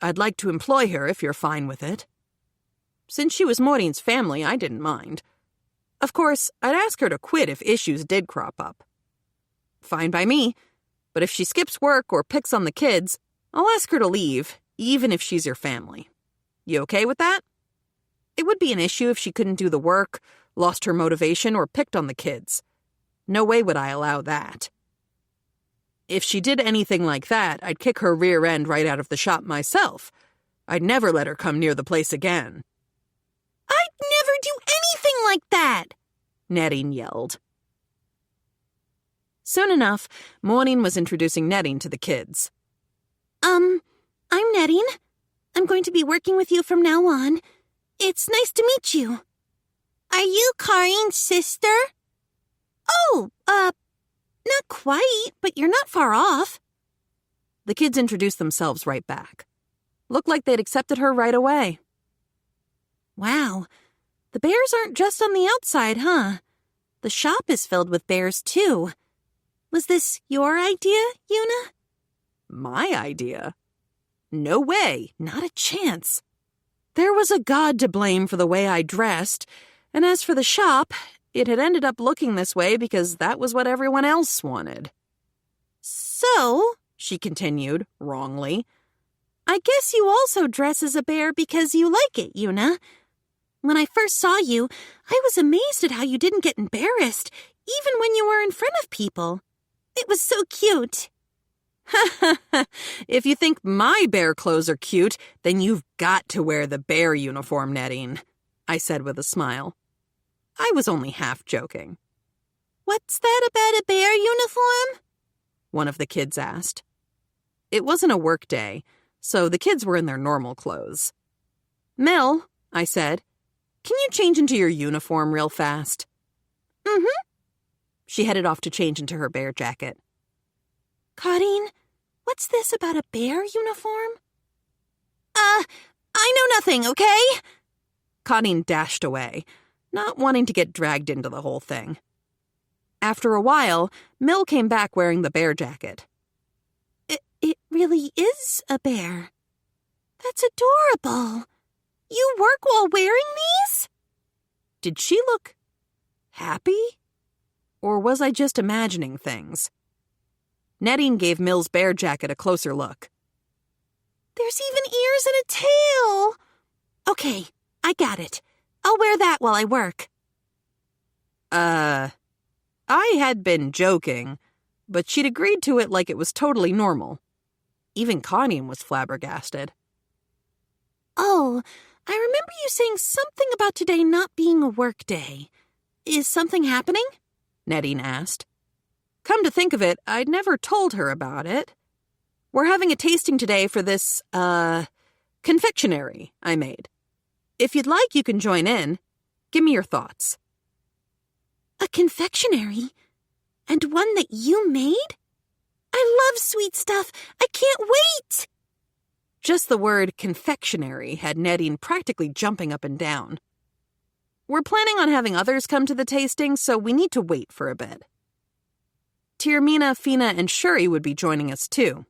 Speaker 1: I'd like to employ her if you're fine with it. Since she was Morin's family, I didn't mind. Of course, I'd ask her to quit if issues did crop up. Fine by me, but if she skips work or picks on the kids, I'll ask her to leave, even if she's your family. You okay with that? It would be an issue if she couldn't do the work, lost her motivation, or picked on the kids. No way would I allow that. If she did anything like that, I'd kick her rear end right out of the shop myself. I'd never let her come near the place again.
Speaker 2: I'd never do anything like that,
Speaker 1: Nadine yelled. Soon enough, Morin was introducing Nadine to the kids.
Speaker 2: I'm Nadine. I'm going to be working with you from now on. It's nice to meet you. Are you Karin's sister? Oh, not quite, but you're not far off.
Speaker 1: The kids introduced themselves right back. Looked like they'd accepted her right away.
Speaker 2: Wow, the bears aren't just on the outside, huh? The shop is filled with bears, too. Was this your idea, Yuna?
Speaker 1: My idea? No way, not a chance. There was a god to blame for the way I dressed, and as for the shop, It had ended up looking this way because that was what everyone else wanted.
Speaker 2: So, she continued, wrongly, I guess you also dress as a bear because you like it, Yuna. When I first saw you, I was amazed at how you didn't get embarrassed, even when you were in front of people. It was so cute.
Speaker 1: If you think my bear clothes are cute, then you've got to wear the bear uniform, Netting, I said with a smile. I was only half joking.
Speaker 2: What's that about a bear uniform?
Speaker 1: One of the kids asked. It wasn't a work day, so the kids were in their normal clothes. Mel, I said, can you change into your uniform real fast?
Speaker 2: Mm-hmm.
Speaker 1: She headed off to change into her bear jacket.
Speaker 2: Claudine, what's this about a bear uniform? I know nothing, okay?
Speaker 1: Claudine dashed away, not wanting to get dragged into the whole thing. After a while, Mill came back wearing the bear jacket.
Speaker 2: It really is a bear. That's adorable. You work while wearing these?
Speaker 1: Did she look happy? Or was I just imagining things? Netting gave Mill's bear jacket a closer look.
Speaker 2: There's even ears and a tail. Okay, I got it. I'll wear that while I work.
Speaker 1: I had been joking, but she'd agreed to it like it was totally normal. Even Connie was flabbergasted.
Speaker 2: Oh, I remember you saying something about today not being a work day. Is something happening?
Speaker 1: Netting asked. Come to think of it, I'd never told her about it. We're having a tasting today for this, confectionery I made. If you'd like, you can join in. Give me your thoughts.
Speaker 2: A confectionery? And one that you made? I love sweet stuff. I can't wait!
Speaker 1: Just the word confectionery had Netting practically jumping up and down. We're planning on having others come to the tasting, so we need to wait for a bit. Tirmina, Fina, and Shuri would be joining us too.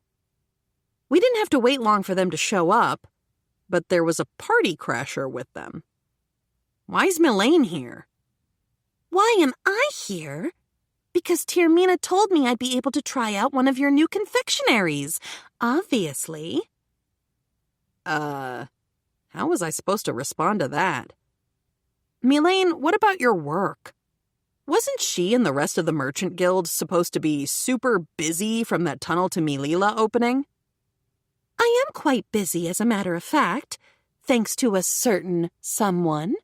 Speaker 1: We didn't have to wait long for them to show up, but there was a party crasher with them. Why's Milane here?
Speaker 2: Why am I here? Because Tirmina told me I'd be able to try out one of your new confectionaries. Obviously.
Speaker 1: How was I supposed to respond to that? Milane, what about your work? Wasn't she and the rest of the Merchant Guild supposed to be super busy from that tunnel to Milila opening?
Speaker 2: I am quite busy, as a matter of fact, thanks to a certain someone.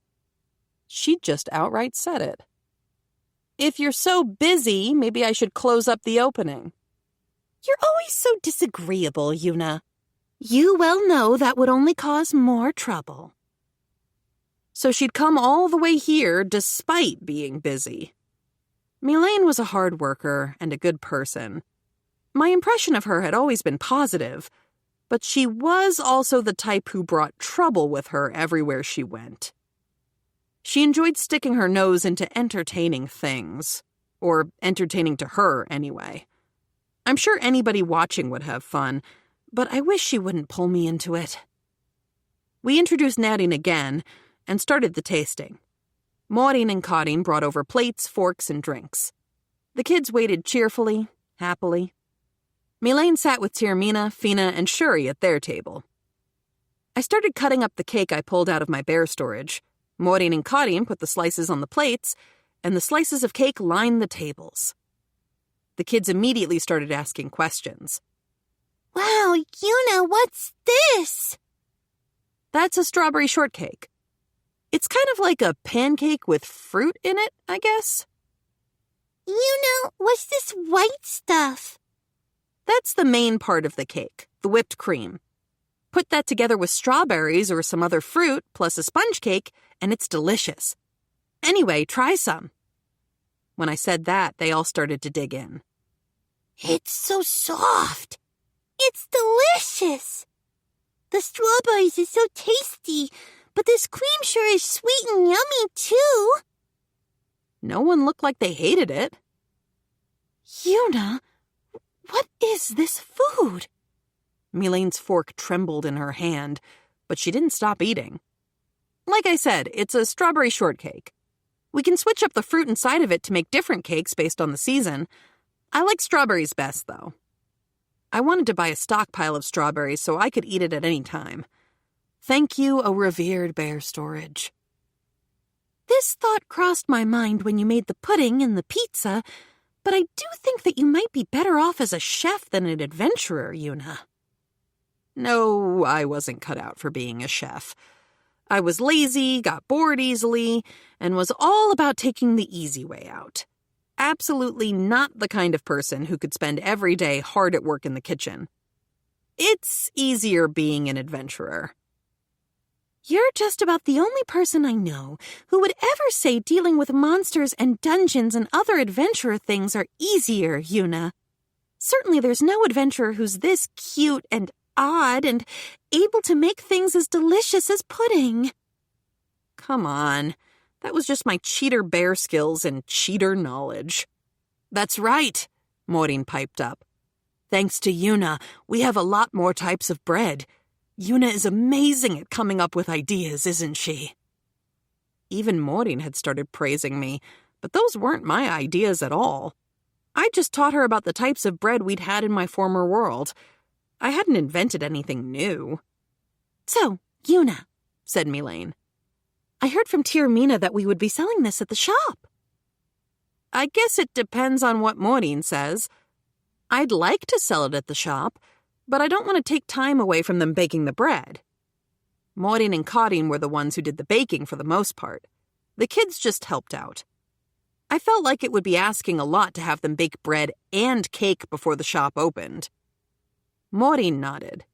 Speaker 1: She just outright said it. If you're so busy, maybe I should close up the opening.
Speaker 2: You're always so disagreeable, Yuna. You well know that would only cause more trouble.
Speaker 1: So she'd come all the way here despite being busy. Milane was a hard worker and a good person. My impression of her had always been positive, but she was also the type who brought trouble with her everywhere she went. She enjoyed sticking her nose into entertaining things, or entertaining to her anyway. I'm sure anybody watching would have fun, but I wish she wouldn't pull me into it. We introduced Nadine again and started the tasting. Maureen and Claudine brought over plates, forks, and drinks. The kids waited cheerfully, happily. Milane sat with Tirmina, Fina, and Shuri at their table. I started cutting up the cake I pulled out of my bear storage. Maureen and Claudine put the slices on the plates, and the slices of cake lined the tables. The kids immediately started asking questions.
Speaker 2: Wow, Yuna, what's this?
Speaker 1: That's a strawberry shortcake. It's kind of like a pancake with fruit in it, I guess.
Speaker 2: Yuna, what's this white stuff?
Speaker 1: That's the main part of the cake, the whipped cream. Put that together with strawberries or some other fruit, plus a sponge cake, and it's delicious. Anyway, try some. When I said that, they all started to dig in.
Speaker 2: It's so soft. It's delicious. The strawberries are so tasty, but this cream sure is sweet and yummy, too.
Speaker 1: No one looked like they hated it.
Speaker 2: Yuna, what is this food?
Speaker 1: Milane's fork trembled in her hand, but she didn't stop eating. Like I said, it's a strawberry shortcake. We can switch up the fruit inside of it to make different cakes based on the season. I like strawberries best, though. I wanted to buy a stockpile of strawberries so I could eat it at any time. Thank you, O revered bear storage.
Speaker 2: This thought crossed my mind when you made the pudding and the pizza, but I do think that you might be better off as a chef than an adventurer, Yuna.
Speaker 1: No, I wasn't cut out for being a chef. I was lazy, got bored easily, and was all about taking the easy way out. Absolutely not the kind of person who could spend every day hard at work in the kitchen. It's easier being an adventurer.
Speaker 2: You're just about the only person I know who would ever say dealing with monsters and dungeons and other adventurer things are easier, Yuna. Certainly there's no adventurer who's this cute and odd and able to make things as delicious as pudding.
Speaker 1: Come on. That was just my cheater bear skills and cheater knowledge. That's right, Maureen piped up. Thanks to Yuna, we have a lot more types of bread. Yuna is amazing at coming up with ideas, isn't she? Even Maureen had started praising me, but those weren't my ideas at all. I just taught her about the types of bread we'd had in my former world. I hadn't invented anything new.
Speaker 2: So, Yuna,
Speaker 1: said Mylene.
Speaker 2: I heard from Tirmina that we would be selling this at the shop.
Speaker 1: I guess it depends on what Maureen says. I'd like to sell it at the shop, but I don't want to take time away from them baking the bread. Maureen and Cotting were the ones who did the baking for the most part. The kids just helped out. I felt like it would be asking a lot to have them bake bread and cake before the shop opened. Maureen nodded.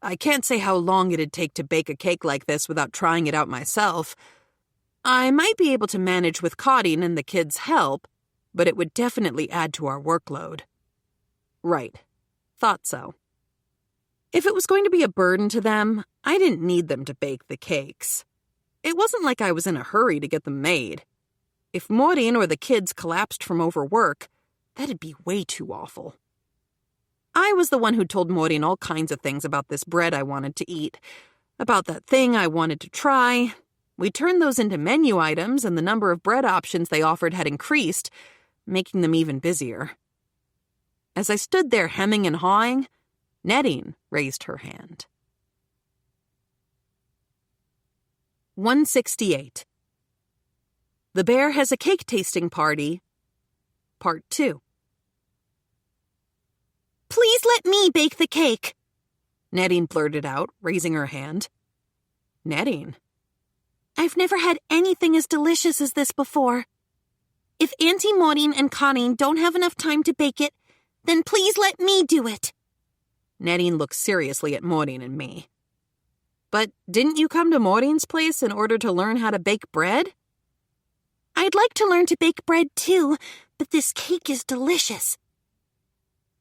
Speaker 1: I can't say how long it'd take to bake a cake like this without trying it out myself. I might be able to manage with Cotting and the kids' help, but it would definitely add to our workload. Right. Thought so. If it was going to be a burden to them, I didn't need them to bake the cakes. It wasn't like I was in a hurry to get them made. If Maureen or the kids collapsed from overwork, that'd be way too awful. I was the one who told Maureen all kinds of things about this bread I wanted to eat, about that thing I wanted to try. We turned those into menu items, and the number of bread options they offered had increased, making them even busier. As I stood there hemming and hawing, Netting raised her hand. 168. The Bear Has a Cake Tasting Party, Part 2.
Speaker 2: Please let me bake the cake,
Speaker 1: Netting blurted out, raising her hand. Netting?
Speaker 2: I've never had anything as delicious as this before. If Auntie Maureen and Connie don't have enough time to bake it, then please let me do it.
Speaker 1: Netting looked seriously at Maureen and me. But didn't you come to Maureen's place in order to learn how to bake bread?
Speaker 2: I'd like to learn to bake bread too, but this cake is delicious.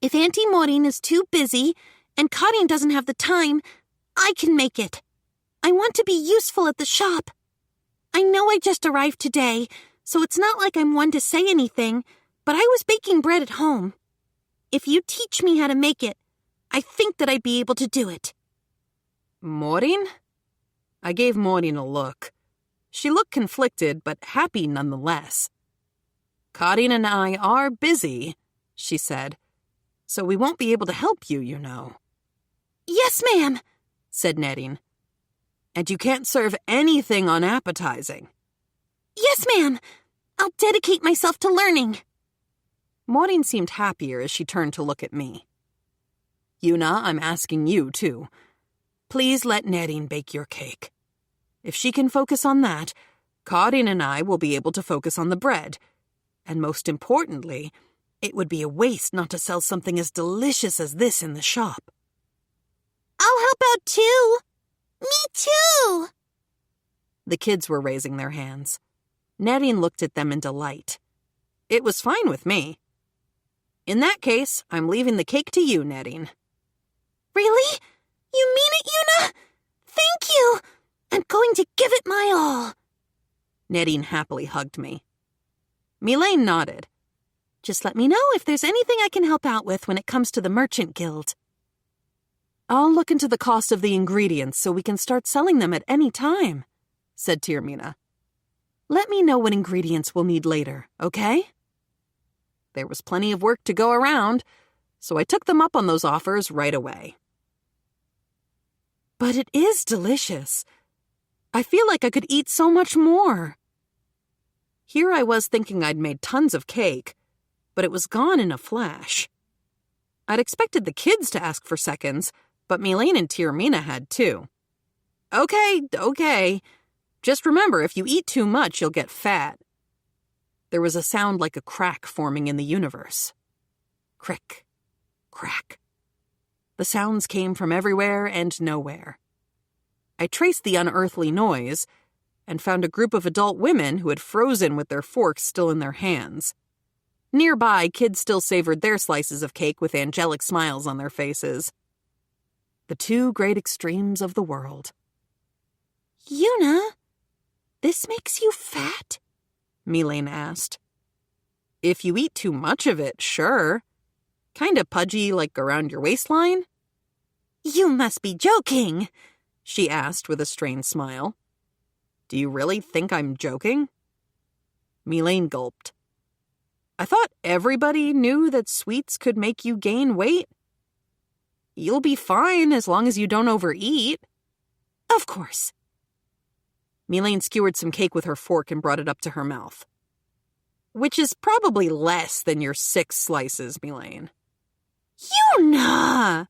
Speaker 2: If Auntie Maureen is too busy and Cotting doesn't have the time, I can make it. I want to be useful at the shop. I know I just arrived today, so it's not like I'm one to say anything, but I was baking bread at home. If you teach me how to make it, I think that I'd be able to do it.
Speaker 1: Maureen? I gave Maureen a look. She looked conflicted, but happy nonetheless. Cotting and I are busy, she said, so we won't be able to help you, you know.
Speaker 2: Yes, ma'am,
Speaker 1: said Netting. And you can't serve anything unappetizing.
Speaker 2: Yes, ma'am. I'll dedicate myself to learning.
Speaker 1: Maureen seemed happier as she turned to look at me. Yuna, I'm asking you, too. Please let Netting bake your cake. If she can focus on that, Cotting and I will be able to focus on the bread. And most importantly, it would be a waste not to sell something as delicious as this in the shop.
Speaker 2: I'll help out too. Me too.
Speaker 1: The kids were raising their hands. Netting looked at them in delight. It was fine with me. In that case, I'm leaving the cake to you, Netting.
Speaker 2: Really? You mean it, Yuna? Thank you. I'm going to give it my all.
Speaker 1: Netting happily hugged me. Mylene nodded.
Speaker 2: Just let me know if there's anything I can help out with when it comes to the Merchant Guild.
Speaker 1: I'll look into the cost of the ingredients so we can start selling them at any time, said Tirmina. Let me know what ingredients we'll need later, okay? There was plenty of work to go around, so I took them up on those offers right away. But it is delicious. I feel like I could eat so much more. Here I was thinking I'd made tons of cake, but it was gone in a flash. I'd expected the kids to ask for seconds, but Mylene and Tiermina had too. Okay. Just remember, if you eat too much, you'll get fat. There was a sound like a crack forming in the universe. Crick, crack. The sounds came from everywhere and nowhere. I traced the unearthly noise and found a group of adult women who had frozen with their forks still in their hands. Nearby, kids still savored their slices of cake with angelic smiles on their faces. The two great extremes of the world.
Speaker 2: Yuna, this makes you fat?
Speaker 1: Mylene asked. If you eat too much of it, sure. Kinda pudgy, like around your waistline?
Speaker 2: You must be joking,
Speaker 1: she asked with a strained smile. Do you really think I'm joking? Mylene gulped. I thought everybody knew that sweets could make you gain weight. You'll be fine as long as you don't overeat.
Speaker 2: Of course.
Speaker 1: Mylene skewered some cake with her fork and brought it up to her mouth. Which is probably less than your 6 slices, Mylene.
Speaker 2: Yuna!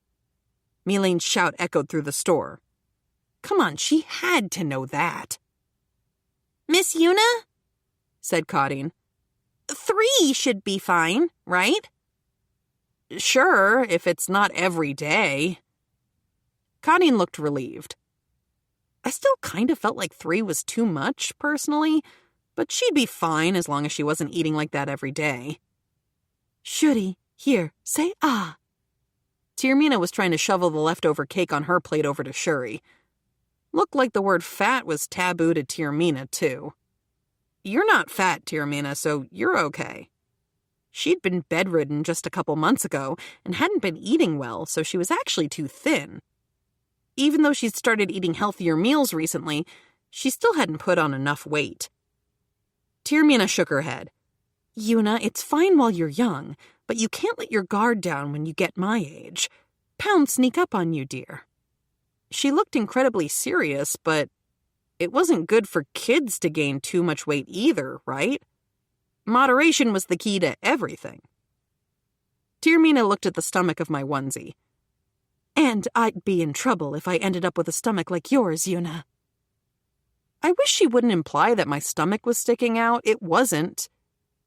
Speaker 1: Mylene's shout echoed through the store. Come on, she had to know that.
Speaker 2: Miss Yuna?
Speaker 1: Said Kadeen.
Speaker 2: 3 should be fine, right?
Speaker 1: Sure, if it's not every day. Kadeen looked relieved. I still kind of felt like 3 was too much, personally, but she'd be fine as long as she wasn't eating like that every day.
Speaker 2: Shuri, here, say ah.
Speaker 1: Tiermina was trying to shovel the leftover cake on her plate over to Shuri. Looked like the word fat was taboo to Tiermina, too. You're not fat, Tiermina, so you're okay. She'd been bedridden just a couple months ago and hadn't been eating well, so she was actually too thin. Even though she'd started eating healthier meals recently, she still hadn't put on enough weight. Tiermina shook her head. Yuna, it's fine while you're young, but you can't let your guard down when you get my age. Pounds sneak up on you, dear. She looked incredibly serious, but it wasn't good for kids to gain too much weight either, right? Moderation was the key to everything. Tiermina looked at the stomach of my onesie. And I'd be in trouble if I ended up with a stomach like yours, Yuna. I wish she wouldn't imply that my stomach was sticking out. It wasn't.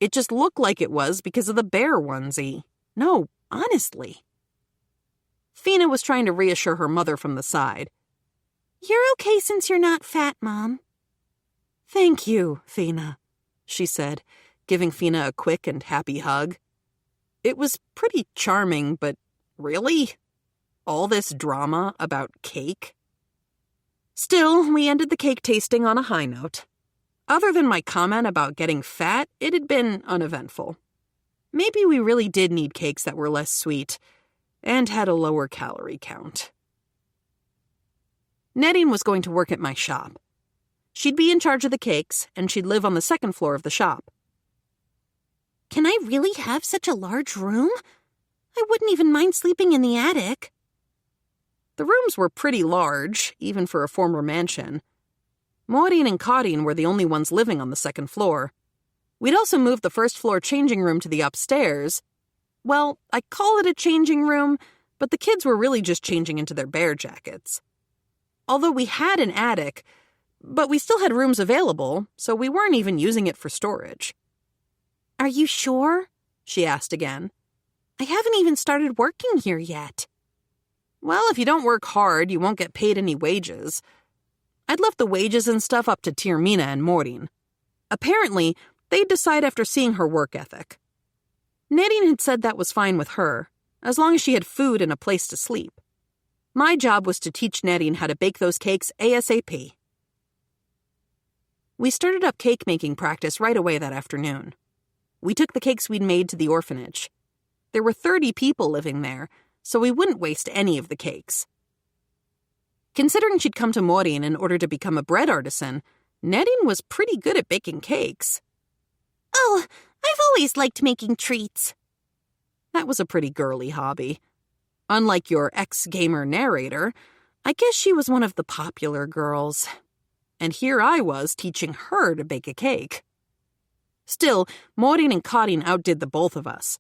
Speaker 1: It just looked like it was because of the bear onesie. No, honestly. Fina was trying to reassure her mother from the side.
Speaker 2: You're okay since you're not fat, Mom.
Speaker 1: Thank you, Fina, she said, giving Fina a quick and happy hug. It was pretty charming, but really? All this drama about cake? Still, we ended the cake tasting on a high note. Other than my comment about getting fat, it had been uneventful. Maybe we really did need cakes that were less sweet and had a lower calorie count. Nadine was going to work at my shop. She'd be in charge of the cakes, and she'd live on the 2nd floor of the shop.
Speaker 2: Can I really have such a large room? I wouldn't even mind sleeping in the attic.
Speaker 1: The rooms were pretty large, even for a former mansion. Maureen and Kadeen were the only ones living on the 2nd floor. We'd also moved the 1st floor changing room to the upstairs. Well, I call it a changing room, but the kids were really just changing into their bear jackets. Although we had an attic, but we still had rooms available, so we weren't even using it for storage.
Speaker 2: Are you sure?
Speaker 1: She asked again.
Speaker 2: I haven't even started working here yet.
Speaker 1: Well, if you don't work hard, you won't get paid any wages. I'd left the wages and stuff up to Tiermina and Maureen. Apparently, they'd decide after seeing her work ethic. Nadine had said that was fine with her, as long as she had food and a place to sleep. My job was to teach Nadine how to bake those cakes ASAP. We started up cake-making practice right away that afternoon. We took the cakes we'd made to the orphanage. There were 30 people living there, so we wouldn't waste any of the cakes. Considering she'd come to Maureen in order to become a bread artisan, Nettie was pretty good at baking cakes.
Speaker 2: Oh, I've always liked making treats.
Speaker 1: That was a pretty girly hobby. Unlike your ex-gamer narrator, I guess she was one of the popular girls. And here I was teaching her to bake a cake. Still, Maureen and Karin outdid the both of us.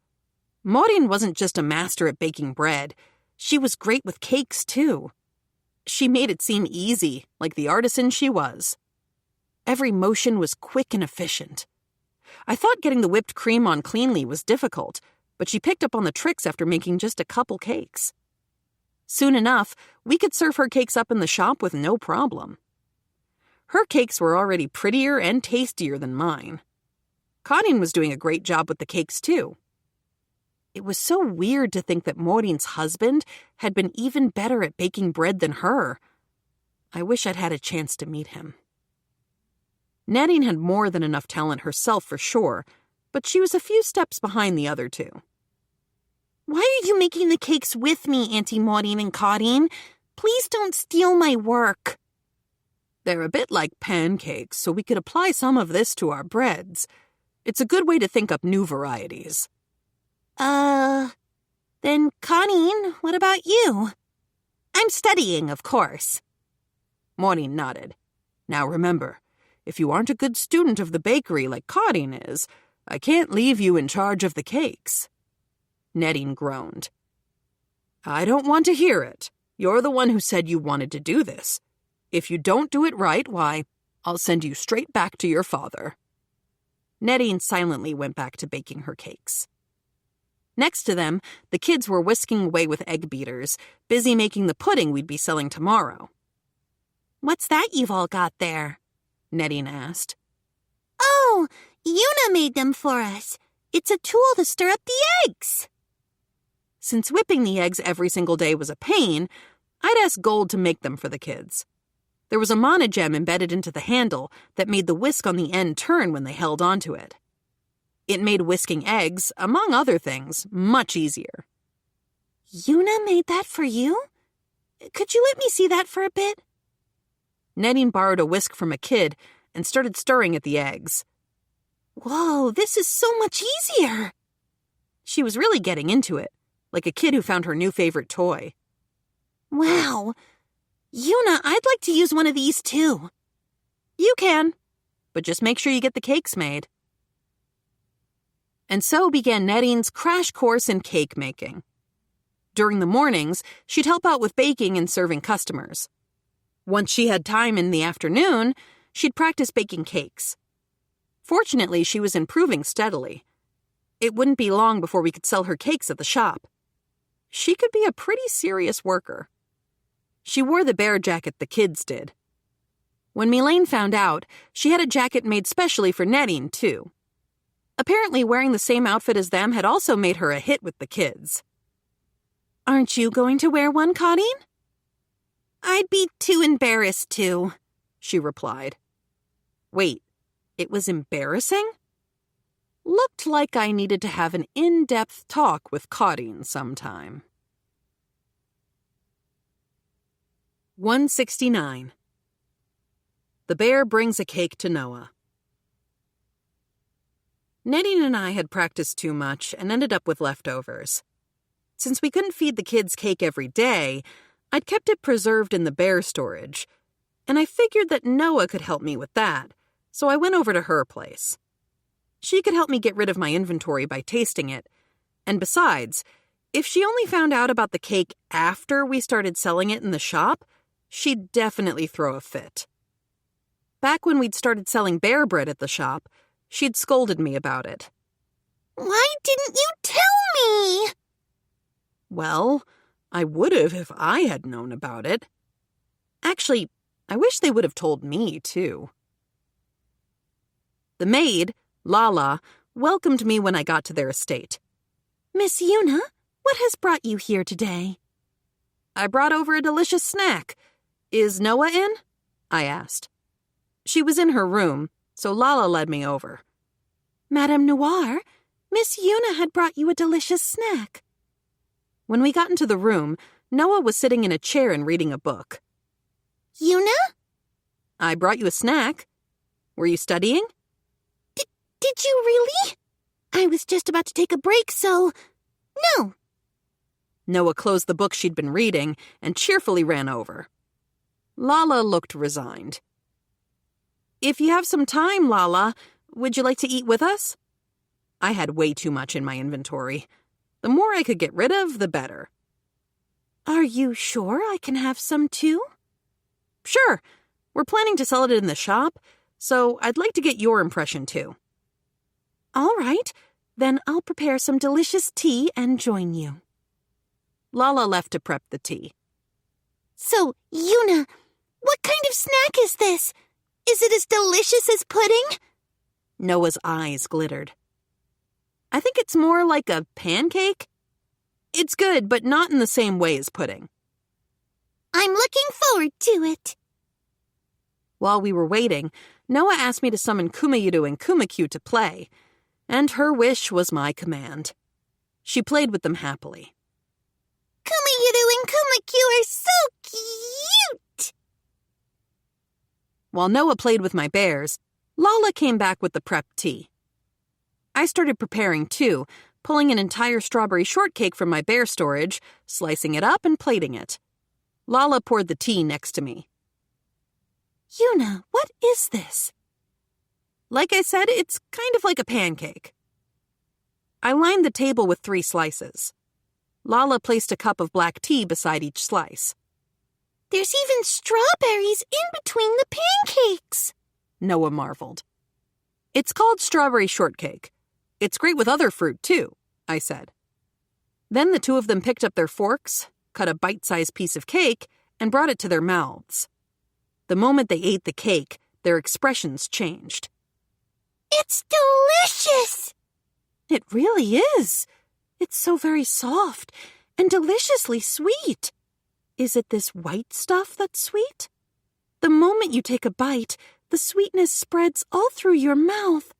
Speaker 1: Maureen wasn't just a master at baking bread. She was great with cakes, too. She made it seem easy, like the artisan she was. Every motion was quick and efficient. I thought getting the whipped cream on cleanly was difficult, but she picked up on the tricks after making just a couple cakes. Soon enough, we could serve her cakes up in the shop with no problem. Her cakes were already prettier and tastier than mine. Karin was doing a great job with the cakes, too. It was so weird to think that Maureen's husband had been even better at baking bread than her. I wish I'd had a chance to meet him. Nettie had more than enough talent herself for sure, but she was a few steps behind the other two.
Speaker 2: Why are you making the cakes with me, Auntie Maureen and Karin? Please don't steal my work.
Speaker 1: They're a bit like pancakes, so we could apply some of this to our breads. It's a good way to think up new varieties.
Speaker 2: Then Karin, what about you? I'm studying, of course.
Speaker 1: Maureen nodded. Now remember, if you aren't a good student of the bakery like Karin is, I can't leave you in charge of the cakes. Nettie groaned. I don't want to hear it. You're the one who said you wanted to do this. If you don't do it right, why, I'll send you straight back to your father. Nettie silently went back to baking her cakes. Next to them, the kids were whisking away with egg beaters, busy making the pudding we'd be selling tomorrow.
Speaker 2: What's that you've all got there?
Speaker 1: Nettie asked.
Speaker 2: Oh, Yuna made them for us. It's a tool to stir up the eggs.
Speaker 1: Since whipping the eggs every single day was a pain, I'd asked Gold to make them for the kids. There was a monogem embedded into the handle that made the whisk on the end turn when they held onto it. It made whisking eggs, among other things, much easier.
Speaker 2: Yuna made that for you? Could you let me see that for a bit?
Speaker 1: Nettie borrowed a whisk from a kid and started stirring at the eggs.
Speaker 2: Whoa, this is so much easier.
Speaker 1: She was really getting into it, like a kid who found her new favorite toy.
Speaker 2: Wow. Yuna, I'd like to use one of these too.
Speaker 1: You can, but just make sure you get the cakes made. And so began Nettie's crash course in cake making. During the mornings, she'd help out with baking and serving customers. Once she had time in the afternoon, she'd practice baking cakes. Fortunately, she was improving steadily. It wouldn't be long before we could sell her cakes at the shop. She could be a pretty serious worker. She wore the bear jacket the kids did. When Melaine found out, she had a jacket made specially for Nettie, too. Apparently, wearing the same outfit as them had also made her a hit with the kids.
Speaker 2: Aren't you going to wear one, Karin?
Speaker 1: I'd be too embarrassed to, she replied. Wait, it was embarrassing? Looked like I needed to have an in-depth talk with Karin sometime. 169. The bear brings a cake to Noah. Nettie and I had practiced too much and ended up with leftovers. Since we couldn't feed the kids cake every day, I'd kept it preserved in the bear storage, and I figured that Noah could help me with that, so I went over to her place. She could help me get rid of my inventory by tasting it, and besides, if she only found out about the cake after we started selling it in the shop, she'd definitely throw a fit. Back when we'd started selling bear bread at the shop, she'd scolded me about it.
Speaker 2: Why didn't you tell me?
Speaker 1: Well, I would have if I had known about it. Actually, I wish they would have told me, too. The maid, Lala, welcomed me when I got to their estate.
Speaker 2: Miss Yuna, what has brought you here today?
Speaker 1: I brought over a delicious snack. Is Noah in? I asked. She was in her room, so Lala led me over.
Speaker 2: Madame Noir, Miss Yuna had brought you a delicious snack.
Speaker 1: When we got into the room, Noah was sitting in a chair and reading a book.
Speaker 2: Yuna?
Speaker 1: I brought you a snack. Were you studying?
Speaker 2: Did you really? I was just about to take a break, so... No.
Speaker 1: Noah closed the book she'd been reading and cheerfully ran over. Lala looked resigned. If you have some time, Lala, would you like to eat with us? I had way too much in my inventory. The more I could get rid of, the better.
Speaker 2: Are you sure I can have some too?
Speaker 1: Sure. We're planning to sell it in the shop, so I'd like to get your impression too.
Speaker 2: All right, then I'll prepare some delicious tea and join you.
Speaker 1: Lala left to prep the tea.
Speaker 2: So, Yuna, what kind of snack is this? Is it as delicious as pudding?
Speaker 1: Noah's eyes glittered. I think it's more like a pancake. It's good, but not in the same way as pudding.
Speaker 2: I'm looking forward to it.
Speaker 1: While we were waiting, Noah asked me to summon Kumayudu and Kumakyu to play, and her wish was my command. She played with them happily.
Speaker 2: Kumayudu and Kumakyu are so cute!
Speaker 1: While Noah played with my bears, Lala came back with the prep tea. I started preparing too, pulling an entire strawberry shortcake from my bear storage, slicing it up and plating it. Lala poured the tea next to me.
Speaker 2: Yuna, what is this?
Speaker 1: Like I said, it's kind of like a pancake. I lined the table with 3 slices. Lala placed a cup of black tea beside each slice.
Speaker 2: There's even strawberries in between the pancakes,
Speaker 1: Noah marveled. It's called strawberry shortcake. It's great with other fruit, too, I said. Then the 2 of them picked up their forks, cut a bite-sized piece of cake, and brought it to their mouths. The moment they ate the cake, their expressions changed.
Speaker 2: It's delicious!
Speaker 1: It really is. It's so very soft and deliciously sweet. Is it this white stuff that's sweet? The moment you take a bite, the sweetness spreads all through your mouth.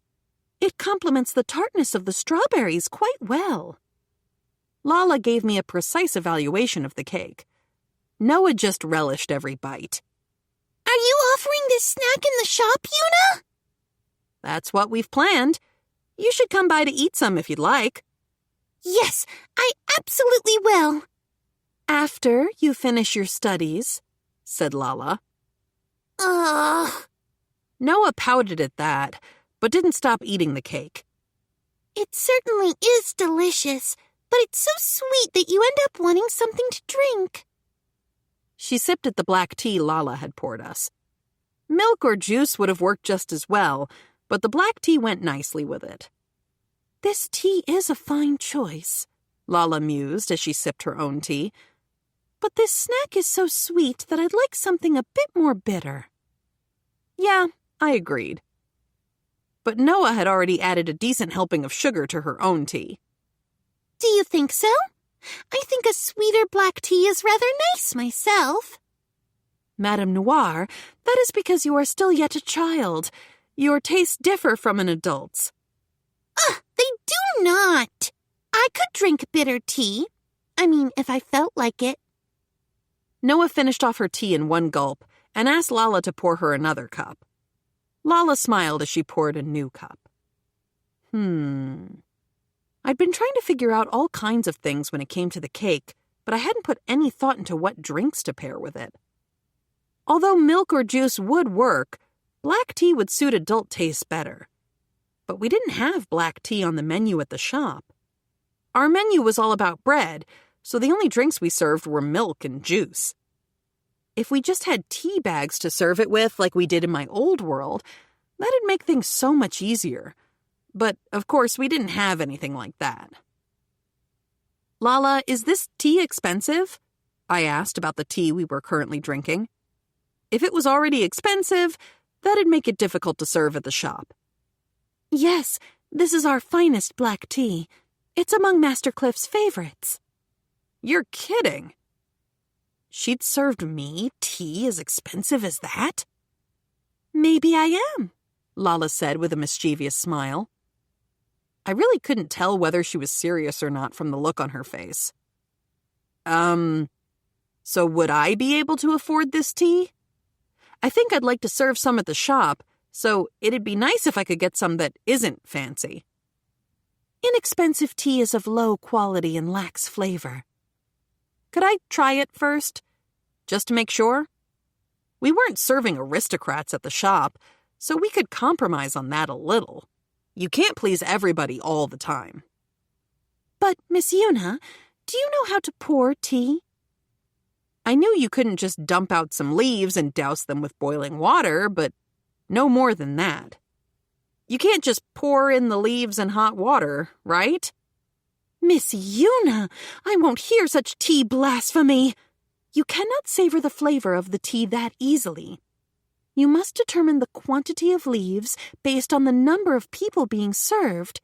Speaker 1: It complements the tartness of the strawberries quite well. Lala gave me a precise evaluation of the cake. Noah just relished every bite.
Speaker 2: Are you offering this snack in the shop, Yuna?
Speaker 1: That's what we've planned. You should come by to eat some if you'd like.
Speaker 2: Yes, I absolutely will.
Speaker 1: After you finish your studies, said Lala. Noah pouted at that, but didn't stop eating the cake.
Speaker 2: It certainly is delicious, but it's so sweet that you end up wanting something to drink.
Speaker 1: She sipped at the black tea Lala had poured us. Milk or juice would have worked just as well, but the black tea went nicely with it.
Speaker 2: This tea is a fine choice,
Speaker 1: Lala mused as she sipped her own tea.
Speaker 2: But this snack is so sweet that I'd like something a bit more bitter.
Speaker 1: Yeah, I agreed. But Noah had already added a decent helping of sugar to her own tea.
Speaker 2: Do you think so? I think a sweeter black tea is rather nice myself.
Speaker 1: Madame Noir, that is because you are still yet a child. Your tastes differ from an adult's.
Speaker 2: They do not. I could drink bitter tea. I mean, if I felt like it.
Speaker 1: Noah finished off her tea in one gulp and asked Lala to pour her another cup. Lala smiled as she poured a new cup. I'd been trying to figure out all kinds of things when it came to the cake, but I hadn't put any thought into what drinks to pair with it. Although milk or juice would work, black tea would suit adult tastes better. But we didn't have black tea on the menu at the shop. Our menu was all about bread, so the only drinks we served were milk and juice. If we just had tea bags to serve it with like we did in my old world, that'd make things so much easier. But, of course, we didn't have anything like that. Lala, is this tea expensive? I asked about the tea we were currently drinking. If it was already expensive, that'd make it difficult to serve at the shop.
Speaker 2: Yes, this is our finest black tea. It's among Master Cliff's favorites.
Speaker 1: You're kidding. She'd served me tea as expensive as that?
Speaker 2: Maybe I am,
Speaker 1: Lala said with a mischievous smile. I really couldn't tell whether she was serious or not from the look on her face. So would I be able to afford this tea? I think I'd like to serve some at the shop, so it'd be nice if I could get some that isn't fancy.
Speaker 2: Inexpensive tea is of low quality and lacks flavor.
Speaker 1: Could I try it first? Just to make sure? We weren't serving aristocrats at the shop, so we could compromise on that a little. You can't please everybody all the time.
Speaker 2: But, Miss Yuna, do you know how to pour tea?
Speaker 1: I knew you couldn't just dump out some leaves and douse them with boiling water, but no more than that. You can't just pour in the leaves in hot water, right?
Speaker 2: Miss Yuna, I won't hear such tea blasphemy. You cannot savor the flavor of the tea that easily. You must determine the quantity of leaves based on the number of people being served,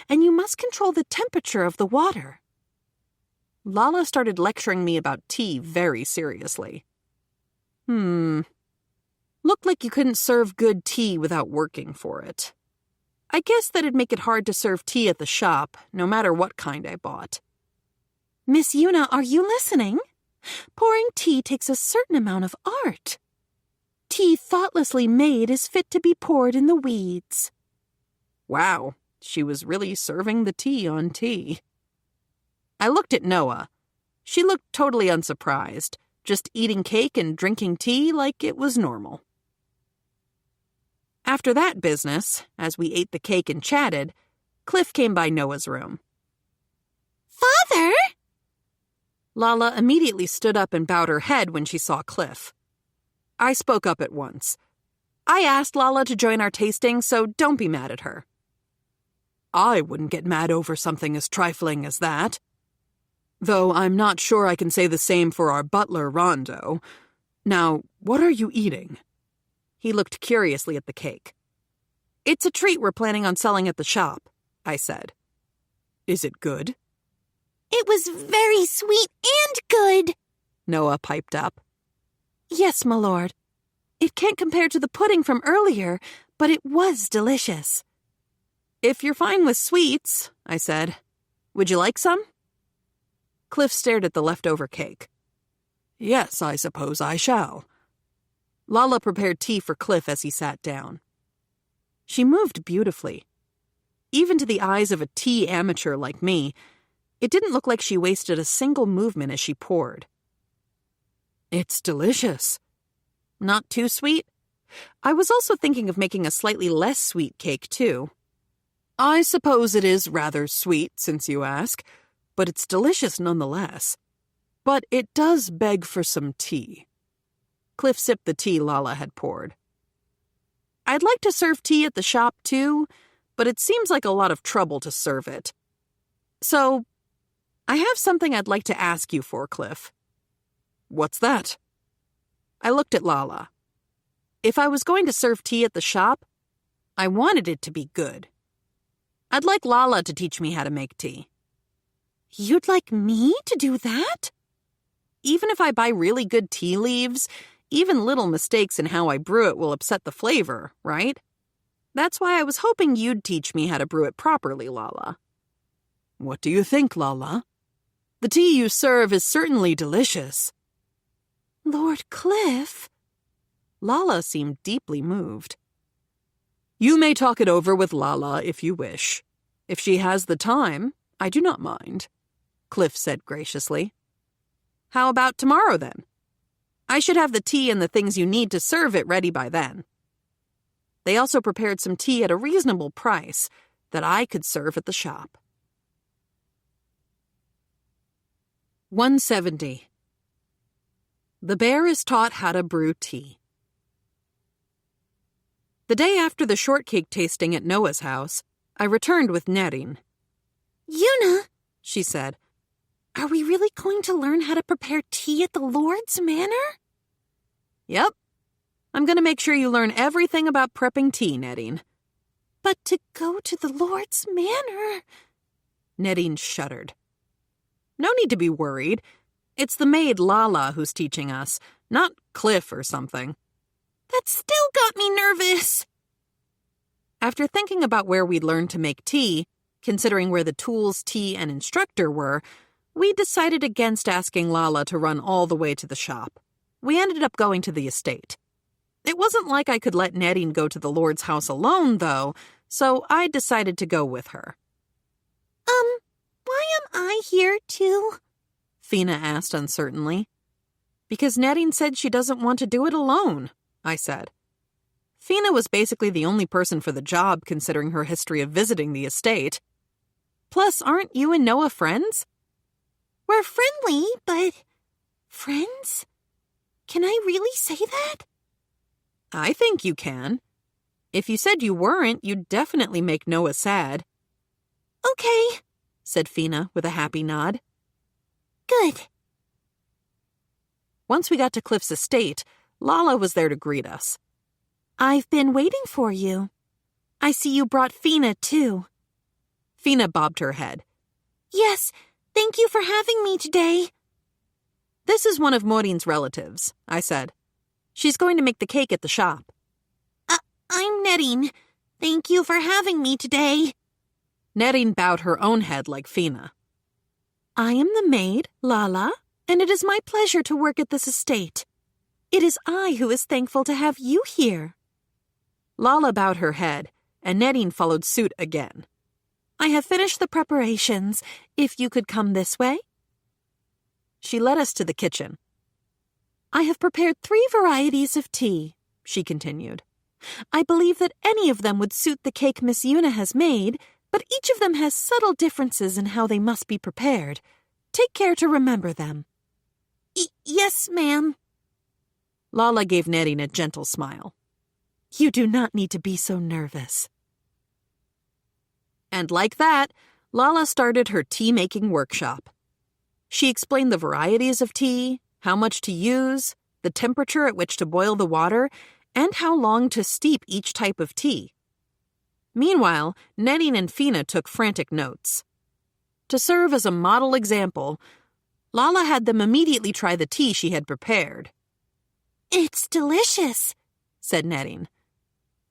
Speaker 2: and you must control the temperature of the water.
Speaker 1: Lala started lecturing me about tea very seriously. Looked like you couldn't serve good tea without working for it. I guess that'd make it hard to serve tea at the shop, no matter what kind I bought.
Speaker 2: Miss Yuna, are you listening? Pouring tea takes a certain amount of art. Tea thoughtlessly made is fit to be poured in the weeds.
Speaker 1: Wow, she was really serving the tea on tea. I looked at Noah. She looked totally unsurprised, just eating cake and drinking tea like it was normal. After that business, as we ate the cake and chatted, Cliff came by Noah's room.
Speaker 2: Father!
Speaker 1: Lala immediately stood up and bowed her head when she saw Cliff. I spoke up at once. I asked Lala to join our tasting, so don't be mad at her. I wouldn't get mad over something as trifling as that. Though I'm not sure I can say the same for our butler, Rondo. Now, what are you eating? He looked curiously at the cake. It's a treat we're planning on selling at the shop, I said. Is it good?
Speaker 2: It was very sweet and good,
Speaker 1: Noah piped up.
Speaker 2: Yes, my lord. It can't compare to the pudding from earlier, but it was delicious.
Speaker 1: If you're fine with sweets, I said. Would you like some? Cliff stared at the leftover cake. Yes, I suppose I shall. Lala prepared tea for Cliff as he sat down. She moved beautifully. Even to the eyes of a tea amateur like me, it didn't look like she wasted a single movement as she poured. It's delicious. Not too sweet? I was also thinking of making a slightly less sweet cake, too. I suppose it is rather sweet, since you ask, but it's delicious nonetheless. But it does beg for some tea. Cliff sipped the tea Lala had poured. I'd like to serve tea at the shop, too, but it seems like a lot of trouble to serve it. So, I have something I'd like to ask you for, Cliff. What's that? I looked at Lala. If I was going to serve tea at the shop, I wanted it to be good. I'd like Lala to teach me how to make tea.
Speaker 2: You'd like me to do that?
Speaker 1: Even if I buy really good tea leaves, even little mistakes in how I brew it will upset the flavor, right? That's why I was hoping you'd teach me how to brew it properly, Lala. What do you think, Lala? The tea you serve is certainly delicious.
Speaker 2: Lord Cliff.
Speaker 1: Lala seemed deeply moved. You may talk it over with Lala if you wish. If she has the time, I do not mind, Cliff said graciously. How about tomorrow, then? I should have the tea and the things you need to serve it ready by then. They also prepared some tea at a reasonable price that I could serve at the shop. 170. The bear is taught how to brew tea. The day after the shortcake tasting at Noah's house, I returned with Nerin.
Speaker 2: Yuna,
Speaker 1: she said,
Speaker 2: are we really going to learn how to prepare tea at the Lord's Manor?
Speaker 1: Yep. I'm going to make sure you learn everything about prepping tea, Nerin.
Speaker 2: But to go to the Lord's Manor...
Speaker 1: Nerin shuddered. No need to be worried. It's the maid Lala who's teaching us, not Cliff or something.
Speaker 2: That still got me nervous.
Speaker 1: After thinking about where we'd learn to make tea, considering where the tools, tea, and instructor were, we decided against asking Lala to run all the way to the shop. We ended up going to the estate. It wasn't like I could let Nadine go to the Lord's house alone, though, so I decided to go with her.
Speaker 2: Why am I here too?
Speaker 1: Fina asked uncertainly. Because Nadine said she doesn't want to do it alone, I said. Fina was basically the only person for the job, considering her history of visiting the estate. Plus, aren't you and Noah friends?
Speaker 2: We're friendly, but... friends? Can I really say that?
Speaker 1: I think you can. If you said you weren't, you'd definitely make Noah sad.
Speaker 2: Okay,
Speaker 1: said Fina with a happy nod.
Speaker 2: Good.
Speaker 1: Once we got to Cliff's estate, Lala was there to greet us.
Speaker 2: I've been waiting for you. I see you brought Fina, too.
Speaker 1: Fina bobbed her head.
Speaker 2: Yes, thank you for having me today.
Speaker 1: This is one of Maureen's relatives, I said. She's going to make the cake at the shop.
Speaker 2: I'm Nadine. Thank you for having me today.
Speaker 1: Nadine bowed her own head like Fina.
Speaker 2: I am the maid, Lala, and it is my pleasure to work at this estate. It is I who is thankful to have you here.
Speaker 1: Lala bowed her head, and Nadine followed suit again.
Speaker 2: I have finished the preparations. If you could come this way.
Speaker 1: She led us to the kitchen.
Speaker 2: I have prepared 3 varieties of tea, she continued. I believe that any of them would suit the cake Miss Yuna has made, but each of them has subtle differences in how they must be prepared. Take care to remember them. Yes, ma'am.
Speaker 1: Lala gave Nadine a gentle smile.
Speaker 2: You do not need to be so nervous.
Speaker 1: And like that, Lala started her tea-making workshop. She explained the varieties of tea, how much to use, the temperature at which to boil the water, and how long to steep each type of tea. Meanwhile, Nadine and Fina took frantic notes. To serve as a model example, Lala had them immediately try the tea she had prepared.
Speaker 2: It's delicious,
Speaker 1: said Nadine.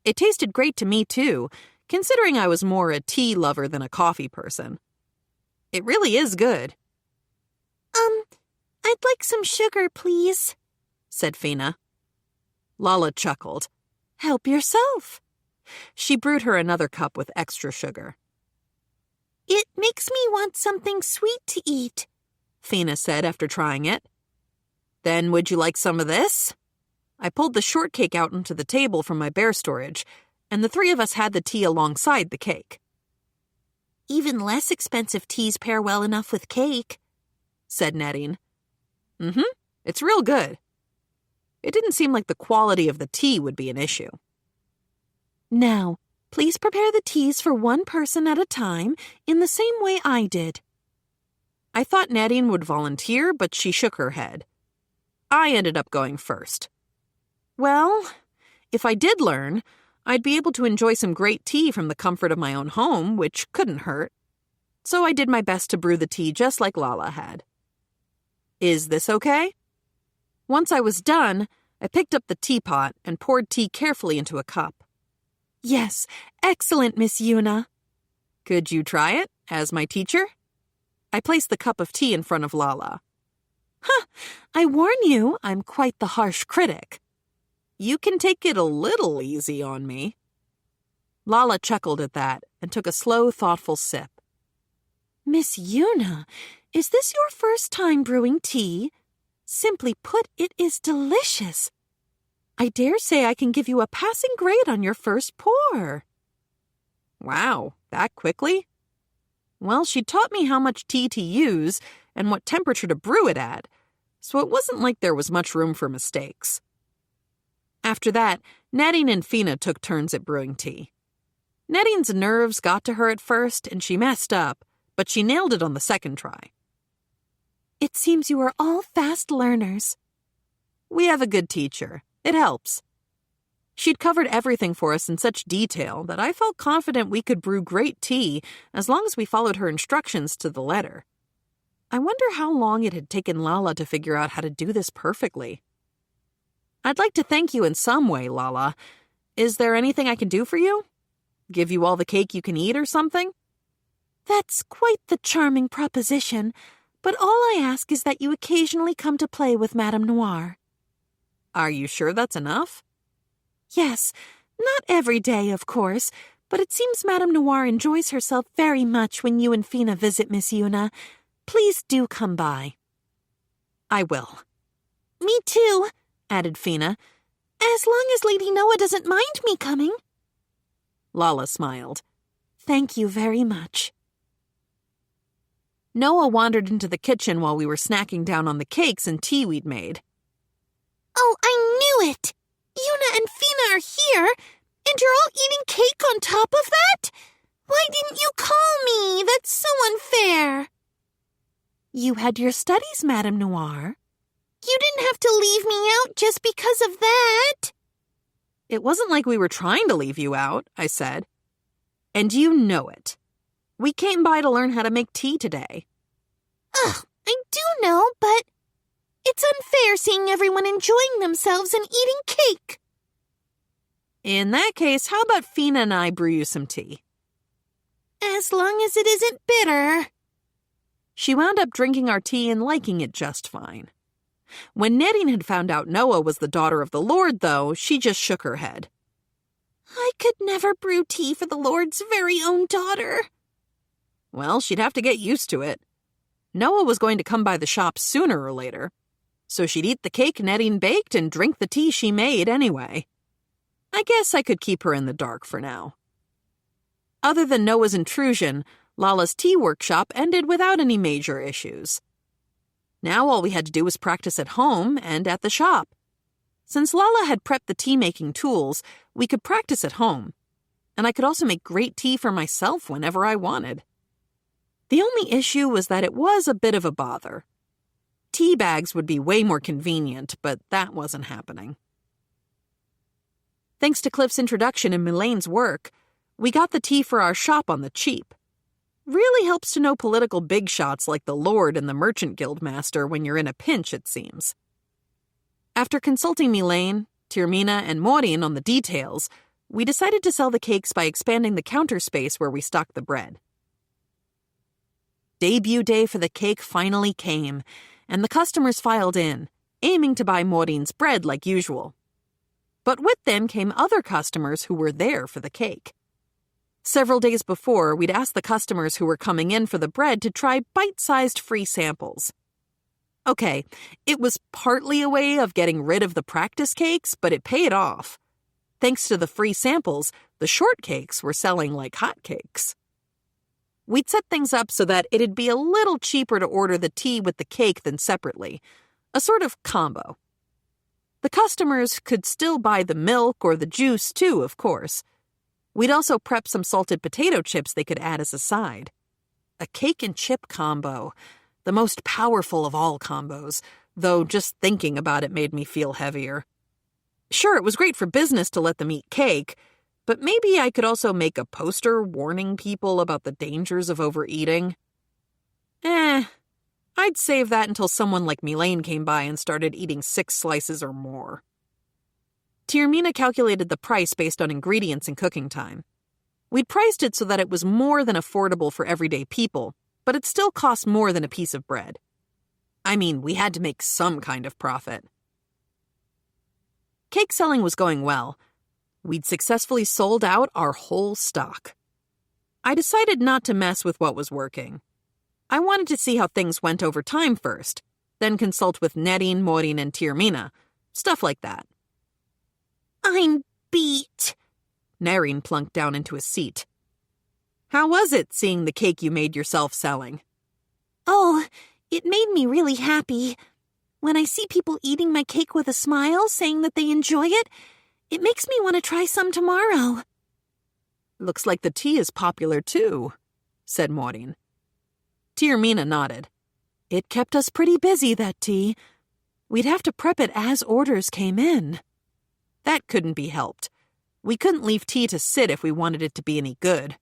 Speaker 1: It tasted great to me, too, considering I was more a tea lover than a coffee person. It really is good.
Speaker 2: I'd like some sugar, please,
Speaker 1: said Fina. Lala chuckled.
Speaker 2: Help yourself.
Speaker 1: She brewed her another cup with extra sugar.
Speaker 2: It makes me want something sweet to eat,
Speaker 1: Fina said after trying it. Then would you like some of this? I pulled the shortcake out onto the table from my bear storage, and the 3 of us had the tea alongside the cake.
Speaker 2: Even less expensive teas pair well enough with cake,
Speaker 1: said Nadine. It's real good. It didn't seem like the quality of the tea would be an issue.
Speaker 2: Now, please prepare the teas for one person at a time in the same way I did.
Speaker 1: I thought Nadine would volunteer, but she shook her head. I ended up going first. Well, if I did learn, I'd be able to enjoy some great tea from the comfort of my own home, which couldn't hurt. So I did my best to brew the tea just like Lala had. Is this okay? Once I was done, I picked up the teapot and poured tea carefully into a cup.
Speaker 2: Yes, excellent, Miss Yuna.
Speaker 1: Could you try it, as my teacher? I placed the cup of tea in front of Lala.
Speaker 2: I warn you, I'm quite the harsh critic.
Speaker 1: You can take it a little easy on me. Lala chuckled at that and took a slow, thoughtful sip.
Speaker 2: Miss Yuna, is this your first time brewing tea? Simply put, it is delicious. I dare say I can give you a passing grade on your first pour.
Speaker 1: Wow, that quickly? Well, she taught me how much tea to use and what temperature to brew it at, so it wasn't like there was much room for mistakes. After that, Nadine and Fina took turns at brewing tea. Nadine's nerves got to her at first, and she messed up, but she nailed it on the second try.
Speaker 2: It seems you are all fast learners.
Speaker 1: We have a good teacher. It helps. She'd covered everything for us in such detail that I felt confident we could brew great tea as long as we followed her instructions to the letter. I wonder how long it had taken Lala to figure out how to do this perfectly. I'd like to thank you in some way, Lala. Is there anything I can do for you? Give you all the cake you can eat or something?
Speaker 2: That's quite the charming proposition, but all I ask is that you occasionally come to play with Madame Noire.
Speaker 1: Are you sure that's enough?
Speaker 2: Yes, not every day, of course, but it seems Madame Noir enjoys herself very much when you and Fina visit Miss Yuna. Please do come by.
Speaker 1: I will.
Speaker 2: Me too, added Fina. As long as Lady Noah doesn't mind me coming.
Speaker 1: Lala smiled.
Speaker 2: Thank you very much.
Speaker 1: Noah wandered into the kitchen while we were snacking down on the cakes and tea we'd made.
Speaker 2: Oh, I knew it! Yuna and Fina are here, and you're all eating cake on top of that? Why didn't you call me? That's so unfair. You had your studies, Madame Noir. You didn't have to leave me out just because of that.
Speaker 1: It wasn't like we were trying to leave you out, I said. And you know it. We came by to learn how to make tea today.
Speaker 2: Ugh, I do know, but it's unfair seeing everyone enjoying themselves and eating cake.
Speaker 1: In that case, how about Fina and I brew you some tea?
Speaker 2: As long as it isn't bitter.
Speaker 1: She wound up drinking our tea and liking it just fine. When Nettie had found out Noah was the daughter of the Lord, though, she just shook her head.
Speaker 2: I could never brew tea for the Lord's very own daughter.
Speaker 1: Well, she'd have to get used to it. Noah was going to come by the shop sooner or later, so she'd eat the cake Nettie baked and drink the tea she made anyway. I guess I could keep her in the dark for now. Other than Noah's intrusion, Lala's tea workshop ended without any major issues. Now all we had to do was practice at home and at the shop. Since Lala had prepped the tea-making tools, we could practice at home, and I could also make great tea for myself whenever I wanted. The only issue was that it was a bit of a bother. Tea bags would be way more convenient, but that wasn't happening. Thanks to Cliff's introduction and Milane's work, we got the tea for our shop on the cheap. Really helps to know political big shots like the Lord and the Merchant Guild Master when you're in a pinch, it seems. After consulting Milane, Tirmina, and Maureen on the details, we decided to sell the cakes by expanding the counter space where we stocked the bread. Debut day for the cake finally came, and the customers filed in, aiming to buy Maureen's bread like usual. But with them came other customers who were there for the cake. Several days before, we'd asked the customers who were coming in for the bread to try bite-sized free samples. Okay, it was partly a way of getting rid of the practice cakes, but it paid off. Thanks to the free samples, the shortcakes were selling like hotcakes. We'd set things up so that it'd be a little cheaper to order the tea with the cake than separately, a sort of combo. The customers could still buy the milk or the juice too, of course. We'd also prep some salted potato chips they could add as a side. A cake and chip combo, the most powerful of all combos, though just thinking about it made me feel heavier. Sure, it was great for business to let them eat cake, but maybe I could also make a poster warning people about the dangers of overeating. I'd save that until someone like Milane came by and started eating 6 slices or more. Tirmina calculated the price based on ingredients and cooking time. We'd priced it so that it was more than affordable for everyday people, but it still cost more than a piece of bread. I mean, we had to make some kind of profit. Cake selling was going well. We'd successfully sold out our whole stock. I decided not to mess with what was working. I wanted to see how things went over time first, then consult with Nettie, Maureen, and Tirmina, stuff like that.
Speaker 2: I'm beat.
Speaker 1: Nareen plunked down into a seat. How was it seeing the cake you made yourself selling?
Speaker 2: Oh, it made me really happy. When I see people eating my cake with a smile, saying that they enjoy it, it makes me want to try some tomorrow.
Speaker 1: Looks like the tea is popular too, said Maureen. Tirmina nodded. It kept us pretty busy, that tea. We'd have to prep it as orders came in. That couldn't be helped. We couldn't leave tea to sit if we wanted it to be any good.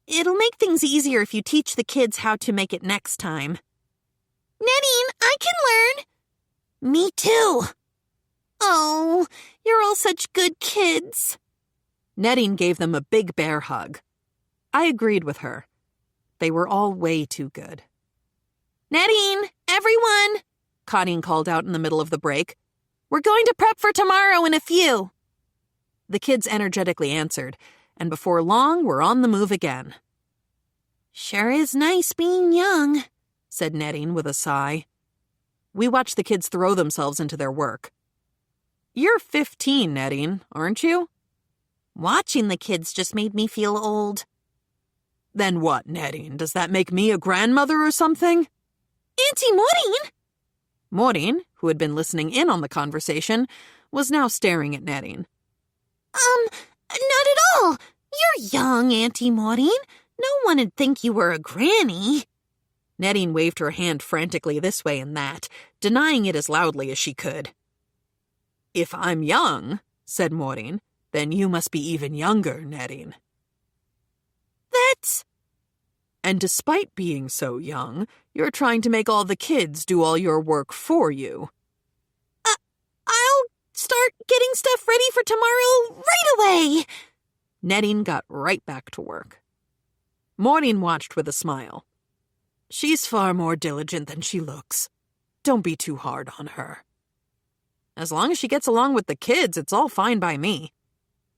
Speaker 2: It'll make things easier if you teach the kids how to make it next time. Nettie, I can learn. Me too. Oh, you're all such good kids.
Speaker 1: Nettie gave them a big bear hug. I agreed with her. They were all way too good.
Speaker 2: Nettie, everyone,
Speaker 1: Claudine called out in the middle of the break.
Speaker 2: We're going to prep for tomorrow in a few.
Speaker 1: The kids energetically answered, and before long, we're on the move again.
Speaker 2: Sure is nice being young,
Speaker 1: said Netting with a sigh. We watched the kids throw themselves into their work. You're 15, Netting, aren't you?
Speaker 2: Watching the kids just made me feel old.
Speaker 1: Then what, Netting? Does that make me a grandmother or something?
Speaker 2: Auntie Maureen!
Speaker 1: Maureen, who had been listening in on the conversation, was now staring at Netting.
Speaker 2: Not at all. You're young, Auntie Maureen. No one would think you were a granny.
Speaker 1: Netting waved her hand frantically this way and that, denying it as loudly as she could. If I'm young, said Maureen, then you must be even younger, Netting.
Speaker 2: That's...
Speaker 1: And despite being so young, you're trying to make all the kids do all your work for you.
Speaker 2: I'll start getting stuff ready for tomorrow right away.
Speaker 1: Netting got right back to work. Maureen watched with a smile. She's far more diligent than she looks. Don't be too hard on her. As long as she gets along with the kids, it's all fine by me.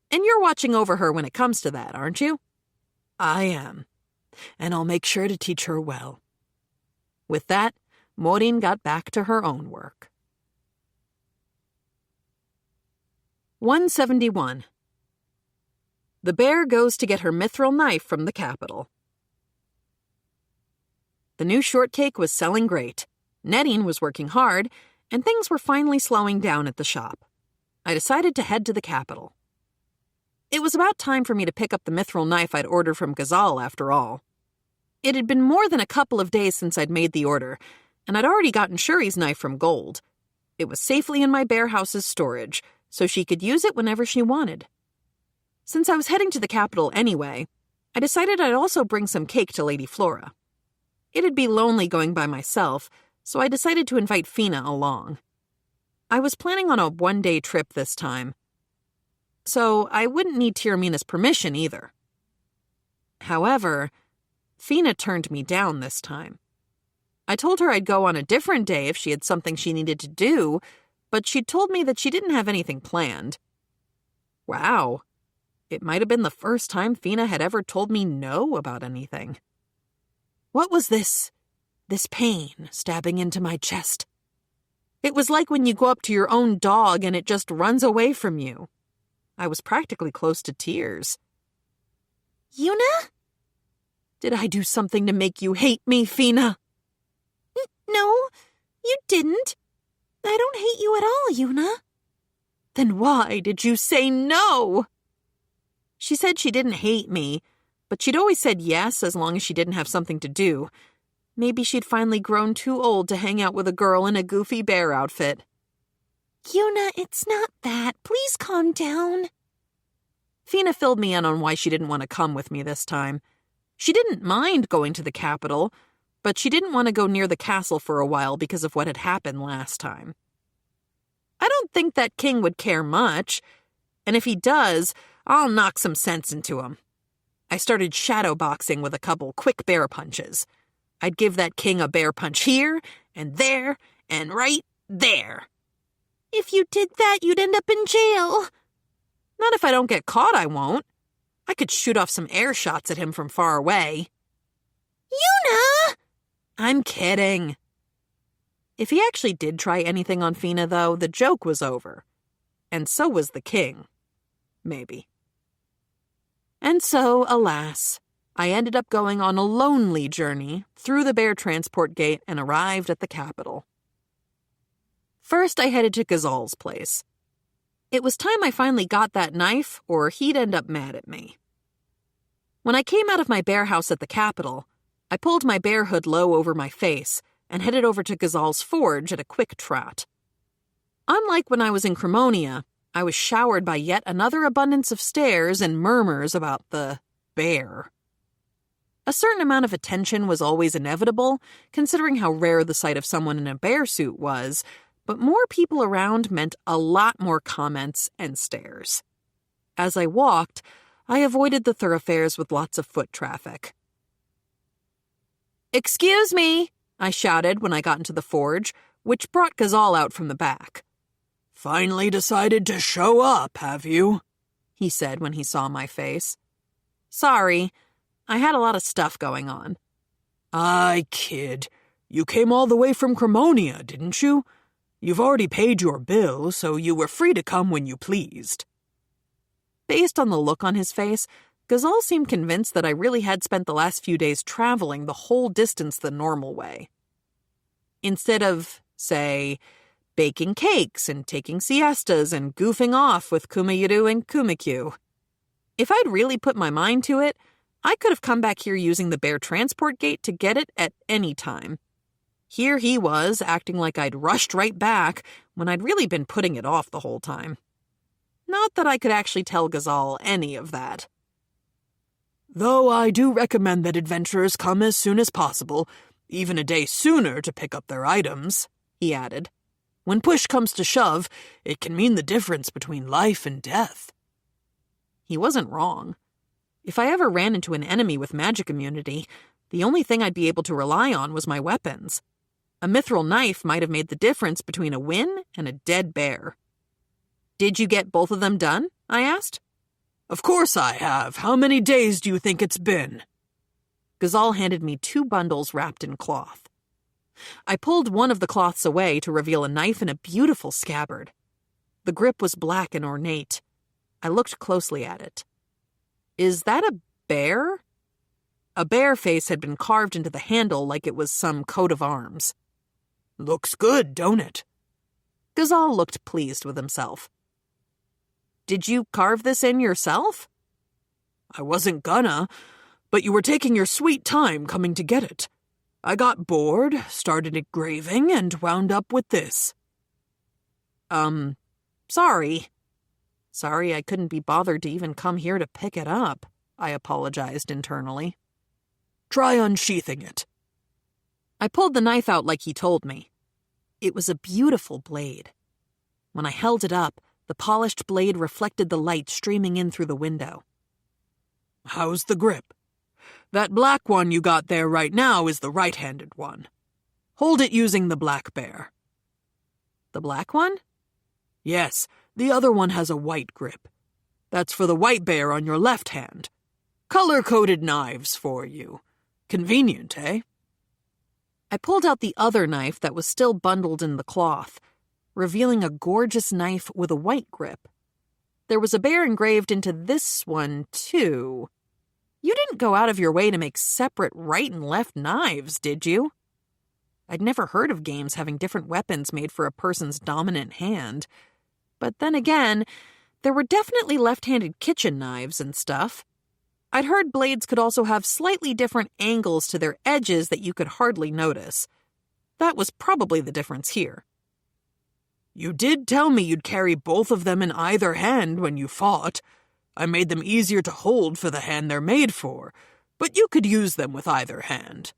Speaker 1: And you're watching over her when it comes to that, aren't you? I am. And I'll make sure to teach her well. With that, Maureen got back to her own work. 171. The bear goes to get her mithril knife from the capital. The new shortcake was selling great. Netting was working hard, and things were finally slowing down at the shop. I decided to head to the capital. It was about time for me to pick up the mithril knife I'd ordered from Ghazal, after all. It had been more than a couple of days since I'd made the order, and I'd already gotten Shuri's knife from Gold. It was safely in my bear house's storage, so she could use it whenever she wanted. Since I was heading to the capital anyway, I decided I'd also bring some cake to Lady Flora. It'd be lonely going by myself, so I decided to invite Fina along. I was planning on a one-day trip this time, so I wouldn't need Tyramina's permission either. However, Fina turned me down this time. I told her I'd go on a different day if she had something she needed to do, but she'd told me that she didn't have anything planned. Wow. It might have been the first time Fina had ever told me no about anything. What was this pain stabbing into my chest? It was like when you go up to your own dog and it just runs away from you. I was practically close to tears.
Speaker 2: Yuna?
Speaker 1: Did I do something to make you hate me, Fina?
Speaker 2: No, you didn't. I don't hate you at all, Yuna.
Speaker 1: Then why did you say no? She said she didn't hate me, but she'd always said yes as long as she didn't have something to do. Maybe she'd finally grown too old to hang out with a girl in a goofy bear outfit.
Speaker 2: Yuna, it's not that. Please calm down.
Speaker 1: Fina filled me in on why she didn't want to come with me this time. She didn't mind going to the capital, but she didn't want to go near the castle for a while because of what had happened last time. I don't think that king would care much, and if he does, I'll knock some sense into him. I started shadowboxing with a couple quick bear punches. I'd give that king a bear punch here, and there, and right there.
Speaker 2: If you did that, you'd end up in jail.
Speaker 1: Not if I don't get caught, I won't. I could shoot off some air shots at him from far away.
Speaker 2: Yuna!
Speaker 1: I'm kidding. If he actually did try anything on Fina, though, the joke was over. And so was the king. Maybe. And so, alas, I ended up going on a lonely journey through the bear transport gate and arrived at the capital. First, I headed to Ghazal's place. It was time I finally got that knife, or he'd end up mad at me. When I came out of my bear house at the capital, I pulled my bear hood low over my face and headed over to Ghazal's forge at a quick trot. Unlike when I was in Cremonia, I was showered by yet another abundance of stares and murmurs about the bear. A certain amount of attention was always inevitable, considering how rare the sight of someone in a bear suit was, but more people around meant a lot more comments and stares. As I walked, I avoided the thoroughfares with lots of foot traffic. "Excuse me," I shouted when I got into the forge, which brought Ghazal out from the back.
Speaker 3: Finally decided to show up, have you?
Speaker 1: he said when he saw my face. Sorry, I had a lot of stuff going on.
Speaker 3: Aye, kid. You came all the way from Cremonia, didn't you? You've already paid your bill, so you were free to come when you pleased.
Speaker 1: Based on the look on his face, Ghazal seemed convinced that I really had spent the last few days traveling the whole distance the normal way. Instead of, say, baking cakes and taking siestas and goofing off with Kumayiru and Kumikyu. If I'd really put my mind to it, I could have come back here using the bear transport gate to get it at any time. Here he was, acting like I'd rushed right back when I'd really been putting it off the whole time. Not that I could actually tell Ghazal any of that.
Speaker 3: Though I do recommend that adventurers come as soon as possible, even a day sooner to pick up their items, he added. When push comes to shove, it can mean the difference between life and death.
Speaker 1: He wasn't wrong. If I ever ran into an enemy with magic immunity, the only thing I'd be able to rely on was my weapons. A mithril knife might have made the difference between a win and a dead bear. Did you get both of them done? I asked.
Speaker 3: Of course I have. How many days do you think it's been?
Speaker 1: Ghazal handed me 2 bundles wrapped in cloth. I pulled one of the cloths away to reveal a knife in a beautiful scabbard. The grip was black and ornate. I looked closely at it. Is that a bear? A bear face had been carved into the handle like it was some coat of arms.
Speaker 3: Looks good, don't it?
Speaker 1: Ghazal looked pleased with himself. Did you carve this in yourself?
Speaker 3: I wasn't gonna, but you were taking your sweet time coming to get it. I got bored, started engraving, and wound up with this.
Speaker 1: Sorry. Sorry I couldn't be bothered to even come here to pick it up, I apologized internally.
Speaker 3: Try unsheathing it.
Speaker 1: I pulled the knife out like he told me. It was a beautiful blade. When I held it up, the polished blade reflected the light streaming in through the window.
Speaker 3: How's the grip? That black one you got there right now is the right-handed one. Hold it using the black bear.
Speaker 1: The black one?
Speaker 3: Yes, the other one has a white grip. That's for the white bear on your left hand. Color-coded knives for you. Convenient, eh?
Speaker 1: I pulled out the other knife that was still bundled in the cloth, revealing a gorgeous knife with a white grip. There was a bear engraved into this one, too. You didn't go out of your way to make separate right and left knives, did you? I'd never heard of games having different weapons made for a person's dominant hand. But then again, there were definitely left-handed kitchen knives and stuff. I'd heard blades could also have slightly different angles to their edges that you could hardly notice. That was probably the difference here.
Speaker 3: You did tell me you'd carry both of them in either hand when you fought. I made them easier to hold for the hand they're made for, but you could use them with either hand.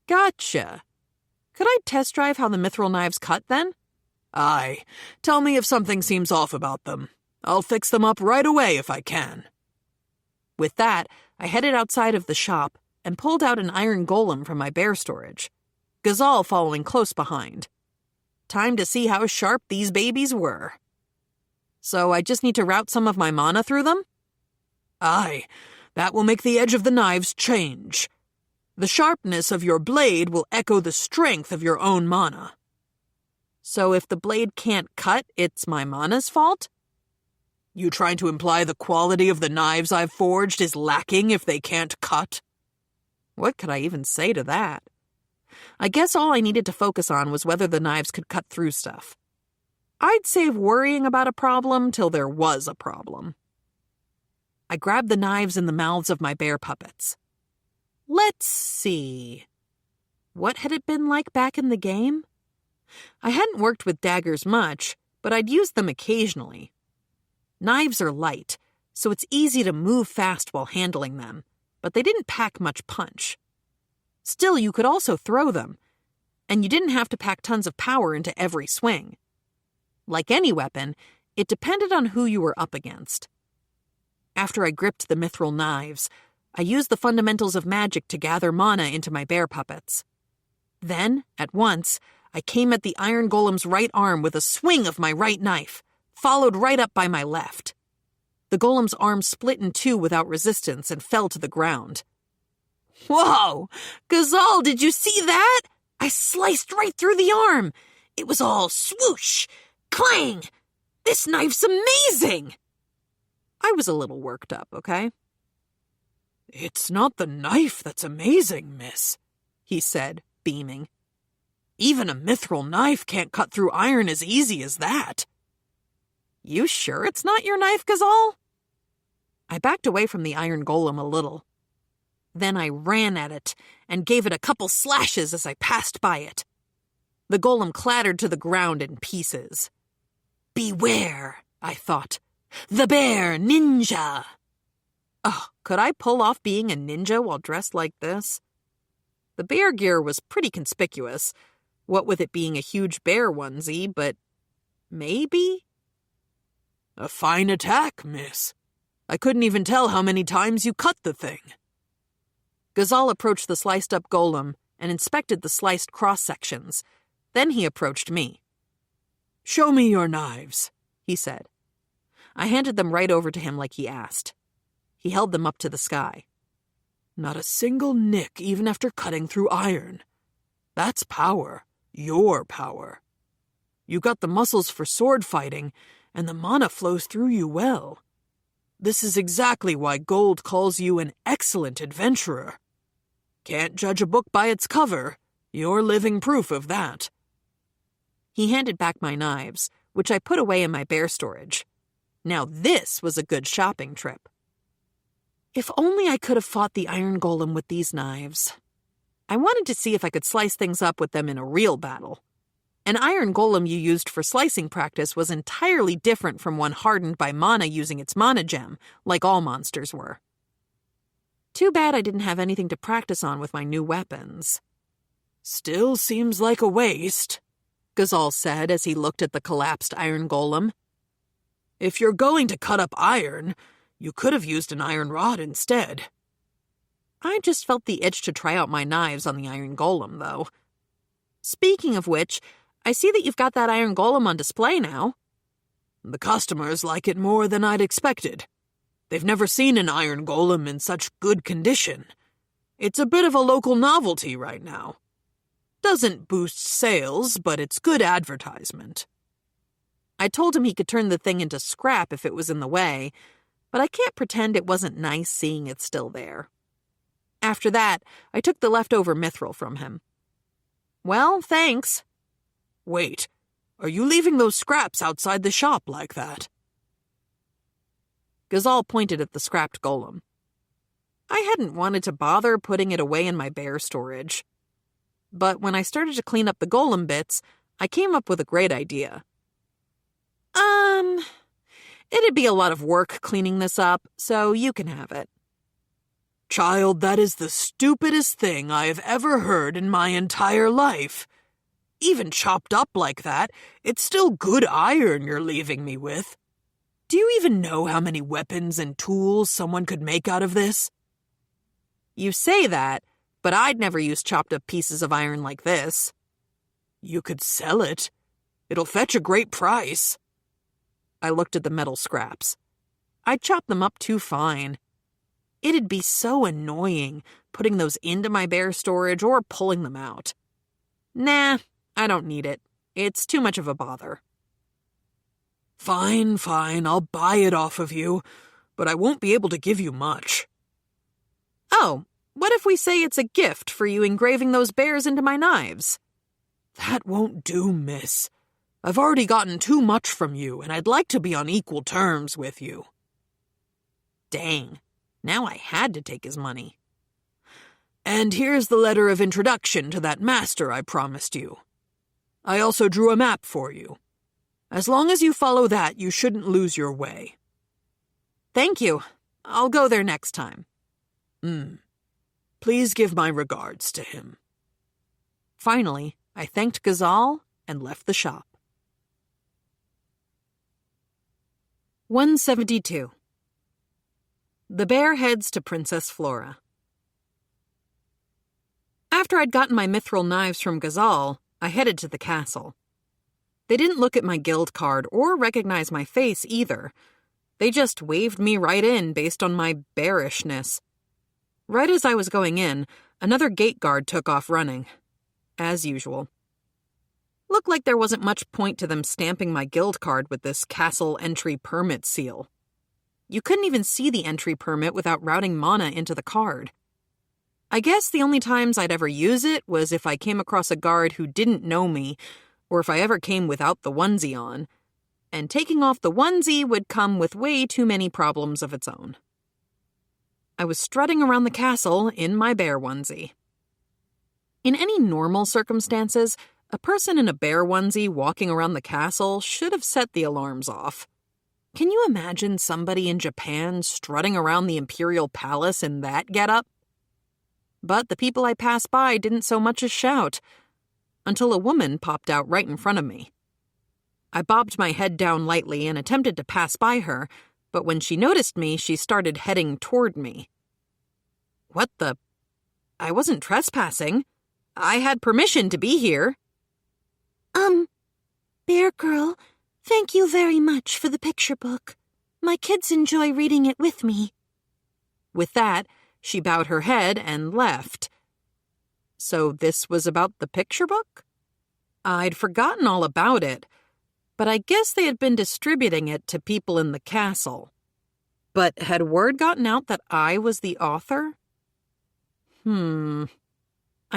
Speaker 1: Gotcha. Could I test drive how the mithril knives cut, then?
Speaker 3: Aye. Tell me if something seems off about them. I'll fix them up right away if I can.
Speaker 1: With that, I headed outside of the shop and pulled out an iron golem from my bear storage, Ghazal following close behind. Time to see how sharp these babies were. So I just need to route some of my mana through them?
Speaker 3: Aye, that will make the edge of the knives change. The sharpness of your blade will echo the strength of your own mana.
Speaker 1: So if the blade can't cut, it's my mana's fault?
Speaker 3: You trying to imply the quality of the knives I've forged is lacking if they can't cut?
Speaker 1: What could I even say to that? I guess all I needed to focus on was whether the knives could cut through stuff. I'd save worrying about a problem till there was a problem. I grabbed the knives in the mouths of my bear puppets. Let's see. What had it been like back in the game? I hadn't worked with daggers much, but I'd used them occasionally. Knives are light, so it's easy to move fast while handling them, but they didn't pack much punch. Still, you could also throw them, and you didn't have to pack tons of power into every swing. Like any weapon, it depended on who you were up against. After I gripped the mithril knives, I used the fundamentals of magic to gather mana into my bear puppets. Then, at once, I came at the iron golem's right arm with a swing of my right knife, followed right up by my left. The golem's arm split in two without resistance and fell to the ground. Whoa! Ghazal, did you see that? I sliced right through the arm. It was all swoosh, clang. This knife's amazing! I was a little worked up, okay?
Speaker 3: It's not the knife that's amazing, miss, he said, beaming. Even a mithril knife can't cut through iron as easy as that.
Speaker 1: You sure it's not your knife, Ghazal? I backed away from the iron golem a little. Then I ran at it and gave it a couple slashes as I passed by it. The golem clattered to the ground in pieces. Beware, I thought. The bear ninja! Oh, could I pull off being a ninja while dressed like this? The bear gear was pretty conspicuous, what with it being a huge bear onesie, but maybe?
Speaker 3: A fine attack, miss. I couldn't even tell how many times you cut the thing.
Speaker 1: Ghazal approached the sliced-up golem and inspected the sliced cross-sections. Then he approached me.
Speaker 3: Show me your knives, he said.
Speaker 1: I handed them right over to him like he asked. He held them up to the sky.
Speaker 3: Not a single nick even after cutting through iron. That's power. Your power. You got the muscles for sword fighting, and the mana flows through you well. This is exactly why Gold calls you an excellent adventurer. Can't judge a book by its cover. You're living proof of that.
Speaker 1: He handed back my knives, which I put away in my bear storage. Now this was a good shopping trip. If only I could have fought the iron golem with these knives. I wanted to see if I could slice things up with them in a real battle. An iron golem you used for slicing practice was entirely different from one hardened by mana using its mana gem, like all monsters were. Too bad I didn't have anything to practice on with my new weapons.
Speaker 3: Still seems like a waste,
Speaker 1: Ghazal said as he looked at the collapsed iron golem.
Speaker 3: If you're going to cut up iron, you could have used an iron rod instead.
Speaker 1: I just felt the itch to try out my knives on the iron golem, though. Speaking of which, I see that you've got that iron golem on display now.
Speaker 3: The customers like it more than I'd expected. They've never seen an iron golem in such good condition. It's a bit of a local novelty right now. Doesn't boost sales, but it's good advertisement.
Speaker 1: I told him he could turn the thing into scrap if it was in the way, but I can't pretend it wasn't nice seeing it still there. After that, I took the leftover mithril from him. Well, thanks.
Speaker 3: Wait, are you leaving those scraps outside the shop like that?
Speaker 1: Ghazal pointed at the scrapped golem. I hadn't wanted to bother putting it away in my bear storage. But when I started to clean up the golem bits, I came up with a great idea. It'd be a lot of work cleaning this up, so you can have it.
Speaker 3: Child, that is the stupidest thing I have ever heard in my entire life. Even chopped up like that, it's still good iron you're leaving me with. Do you even know how many weapons and tools someone could make out of this?
Speaker 1: You say that, but I'd never use chopped up pieces of iron like this.
Speaker 3: You could sell it. It'll fetch a great price.
Speaker 1: I looked at the metal scraps. I'd chop them up too fine. It'd be so annoying putting those into my bear storage or pulling them out. Nah, I don't need it. It's too much of a bother.
Speaker 3: Fine, I'll buy it off of you, but I won't be able to give you much.
Speaker 1: Oh, what if we say it's a gift for you engraving those bears into my knives?
Speaker 3: That won't do, miss. I've already gotten too much from you, and I'd like to be on equal terms with you.
Speaker 1: Dang, now I had to take his money.
Speaker 3: And here's the letter of introduction to that master I promised you. I also drew a map for you. As long as you follow that, you shouldn't lose your way.
Speaker 1: Thank you. I'll go there next time.
Speaker 3: Please give my regards to him.
Speaker 1: Finally, I thanked Ghazal and left the shop. 172. The bear heads to Princess Flora. After I'd gotten my mithril knives from Ghazal, I headed to the castle. They didn't look at my guild card or recognize my face either, They just waved me right in based on my bearishness. Right as I was going in, another gate guard took off running. As usual. Looked like there wasn't much point to them stamping my guild card with this castle entry permit seal. You couldn't even see the entry permit without routing mana into the card. I guess the only times I'd ever use it was if I came across a guard who didn't know me, or if I ever came without the onesie on. And taking off the onesie would come with way too many problems of its own. I was strutting around the castle in my bear onesie. In any normal circumstances, a person in a bear onesie walking around the castle should have set the alarms off. Can you imagine somebody in Japan strutting around the imperial palace in that getup? But the people I passed by didn't so much as shout, until a woman popped out right in front of me. I bobbed my head down lightly and attempted to pass by her, but when she noticed me, she started heading toward me. What the? I wasn't trespassing. I had permission to be here.
Speaker 2: Bear Girl, thank you very much for the picture book. My kids enjoy reading it with me.
Speaker 1: With that, she bowed her head and left. So this was about the picture book? I'd forgotten all about it, but I guess they had been distributing it to people in the castle. But had word gotten out that I was the author? I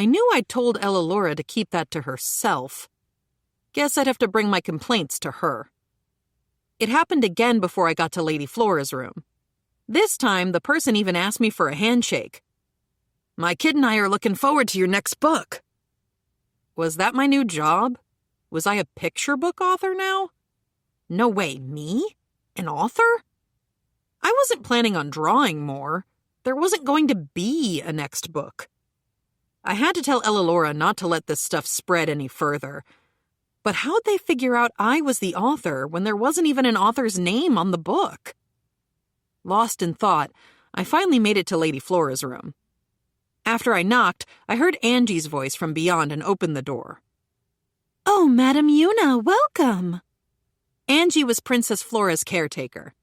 Speaker 1: knew I'd told Ellalora to keep that to herself. Guess I'd have to bring my complaints to her. It happened again before I got to Lady Flora's room. This time, the person even asked me for a handshake. My kid and I are looking forward to your next book. Was that my new job? Was I a picture book author now? No way, me? An author? I wasn't planning on drawing more. There wasn't going to be a next book. I had to tell Ellalora not to let this stuff spread any further. But how'd they figure out I was the author when there wasn't even an author's name on the book? Lost in thought, I finally made it to Lady Flora's room. After I knocked, I heard Angie's voice from beyond and opened the door.
Speaker 2: Oh, Madam Yuna, welcome.
Speaker 1: Angie was Princess Flora's caretaker.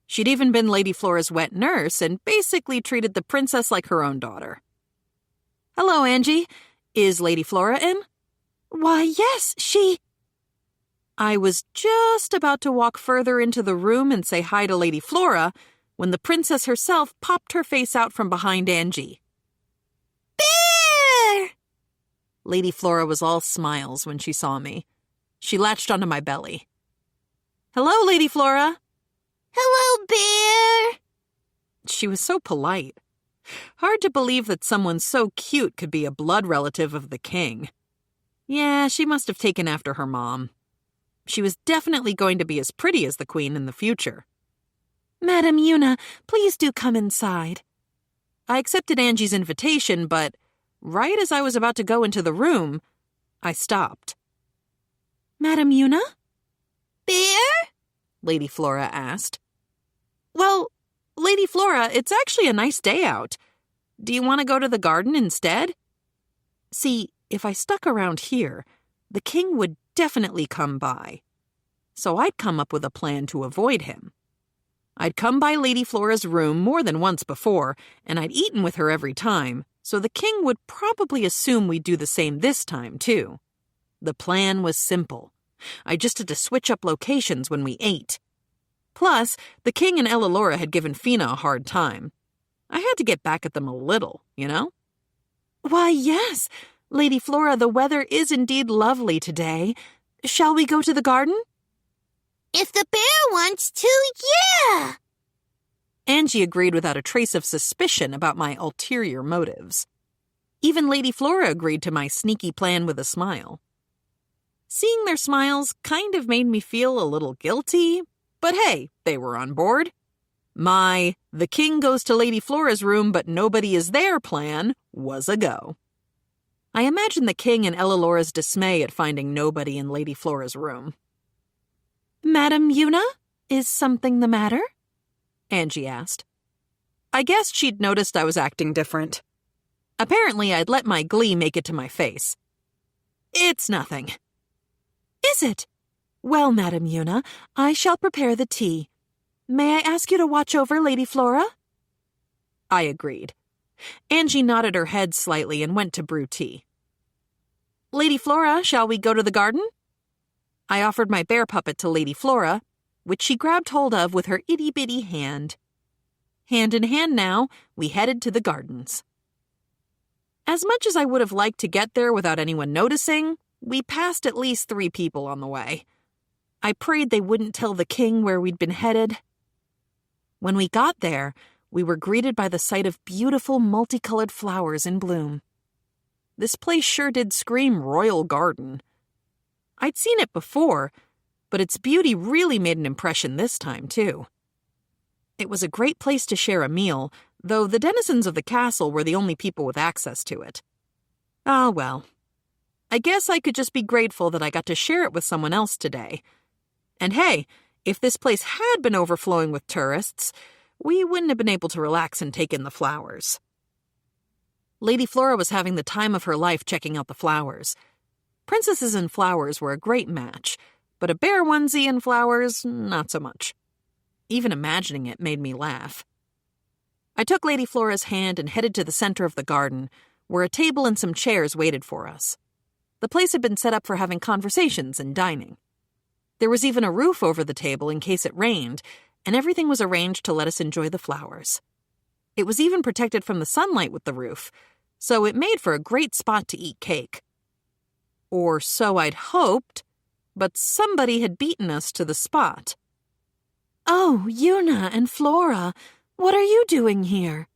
Speaker 1: She'd even been Lady Flora's wet nurse and basically treated the princess like her own daughter. Hello, Angie. Is Lady Flora in?
Speaker 2: Why, yes, she...
Speaker 1: I was just about to walk further into the room and say hi to Lady Flora when the princess herself popped her face out from behind Angie.
Speaker 2: Bear!
Speaker 1: Lady Flora was all smiles when she saw me. She latched onto my belly. Hello, Lady Flora.
Speaker 2: Hello, Bear.
Speaker 1: She was so polite. Hard to believe that someone so cute could be a blood relative of the king. Yeah, she must have taken after her mom. She was definitely going to be as pretty as the queen in the future.
Speaker 2: Madam Yuna, please do come inside.
Speaker 1: I accepted Angie's invitation, but right as I was about to go into the room, I stopped.
Speaker 2: Madam Yuna?
Speaker 4: Bear?
Speaker 1: Lady Flora asked. Well, Lady Flora, it's actually a nice day out. Do you want to go to the garden instead? See, if I stuck around here, the king would definitely come by. So I'd come up with a plan to avoid him. I'd come by Lady Flora's room more than once before, and I'd eaten with her every time, so the king would probably assume we'd do the same this time, too. The plan was simple. I just had to switch up locations when we ate. Plus, the king and Ellalora had given Fina a hard time. I had to get back at them a little, you know?
Speaker 2: Why, yes. Lady Flora, the weather is indeed lovely today. Shall we go to the garden?
Speaker 4: If the bear wants to, yeah!
Speaker 1: Angie agreed without a trace of suspicion about my ulterior motives. Even Lady Flora agreed to my sneaky plan with a smile. Seeing their smiles kind of made me feel a little guilty, but hey, they were on board. My "the king goes to Lady Flora's room but nobody is there" plan was a go. I imagined the king and Ellalora's dismay at finding nobody in Lady Flora's room.
Speaker 2: Madam Yuna, is something the matter?
Speaker 1: Angie asked. I guessed she'd noticed I was acting different. Apparently, I'd let my glee make it to my face. It's nothing.
Speaker 2: Is it? Well, Madam Yuna, I shall prepare the tea.
Speaker 1: May I ask you to watch over Lady Flora? I agreed. Angie nodded her head slightly and went to brew tea. Lady Flora, shall we go to the garden? I offered my bear puppet to Lady Flora, which she grabbed hold of with her itty-bitty hand. Hand in hand now, we headed to the gardens. As much as I would have liked to get there without anyone noticing, we passed at least 3 people on the way. I prayed they wouldn't tell the king where we'd been headed. When we got there, we were greeted by the sight of beautiful multicolored flowers in bloom. This place sure did scream royal garden. I'd seen it before, but its beauty really made an impression this time, too. It was a great place to share a meal, though the denizens of the castle were the only people with access to it. Ah, well. I guess I could just be grateful that I got to share it with someone else today. And hey, if this place had been overflowing with tourists, we wouldn't have been able to relax and take in the flowers. Lady Flora was having the time of her life checking out the flowers. Princesses and flowers were a great match, but a bear onesie and flowers, not so much. Even imagining it made me laugh. I took Lady Flora's hand and headed to the center of the garden, where a table and some chairs waited for us. The place had been set up for having conversations and dining. There was even a roof over the table in case it rained, and everything was arranged to let us enjoy the flowers. It was even protected from the sunlight with the roof, so it made for a great spot to eat cake. Or so I'd hoped, but somebody had beaten us to the spot.
Speaker 2: Oh, Yuna and Flora, what are you doing here?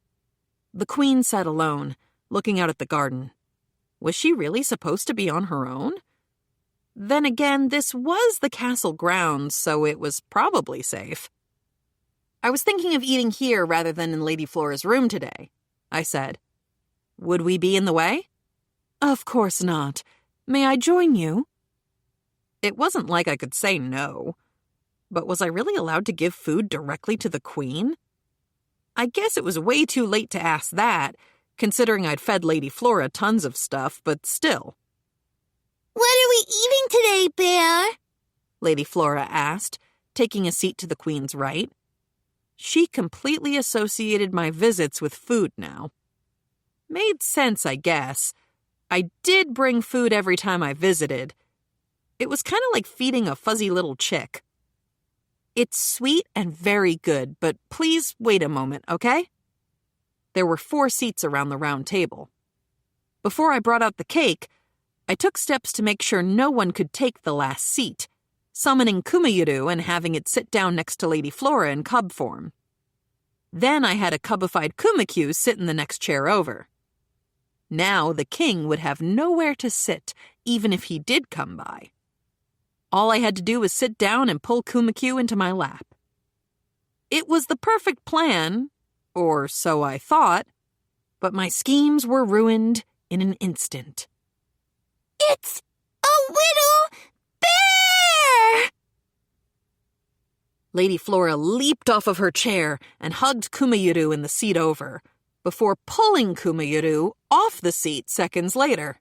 Speaker 1: The queen sat alone, looking out at the garden. Was she really supposed to be on her own? Then again, this was the castle grounds, so it was probably safe. I was thinking of eating here rather than in Lady Flora's room today, I said. Would we be in the way?
Speaker 2: Of course not. May I join you?
Speaker 1: It wasn't like I could say no. But was I really allowed to give food directly to the queen? I guess it was way too late to ask that, considering I'd fed Lady Flora tons of stuff, but still.
Speaker 4: What are we eating today, Bear?
Speaker 1: Lady Flora asked, taking a seat to the queen's right. She completely associated my visits with food now. Made sense, I guess. I did bring food every time I visited. It was kind of like feeding a fuzzy little chick. It's sweet and very good, but please wait a moment, okay? There were 4 seats around the round table. Before I brought out the cake, I took steps to make sure no one could take the last seat, summoning Kuma and having it sit down next to Lady Flora in cub form. Then I had a cubified Kuma sit in the next chair over. Now the king would have nowhere to sit, even if he did come by. All I had to do was sit down and pull Kuma into my lap. It was the perfect plan, or so I thought, but my schemes were ruined in an instant.
Speaker 4: It's a little bear!
Speaker 1: Lady Flora leaped off of her chair and hugged Kumayuru in the seat over, before pulling Kumayuru off the seat seconds later.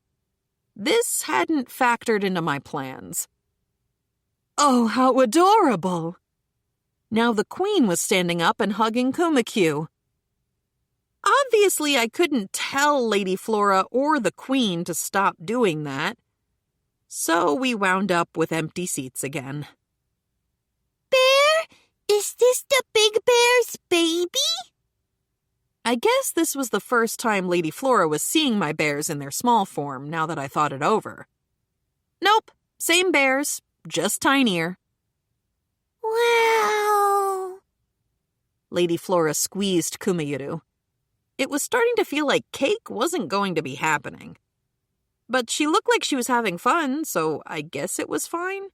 Speaker 1: This hadn't factored into my plans.
Speaker 2: Oh, how adorable!
Speaker 1: Now the queen was standing up and hugging Kuma. Obviously, I couldn't tell Lady Flora or the queen to stop doing that, so we wound up with empty seats again.
Speaker 4: Bear, is this the big bear's baby?
Speaker 1: I guess this was the first time Lady Flora was seeing my bears in their small form, now that I thought it over. Nope, same bears, just tinier.
Speaker 4: Wow.
Speaker 1: Lady Flora squeezed Kumayuru. It was starting to feel like cake wasn't going to be happening. But she looked like she was having fun, so I guess it was fine.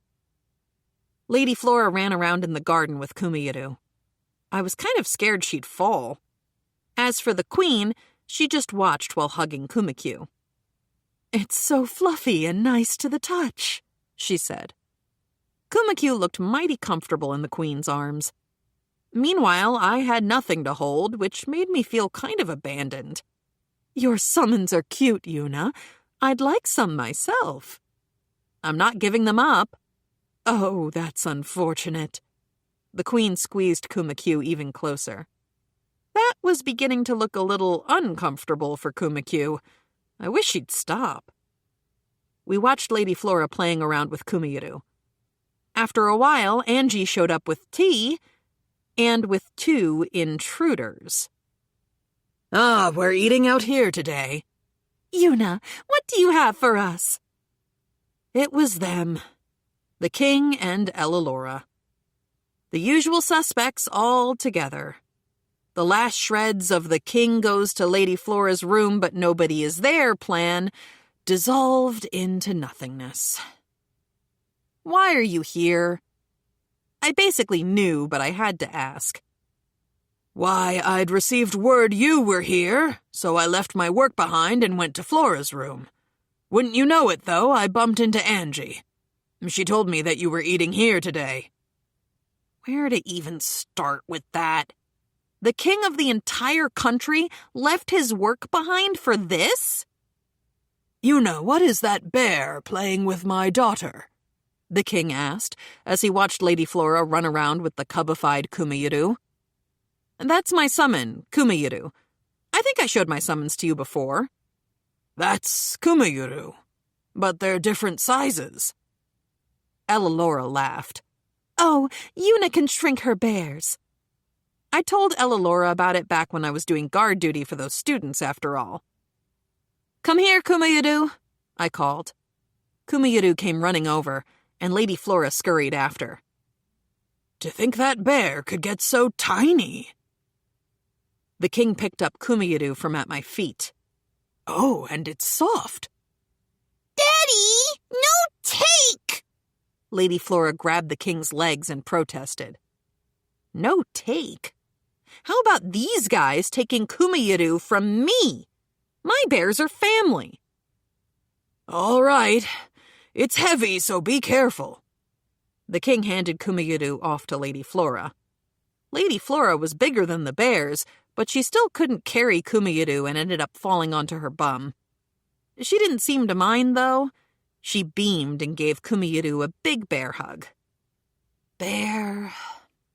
Speaker 1: Lady Flora ran around in the garden with Kumayuru. I was kind of scared she'd fall. As for the queen, she just watched while hugging Kuma.
Speaker 2: It's so fluffy and nice to the touch, she said.
Speaker 1: Kuma looked mighty comfortable in the queen's arms. Meanwhile, I had nothing to hold, which made me feel kind of abandoned.
Speaker 2: Your summons are cute, Yuna. I'd like some myself.
Speaker 1: I'm not giving them up.
Speaker 2: Oh, that's unfortunate.
Speaker 1: The Queen squeezed Kuma-Q even closer. That was beginning to look a little uncomfortable for Kuma-Q. I wish she'd stop. We watched Lady Flora playing around with Kuma-Yu. After a while, Angie showed up with tea and with 2 intruders.
Speaker 3: Ah, we're eating out here today.
Speaker 1: Yuna, what do you have for us? It was them, the King and Ellalora. The usual suspects all together. The last shreds of the King goes to Lady Flora's room but nobody is there plan dissolved into nothingness. Why are you here? I basically knew, but I had to ask.
Speaker 3: Why, I'd received word you were here, so I left my work behind and went to Flora's room. Wouldn't you know it, though, I bumped into Angie. She told me that you were eating here today.
Speaker 1: Where to even start with that? The king of the entire country left his work behind for this?
Speaker 3: Yuna, what is that bear playing with my daughter? The king asked, as he watched Lady Flora run around with the cubified Kuma-Yu.
Speaker 1: That's my summon, Kuma-Yu. I think I showed my summons to you before.
Speaker 3: That's Kuma-Yu, but they're different sizes.
Speaker 1: Ellalora laughed. Oh, Yuna can shrink her bears. I told Ellalora about it back when I was doing guard duty for those students, after all. Come here, Kuma-Yu, I called. Kuma-Yu came running over, and Lady Flora scurried after.
Speaker 3: To think that bear could get so tiny.
Speaker 1: The king picked up Kuma-Yu from at my feet.
Speaker 3: Oh, and it's soft.
Speaker 4: Daddy, no take!
Speaker 1: Lady Flora grabbed the king's legs and protested. No take? How about these guys taking Kuma-Yu from me? My bears are family.
Speaker 3: All right. It's heavy, so be careful.
Speaker 1: The king handed Kuma-Yu off to Lady Flora. Lady Flora was bigger than the bears, but she still couldn't carry Kuma-Yu and ended up falling onto her bum. She didn't seem to mind, though. She beamed and gave Kuma-Yu a big bear hug. Bear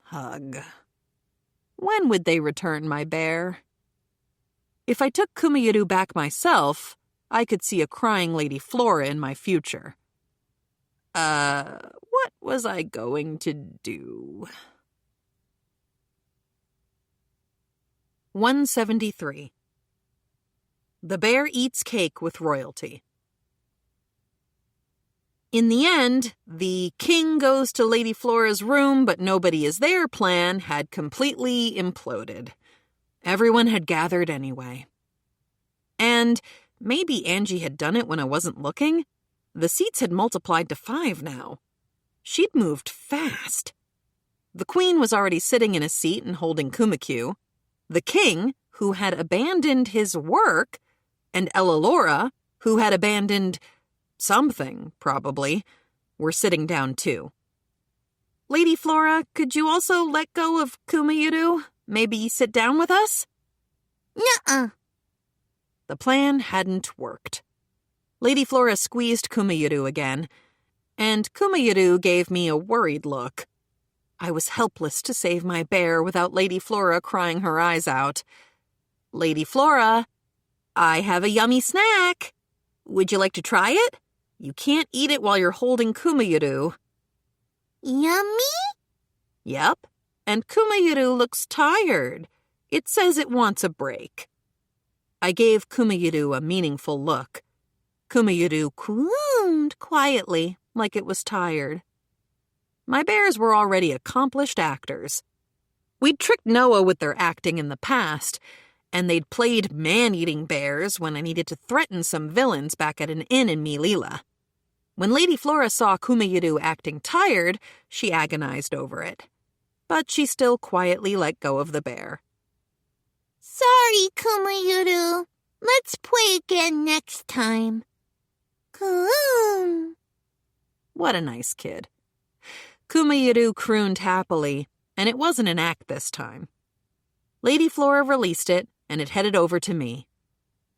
Speaker 1: hug. When would they return my bear? If I took Kuma-Yu back myself, I could see a crying Lady Flora in my future. What was I going to do? 173. The Bear Eats Cake with Royalty. In the end, the king goes to Lady Flora's room but nobody is there plan had completely imploded. Everyone had gathered anyway. And maybe Angie had done it when I wasn't looking. The seats had multiplied to 5 now. She'd moved fast. The queen was already sitting in a seat and holding Kuma-Q. The king, who had abandoned his work, and Ellalora, who had abandoned something, probably, were sitting down too. Lady Flora, could you also let go of Kuma-Yu? Maybe sit down with us?
Speaker 4: Nuh-uh.
Speaker 1: The plan hadn't worked. Lady Flora squeezed Kuma-Yu again, and Kuma-Yu gave me a worried look. I was helpless to save my bear without Lady Flora crying her eyes out. Lady Flora, I have a yummy snack. Would you like to try it? You can't eat it while you're holding Kuma-Yu.
Speaker 4: Yummy?
Speaker 1: Yep, and Kuma-Yu looks tired. It says it wants a break. I gave Kuma-Yu a meaningful look. Kuma-Yu crooned quietly, like it was tired. My bears were already accomplished actors. We'd tricked Noah with their acting in the past, and they'd played man-eating bears when I needed to threaten some villains back at an inn in Melilla. When Lady Flora saw Kuma-Yu acting tired, she agonized over it. But she still quietly let go of the bear.
Speaker 4: Sorry, Kuma-Yu. Let's play again next time. Coom.
Speaker 1: What a nice kid. Kuma-Yu crooned happily, and it wasn't an act this time. Lady Flora released it, and it headed over to me.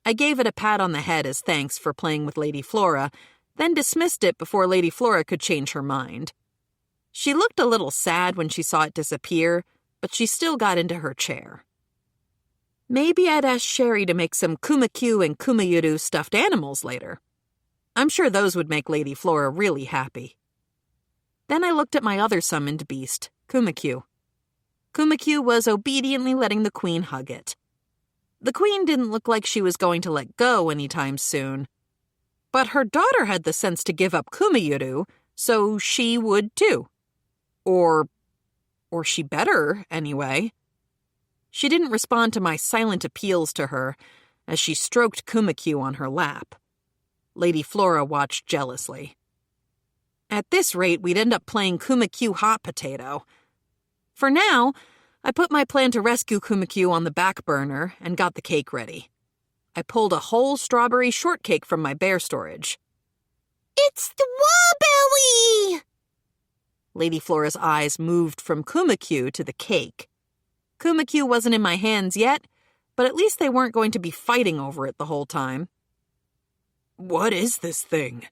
Speaker 1: I gave it a pat on the head as thanks for playing with Lady Flora, then dismissed it before Lady Flora could change her mind. She looked a little sad when she saw it disappear, but she still got into her chair. Maybe I'd ask Sherry to make some Kuma-Q and Kuma-Yuru stuffed animals later. I'm sure those would make Lady Flora really happy. Then I looked at my other summoned beast, Kuma-Q. Kuma-Q was obediently letting the queen hug it. The queen didn't look like she was going to let go anytime soon. But her daughter had the sense to give up Kuma-Yuru, so she would too. Or she better, anyway. She didn't respond to my silent appeals to her as she stroked Kuma-Q on her lap. Lady Flora watched jealously. At this rate, we'd end up playing Kuma-Q hot potato. For now, I put my plan to rescue Kuma-Q on the back burner and got the cake ready. I pulled a whole strawberry shortcake from my bear storage.
Speaker 4: It's strawberry!
Speaker 1: Lady Flora's eyes moved from Kuma-Q to the cake. Kuma-Q wasn't in my hands yet, but at least they weren't going to be fighting over it the whole time.
Speaker 3: What is this thing?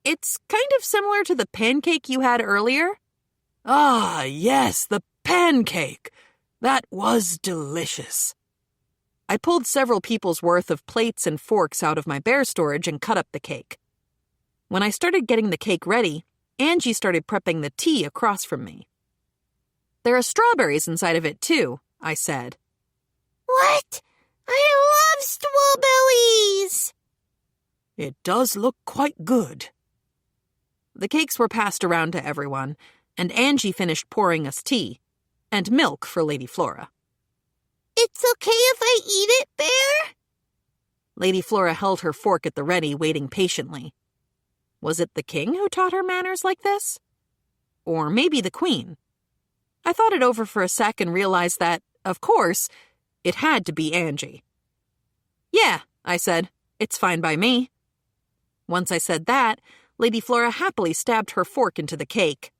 Speaker 1: It's kind of similar to the pancake you had earlier.
Speaker 3: Ah, yes, the pancake. That was delicious.
Speaker 1: I pulled several people's worth of plates and forks out of my bear storage and cut up the cake. When I started getting the cake ready, Angie started prepping the tea across from me. There are strawberries inside of it, too, I said.
Speaker 4: What? I love strawberries!
Speaker 3: It does look quite good.
Speaker 1: The cakes were passed around to everyone, and Angie finished pouring us tea, and milk for Lady Flora.
Speaker 4: It's okay if I eat it, Bear?
Speaker 1: Lady Flora held her fork at the ready, waiting patiently. Was it the king who taught her manners like this? Or maybe the queen? I thought it over for a sec and realized that, of course, it had to be Angie. Yeah, I said, it's fine by me. Once I said that, Lady Flora happily stabbed her fork into the cake.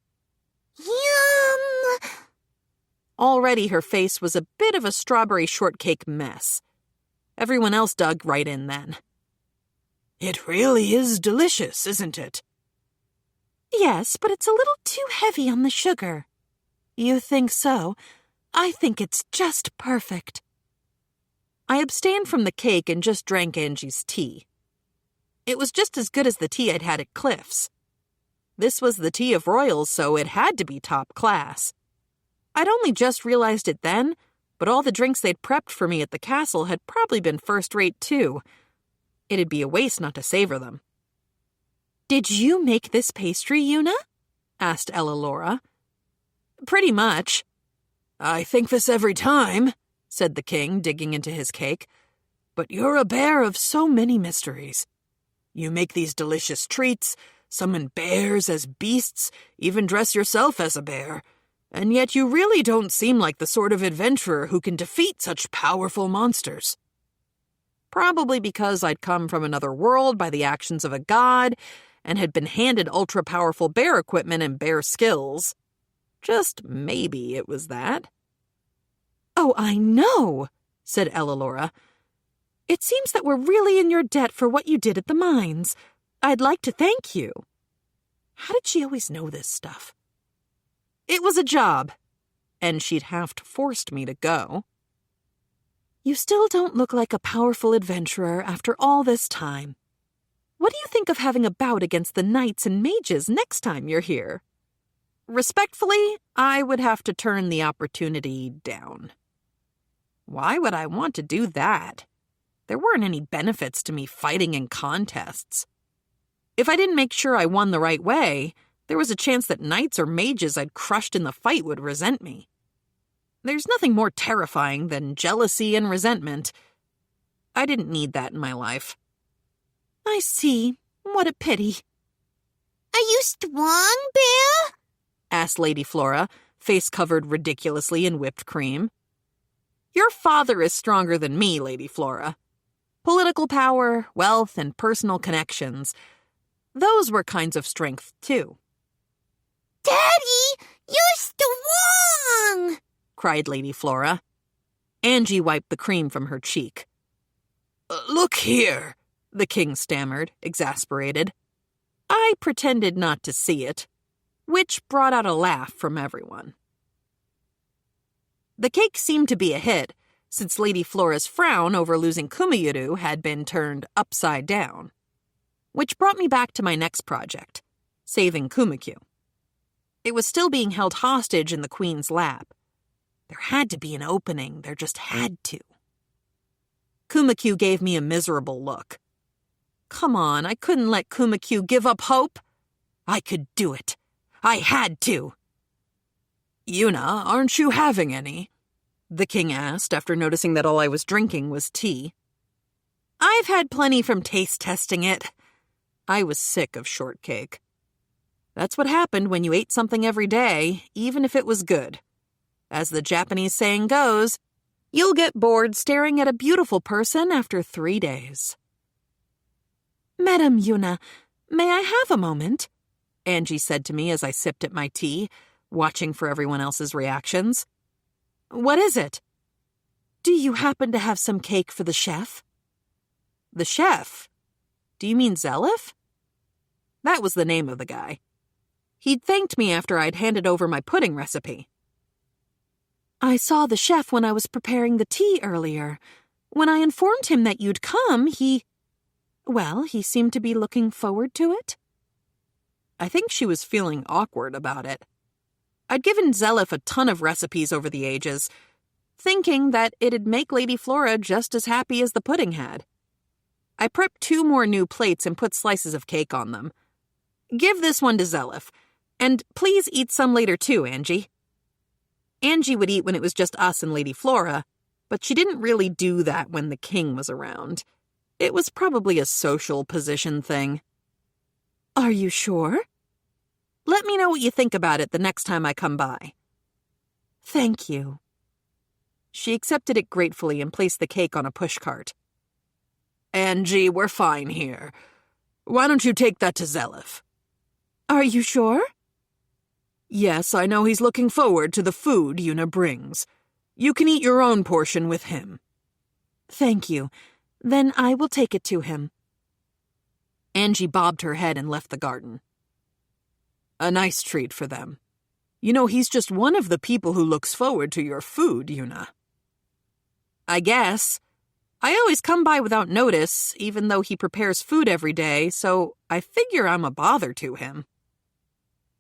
Speaker 4: Yum!
Speaker 1: Already her face was a bit of a strawberry shortcake mess. Everyone else dug right in then.
Speaker 3: It really is delicious, isn't it?
Speaker 2: Yes, but it's a little too heavy on the sugar. You think so? I think it's just perfect.
Speaker 1: I abstained from the cake and just drank Angie's tea. It was just as good as the tea I'd had at Cliff's. This was the tea of royals, so it had to be top class. I'd only just realized it then, but all the drinks they'd prepped for me at the castle had probably been first-rate too. It'd be a waste not to savor them.
Speaker 2: Did you make this pastry, Yuna?
Speaker 1: Asked Ella Laura. Pretty much.
Speaker 3: I think this every time, said the king, digging into his cake. But you're a bear of so many mysteries. You make these delicious treats, summon bears as beasts, even dress yourself as a bear. And yet you really don't seem like the sort of adventurer who can defeat such powerful monsters.
Speaker 1: Probably because I'd come from another world by the actions of a god and had been handed ultra-powerful bear equipment and bear skills. Just maybe it was that.
Speaker 2: Oh, I know, said Ella Laura. It seems that we're really in your debt for what you did at the mines. I'd like to thank you. How did she always know this stuff?
Speaker 1: It was a job, and she'd half forced me to go.
Speaker 2: You still don't look like a powerful adventurer after all this time. What do you think of having a bout against the knights and mages next time you're here?
Speaker 1: Respectfully, I would have to turn the opportunity down. Why would I want to do that? There weren't any benefits to me fighting in contests. If I didn't make sure I won the right way, there was a chance that knights or mages I'd crushed in the fight would resent me. There's nothing more terrifying than jealousy and resentment. I didn't need that in my life.
Speaker 2: I see. What a pity.
Speaker 4: Are you strong, Bear?
Speaker 1: Asked Lady Flora, face covered ridiculously in whipped cream. Your father is stronger than me, Lady Flora. Political power, wealth, and personal connections. Those were kinds of strength, too.
Speaker 4: Daddy, you're strong!
Speaker 1: Cried Lady Flora. Angie wiped the cream from her cheek.
Speaker 3: Look here,
Speaker 1: the king stammered, exasperated. I pretended not to see it. which brought out a laugh from everyone. The cake seemed to be a hit, since Lady Flora's frown over losing Kuma had been turned upside down. Which brought me back to my next project, saving Kuma. It was still being held hostage in the Queen's lap. There had to be an opening, there just had to. Kuma gave me a miserable look. Come on, I couldn't let Kuma give up hope. I could do it. I had to.
Speaker 3: Yuna, aren't you having any?
Speaker 1: The king asked after noticing that all I was drinking was tea. I've had plenty from taste testing it. I was sick of shortcake. That's what happened when you ate something every day, even if it was good. As the Japanese saying goes, you'll get bored staring at a beautiful person after 3 days.
Speaker 2: Madam Yuna, may I have a moment?
Speaker 1: Angie said to me as I sipped at my tea, watching for everyone else's reactions. What is it?
Speaker 2: Do you happen to have some cake for the chef?
Speaker 1: The chef? Do you mean Zelif? That was the name of the guy. He'd thanked me after I'd handed over my pudding recipe.
Speaker 2: I saw the chef when I was preparing the tea earlier. When I informed him that you'd come, he seemed to be looking forward to it.
Speaker 1: I think she was feeling awkward about it. I'd given Zelif a ton of recipes over the ages, thinking that it'd make Lady Flora just as happy as the pudding had. I prepped 2 more new plates and put slices of cake on them. Give this one to Zelif, and please eat some later too, Angie. Angie would eat when it was just us and Lady Flora, but she didn't really do that when the king was around. It was probably a social position thing.
Speaker 2: Are you sure?
Speaker 1: Let me know what you think about it the next time I come by.
Speaker 2: Thank you.
Speaker 1: She accepted it gratefully and placed the cake on a pushcart.
Speaker 3: Angie, we're fine here. Why don't you take that to Zelif?
Speaker 2: Are you sure?
Speaker 3: Yes, I know he's looking forward to the food Yuna brings. You can eat your own portion with him.
Speaker 2: Thank you. Then I will take it to him.
Speaker 1: Angie bobbed her head and left the garden.
Speaker 3: A nice treat for them. You know, he's just one of the people who looks forward to your food, Yuna.
Speaker 1: I guess. I always come by without notice, even though he prepares food every day, so I figure I'm a bother to him.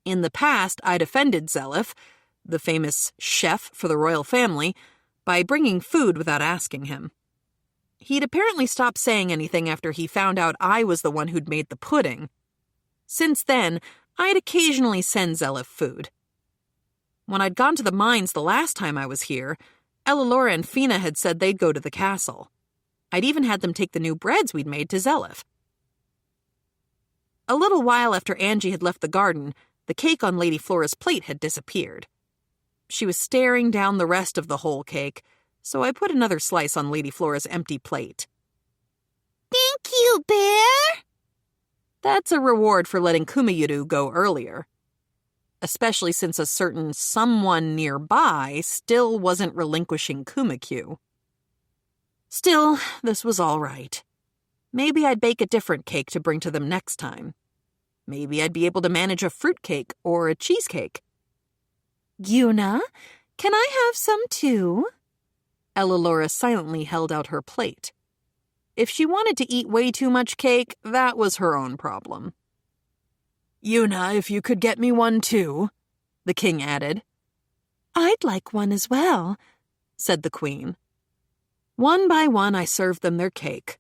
Speaker 1: In the past, I'd offended Zelif, the famous chef for the royal family, by bringing food without asking him. He'd apparently stopped saying anything after he found out I was the one who'd made the pudding. Since then, I'd occasionally send Zelif food. When I'd gone to the mines the last time I was here, Ella and Fina had said they'd go to the castle. I'd even had them take the new breads we'd made to Zelif. A little while after Angie had left the garden, the cake on Lady Flora's plate had disappeared. She was staring down the rest of the whole cake, so I put another slice on Lady Flora's empty plate.
Speaker 4: Thank you, Bear.
Speaker 1: That's a reward for letting Kuma go earlier. Especially since a certain someone nearby still wasn't relinquishing Kuma. Still, this was all right. Maybe I'd bake a different cake to bring to them next time. Maybe I'd be able to manage a fruitcake or a cheesecake.
Speaker 2: Yuna, can I have some too?
Speaker 1: Ella silently held out her plate. If she wanted to eat way too much cake, that was her own problem.
Speaker 3: Yuna, if you could get me one too, the king added.
Speaker 2: I'd like one as well,
Speaker 1: said the queen. One by one, I served them their cake.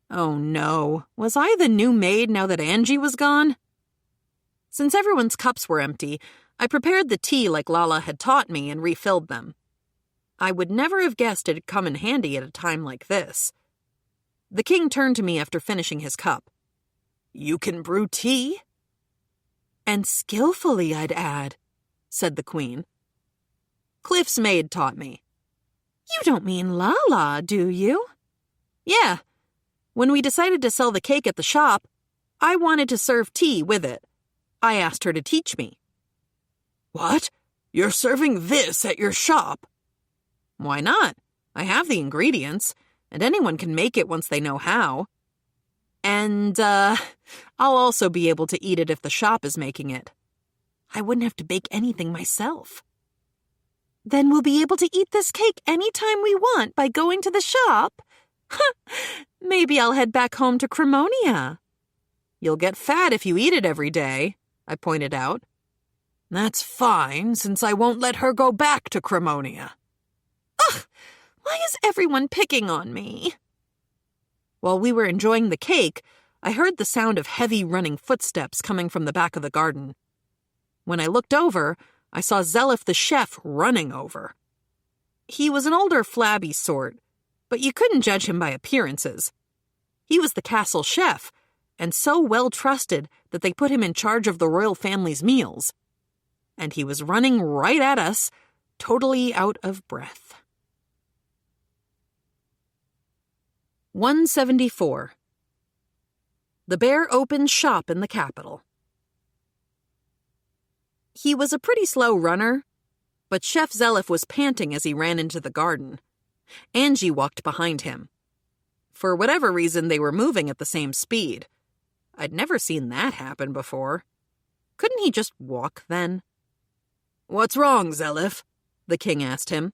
Speaker 1: Oh no, was I the new maid now that Angie was gone? Since everyone's cups were empty, I prepared the tea like Lala had taught me and refilled them. I would never have guessed it'd come in handy at a time like this. The king turned to me after finishing his cup.
Speaker 3: You can brew tea?
Speaker 1: And skillfully, I'd add, said the queen. Cliff's maid taught me.
Speaker 2: You don't mean Lala, do you?
Speaker 1: Yeah. When we decided to sell the cake at the shop, I wanted to serve tea with it. I asked her to teach me.
Speaker 3: What? You're serving this at your shop?
Speaker 1: Why not? I have the ingredients, and anyone can make it once they know how. And, I'll also be able to eat it if the shop is making it.
Speaker 2: I wouldn't have to bake anything myself. Then we'll be able to eat this cake anytime we want by going to the shop? Maybe I'll head back home to Cremonia.
Speaker 1: You'll get fat if you eat it every day, I pointed out.
Speaker 3: That's fine, since I won't let her go back to Cremonia.
Speaker 2: Ugh! Why is everyone picking on me?
Speaker 1: While we were enjoying the cake, I heard the sound of heavy running footsteps coming from the back of the garden. When I looked over, I saw Zelif the chef running over. He was an older, flabby sort, but you couldn't judge him by appearances. He was the castle chef, and so well trusted that they put him in charge of the royal family's meals. And he was running right at us, totally out of breath. 174. The bear opened shop in the capital. He was a pretty slow runner, but Chef Zelif was panting as he ran into the garden. Angie walked behind him. For whatever reason, they were moving at the same speed. I'd never seen that happen before. Couldn't he just walk then?
Speaker 3: "What's wrong, Zelif?" the king asked him.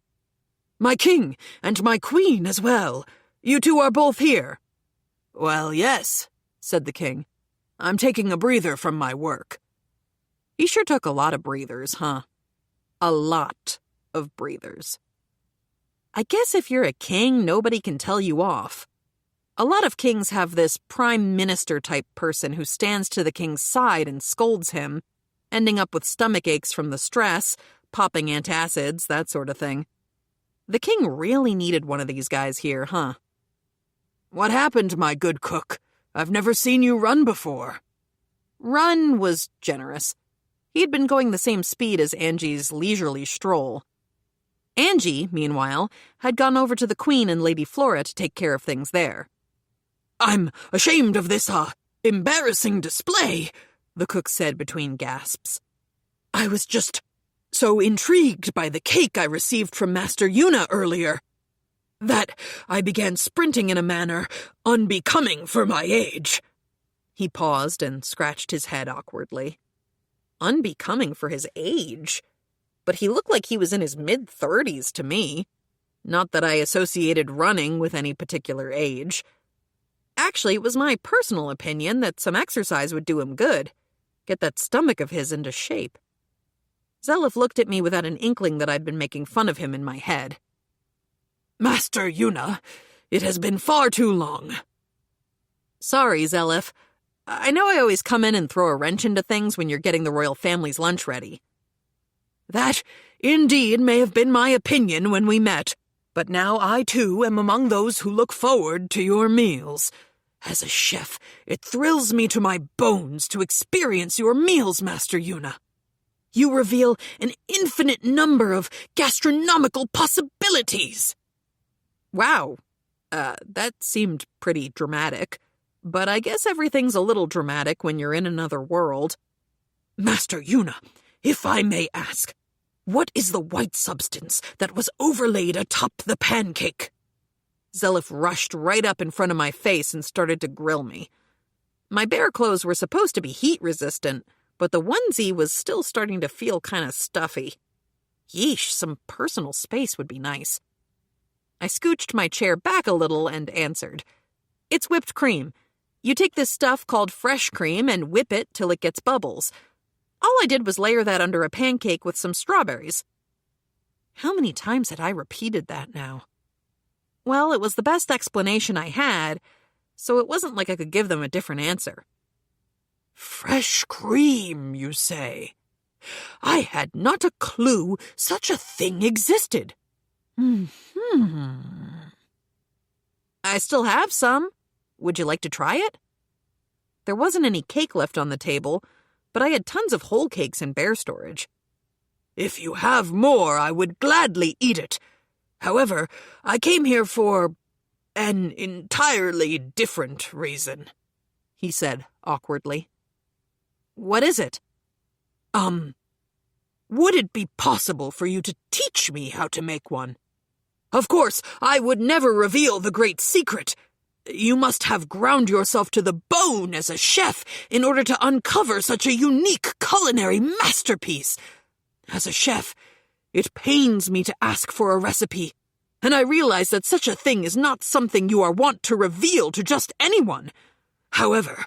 Speaker 1: "My king, and my queen as well. You two are both here."
Speaker 3: "Well, yes," said the king. "I'm taking a breather from my work."
Speaker 1: He sure took a lot of breathers, huh? A lot of breathers. I guess if you're a king, nobody can tell you off. A lot of kings have this prime minister type person who stands to the king's side and scolds him, ending up with stomach aches from the stress, popping antacids, that sort of thing. The king really needed one of these guys here, huh?
Speaker 3: "What happened, my good cook? I've never seen you run before."
Speaker 1: Run was generous. He'd been going the same speed as Angie's leisurely stroll. Angie, meanwhile, had gone over to the Queen and Lady Flora to take care of things there.
Speaker 3: "I'm ashamed of this, embarrassing display," the cook said between gasps. "I was just so intrigued by the cake I received from Master Yuna earlier that I began sprinting in a manner unbecoming for my age."
Speaker 1: He paused and scratched his head awkwardly. Unbecoming for his age? But he looked like he was in his mid-30s to me. Not that I associated running with any particular age. Actually, it was my personal opinion that some exercise would do him good. Get that stomach of his into shape. Zelif looked at me without an inkling that I'd been making fun of him in my head.
Speaker 3: "Master Yuna, it has been far too long."
Speaker 1: "Sorry, Zelif. I know I always come in and throw a wrench into things when you're getting the royal family's lunch ready."
Speaker 3: "That, indeed, may have been my opinion when we met, but now I, too, am among those who look forward to your meals. As a chef, it thrills me to my bones to experience your meals, Master Yuna. You reveal an infinite number of gastronomical possibilities."
Speaker 1: Wow, that seemed pretty dramatic. But I guess everything's a little dramatic when you're in another world.
Speaker 3: "Master Yuna, if I may ask, what is the white substance that was overlaid atop the pancake?"
Speaker 1: Zelif rushed right up in front of my face and started to grill me. My bear clothes were supposed to be heat-resistant, but the onesie was still starting to feel kind of stuffy. Yeesh, some personal space would be nice. I scooched my chair back a little and answered. "It's whipped cream. You take this stuff called fresh cream and whip it till it gets bubbles. All I did was layer that under a pancake with some strawberries." How many times had I repeated that now? Well, it was the best explanation I had, so it wasn't like I could give them a different answer.
Speaker 3: "Fresh cream, you say? I had not a clue such a thing existed."
Speaker 1: I still have some. Would you like to try it? There wasn't any cake left on the table, but I had tons of whole cakes in bear storage.
Speaker 3: "If you have more, I would gladly eat it. However, I came here for an entirely different reason," he said awkwardly.
Speaker 1: "What is it?"
Speaker 3: Would it be possible for you to teach me how to make one? Of course, I would never reveal the great secret. You must have ground yourself to the bone as a chef in order to uncover such a unique culinary masterpiece. As a chef, it pains me to ask for a recipe, and I realize that such a thing is not something you are wont to reveal to just anyone. However...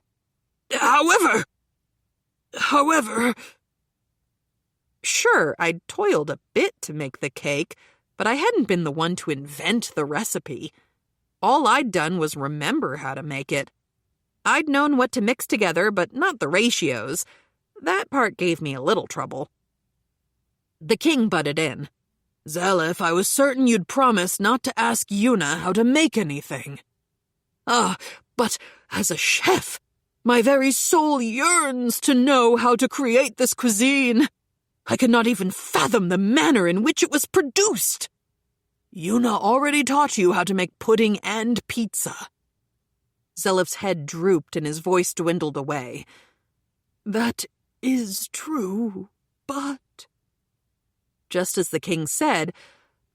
Speaker 1: Sure, I'd toiled a bit to make the cake, but I hadn't been the one to invent the recipe. All I'd done was remember how to make it. I'd known what to mix together, but not the ratios. That part gave me a little trouble. The king butted in.
Speaker 3: Zelif, I was certain you'd promise not to ask Yuna how to make anything. But as a chef, my very soul yearns to know how to create this cuisine. I cannot even fathom the manner in which it was produced. Yuna already taught you how to make pudding and pizza.
Speaker 1: Zelif's head drooped and his voice dwindled away.
Speaker 3: That is true, but...
Speaker 1: Just as the king said,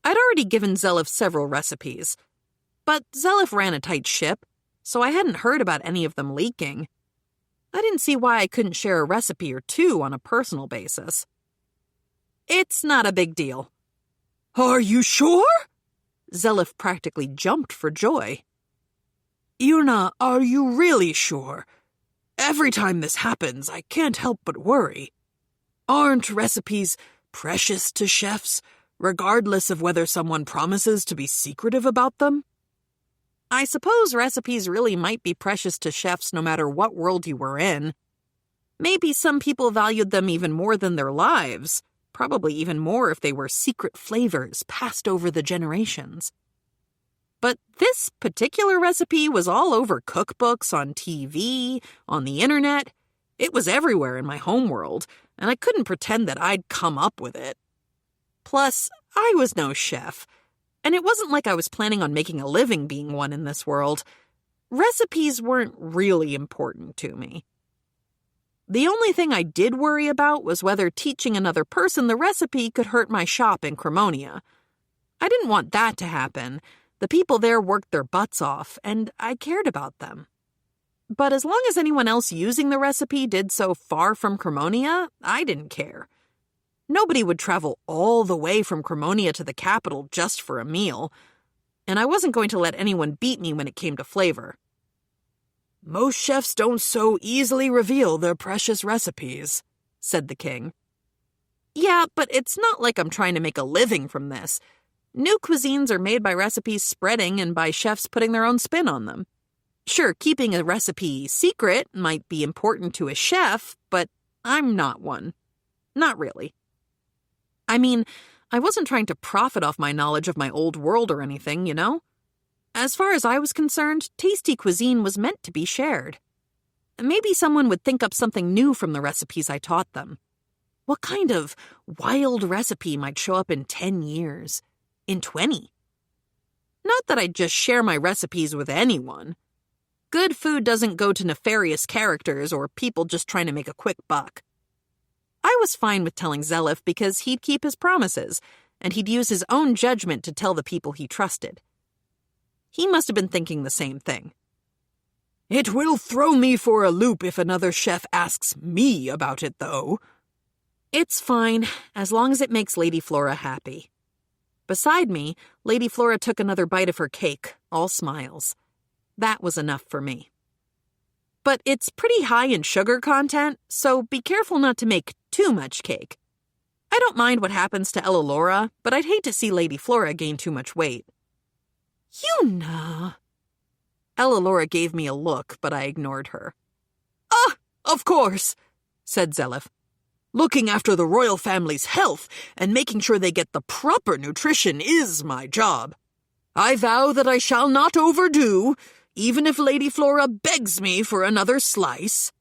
Speaker 1: I'd already given Zelif several recipes. But Zelif ran a tight ship, so I hadn't heard about any of them leaking. I didn't see why I couldn't share a recipe or two on a personal basis. It's not a big deal.
Speaker 3: Are you sure?
Speaker 1: Zelif practically jumped for joy.
Speaker 3: Yuna, are you really sure? Every time this happens, I can't help but worry. Aren't recipes precious to chefs, regardless of whether someone promises to be secretive about them?
Speaker 1: I suppose recipes really might be precious to chefs no matter what world you were in. Maybe some people valued them even more than their lives, probably even more if they were secret flavors passed over the generations. But this particular recipe was all over cookbooks, on TV, on the internet. It was everywhere in my homeworld, and I couldn't pretend that I'd come up with it. Plus, I was no chef, and it wasn't like I was planning on making a living being one in this world. Recipes weren't really important to me. The only thing I did worry about was whether teaching another person the recipe could hurt my shop in Cremonia. I didn't want that to happen. The people there worked their butts off, and I cared about them. But as long as anyone else using the recipe did so far from Cremonia, I didn't care. Nobody would travel all the way from Cremonia to the capital just for a meal, and I wasn't going to let anyone beat me when it came to flavor.
Speaker 3: Most chefs don't so easily reveal their precious recipes, said the king.
Speaker 1: Yeah, but it's not like I'm trying to make a living from this. New cuisines are made by recipes spreading and by chefs putting their own spin on them. Sure, keeping a recipe secret might be important to a chef, but I'm not one. Not really. I mean, I wasn't trying to profit off my knowledge of my old world or anything, you know? As far as I was concerned, tasty cuisine was meant to be shared. Maybe someone would think up something new from the recipes I taught them. What kind of wild recipe might show up in 10 years? In 20? Not that I'd just share my recipes with anyone. Good food doesn't go to nefarious characters or people just trying to make a quick buck. I was fine with telling Zelif because he'd keep his promises, and he'd use his own judgment to tell the people he trusted. He must have been thinking the same thing.
Speaker 3: It will throw me for a loop if another chef asks me about it, though.
Speaker 1: It's fine, as long as it makes Lady Flora happy. Beside me, Lady Flora took another bite of her cake, all smiles. That was enough for me. But it's pretty high in sugar content, so be careful not to make too much cake. I don't mind what happens to Ella Laura, but I'd hate to see Lady Flora gain too much weight.
Speaker 3: Yuna.
Speaker 1: Ella Laura gave me a look, but I ignored her.
Speaker 3: Of course, said Zelif. Looking after the royal family's health and making sure they get the proper nutrition is my job. I vow that I shall not overdo, even if Lady Flora begs me for another slice.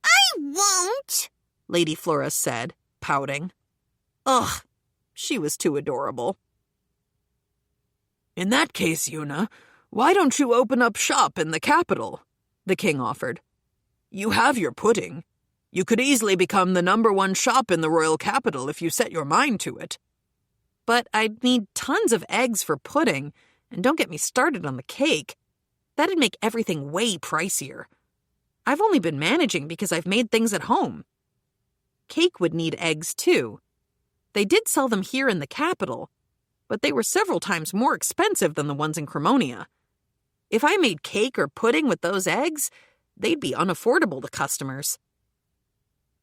Speaker 4: I won't,
Speaker 1: Lady Flora said, pouting. Ugh, she was too adorable.
Speaker 3: In that case, Yuna, why don't you open up shop in the capital? The king offered. You have your pudding. You could easily become the #1 shop in the royal capital if you set your mind to it.
Speaker 1: But I'd need tons of eggs for pudding, and don't get me started on the cake. That'd make everything way pricier. I've only been managing because I've made things at home. Cake would need eggs, too. They did sell them here in the capital, but they were several times more expensive than the ones in Cremonia. If I made cake or pudding with those eggs, they'd be unaffordable to customers.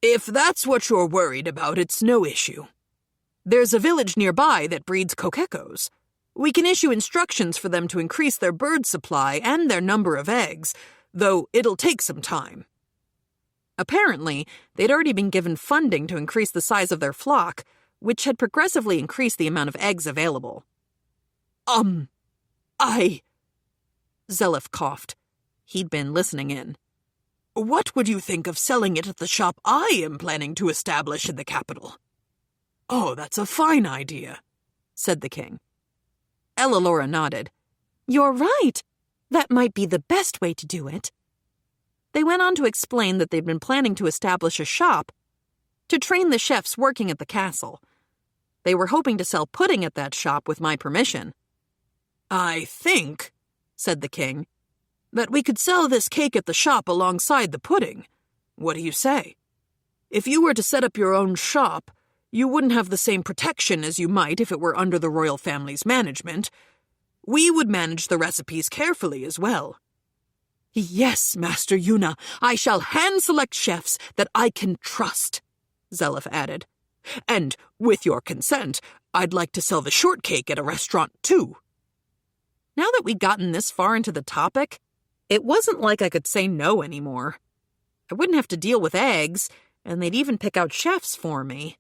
Speaker 3: If that's what you're worried about, it's no issue. There's a village nearby that breeds kokekos. We can issue instructions for them to increase their bird supply and their number of eggs, though it'll take some time.
Speaker 1: Apparently, they'd already been given funding to increase the size of their flock, which had progressively increased the amount of eggs available.
Speaker 3: Zelif coughed.
Speaker 1: He'd been listening in.
Speaker 3: What would you think of selling it at the shop I am planning to establish in the capital? Oh, that's a fine idea, said the king.
Speaker 1: Ellalora nodded.
Speaker 2: You're right. That might be the best way to do it.
Speaker 1: They went on to explain that they'd been planning to establish a shop to train the chefs working at the castle. They were hoping to sell pudding at that shop with my permission.
Speaker 3: I think, said the king, that we could sell this cake at the shop alongside the pudding. What do you say? If you were to set up your own shop, you wouldn't have the same protection as you might if it were under the royal family's management. We would manage the recipes carefully as well. Yes, Master Yuna, I shall hand-select chefs that I can trust, Zelif added. And, with your consent, I'd like to sell the shortcake at a restaurant, too.
Speaker 1: Now that we'd gotten this far into the topic, it wasn't like I could say no anymore. I wouldn't have to deal with eggs, and they'd even pick out chefs for me.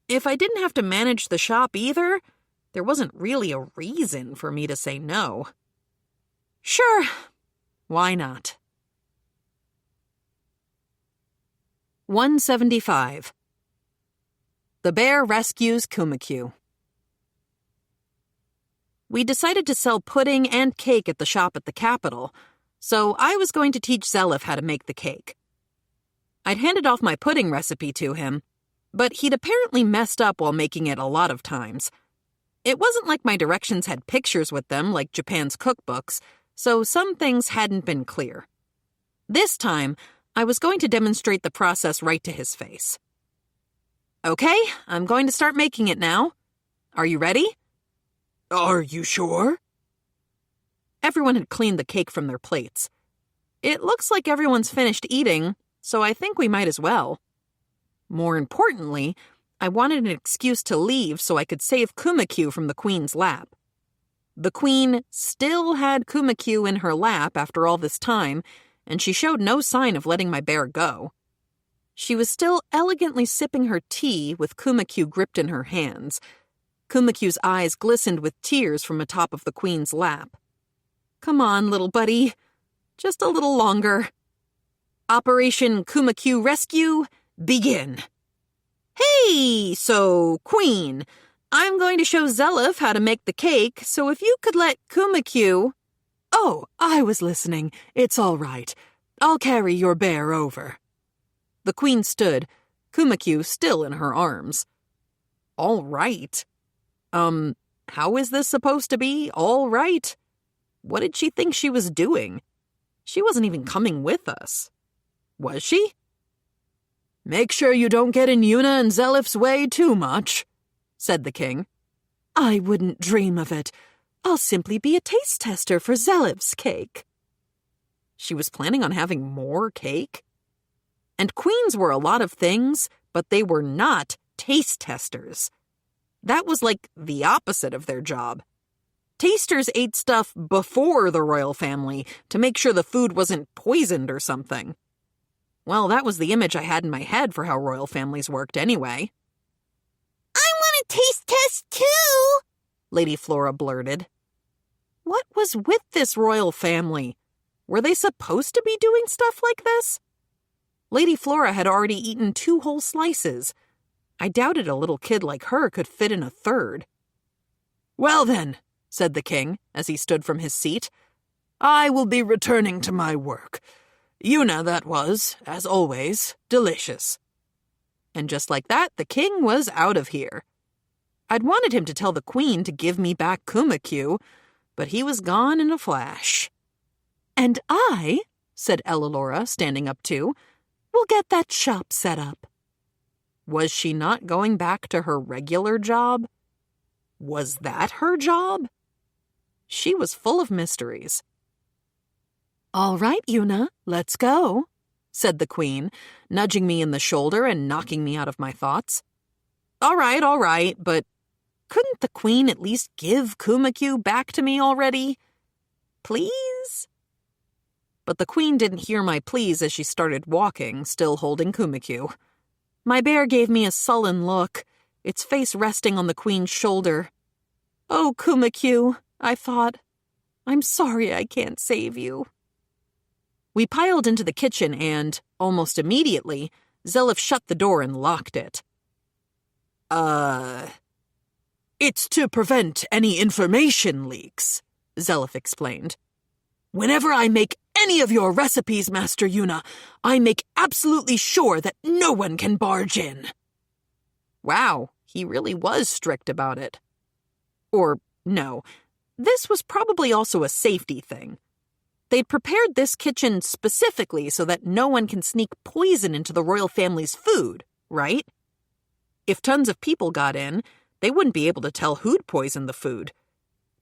Speaker 1: If I didn't have to manage the shop either, there wasn't really a reason for me to say no. Sure, why not? 175. The bear rescues Kuma. We decided to sell pudding and cake at the shop at the capital, so I was going to teach Zelif how to make the cake. I'd handed off my pudding recipe to him, but he'd apparently messed up while making it a lot of times. It wasn't like my directions had pictures with them like Japan's cookbooks, so some things hadn't been clear. This time, I was going to demonstrate the process right to his face. Okay, I'm going to start making it now. Are you ready?
Speaker 3: Are you sure?
Speaker 1: Everyone had cleaned the cake from their plates. It looks like everyone's finished eating, so I think we might as well. More importantly, I wanted an excuse to leave so I could save Kuma from the queen's lap. The queen still had Kuma in her lap after all this time, and she showed no sign of letting my bear go. She was still elegantly sipping her tea with Kuma gripped in her hands. Kuma's eyes glistened with tears from atop of the queen's lap. Come on, little buddy. Just a little longer. Operation Kuma Rescue, begin. Hey, so, Queen, I'm going to show Zelif how to make the cake, so if you could let Kuma...
Speaker 3: Oh, I was listening. It's all right. I'll carry your bear over.
Speaker 1: The queen stood, Kuma still in her arms. All right. How is this supposed to be all right? What did she think she was doing? She wasn't even coming with us. Was she?
Speaker 3: Make sure you don't get in Yuna and Zelif's way too much, said the king.
Speaker 2: I wouldn't dream of it. I'll simply be a taste tester for Zelif's cake.
Speaker 1: She was planning on having more cake? And queens were a lot of things, but they were not taste testers. That was like the opposite of their job. Tasters ate stuff before the royal family to make sure the food wasn't poisoned or something. Well, that was the image I had in my head for how royal families worked anyway.
Speaker 4: I want a taste test too,
Speaker 1: Lady Flora blurted. What was with this royal family? Were they supposed to be doing stuff like this? Lady Flora had already eaten 2 whole slices. I doubted a little kid like her could fit in a third.
Speaker 3: Well then, said the king, as he stood from his seat, I will be returning to my work. Yuna, that was, as always, delicious.
Speaker 1: And just like that, the king was out of here. I'd wanted him to tell the queen to give me back Kuma, but he was gone in a flash. "And I," said Ellalora, standing up too, "will get that shop set up." Was she not going back to her regular job? Was that her job? She was full of mysteries. "All right, Yuna, let's go," said the Queen, nudging me in the shoulder and knocking me out of my thoughts. All right, but couldn't the Queen at least give Kuma-Q back to me already? Please? But the Queen didn't hear my pleas as she started walking, still holding Kuma-Q. My bear gave me a sullen look, its face resting on the Queen's shoulder. "Oh, Kuma-Q," I thought. "I'm sorry I can't save you." We piled into the kitchen and, almost immediately, Zelif shut the door and locked it. It's to prevent any information leaks," Zelif explained. "Whenever I make any of your recipes, Master Yuna, I make absolutely sure that no one can barge in." Wow, he really was strict about it. Or, no, this was probably also a safety thing. They'd prepared this kitchen specifically so that no one can sneak poison into the royal family's food, right? If tons of people got in, they wouldn't be able to tell who'd poisoned the food.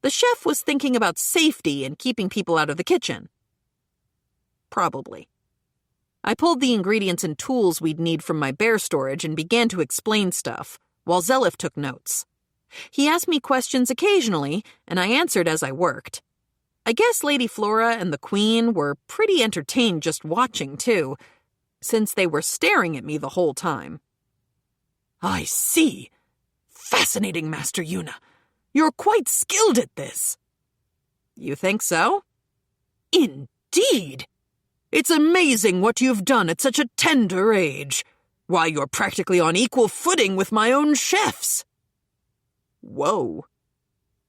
Speaker 1: The chef was thinking about safety and keeping people out of the kitchen. Probably. I pulled the ingredients and tools we'd need from my bear storage and began to explain stuff, while Zelif took notes. He asked me questions occasionally, and I answered as I worked. I guess Lady Flora and the Queen were pretty entertained just watching, too, since they were staring at me the whole time. "I see. Fascinating, Master Yuna. You're quite skilled at this." "You think so?" "Indeed. It's amazing what you've done at such a tender age. Why, you're practically on equal footing with my own chefs." Whoa.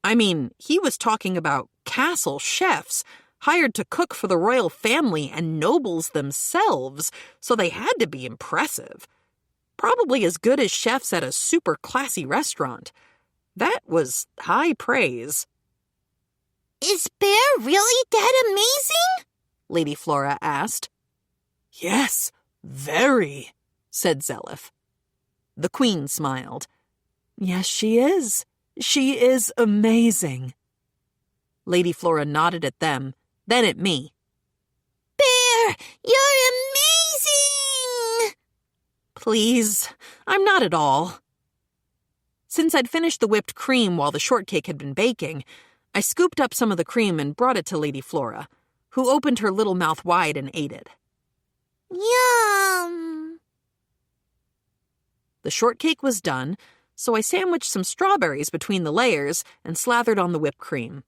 Speaker 1: I mean, he was talking about castle chefs, hired to cook for the royal family and nobles themselves, so they had to be impressive. Probably as good as chefs at a super classy restaurant. That was high praise.
Speaker 4: Is Bear really that amazing?
Speaker 1: Lady Flora asked.
Speaker 3: "Yes, very," said Zelif.
Speaker 1: The Queen smiled. "Yes, she is. She is amazing." Lady Flora nodded at them, then at me.
Speaker 4: Bear, you're amazing!
Speaker 1: Please, I'm not at all. Since I'd finished the whipped cream while the shortcake had been baking, I scooped up some of the cream and brought it to Lady Flora, who opened her little mouth wide and ate it.
Speaker 4: Yum!
Speaker 1: The shortcake was done, so I sandwiched some strawberries between the layers and slathered on the whipped cream.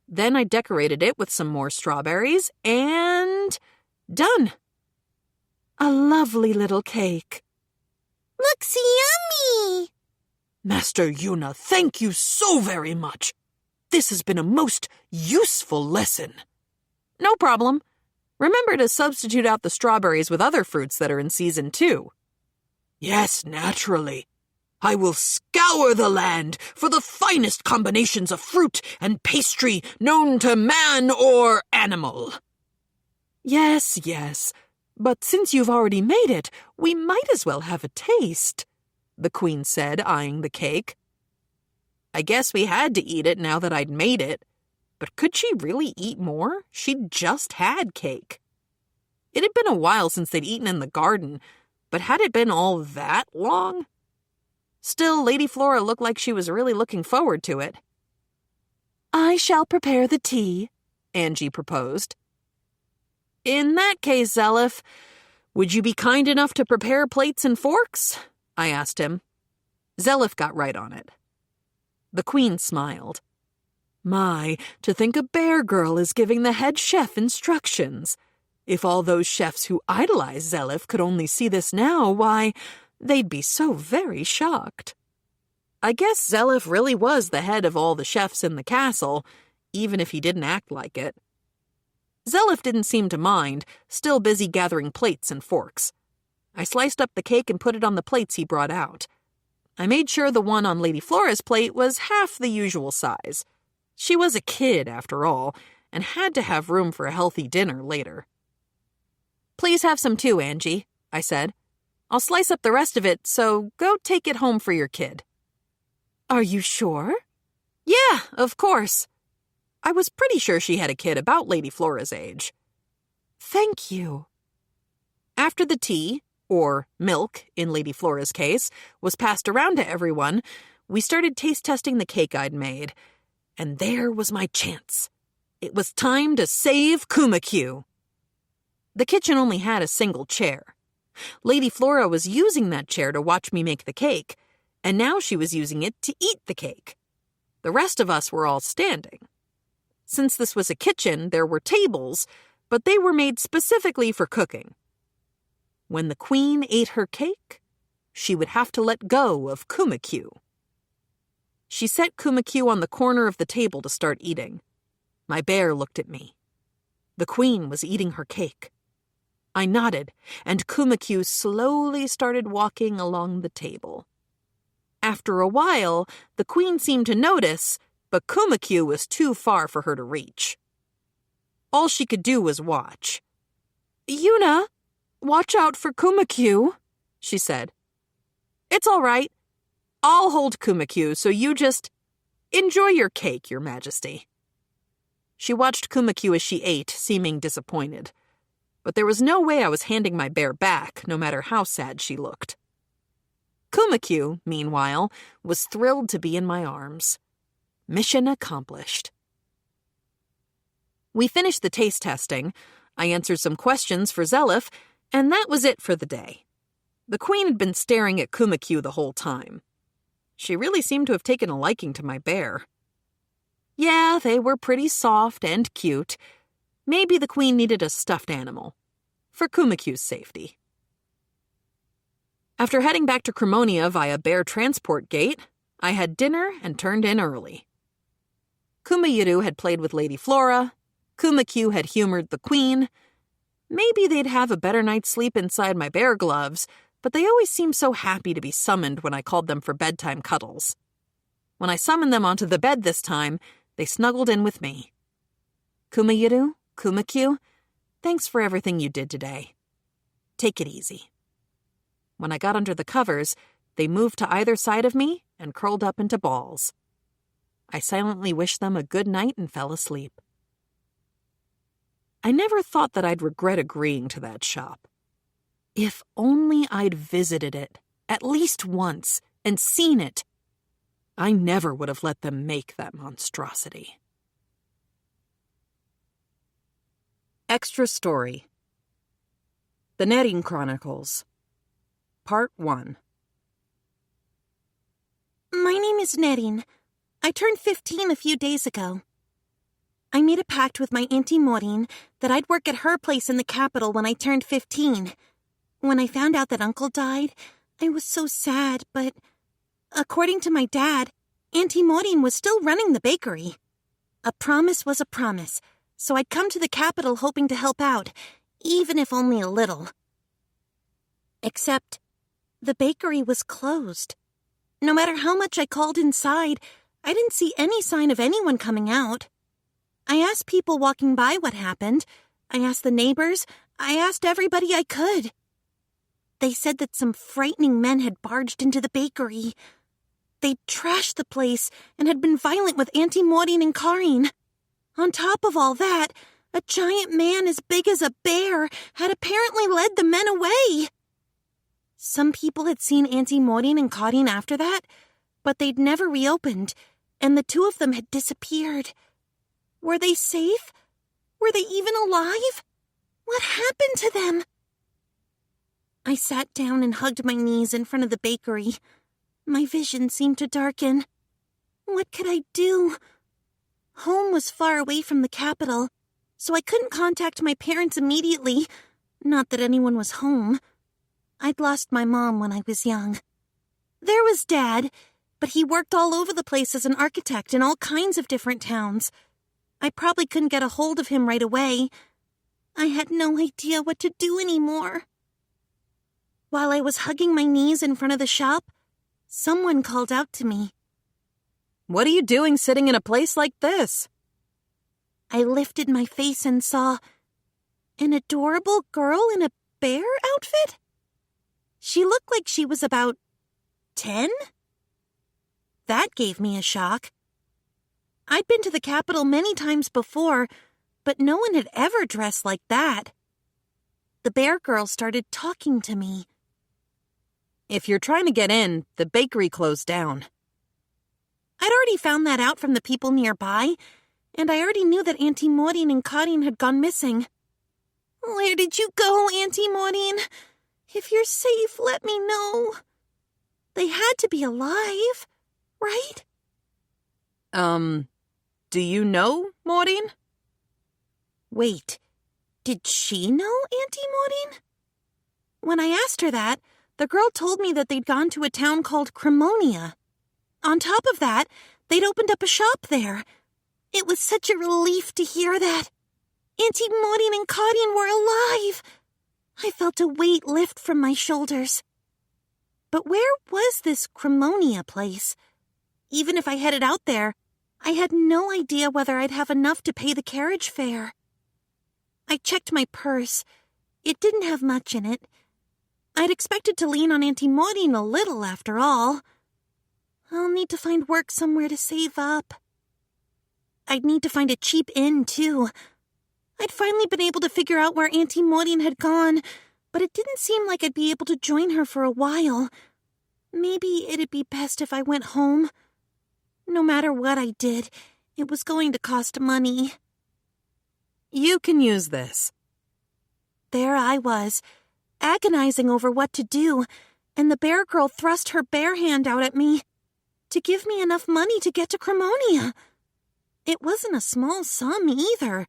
Speaker 1: Then I decorated it with some more strawberries, and done. A lovely little cake.
Speaker 4: Looks yummy!
Speaker 3: Master Yuna, thank you so very much. This has been a most useful lesson.
Speaker 1: No problem. Remember to substitute out the strawberries with other fruits that are in season too.
Speaker 3: Yes, naturally. I will scour the land for the finest combinations of fruit and pastry known to man or animal.
Speaker 1: Yes, but since you've already made it, we might as well have a taste, the Queen said, eyeing the cake. I guess we had to eat it now that I'd made it, but could she really eat more? She'd just had cake. It had been a while since they'd eaten in the garden, but had it been all that long? Still, Lady Flora looked like she was really looking forward to it. I shall prepare the tea, Angie proposed. In that case, Zelif, would you be kind enough to prepare plates and forks? I asked him. Zelif got right on it. The Queen smiled. My, to think a bear girl is giving the head chef instructions. If all those chefs who idolize Zelif could only see this now, why, they'd be so very shocked. I guess Zelif really was the head of all the chefs in the castle, even if he didn't act like it. Zelif didn't seem to mind, still busy gathering plates and forks. I sliced up the cake and put it on the plates he brought out. I made sure the one on Lady Flora's plate was half the usual size. She was a kid, after all, and had to have room for a healthy dinner later. "Please have some too, Angie," I said. "I'll slice up the rest of it, so go take it home for your kid." "Are you sure?" "Yeah, of course." I was pretty sure she had a kid about Lady Flora's age. "Thank you." After the tea, or milk in Lady Flora's case, was passed around to everyone, we started taste testing the cake I'd made. And there was my chance. It was time to save Kuma. The kitchen only had a single chair. Lady Flora was using that chair to watch me make the cake, and now she was using it to eat the cake. The rest of us were all standing. Since this was a kitchen, there were tables, but they were made specifically for cooking. When the Queen ate her cake, she would have to let go of Kuma. She set Kuma on the corner of the table to start eating. My bear looked at me. The Queen was eating her cake. I nodded, and Kuma slowly started walking along the table. After a while, the Queen seemed to notice, but Kuma was too far for her to reach. All she could do was watch. "Yuna, watch out for Kuma," she said. "It's all right. I'll hold Kuma, so you just enjoy your cake, Your Majesty." She watched Kuma as she ate, seeming disappointed. But there was no way I was handing my bear back, no matter how sad she looked. Kuma, meanwhile, was thrilled to be in my arms. Mission accomplished. We finished the taste testing. I answered some questions for Zelif, and that was it for the day. The Queen had been staring at Kuma the whole time. She really seemed to have taken a liking to my bear. Yeah, they were pretty soft and cute. Maybe the Queen needed a stuffed animal. For Kuma-Q's safety. After heading back to Cremonia via Bear Transport Gate, I had dinner and turned in early. Kuma-Yuru had played with Lady Flora. Kuma-Q had humored the Queen. Maybe they'd have a better night's sleep inside my bear gloves, but they always seemed so happy to be summoned when I called them for bedtime cuddles. When I summoned them onto the bed this time, they snuggled in with me. Kuma-Yuru, Kuma-Q, thanks for everything you did today. Take it easy. When I got under the covers, they moved to either side of me and curled up into balls. I silently wished them a good night and fell asleep. I never thought that I'd regret agreeing to that shop. If only I'd visited it, at least once, and seen it. I never would have let them make that monstrosity. Extra Story. The Netting Chronicles. Part 1.
Speaker 2: My name is Netting. I turned 15 a few days ago. I made a pact with my Auntie Maureen that I'd work at her place in the capital when I turned 15. When I found out that Uncle died, I was so sad, but according to my dad, Auntie Maureen was still running the bakery. A promise was a promise, so I'd come to the capital hoping to help out, even if only a little. Except, the bakery was closed. No matter how much I called inside, I didn't see any sign of anyone coming out. I asked people walking by what happened. I asked the neighbors. I asked everybody I could. They said that some frightening men had barged into the bakery. They'd trashed the place and had been violent with Auntie Maureen and Karin. On top of all that, a giant man as big as a bear had apparently led the men away. Some people had seen Auntie Maureen and Karin after that, but they'd never reopened, and the two of them had disappeared. Were they safe? Were they even alive? What happened to them? I sat down and hugged my knees in front of the bakery. My vision seemed to darken. What could I do? Home was far away from the capital, so I couldn't contact my parents immediately. Not that anyone was home. I'd lost my mom when I was young. There was Dad, but he worked all over the place as an architect in all kinds of different towns. I probably couldn't get a hold of him right away. I had no idea what to do anymore. While I was hugging my knees in front of the shop, someone called out to me.
Speaker 1: "What are you doing sitting in a place like this?"
Speaker 2: I lifted my face and saw an adorable girl in a bear outfit. She looked like she was about 10? That gave me a shock. I'd been to the Capitol many times before, but no one had ever dressed like that. The bear girl started talking to me.
Speaker 1: If you're trying to get in, the bakery closed down.
Speaker 2: I'd already found that out from the people nearby, and I already knew that Auntie Maureen and Claudine had gone missing. Where did you go, Auntie Maureen? If you're safe, let me know. They had to be alive, right?
Speaker 1: Do you know Maureen?
Speaker 2: Wait, did she know Auntie Maureen? When I asked her that, the girl told me that they'd gone to a town called Cremonia. On top of that, they'd opened up a shop there. It was such a relief to hear that. Auntie Maureen and Claudine were alive. I felt a weight lift from my shoulders. But where was this Cremonia place? Even if I headed out there, I had no idea whether I'd have enough to pay the carriage fare. I checked my purse. It didn't have much in it. I'd expected to lean on Auntie Maureen a little, after all. I'll need to find work somewhere to save up. I'd need to find a cheap inn, too. I'd finally been able to figure out where Auntie Maureen had gone, but it didn't seem like I'd be able to join her for a while. Maybe it'd be best if I went home. No matter what I did, it was going to cost money.
Speaker 1: You can use this.
Speaker 2: There I was, agonizing over what to do, and the bear girl thrust her bare hand out at me to give me enough money to get to Cremonia. It wasn't a small sum either.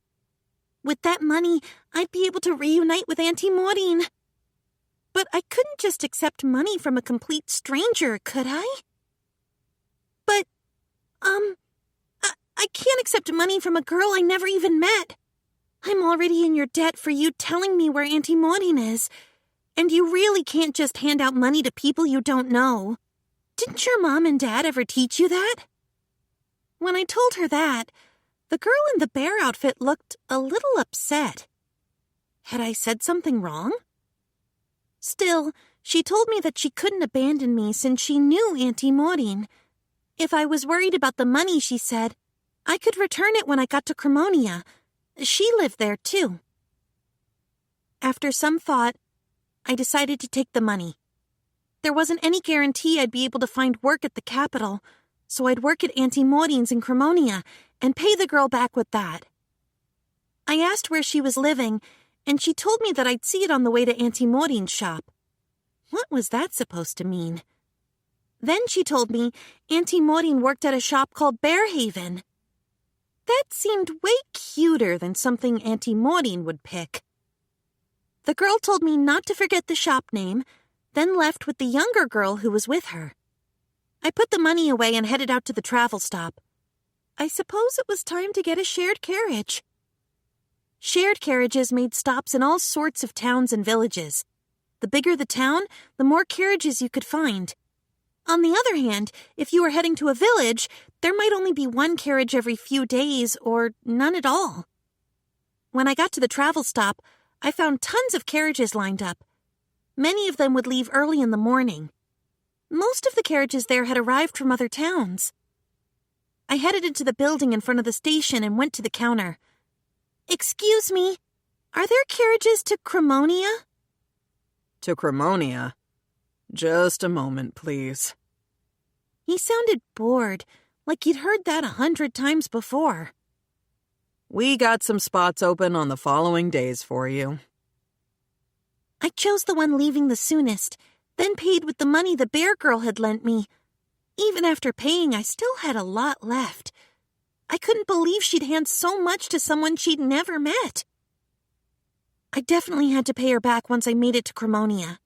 Speaker 2: With that money, I'd be able to reunite with Auntie Maureen. But I couldn't just accept money from a complete stranger, could I? But, I can't accept money from a girl I never even met. I'm already in your debt for you telling me where Auntie Maureen is, and you really can't just hand out money to people you don't know. Didn't your mom and dad ever teach you that? When I told her that, the girl in the bear outfit looked a little upset. Had I said something wrong? Still, she told me that she couldn't abandon me since she knew Auntie Maureen. If I was worried about the money, she said, I could return it when I got to Cremonia. She lived there, too. After some thought, I decided to take the money. There wasn't any guarantee I'd be able to find work at the Capitol, so I'd work at Auntie Maureen's in Cremonia and pay the girl back with that. I asked where she was living, and she told me that I'd see it on the way to Auntie Maureen's shop. What was that supposed to mean? Then she told me Auntie Maureen worked at a shop called Bearhaven. That seemed way cuter than something Auntie Maureen would pick. The girl told me not to forget the shop name, then left with the younger girl who was with her. I put the money away and headed out to the travel stop. I suppose it was time to get a shared carriage. Shared carriages made stops in all sorts of towns and villages. The bigger the town, the more carriages you could find. On the other hand, if you were heading to a village, there might only be one carriage every few days or none at all. When I got to the travel stop, I found tons of carriages lined up. Many of them would leave early in the morning. Most of the carriages there had arrived from other towns. I headed into the building in front of the station and went to the counter. Excuse me, are there carriages to Cremonia?
Speaker 1: To Cremonia? Just a moment, please.
Speaker 2: He sounded bored, like he'd heard that 100 times before.
Speaker 1: We got some spots open on the following days for you.
Speaker 2: I chose the one leaving the soonest, then paid with the money the bear girl had lent me. Even after paying, I still had a lot left. I couldn't believe she'd hand so much to someone she'd never met. I definitely had to pay her back once I made it to Cremonia.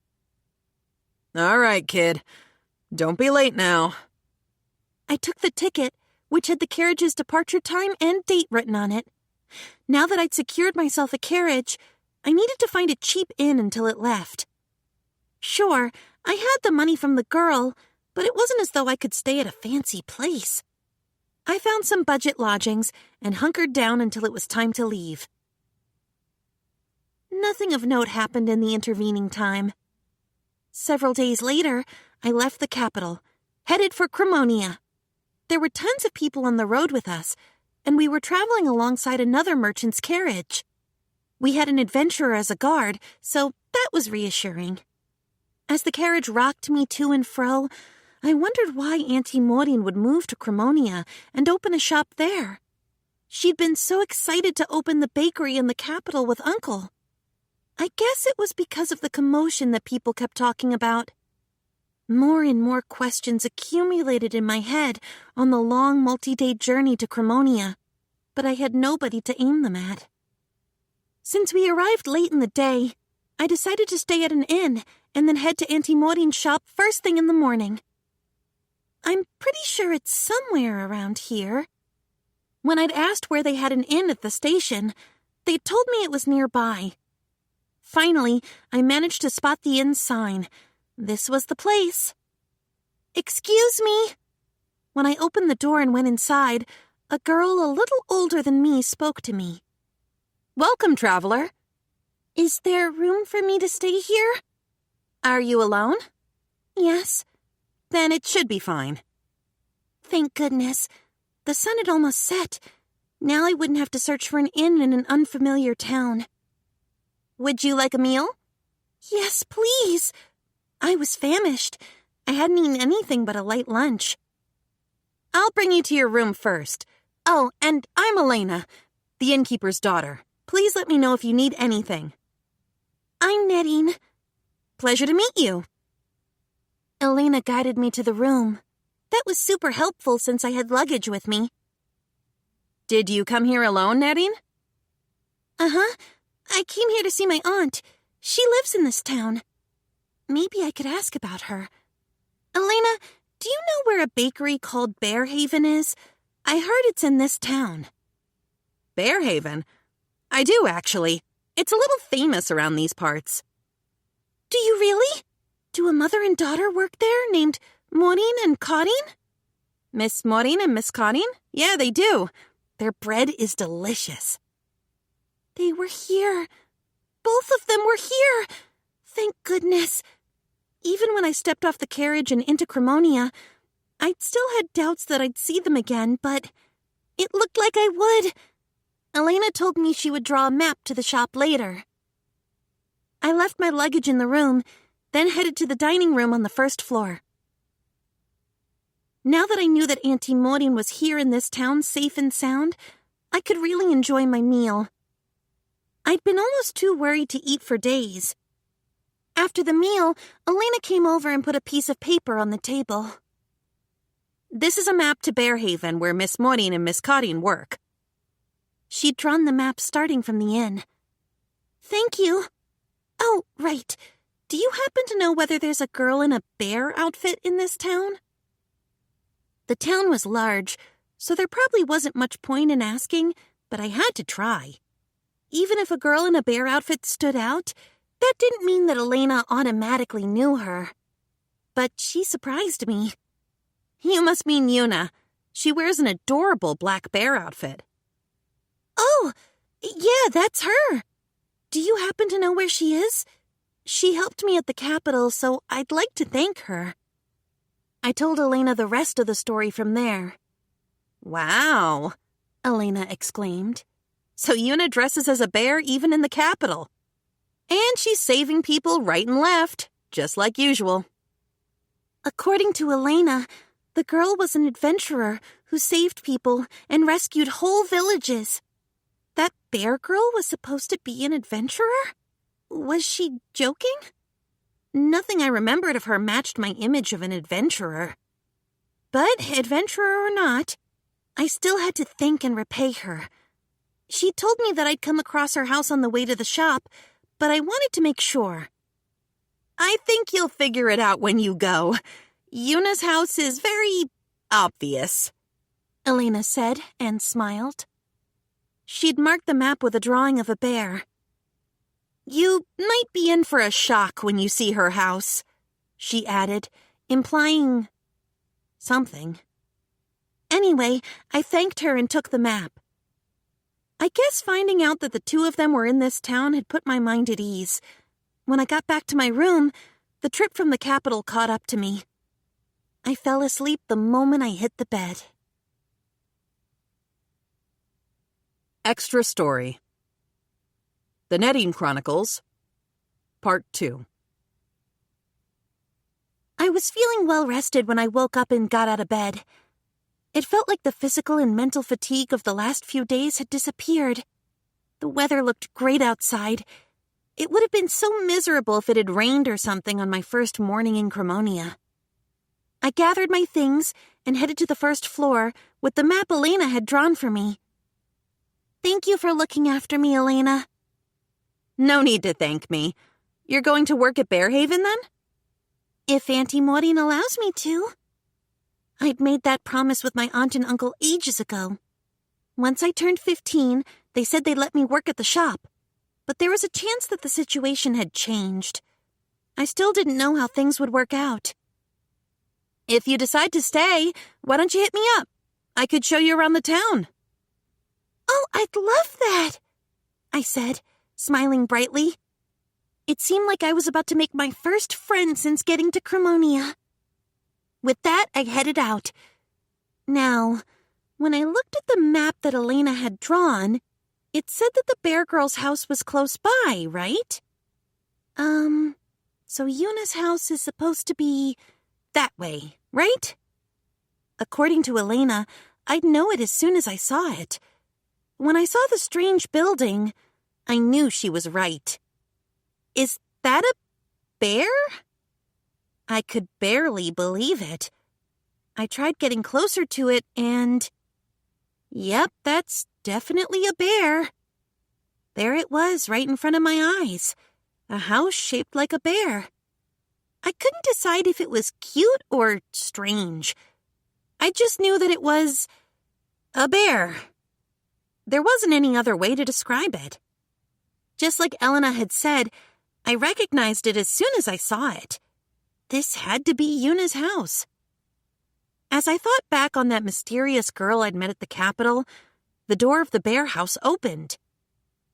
Speaker 1: All right, kid. Don't be late now.
Speaker 2: I took the ticket, which had the carriage's departure time and date written on it. Now that I'd secured myself a carriage, I needed to find a cheap inn until it left. Sure, I had the money from the girl, but it wasn't as though I could stay at a fancy place. I found some budget lodgings and hunkered down until it was time to leave. Nothing of note happened in the intervening time. Several days later, I left the capital, headed for Cremonia. There were tons of people on the road with us, and we were traveling alongside another merchant's carriage. We had an adventurer as a guard, so that was reassuring. As the carriage rocked me to and fro, I wondered why Auntie Maureen would move to Cremonia and open a shop there. She'd been so excited to open the bakery in the capital with Uncle. I guess it was because of the commotion that people kept talking about. More and more questions accumulated in my head on the long multi-day journey to Cremonia, but I had nobody to aim them at. Since we arrived late in the day, I decided to stay at an inn and then head to Auntie Maureen's shop first thing in the morning. I'm pretty sure it's somewhere around here. When I'd asked where they had an inn at the station, they told me it was nearby. Finally, I managed to spot the inn sign. This was the place. "Excuse me." When I opened the door and went inside, a girl a little older than me spoke to me.
Speaker 1: Welcome, traveler.
Speaker 2: "Is there room for me to stay here?"
Speaker 1: Are you alone?
Speaker 2: "Yes."
Speaker 1: Then it should be fine.
Speaker 2: Thank goodness. The sun had almost set. Now I wouldn't have to search for an inn in an unfamiliar town.
Speaker 1: Would you like a meal?
Speaker 2: Yes, please. I was famished. I hadn't eaten anything but a light lunch.
Speaker 1: I'll bring you to your room first. Oh, and I'm Elena, the innkeeper's daughter. Please let me know if you need anything.
Speaker 2: I'm Nadine.
Speaker 1: Pleasure to meet you.
Speaker 2: Elena guided me to the room. That was super helpful since I had luggage with me.
Speaker 1: Did you come here alone, Nadine?
Speaker 2: Uh-huh. I came here to see my aunt. She lives in this town. Maybe I could ask about her. Elena, do you know where a bakery called Bearhaven is? I heard it's in this town.
Speaker 1: Bearhaven? I do, actually. It's a little famous around these parts.
Speaker 2: Do you really? Do a mother and daughter work there named Maureen and Cottine?
Speaker 1: Miss Maureen and Miss Cottine? Yeah, they do. Their bread is delicious.
Speaker 2: They were here. Both of them were here. Thank goodness. Even when I stepped off the carriage and into Cremonia, I still had doubts that I'd see them again, but it looked like I would. Elena told me she would draw a map to the shop later. I left my luggage in the room, then headed to the dining room on the first floor. Now that I knew that Auntie Maureen was here in this town safe and sound, I could really enjoy my meal. I'd been almost too worried to eat for days. After the meal, Elena came over and put a piece of paper on the table.
Speaker 1: This is a map to Bearhaven where Miss Maureen and Miss Cottine work.
Speaker 2: She'd drawn the map starting from the inn. Thank you. Oh, right. Do you happen to know whether there's a girl in a bear outfit in this town? The town was large, so there probably wasn't much point in asking, but I had to try. Even if a girl in a bear outfit stood out, that didn't mean that Elena automatically knew her. But she surprised me.
Speaker 1: You must mean Yuna. She wears an adorable black bear outfit.
Speaker 2: Oh, yeah, that's her. Do you happen to know where she is? She helped me at the capital, so I'd like to thank her. I told Elena the rest of the story from there.
Speaker 1: Wow, Elena exclaimed. So Yuna dresses as a bear even in the capital. And she's saving people right and left, just like usual.
Speaker 2: According to Elena, the girl was an adventurer who saved people and rescued whole villages. That bear girl was supposed to be an adventurer? Was she joking? Nothing I remembered of her matched my image of an adventurer. But, adventurer or not, I still had to thank and repay her. She told me that I'd come across her house on the way to the shop, but I wanted to make sure.
Speaker 1: I think you'll figure it out when you go. Yuna's house is very obvious,
Speaker 2: Elena said and smiled. She'd marked the map with a drawing of a bear.
Speaker 1: You might be in for a shock when you see her house, she added, implying something.
Speaker 2: Anyway, I thanked her and took the map. I guess finding out that the two of them were in this town had put my mind at ease. When I got back to my room, the trip from the capital caught up to me. I fell asleep the moment I hit the bed.
Speaker 1: Extra Story. The Netting Chronicles, Part 2.
Speaker 2: I was feeling well-rested when I woke up and got out of bed. It felt like the physical and mental fatigue of the last few days had disappeared. The weather looked great outside. It would have been so miserable if it had rained or something on my first morning in Cremonia. I gathered my things and headed to the first floor with the map Elena had drawn for me. Thank you for looking after me, Elena.
Speaker 1: No need to thank me. You're going to work at Bearhaven, then?
Speaker 2: If Auntie Maureen allows me to. I'd made that promise with my aunt and uncle ages ago. Once I turned 15, they said they'd let me work at the shop, but there was a chance that the situation had changed. I still didn't know how things would work out.
Speaker 1: If you decide to stay, why don't you hit me up? I could show you around the town.
Speaker 2: Oh, I'd love that, I said, smiling brightly. It seemed like I was about to make my first friend since getting to Cremonia. With that, I headed out. Now, when I looked at the map that Elena had drawn, it said that the Bear Girl's house was close by, right? So Yuna's house is supposed to be that way, right? According to Elena, I'd know it as soon as I saw it. When I saw the strange building, I knew she was right. Is that a bear? I could barely believe it. I tried getting closer to it and... Yep, that's definitely a bear. There it was, right in front of my eyes. A house shaped like a bear. I couldn't decide if it was cute or strange. I just knew that it was... a bear. There wasn't any other way to describe it. Just like Elena had said, I recognized it as soon as I saw it. This had to be Yuna's house. As I thought back on that mysterious girl I'd met at the Capitol, the door of the bear house opened.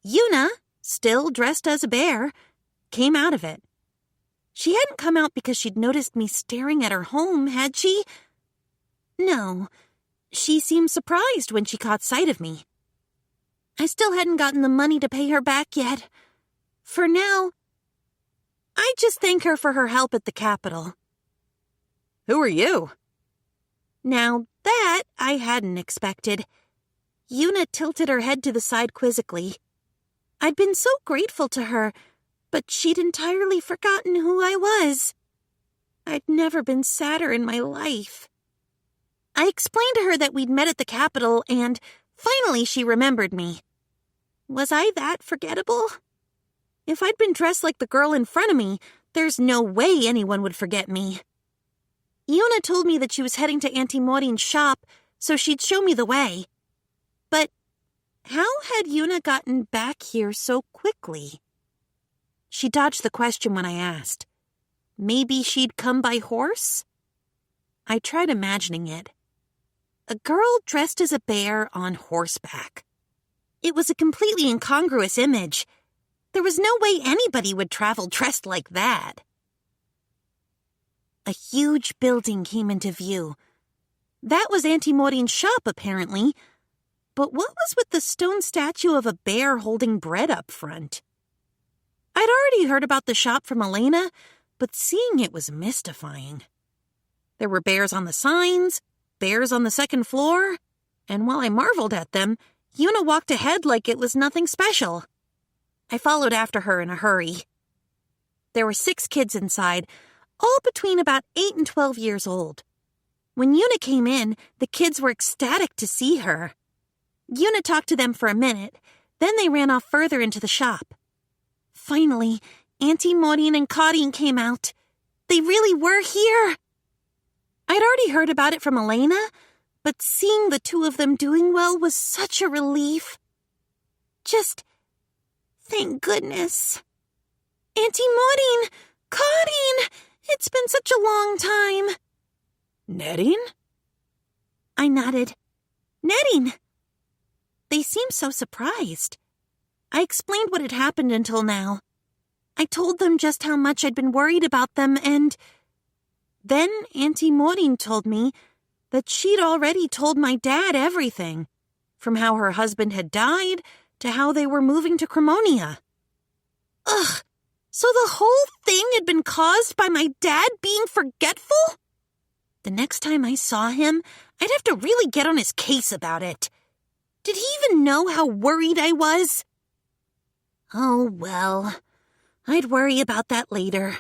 Speaker 2: Yuna, still dressed as a bear, came out of it. She hadn't come out because she'd noticed me staring at her home, had she? No, she seemed surprised when she caught sight of me. I still hadn't gotten the money to pay her back yet. For now, I just thank her for her help at the Capitol.
Speaker 1: Who are you?
Speaker 2: Now, that I hadn't expected. Yuna tilted her head to the side quizzically. I'd been so grateful to her, but she'd entirely forgotten who I was. I'd never been sadder in my life. I explained to her that we'd met at the Capitol, and finally she remembered me. Was I that forgettable? If I'd been dressed like the girl in front of me, there's no way anyone would forget me. Yuna told me that she was heading to Auntie Maureen's shop, so she'd show me the way. But how had Yuna gotten back here so quickly? She dodged the question when I asked. Maybe she'd come by horse? I tried imagining it. A girl dressed as a bear on horseback. It was a completely incongruous image. There was no way anybody would travel dressed like that. A huge building came into view. That was Auntie Maureen's shop, apparently. But what was with the stone statue of a bear holding bread up front? I'd already heard about the shop from Elena, but seeing it was mystifying. There were bears on the signs, bears on the second floor, and while I marveled at them, Yuna walked ahead like it was nothing special. I followed after her in a hurry. There were 6 kids inside, all between about 8 and 12 years old. When Yuna came in, the kids were ecstatic to see her. Yuna talked to them for a minute, then they ran off further into the shop. Finally, Auntie Maureen and Claudine came out. They really were here. I'd already heard about it from Elena, but seeing the two of them doing well was such a relief. Just, thank goodness. Auntie Maureen! Claudine! It's been such a long time.
Speaker 1: Netting?
Speaker 2: I nodded. Netting! They seemed so surprised. I explained what had happened until now. I told them just how much I'd been worried about them, and then Auntie Maureen told me that she'd already told my dad everything, from how her husband had died to how they were moving to Cremonia. Ugh, so the whole thing had been caused by my dad being forgetful? The next time I saw him, I'd have to really get on his case about it. Did he even know how worried I was? Oh, well, I'd worry about that later.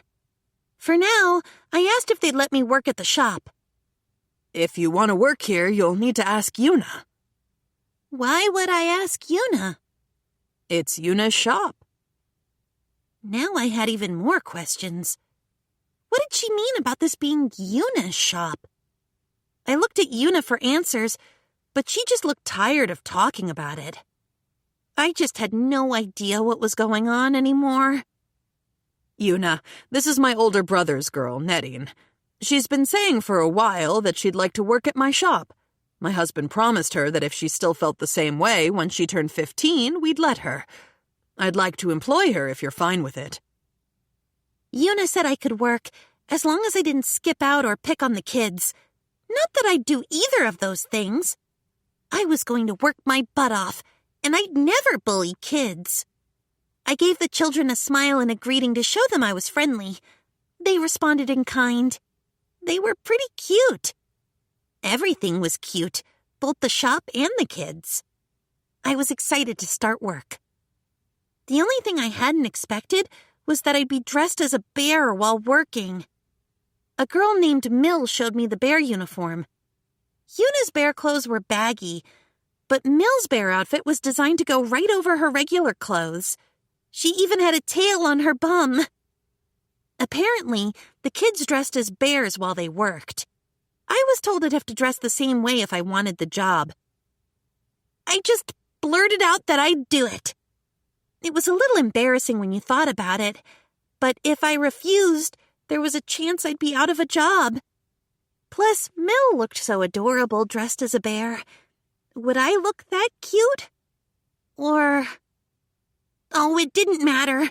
Speaker 2: For now, I asked if they'd let me work at the shop.
Speaker 3: If you want to work here, you'll need to ask Yuna.
Speaker 2: Why would I ask Yuna?
Speaker 3: It's Yuna's shop.
Speaker 2: Now I had even more questions. What did she mean about this being Yuna's shop? I looked at Yuna for answers, but she just looked tired of talking about it. I just had no idea what was going on anymore.
Speaker 3: Yuna, this is my older brother's girl, Netting. She's been saying for a while that she'd like to work at my shop. My husband promised her that if she still felt the same way when she turned 15, we'd let her. I'd like to employ her if you're fine with it.
Speaker 2: Yuna said I could work as long as I didn't skip out or pick on the kids. Not that I'd do either of those things. I was going to work my butt off, and I'd never bully kids. I gave the children a smile and a greeting to show them I was friendly. They responded in kind. They were pretty cute. Everything was cute, both the shop and the kids. I was excited to start work. The only thing I hadn't expected was that I'd be dressed as a bear while working. A girl named Mill showed me the bear uniform. Yuna's bear clothes were baggy, but Mill's bear outfit was designed to go right over her regular clothes. She even had a tail on her bum. Apparently, the kids dressed as bears while they worked. I was told I'd have to dress the same way if I wanted the job. I just blurted out that I'd do it. It was a little embarrassing when you thought about it, but if I refused, there was a chance I'd be out of a job. Plus, Mill looked so adorable dressed as a bear. Would I look that cute? Or... Oh, it didn't matter.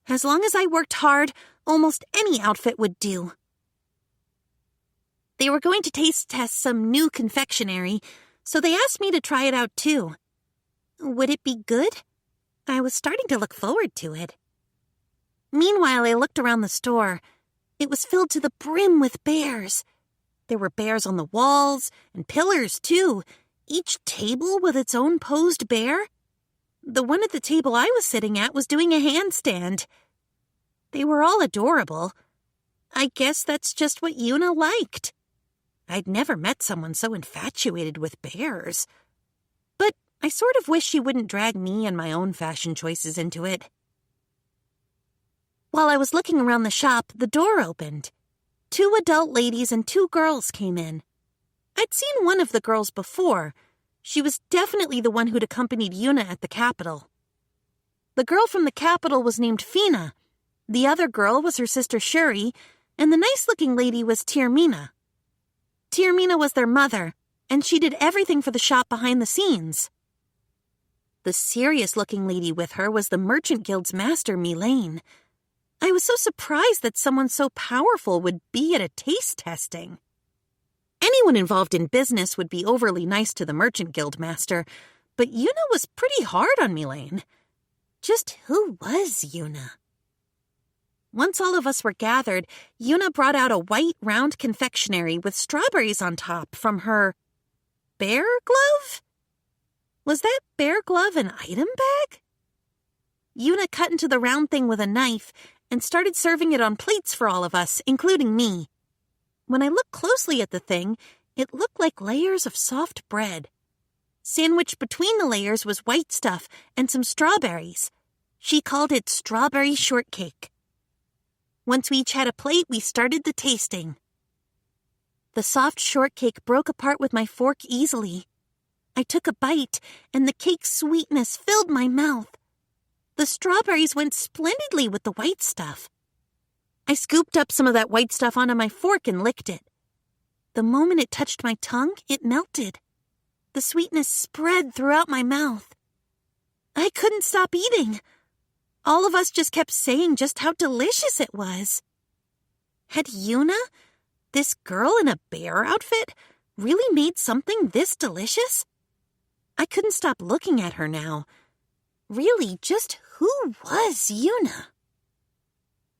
Speaker 2: As long as I worked hard, almost any outfit would do. They were going to taste test some new confectionery, so they asked me to try it out too. Would it be good? I was starting to look forward to it. Meanwhile, I looked around the store. It was filled to the brim with bears. There were bears on the walls, and pillars too, each table with its own posed bear. The one at the table I was sitting at was doing a handstand. They were all adorable. I guess that's just what Yuna liked. I'd never met someone so infatuated with bears. But I sort of wish she wouldn't drag me and my own fashion choices into it. While I was looking around the shop, the door opened. 2 adult ladies and 2 girls came in. I'd seen one of the girls before. She was definitely the one who'd accompanied Yuna at the Capitol. The girl from the Capitol was named Fina. The other girl was her sister Shuri, and the nice-looking lady was Tirmina. Tirmina was their mother, and she did everything for the shop behind the scenes. The serious-looking lady with her was the Merchant Guild's master, Milane. I was so surprised that someone so powerful would be at a taste testing. Anyone involved in business would be overly nice to the Merchant Guild master, but Yuna was pretty hard on Milane. Just who was Yuna? Once all of us were gathered, Yuna brought out a white, round confectionery with strawberries on top from her bear glove? Was that bear glove an item bag? Yuna cut into the round thing with a knife and started serving it on plates for all of us, including me. When I looked closely at the thing, it looked like layers of soft bread. Sandwiched between the layers was white stuff and some strawberries. She called it strawberry shortcake. Once we each had a plate, we started the tasting. The soft shortcake broke apart with my fork easily. I took a bite, and the cake's sweetness filled my mouth. The strawberries went splendidly with the white stuff. I scooped up some of that white stuff onto my fork and licked it. the moment it touched my tongue, it melted. The sweetness spread throughout my mouth. I couldn't stop eating. All of us just kept saying just how delicious it was. Had Yuna, this girl in a bear outfit, really made something this delicious? I couldn't stop looking at her now. Really, just who was Yuna?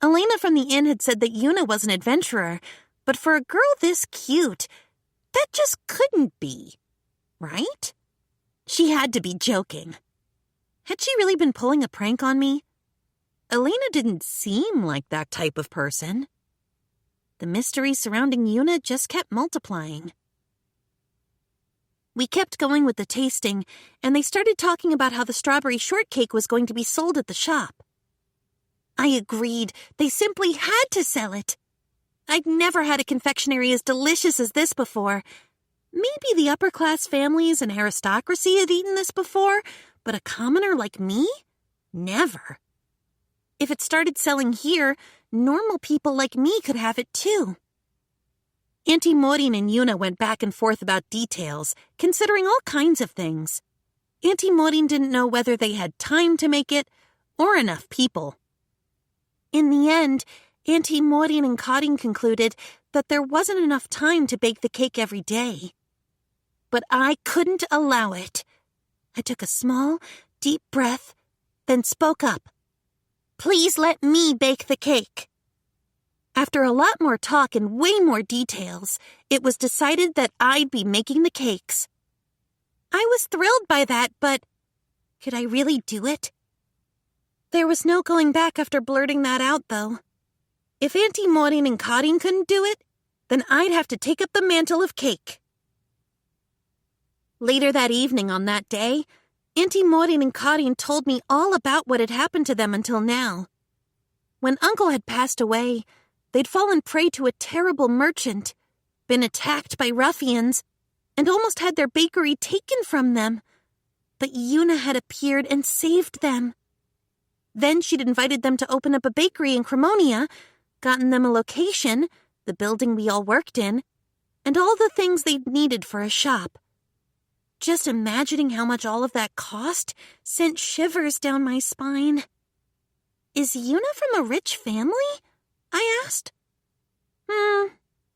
Speaker 2: Elena from the inn had said that Yuna was an adventurer, but for a girl this cute, that just couldn't be, right? She had to be joking. Had she really been pulling a prank on me? Elena didn't seem like that type of person. The mystery surrounding Yuna just kept multiplying. We kept going with the tasting, and they started talking about how the strawberry shortcake was going to be sold at the shop. I agreed. They simply had to sell it. I'd never had a confectionery as delicious as this before. Maybe the upper-class families and aristocracy had eaten this before, but a commoner like me? Never. If it started selling here, normal people like me could have it too. Auntie Maureen and Yuna went back and forth about details, considering all kinds of things. Auntie Maureen didn't know whether they had time to make it or enough people. In the end, Auntie Maureen and Cotting concluded that there wasn't enough time to bake the cake every day. But I couldn't allow it. I took a small, deep breath, then spoke up. Please let me bake the cake. After a lot more talk and way more details, it was decided that I'd be making the cakes. I was thrilled by that, but could I really do it? There was no going back after blurting that out, though. If Auntie Maureen and Cotting couldn't do it, then I'd have to take up the mantle of cake. Later that evening on that day, Auntie Maureen and Cotting told me all about what had happened to them until now. When Uncle had passed away, they'd fallen prey to a terrible merchant, been attacked by ruffians, and almost had their bakery taken from them. But Yuna had appeared and saved them. Then she'd invited them to open up a bakery in Cremonia, gotten them a location, the building we all worked in, and all the things they'd needed for a shop. Just imagining how much all of that cost sent shivers down my spine. Is Yuna from a rich family? I asked.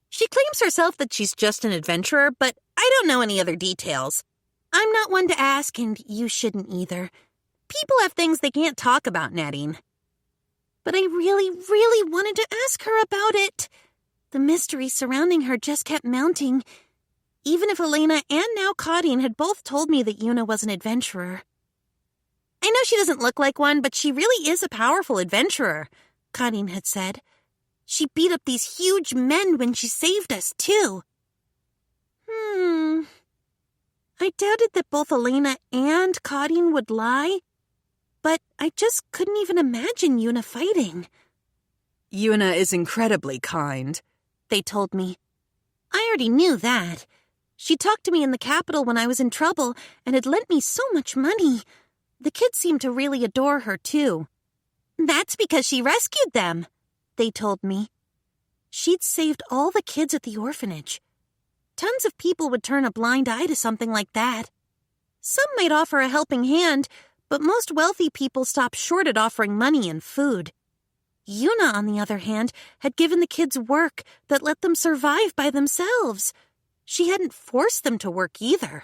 Speaker 2: She claims herself that she's just an adventurer, but I don't know any other details. I'm not one to ask, and you shouldn't either. People have things they can't talk about, Nadine. But I really, really wanted to ask her about it. The mystery surrounding her just kept mounting, even if Elena and now Cotting had both told me that Yuna was an adventurer. I know she doesn't look like one, but she really is a powerful adventurer, Cotting had said. She beat up these huge men when she saved us, too. I doubted that both Elena and Cotting would lie, but I just couldn't even imagine Yuna fighting.
Speaker 1: Yuna is incredibly kind,
Speaker 2: they told me. I already knew that. She talked to me in the capital when I was in trouble and had lent me so much money. The kids seemed to really adore her, too. That's because she rescued them, they told me. She'd saved all the kids at the orphanage. Tons of people would turn a blind eye to something like that. Some might offer a helping hand, but most wealthy people stopped short at offering money and food. Yuna, on the other hand, had given the kids work that let them survive by themselves. She hadn't forced them to work either.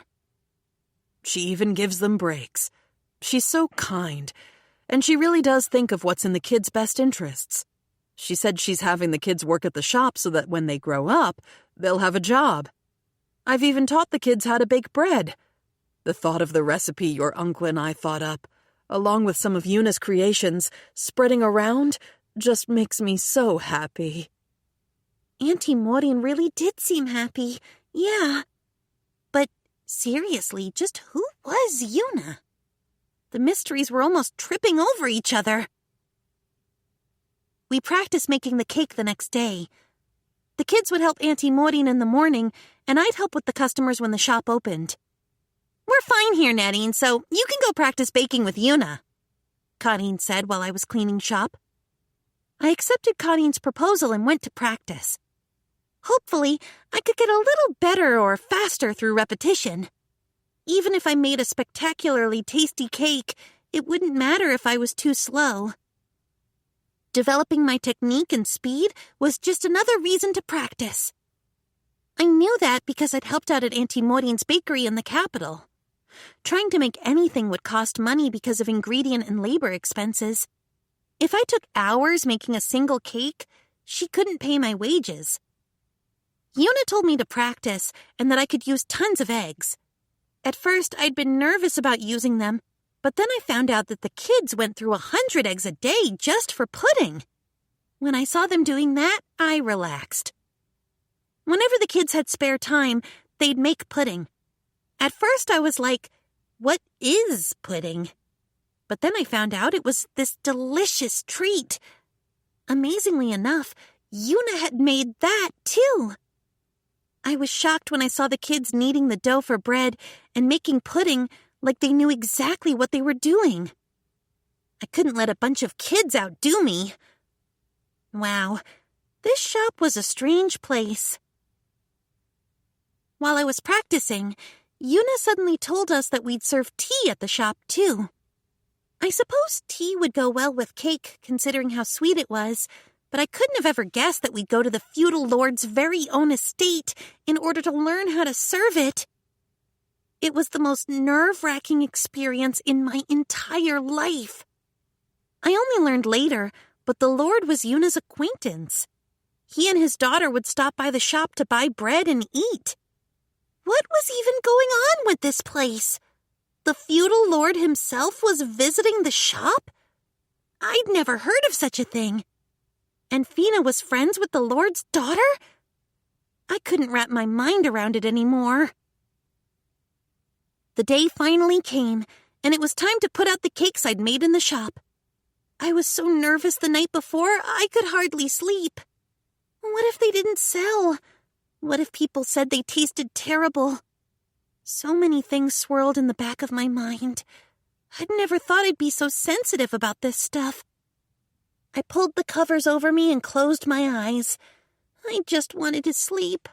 Speaker 1: She even gives them breaks. She's so kind, and she really does think of what's in the kids' best interests. She said she's having the kids work at the shop so that when they grow up, they'll have a job. I've even taught the kids how to bake bread. The thought of the recipe your uncle and I thought up, along with some of Yuna's creations, spreading around, just makes me so happy.
Speaker 2: Auntie Maureen really did seem happy, yeah. But seriously, just who was Yuna? The mysteries were almost tripping over each other. We practiced making the cake the next day. The kids would help Auntie Maureen in the morning, and I'd help with the customers when the shop opened. We're fine here, Nadine, so you can go practice baking with Yuna, Cotting said while I was cleaning shop. I accepted Cotting's proposal and went to practice. Hopefully, I could get a little better or faster through repetition. Even if I made a spectacularly tasty cake, it wouldn't matter if I was too slow. Developing my technique and speed was just another reason to practice. I knew that because I'd helped out at Auntie Maureen's bakery in the capital. Trying to make anything would cost money because of ingredient and labor expenses. If I took hours making a single cake, she couldn't pay my wages. Yuna told me to practice and that I could use tons of eggs. At first, I'd been nervous about using them, but then I found out that the kids went through 100 eggs a day just for pudding. When I saw them doing that, I relaxed. Whenever the kids had spare time, they'd make pudding. At first, I was like, what is pudding? But then I found out it was this delicious treat. Amazingly enough, Yuna had made that too. I was shocked when I saw the kids kneading the dough for bread and making pudding like they knew exactly what they were doing. I couldn't let a bunch of kids outdo me. Wow, this shop was a strange place. While I was practicing, Yuna suddenly told us that we'd serve tea at the shop too. I suppose tea would go well with cake, considering how sweet it was, but I couldn't have ever guessed that we'd go to the feudal lord's very own estate in order to learn how to serve it. It was the most nerve-wracking experience in my entire life. I only learned later, but the lord was Yuna's acquaintance. He and his daughter would stop by the shop to buy bread and eat. What was even going on with this place? The feudal lord himself was visiting the shop? I'd never heard of such a thing. And Fina was friends with the lord's daughter? I couldn't wrap my mind around it anymore. The day finally came, and it was time to put out the cakes I'd made in the shop. I was so nervous the night before, I could hardly sleep. What if they didn't sell? What if people said they tasted terrible? So many things swirled in the back of my mind. I'd never thought I'd be so sensitive about this stuff. I pulled the covers over me and closed my eyes. I just wanted to sleep.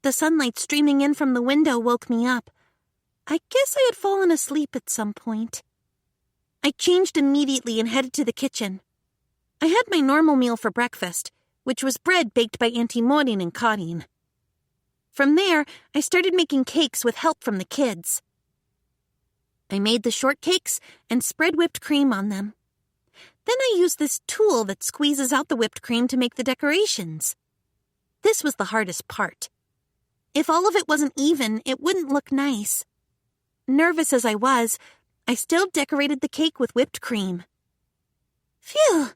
Speaker 2: The sunlight streaming in from the window woke me up. I guess I had fallen asleep at some point. I changed immediately and headed to the kitchen. I had my normal meal for breakfast, which was bread baked by Auntie Maureen and Corinne. From there, I started making cakes with help from the kids. I made the shortcakes and spread whipped cream on them. Then I used this tool that squeezes out the whipped cream to make the decorations. This was the hardest part. If all of it wasn't even, it wouldn't look nice. Nervous as I was, I still decorated the cake with whipped cream. Phew!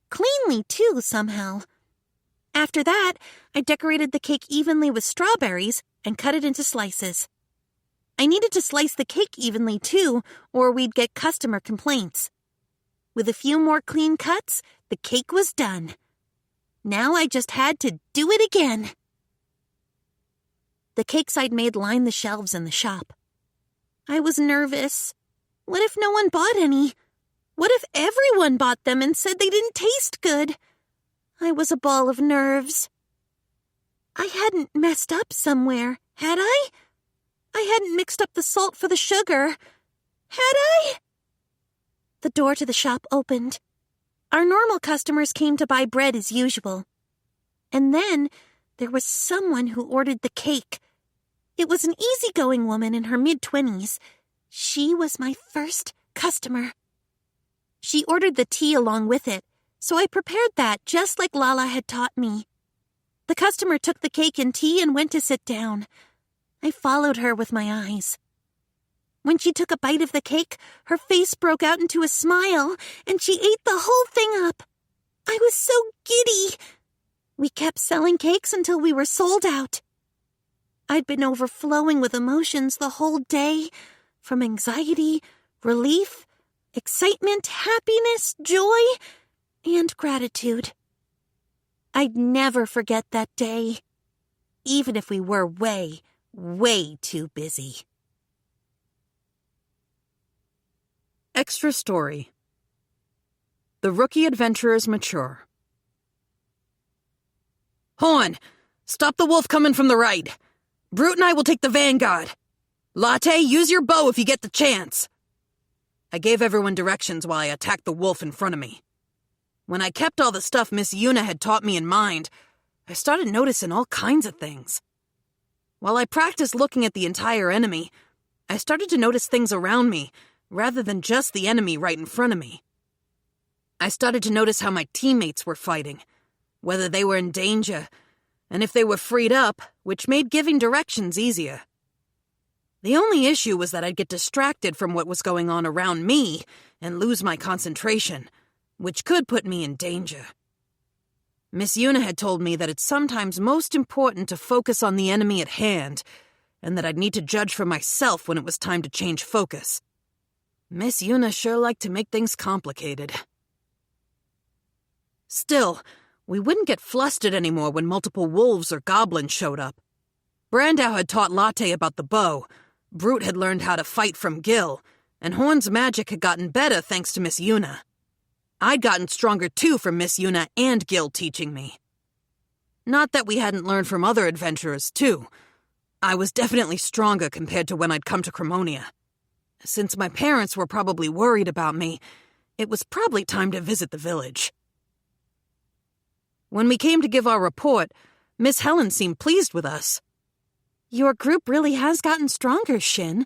Speaker 2: Cleanly, too, somehow. After that, I decorated the cake evenly with strawberries and cut it into slices. I needed to slice the cake evenly, too, or we'd get customer complaints. With a few more clean cuts, the cake was done. Now I just had to do it again. The cakes I'd made lined the shelves in the shop. I was nervous. What if no one bought any? What if everyone bought them and said they didn't taste good? I was a ball of nerves. I hadn't messed up somewhere, had I? I hadn't mixed up the salt for the sugar. Had I? The door to the shop opened. Our normal customers came to buy bread as usual. And then there was someone who ordered the cake. It was an easygoing woman in her mid-20s. She was my first customer. She ordered the tea along with it, so I prepared that just like Lala had taught me. The customer took the cake and tea and went to sit down. I followed her with my eyes. When she took a bite of the cake, her face broke out into a smile, and she ate the whole thing up. I was so giddy. We kept selling cakes until we were sold out. I'd been overflowing with emotions the whole day, from anxiety, relief, excitement, happiness, joy, and gratitude. I'd never forget that day, even if we were way, way too busy.
Speaker 1: Extra story. The rookie adventurers mature. Horn, stop the wolf coming from the right. Brute and I will take the vanguard. Latte, use your bow if you get the chance. I gave everyone directions while I attacked the wolf in front of me. When I kept all the stuff Miss Yuna had taught me in mind, I started noticing all kinds of things. While I practiced looking at the entire enemy, I started to notice things around me, rather than just the enemy right in front of me. I started to notice how my teammates were fighting, whether they were in danger, and if they were freed up, which made giving directions easier. The only issue was that I'd get distracted from what was going on around me and lose my concentration, which could put me in danger. Miss Yuna had told me that it's sometimes most important to focus on the enemy at hand, and that I'd need to judge for myself when it was time to change focus. Miss Yuna sure liked to make things complicated. Still, we wouldn't get flustered anymore when multiple wolves or goblins showed up. Brandow had taught Latte about the bow, Brute had learned how to fight from Gil, and Horn's magic had gotten better thanks to Miss Yuna. I'd gotten stronger too from Miss Yuna and Gil teaching me. Not that we hadn't learned from other adventurers too. I was definitely stronger compared to when I'd come to Cremonia. Since my parents were probably worried about me, it was probably time to visit the village. When we came to give our report, Miss Helen seemed pleased with us.
Speaker 2: Your group really has gotten stronger, Shin.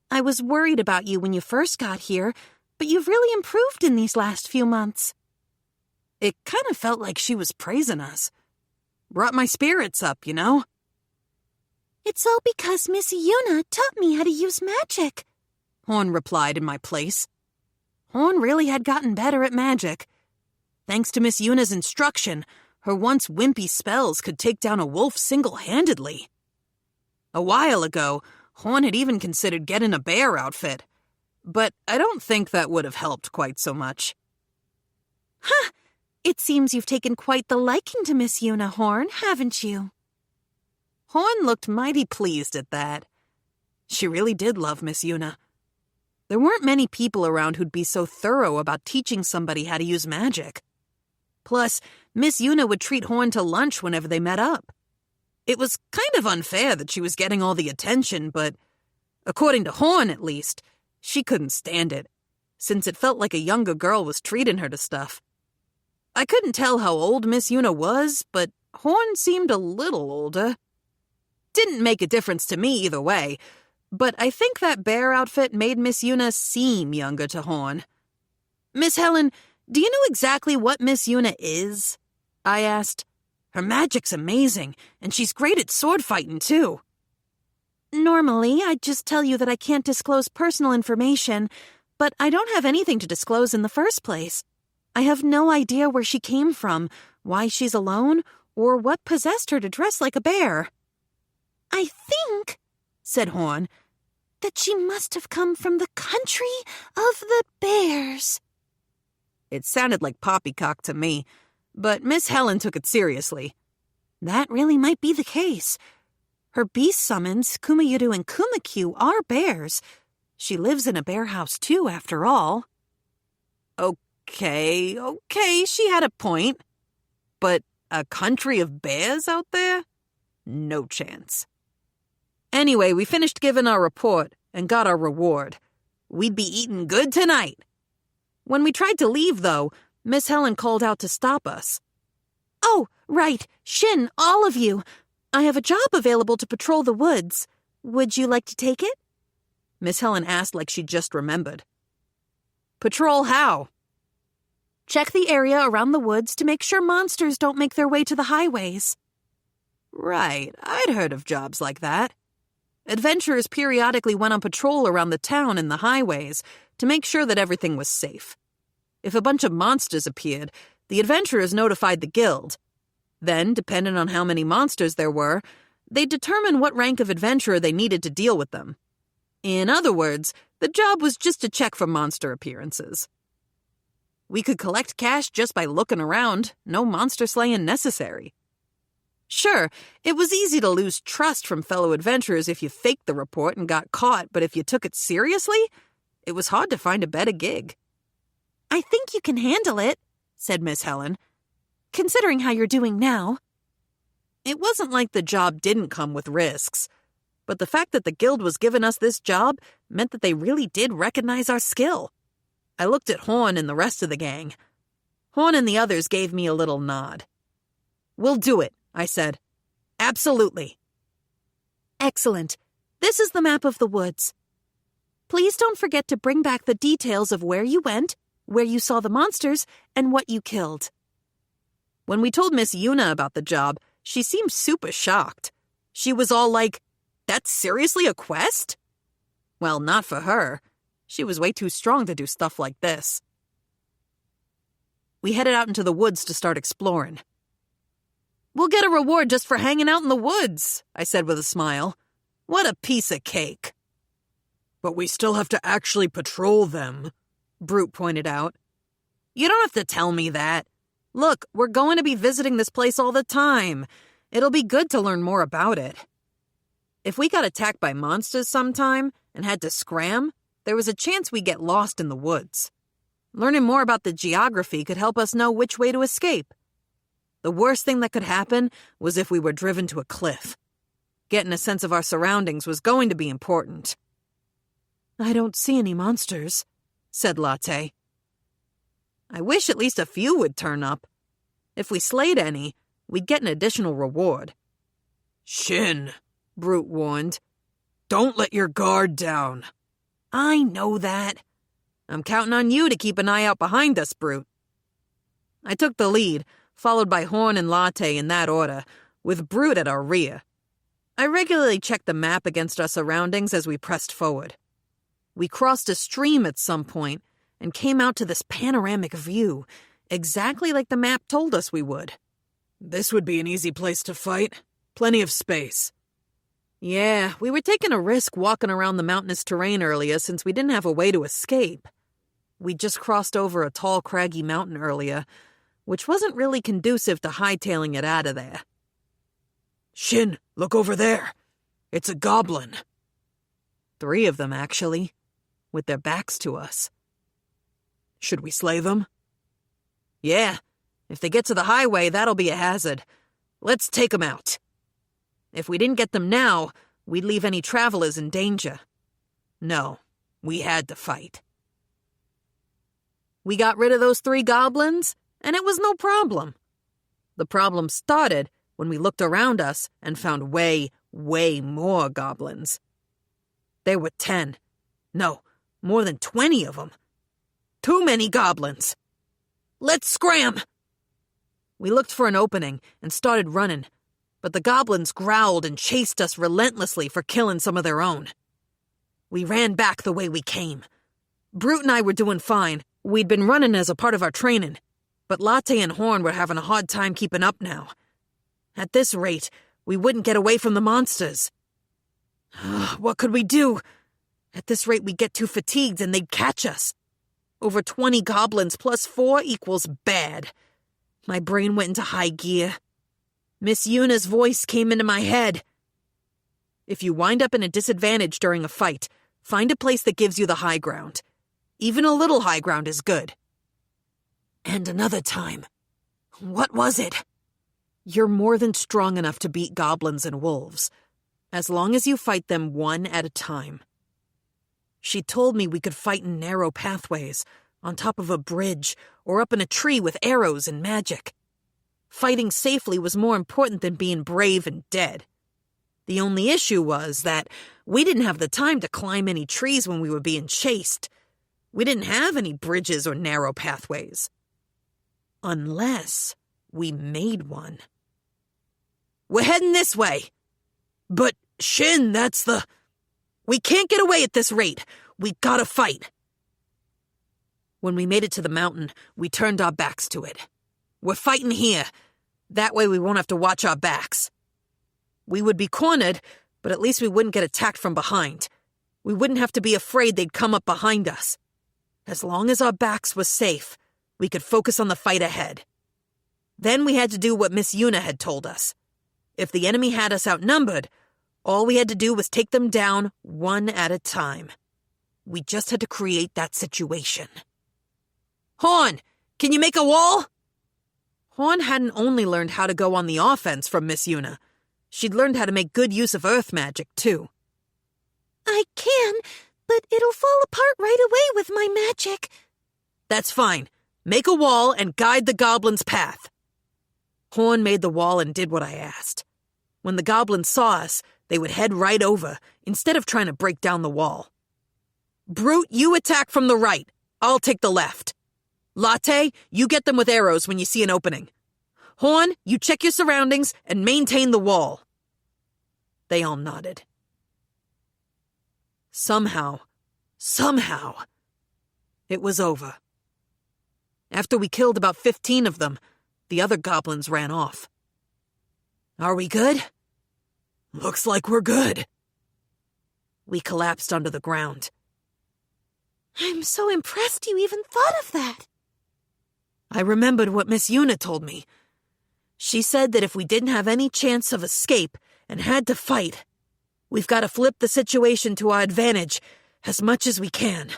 Speaker 2: I was worried about you when you first got here, but you've really improved in these last few months.
Speaker 1: It kind of felt like she was praising us. Brought my spirits up, you know?
Speaker 4: It's all because Miss Yuna taught me how to use magic,
Speaker 1: Horn replied in my place. Horn really had gotten better at magic. Thanks to Miss Yuna's instruction, her once wimpy spells could take down a wolf single-handedly. A while ago, Horn had even considered getting a bear outfit, but I don't think that would have helped quite so much.
Speaker 2: Huh! It seems you've taken quite the liking to Miss Yuna, Horn, haven't you?
Speaker 1: Horn looked mighty pleased at that. She really did love Miss Yuna. There weren't many people around who'd be so thorough about teaching somebody how to use magic. Plus, Miss Yuna would treat Horn to lunch whenever they met up. It was kind of unfair that she was getting all the attention, but according to Horn, at least, she couldn't stand it, since it felt like a younger girl was treating her to stuff. I couldn't tell how old Miss Yuna was, but Horn seemed a little older. Didn't make a difference to me either way, but I think that bear outfit made Miss Yuna seem younger to Horn. Miss Helen, do you know exactly what Miss Yuna is? I asked. Her magic's amazing, and she's great at sword fighting, too.
Speaker 2: Normally, I'd just tell you that I can't disclose personal information, but I don't have anything to disclose in the first place. I have no idea where she came from, why she's alone, or what possessed her to dress like a bear.
Speaker 4: I think, said Horn, that she must have come from the country of the bears.
Speaker 1: It sounded like poppycock to me, but Miss Helen took it seriously.
Speaker 2: That really might be the case. Her beast summons, Kumayudu and Kumakyu, are bears. She lives in a bear house too, after all.
Speaker 1: Okay, she had a point. But a country of bears out there? No chance. Anyway, we finished giving our report and got our reward. We'd be eating good tonight. When we tried to leave, though, Miss Helen called out to stop us.
Speaker 2: Oh, right. Shin, all of you. I have a job available to patrol the woods. Would you like to take it?
Speaker 1: Miss Helen asked like she'd just remembered. Patrol how?
Speaker 2: Check the area around the woods to make sure monsters don't make their way to the highways.
Speaker 1: Right, I'd heard of jobs like that. Adventurers periodically went on patrol around the town and the highways to make sure that everything was safe. If a bunch of monsters appeared, the adventurers notified the guild. Then, depending on how many monsters there were, they'd determine what rank of adventurer they needed to deal with them. In other words, the job was just to check for monster appearances. We could collect cash just by looking around, no monster slaying necessary. Sure, it was easy to lose trust from fellow adventurers if you faked the report and got caught, but if you took it seriously, it was hard to find a better gig.
Speaker 2: I think you can handle it, said Miss Helen, considering how you're doing now.
Speaker 1: It wasn't like the job didn't come with risks, but the fact that the guild was giving us this job meant that they really did recognize our skill. I looked at Horn and the rest of the gang. Horn and the others gave me a little nod. "We'll do it," I said. "Absolutely."
Speaker 2: Excellent. This is the map of the woods. Please don't forget to bring back the details of where you went, where you saw the monsters, and what you killed.
Speaker 1: When we told Miss Yuna about the job, she seemed super shocked. She was all like, "That's seriously a quest?" Well, not for her. She was way too strong to do stuff like this. We headed out into the woods to start exploring. "We'll get a reward just for hanging out in the woods," I said with a smile. "What a piece of cake."
Speaker 3: "But we still have to actually patrol them,"
Speaker 1: Brute pointed out. "You don't have to tell me that. Look, we're going to be visiting this place all the time. It'll be good to learn more about it. If we got attacked by monsters sometime and had to scram, there was a chance we'd get lost in the woods. Learning more about the geography could help us know which way to escape. The worst thing that could happen was if we were driven to a cliff. Getting a sense of our surroundings was going to be important."
Speaker 3: "I don't see any monsters,"
Speaker 1: said Latte. "I wish at least a few would turn up. If we slayed any, we'd get an additional reward."
Speaker 3: "Shin,"
Speaker 1: Brute warned.
Speaker 3: "don't let your guard down."
Speaker 1: "I know that. I'm counting on you to keep an eye out behind us, Brute." I took the lead, followed by Horn and Latte in that order, with Brute at our rear. I regularly checked the map against our surroundings as we pressed forward. We crossed a stream at some point and came out to this panoramic view, exactly like the map told us we would.
Speaker 3: "This would be an easy place to fight. Plenty of space."
Speaker 1: Yeah, we were taking a risk walking around the mountainous terrain earlier since we didn't have a way to escape. We just crossed over a tall, craggy mountain earlier, which wasn't really conducive to hightailing it out of there.
Speaker 3: "Shin, look over there. It's a goblin."
Speaker 1: 3 of them, actually, with their backs to us.
Speaker 3: "Should we slay them?"
Speaker 1: "Yeah, if they get to the highway, that'll be a hazard. Let's take them out. If we didn't get them now, we'd leave any travelers in danger. No, we had to fight." We got rid of those 3 goblins, and it was no problem. The problem started when we looked around us and found way, way more goblins. There were 10. No, more than 20 of them. Too many goblins. "Let's scram!" We looked for an opening and started running, but the goblins growled and chased us relentlessly for killing some of their own. We ran back the way we came. Brute and I were doing fine. We'd been running as a part of our training, but Latte and Horn were having a hard time keeping up now. At this rate, we wouldn't get away from the monsters. What could we do? At this rate, we'd get too fatigued and they'd catch us. Over 20 goblins plus 4 equals bad. My brain went into high gear. Miss Yuna's voice came into my head. "If you wind up in a disadvantage during a fight, find a place that gives you the high ground. Even a little high ground is good." And another time. What was it? "You're more than strong enough to beat goblins and wolves, as long as you fight them one at a time." She told me we could fight in narrow pathways, on top of a bridge, or up in a tree with arrows and magic. Fighting safely was more important than being brave and dead. The only issue was that we didn't have the time to climb any trees when we were being chased. We didn't have any bridges or narrow pathways. Unless we made one. "We're heading this way." "But, Shin, that's the..." "We can't get away at this rate. We gotta fight." When we made it to the mountain, we turned our backs to it. "We're fighting here. That way we won't have to watch our backs." We would be cornered, but at least we wouldn't get attacked from behind. We wouldn't have to be afraid they'd come up behind us. As long as our backs were safe, we could focus on the fight ahead. Then we had to do what Miss Yuna had told us. If the enemy had us outnumbered, all we had to do was take them down one at a time. We just had to create that situation. "Horn, can you make a wall?" Horn hadn't only learned how to go on the offense from Miss Yuna. She'd learned how to make good use of earth magic, too.
Speaker 4: I can, but it'll fall apart right away with my magic.
Speaker 1: That's fine. Make a wall and guide the goblin's path. Horn made the wall and did what I asked. When the goblins saw us, they would head right over, instead of trying to break down the wall. Brute, you attack from the right. I'll take the left. Latte, you get them with arrows when you see an opening. Horn, you check your surroundings and maintain the wall. They all nodded. Somehow, it was over. After we killed about 15 of them, the other goblins ran off. Are we good? Looks like we're good. We collapsed onto the ground.
Speaker 4: I'm so impressed you even thought of that.
Speaker 1: I remembered what Miss Yuna told me. She said that if we didn't have any chance of escape and had to fight, we've got to flip the situation to our advantage as much as we can.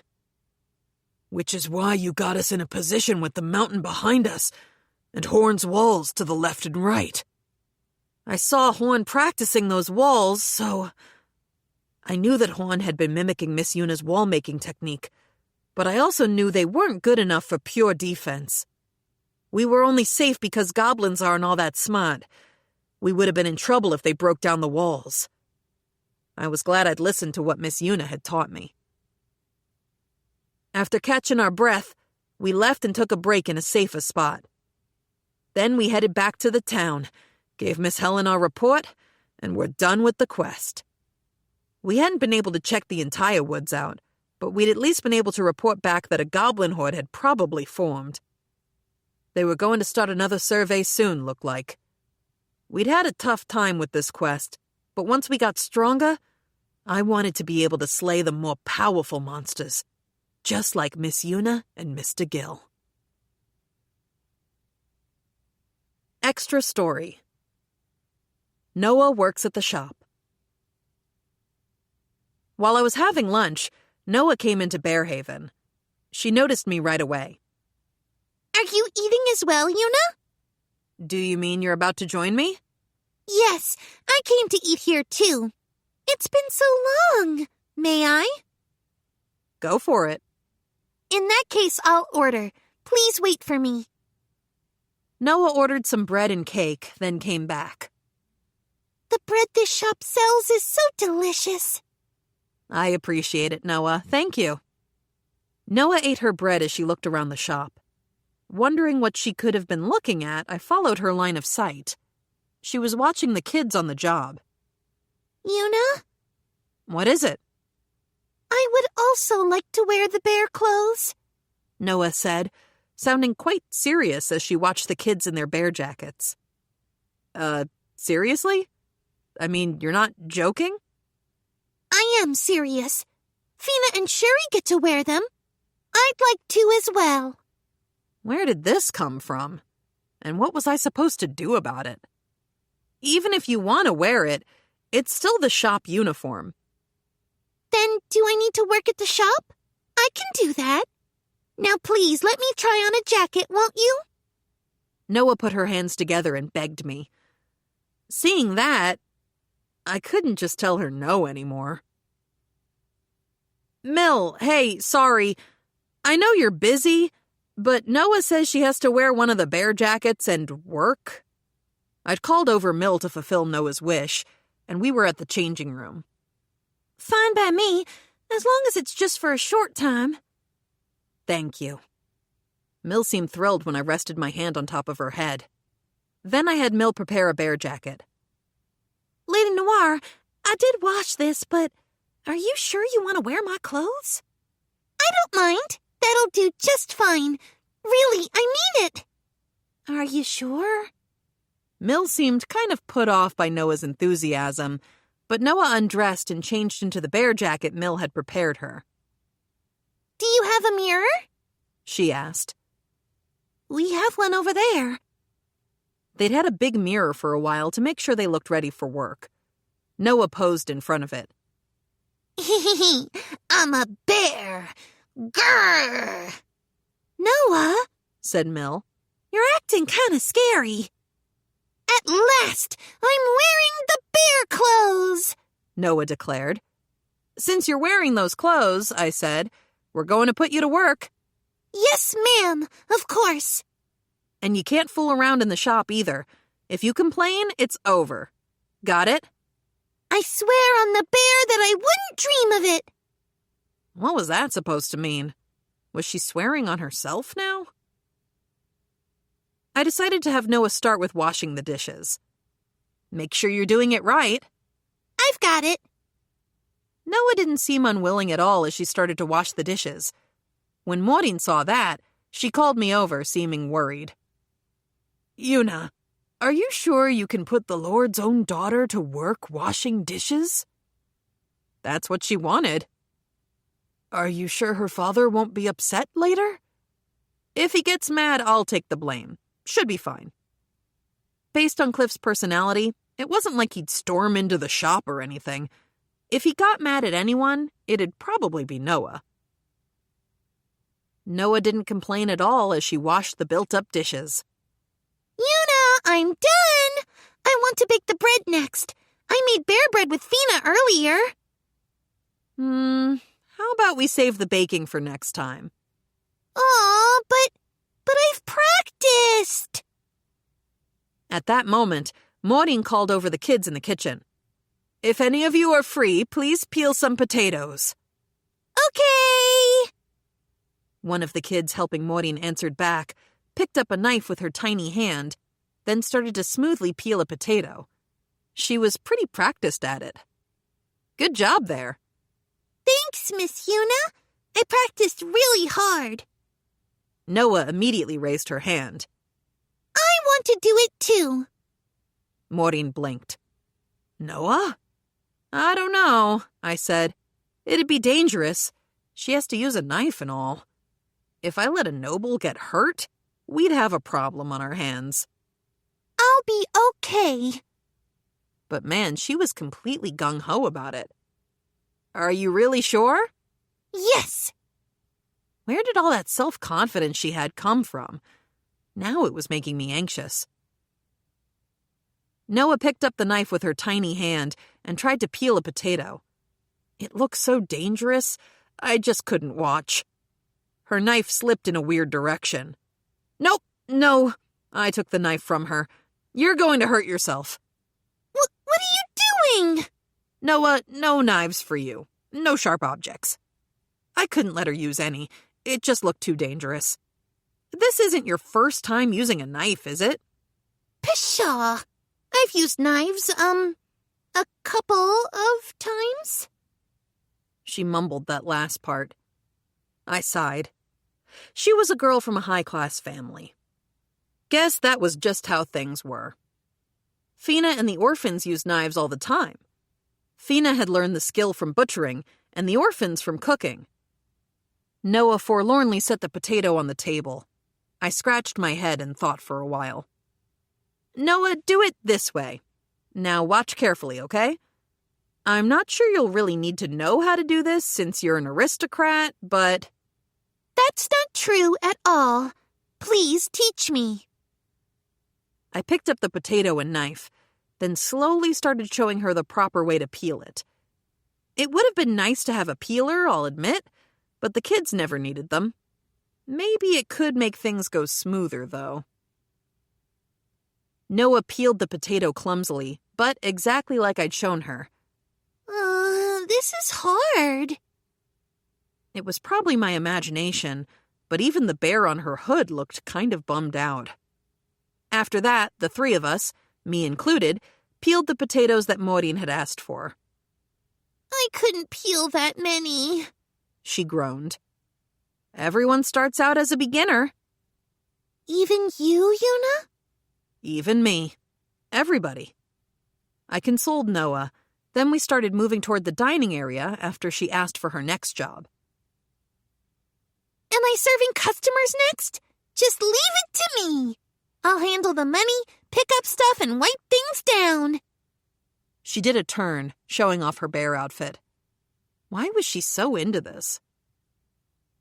Speaker 1: Which is why you got us in a position with the mountain behind us and Horn's walls to the left and right. I saw Horn practicing those walls, so I knew that Horn had been mimicking Miss Yuna's wall-making technique, but I also knew they weren't good enough for pure defense. We were only safe because goblins aren't all that smart. We would have been in trouble if they broke down the walls. I was glad I'd listened to what Miss Yuna had taught me. After catching our breath, we left and took a break in a safer spot. Then we headed back to the town, gave Miss Helen our report, and were done with the quest. We hadn't been able to check the entire woods out, but we'd at least been able to report back that a goblin horde had probably formed. They were going to start another survey soon, looked like. We'd had a tough time with this quest, but once we got stronger, I wanted to be able to slay the more powerful monsters, just like Miss Yuna and Mr. Gill. Extra story. Noah works at the shop. While I was having lunch, Noah came into Bearhaven. She noticed me right away.
Speaker 4: Are you eating as well, Yuna?
Speaker 1: Do you mean you're about to join me?
Speaker 4: Yes, I came to eat here too. It's been so long. May I?
Speaker 1: Go for it.
Speaker 4: In that case, I'll order. Please wait for me.
Speaker 1: Noah ordered some bread and cake, then came back.
Speaker 4: The bread this shop sells is so delicious.
Speaker 1: I appreciate it, Noah. Thank you. Noah ate her bread as she looked around the shop. Wondering what she could have been looking at, I followed her line of sight. She was watching the kids on the job.
Speaker 4: Yuna?
Speaker 1: What is it?
Speaker 4: I would also like to wear the bear clothes,
Speaker 1: Noah said, sounding quite serious as she watched the kids in their bear jackets. Seriously? I mean, you're not joking?
Speaker 4: I am serious. Fina and Sherry get to wear them. I'd like to as well.
Speaker 1: Where did this come from? And what was I supposed to do about it? Even if you want to wear it, it's still the shop uniform.
Speaker 4: Then do I need to work at the shop? I can do that. Now please let me try on a jacket, won't you?
Speaker 1: Noah put her hands together and begged me. Seeing that, I couldn't just tell her no anymore. Mill, hey, sorry. I know you're busy, but Noah says she has to wear one of the bear jackets and work. I'd called over Mill to fulfill Noah's wish, and we were at the changing room.
Speaker 4: Fine by me, as long as it's just for a short time.
Speaker 1: Thank you. Mill seemed thrilled when I rested my hand on top of her head. Then I had Mill prepare a bear jacket.
Speaker 4: Lady Noir, I did wash this, but are you sure you want to wear my clothes? I don't mind. That'll do just fine. Really, I need it. Are you sure?
Speaker 1: Mill seemed kind of put off by Noah's enthusiasm, but Noah undressed and changed into the bear jacket Mill had prepared her.
Speaker 4: Do you have a mirror?
Speaker 1: She asked.
Speaker 4: We have one over there.
Speaker 1: They'd had a big mirror for a while to make sure they looked ready for work. Noah posed in front of it.
Speaker 4: I'm a bear. Grrr! Noah,
Speaker 1: said Mill.
Speaker 4: you're acting kinda scary. At last, I'm wearing the bear clothes,
Speaker 1: Noah declared. Since you're wearing those clothes, I said, we're going to put you to work.
Speaker 4: Yes, ma'am, of course.
Speaker 1: And you can't fool around in the shop either. If you complain, it's over. Got it?
Speaker 4: I swear on the bear that I wouldn't dream of it.
Speaker 1: What was that supposed to mean? Was she swearing on herself now? I decided to have Noah start with washing the dishes. Make sure you're doing it right.
Speaker 4: I've got it.
Speaker 1: Noah didn't seem unwilling at all as she started to wash the dishes. When Maureen saw that, she called me over, seeming worried. Una, are you sure you can put the Lord's own daughter to work washing dishes? That's what she wanted. Are you sure her father won't be upset later? If he gets mad, I'll take the blame. Should be fine. Based on Cliff's personality, it wasn't like he'd storm into the shop or anything. If he got mad at anyone, it'd probably be Noah. Noah didn't complain at all as she washed the built-up dishes.
Speaker 4: Una, I'm done. I want to bake the bread next. I made bear bread with Fina earlier.
Speaker 1: How about we save the baking for next time?
Speaker 4: Aw, but I've practiced.
Speaker 1: At that moment, Maureen called over the kids in the kitchen. If any of you are free, please peel some potatoes.
Speaker 4: Okay.
Speaker 1: One of the kids helping Maureen answered back, picked up a knife with her tiny hand, then started to smoothly peel a potato. She was pretty practiced at it. Good job there.
Speaker 4: Thanks, Miss Una. I practiced really hard.
Speaker 1: Noah immediately raised her hand.
Speaker 4: I want to do it too.
Speaker 1: Maureen blinked. Noah? I don't know, I said. It'd be dangerous. She has to use a knife and all. If I let a noble get hurt, we'd have a problem on our hands.
Speaker 4: I'll be okay.
Speaker 1: But man, she was completely gung-ho about it. Are you really sure?
Speaker 4: Yes.
Speaker 1: Where did all that self-confidence she had come from? Now it was making me anxious. Noah picked up the knife with her tiny hand and tried to peel a potato. It looked so dangerous, I just couldn't watch. Her knife slipped in a weird direction. Nope, no. I took the knife from her. You're going to hurt yourself.
Speaker 4: What are you doing?
Speaker 1: Noah, no knives for you. No sharp objects. I couldn't let her use any. It just looked too dangerous. This isn't your first time using a knife, is it?
Speaker 4: Pshaw. I've used knives, a couple of times.
Speaker 1: She mumbled that last part. I sighed. She was a girl from a high-class family. Guess that was just how things were. Fina and the orphans used knives all the time. Fina had learned the skill from butchering, and the orphans from cooking. Noah forlornly set the potato on the table. I scratched my head and thought for a while. Noah, do it this way. Now watch carefully, okay? I'm not sure you'll really need to know how to do this since you're an aristocrat, but...
Speaker 4: That's not true at all. Please teach me.
Speaker 1: I picked up the potato and knife, then slowly started showing her the proper way to peel it. It would have been nice to have a peeler, I'll admit, but the kids never needed them. Maybe it could make things go smoother, though. Noah peeled the potato clumsily, but exactly like I'd shown her.
Speaker 4: This is hard.
Speaker 1: It was probably my imagination, but even the bear on her hood looked kind of bummed out. After that, the three of us, me included, peeled the potatoes that Maureen had asked for.
Speaker 4: I couldn't peel that many,
Speaker 1: she groaned. Everyone starts out as a beginner.
Speaker 4: Even you, Una?
Speaker 1: Even me. Everybody. I consoled Noah. Then we started moving toward the dining area after she asked for her next job.
Speaker 4: Am I serving customers next? Just leave it to me. I'll handle the money, pick up stuff, and wipe things down.
Speaker 1: She did a turn, showing off her bear outfit. Why was she so into this?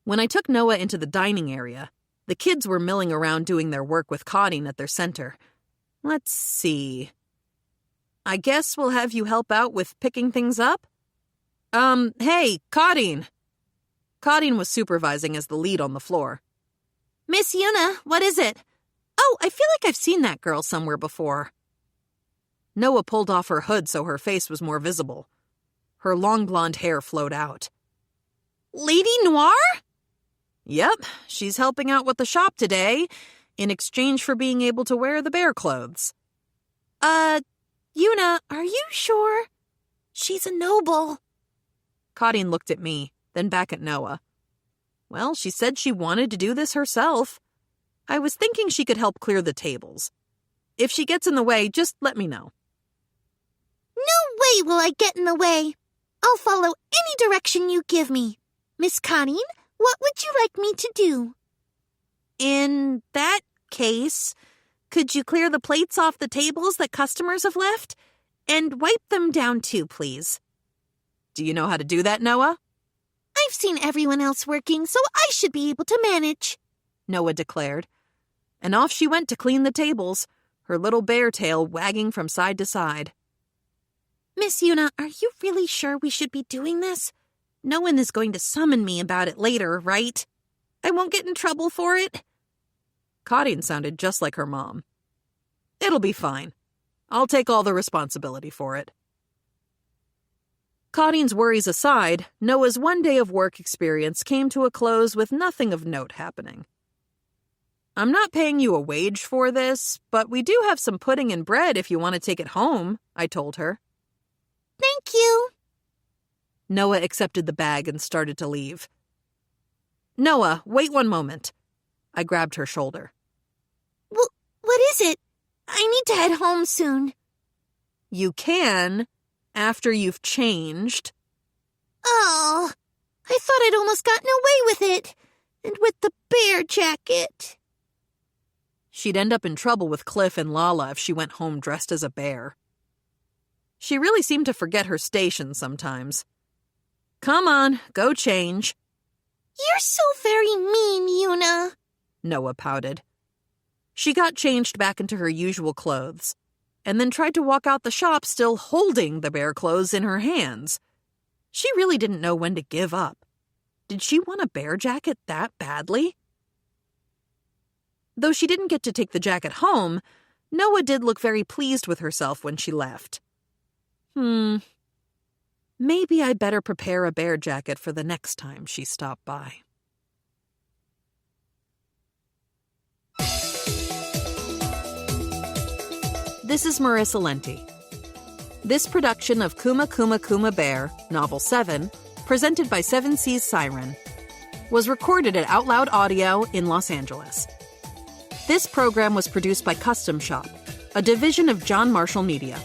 Speaker 1: When I took Noah into the dining area, The kids were milling around doing their work with Cotting at their center. Let's see. I guess we'll have you help out with picking things up? Hey, Cotting! Cotting was supervising as the lead on the floor.
Speaker 2: Miss Yuna, what is it?
Speaker 1: Oh, I feel like I've seen that girl somewhere before. Noah pulled off her hood so her face was more visible. Her long blonde hair flowed out.
Speaker 2: Lady Noir?
Speaker 1: Yep, she's helping out with the shop today, in exchange for being able to wear the bear clothes.
Speaker 2: Yuna, are you sure? She's a noble.
Speaker 1: Cotting looked at me, then back at Noah. Well, she said she wanted to do this herself. I was thinking she could help clear the tables. If she gets in the way, just let me know.
Speaker 4: No way will I get in the way. I'll follow any direction you give me. Miss Connie, what would you like me to do?
Speaker 2: In that case, could you clear the plates off the tables that customers have left? And wipe them down too, please.
Speaker 1: Do you know how to do that, Noah?
Speaker 4: I've seen everyone else working, so I should be able to manage,
Speaker 1: Noah declared. And off she went to clean the tables, her little bear tail wagging from side to side.
Speaker 2: Miss Yuna, are you really sure we should be doing this? No one is going to summon me about it later, right? I won't get in trouble for it?
Speaker 1: Cotting sounded just like her mom. It'll be fine. I'll take all the responsibility for it. Cotting's worries aside, Noah's one day of work experience came to a close with nothing of note happening. I'm not paying you a wage for this, but we do have some pudding and bread if you want to take it home, I told her.
Speaker 4: Thank you.
Speaker 1: Noah accepted the bag and started to leave. Noah, wait one moment. I grabbed her shoulder.
Speaker 4: What is it? I need to head home soon.
Speaker 1: You can, after you've changed.
Speaker 4: Oh, I thought I'd almost gotten away with it. And with the bear jacket.
Speaker 1: She'd end up in trouble with Cliff and Lala if she went home dressed as a bear. She really seemed to forget her station sometimes. Come on, go change.
Speaker 4: You're so very mean, Yuna,
Speaker 1: Noah pouted. She got changed back into her usual clothes, and then tried to walk out the shop still holding the bear clothes in her hands. She really didn't know when to give up. Did she want a bear jacket that badly? Though she didn't get to take the jacket home, Noah did look very pleased with herself when she left. Maybe I better prepare a bear jacket for the next time she stopped by. This is Marissa Lenti. This production of Kuma Kuma Kuma Bear, Novel 7, presented by 7 Seas Siren, was recorded at Out Loud Audio in Los Angeles. This program was produced by Custom Shop, a division of John Marshall Media.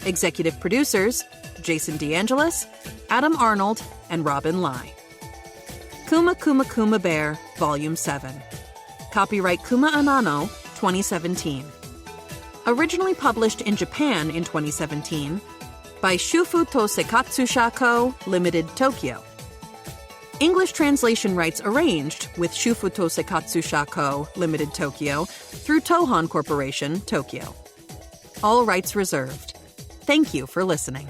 Speaker 1: Executive producers, Jason DeAngelis, Adam Arnold, and Robin Lai. Kuma Kuma Kuma Bear, Volume 7. Copyright Kuma Anano, 2017. Originally published in Japan in 2017 by Shufuto Sekatsusha Co., Limited, Tokyo. English translation rights arranged with Shufuto Sekatsusha Co., Limited, Tokyo through Tohan Corporation, Tokyo. All rights reserved. Thank you for listening.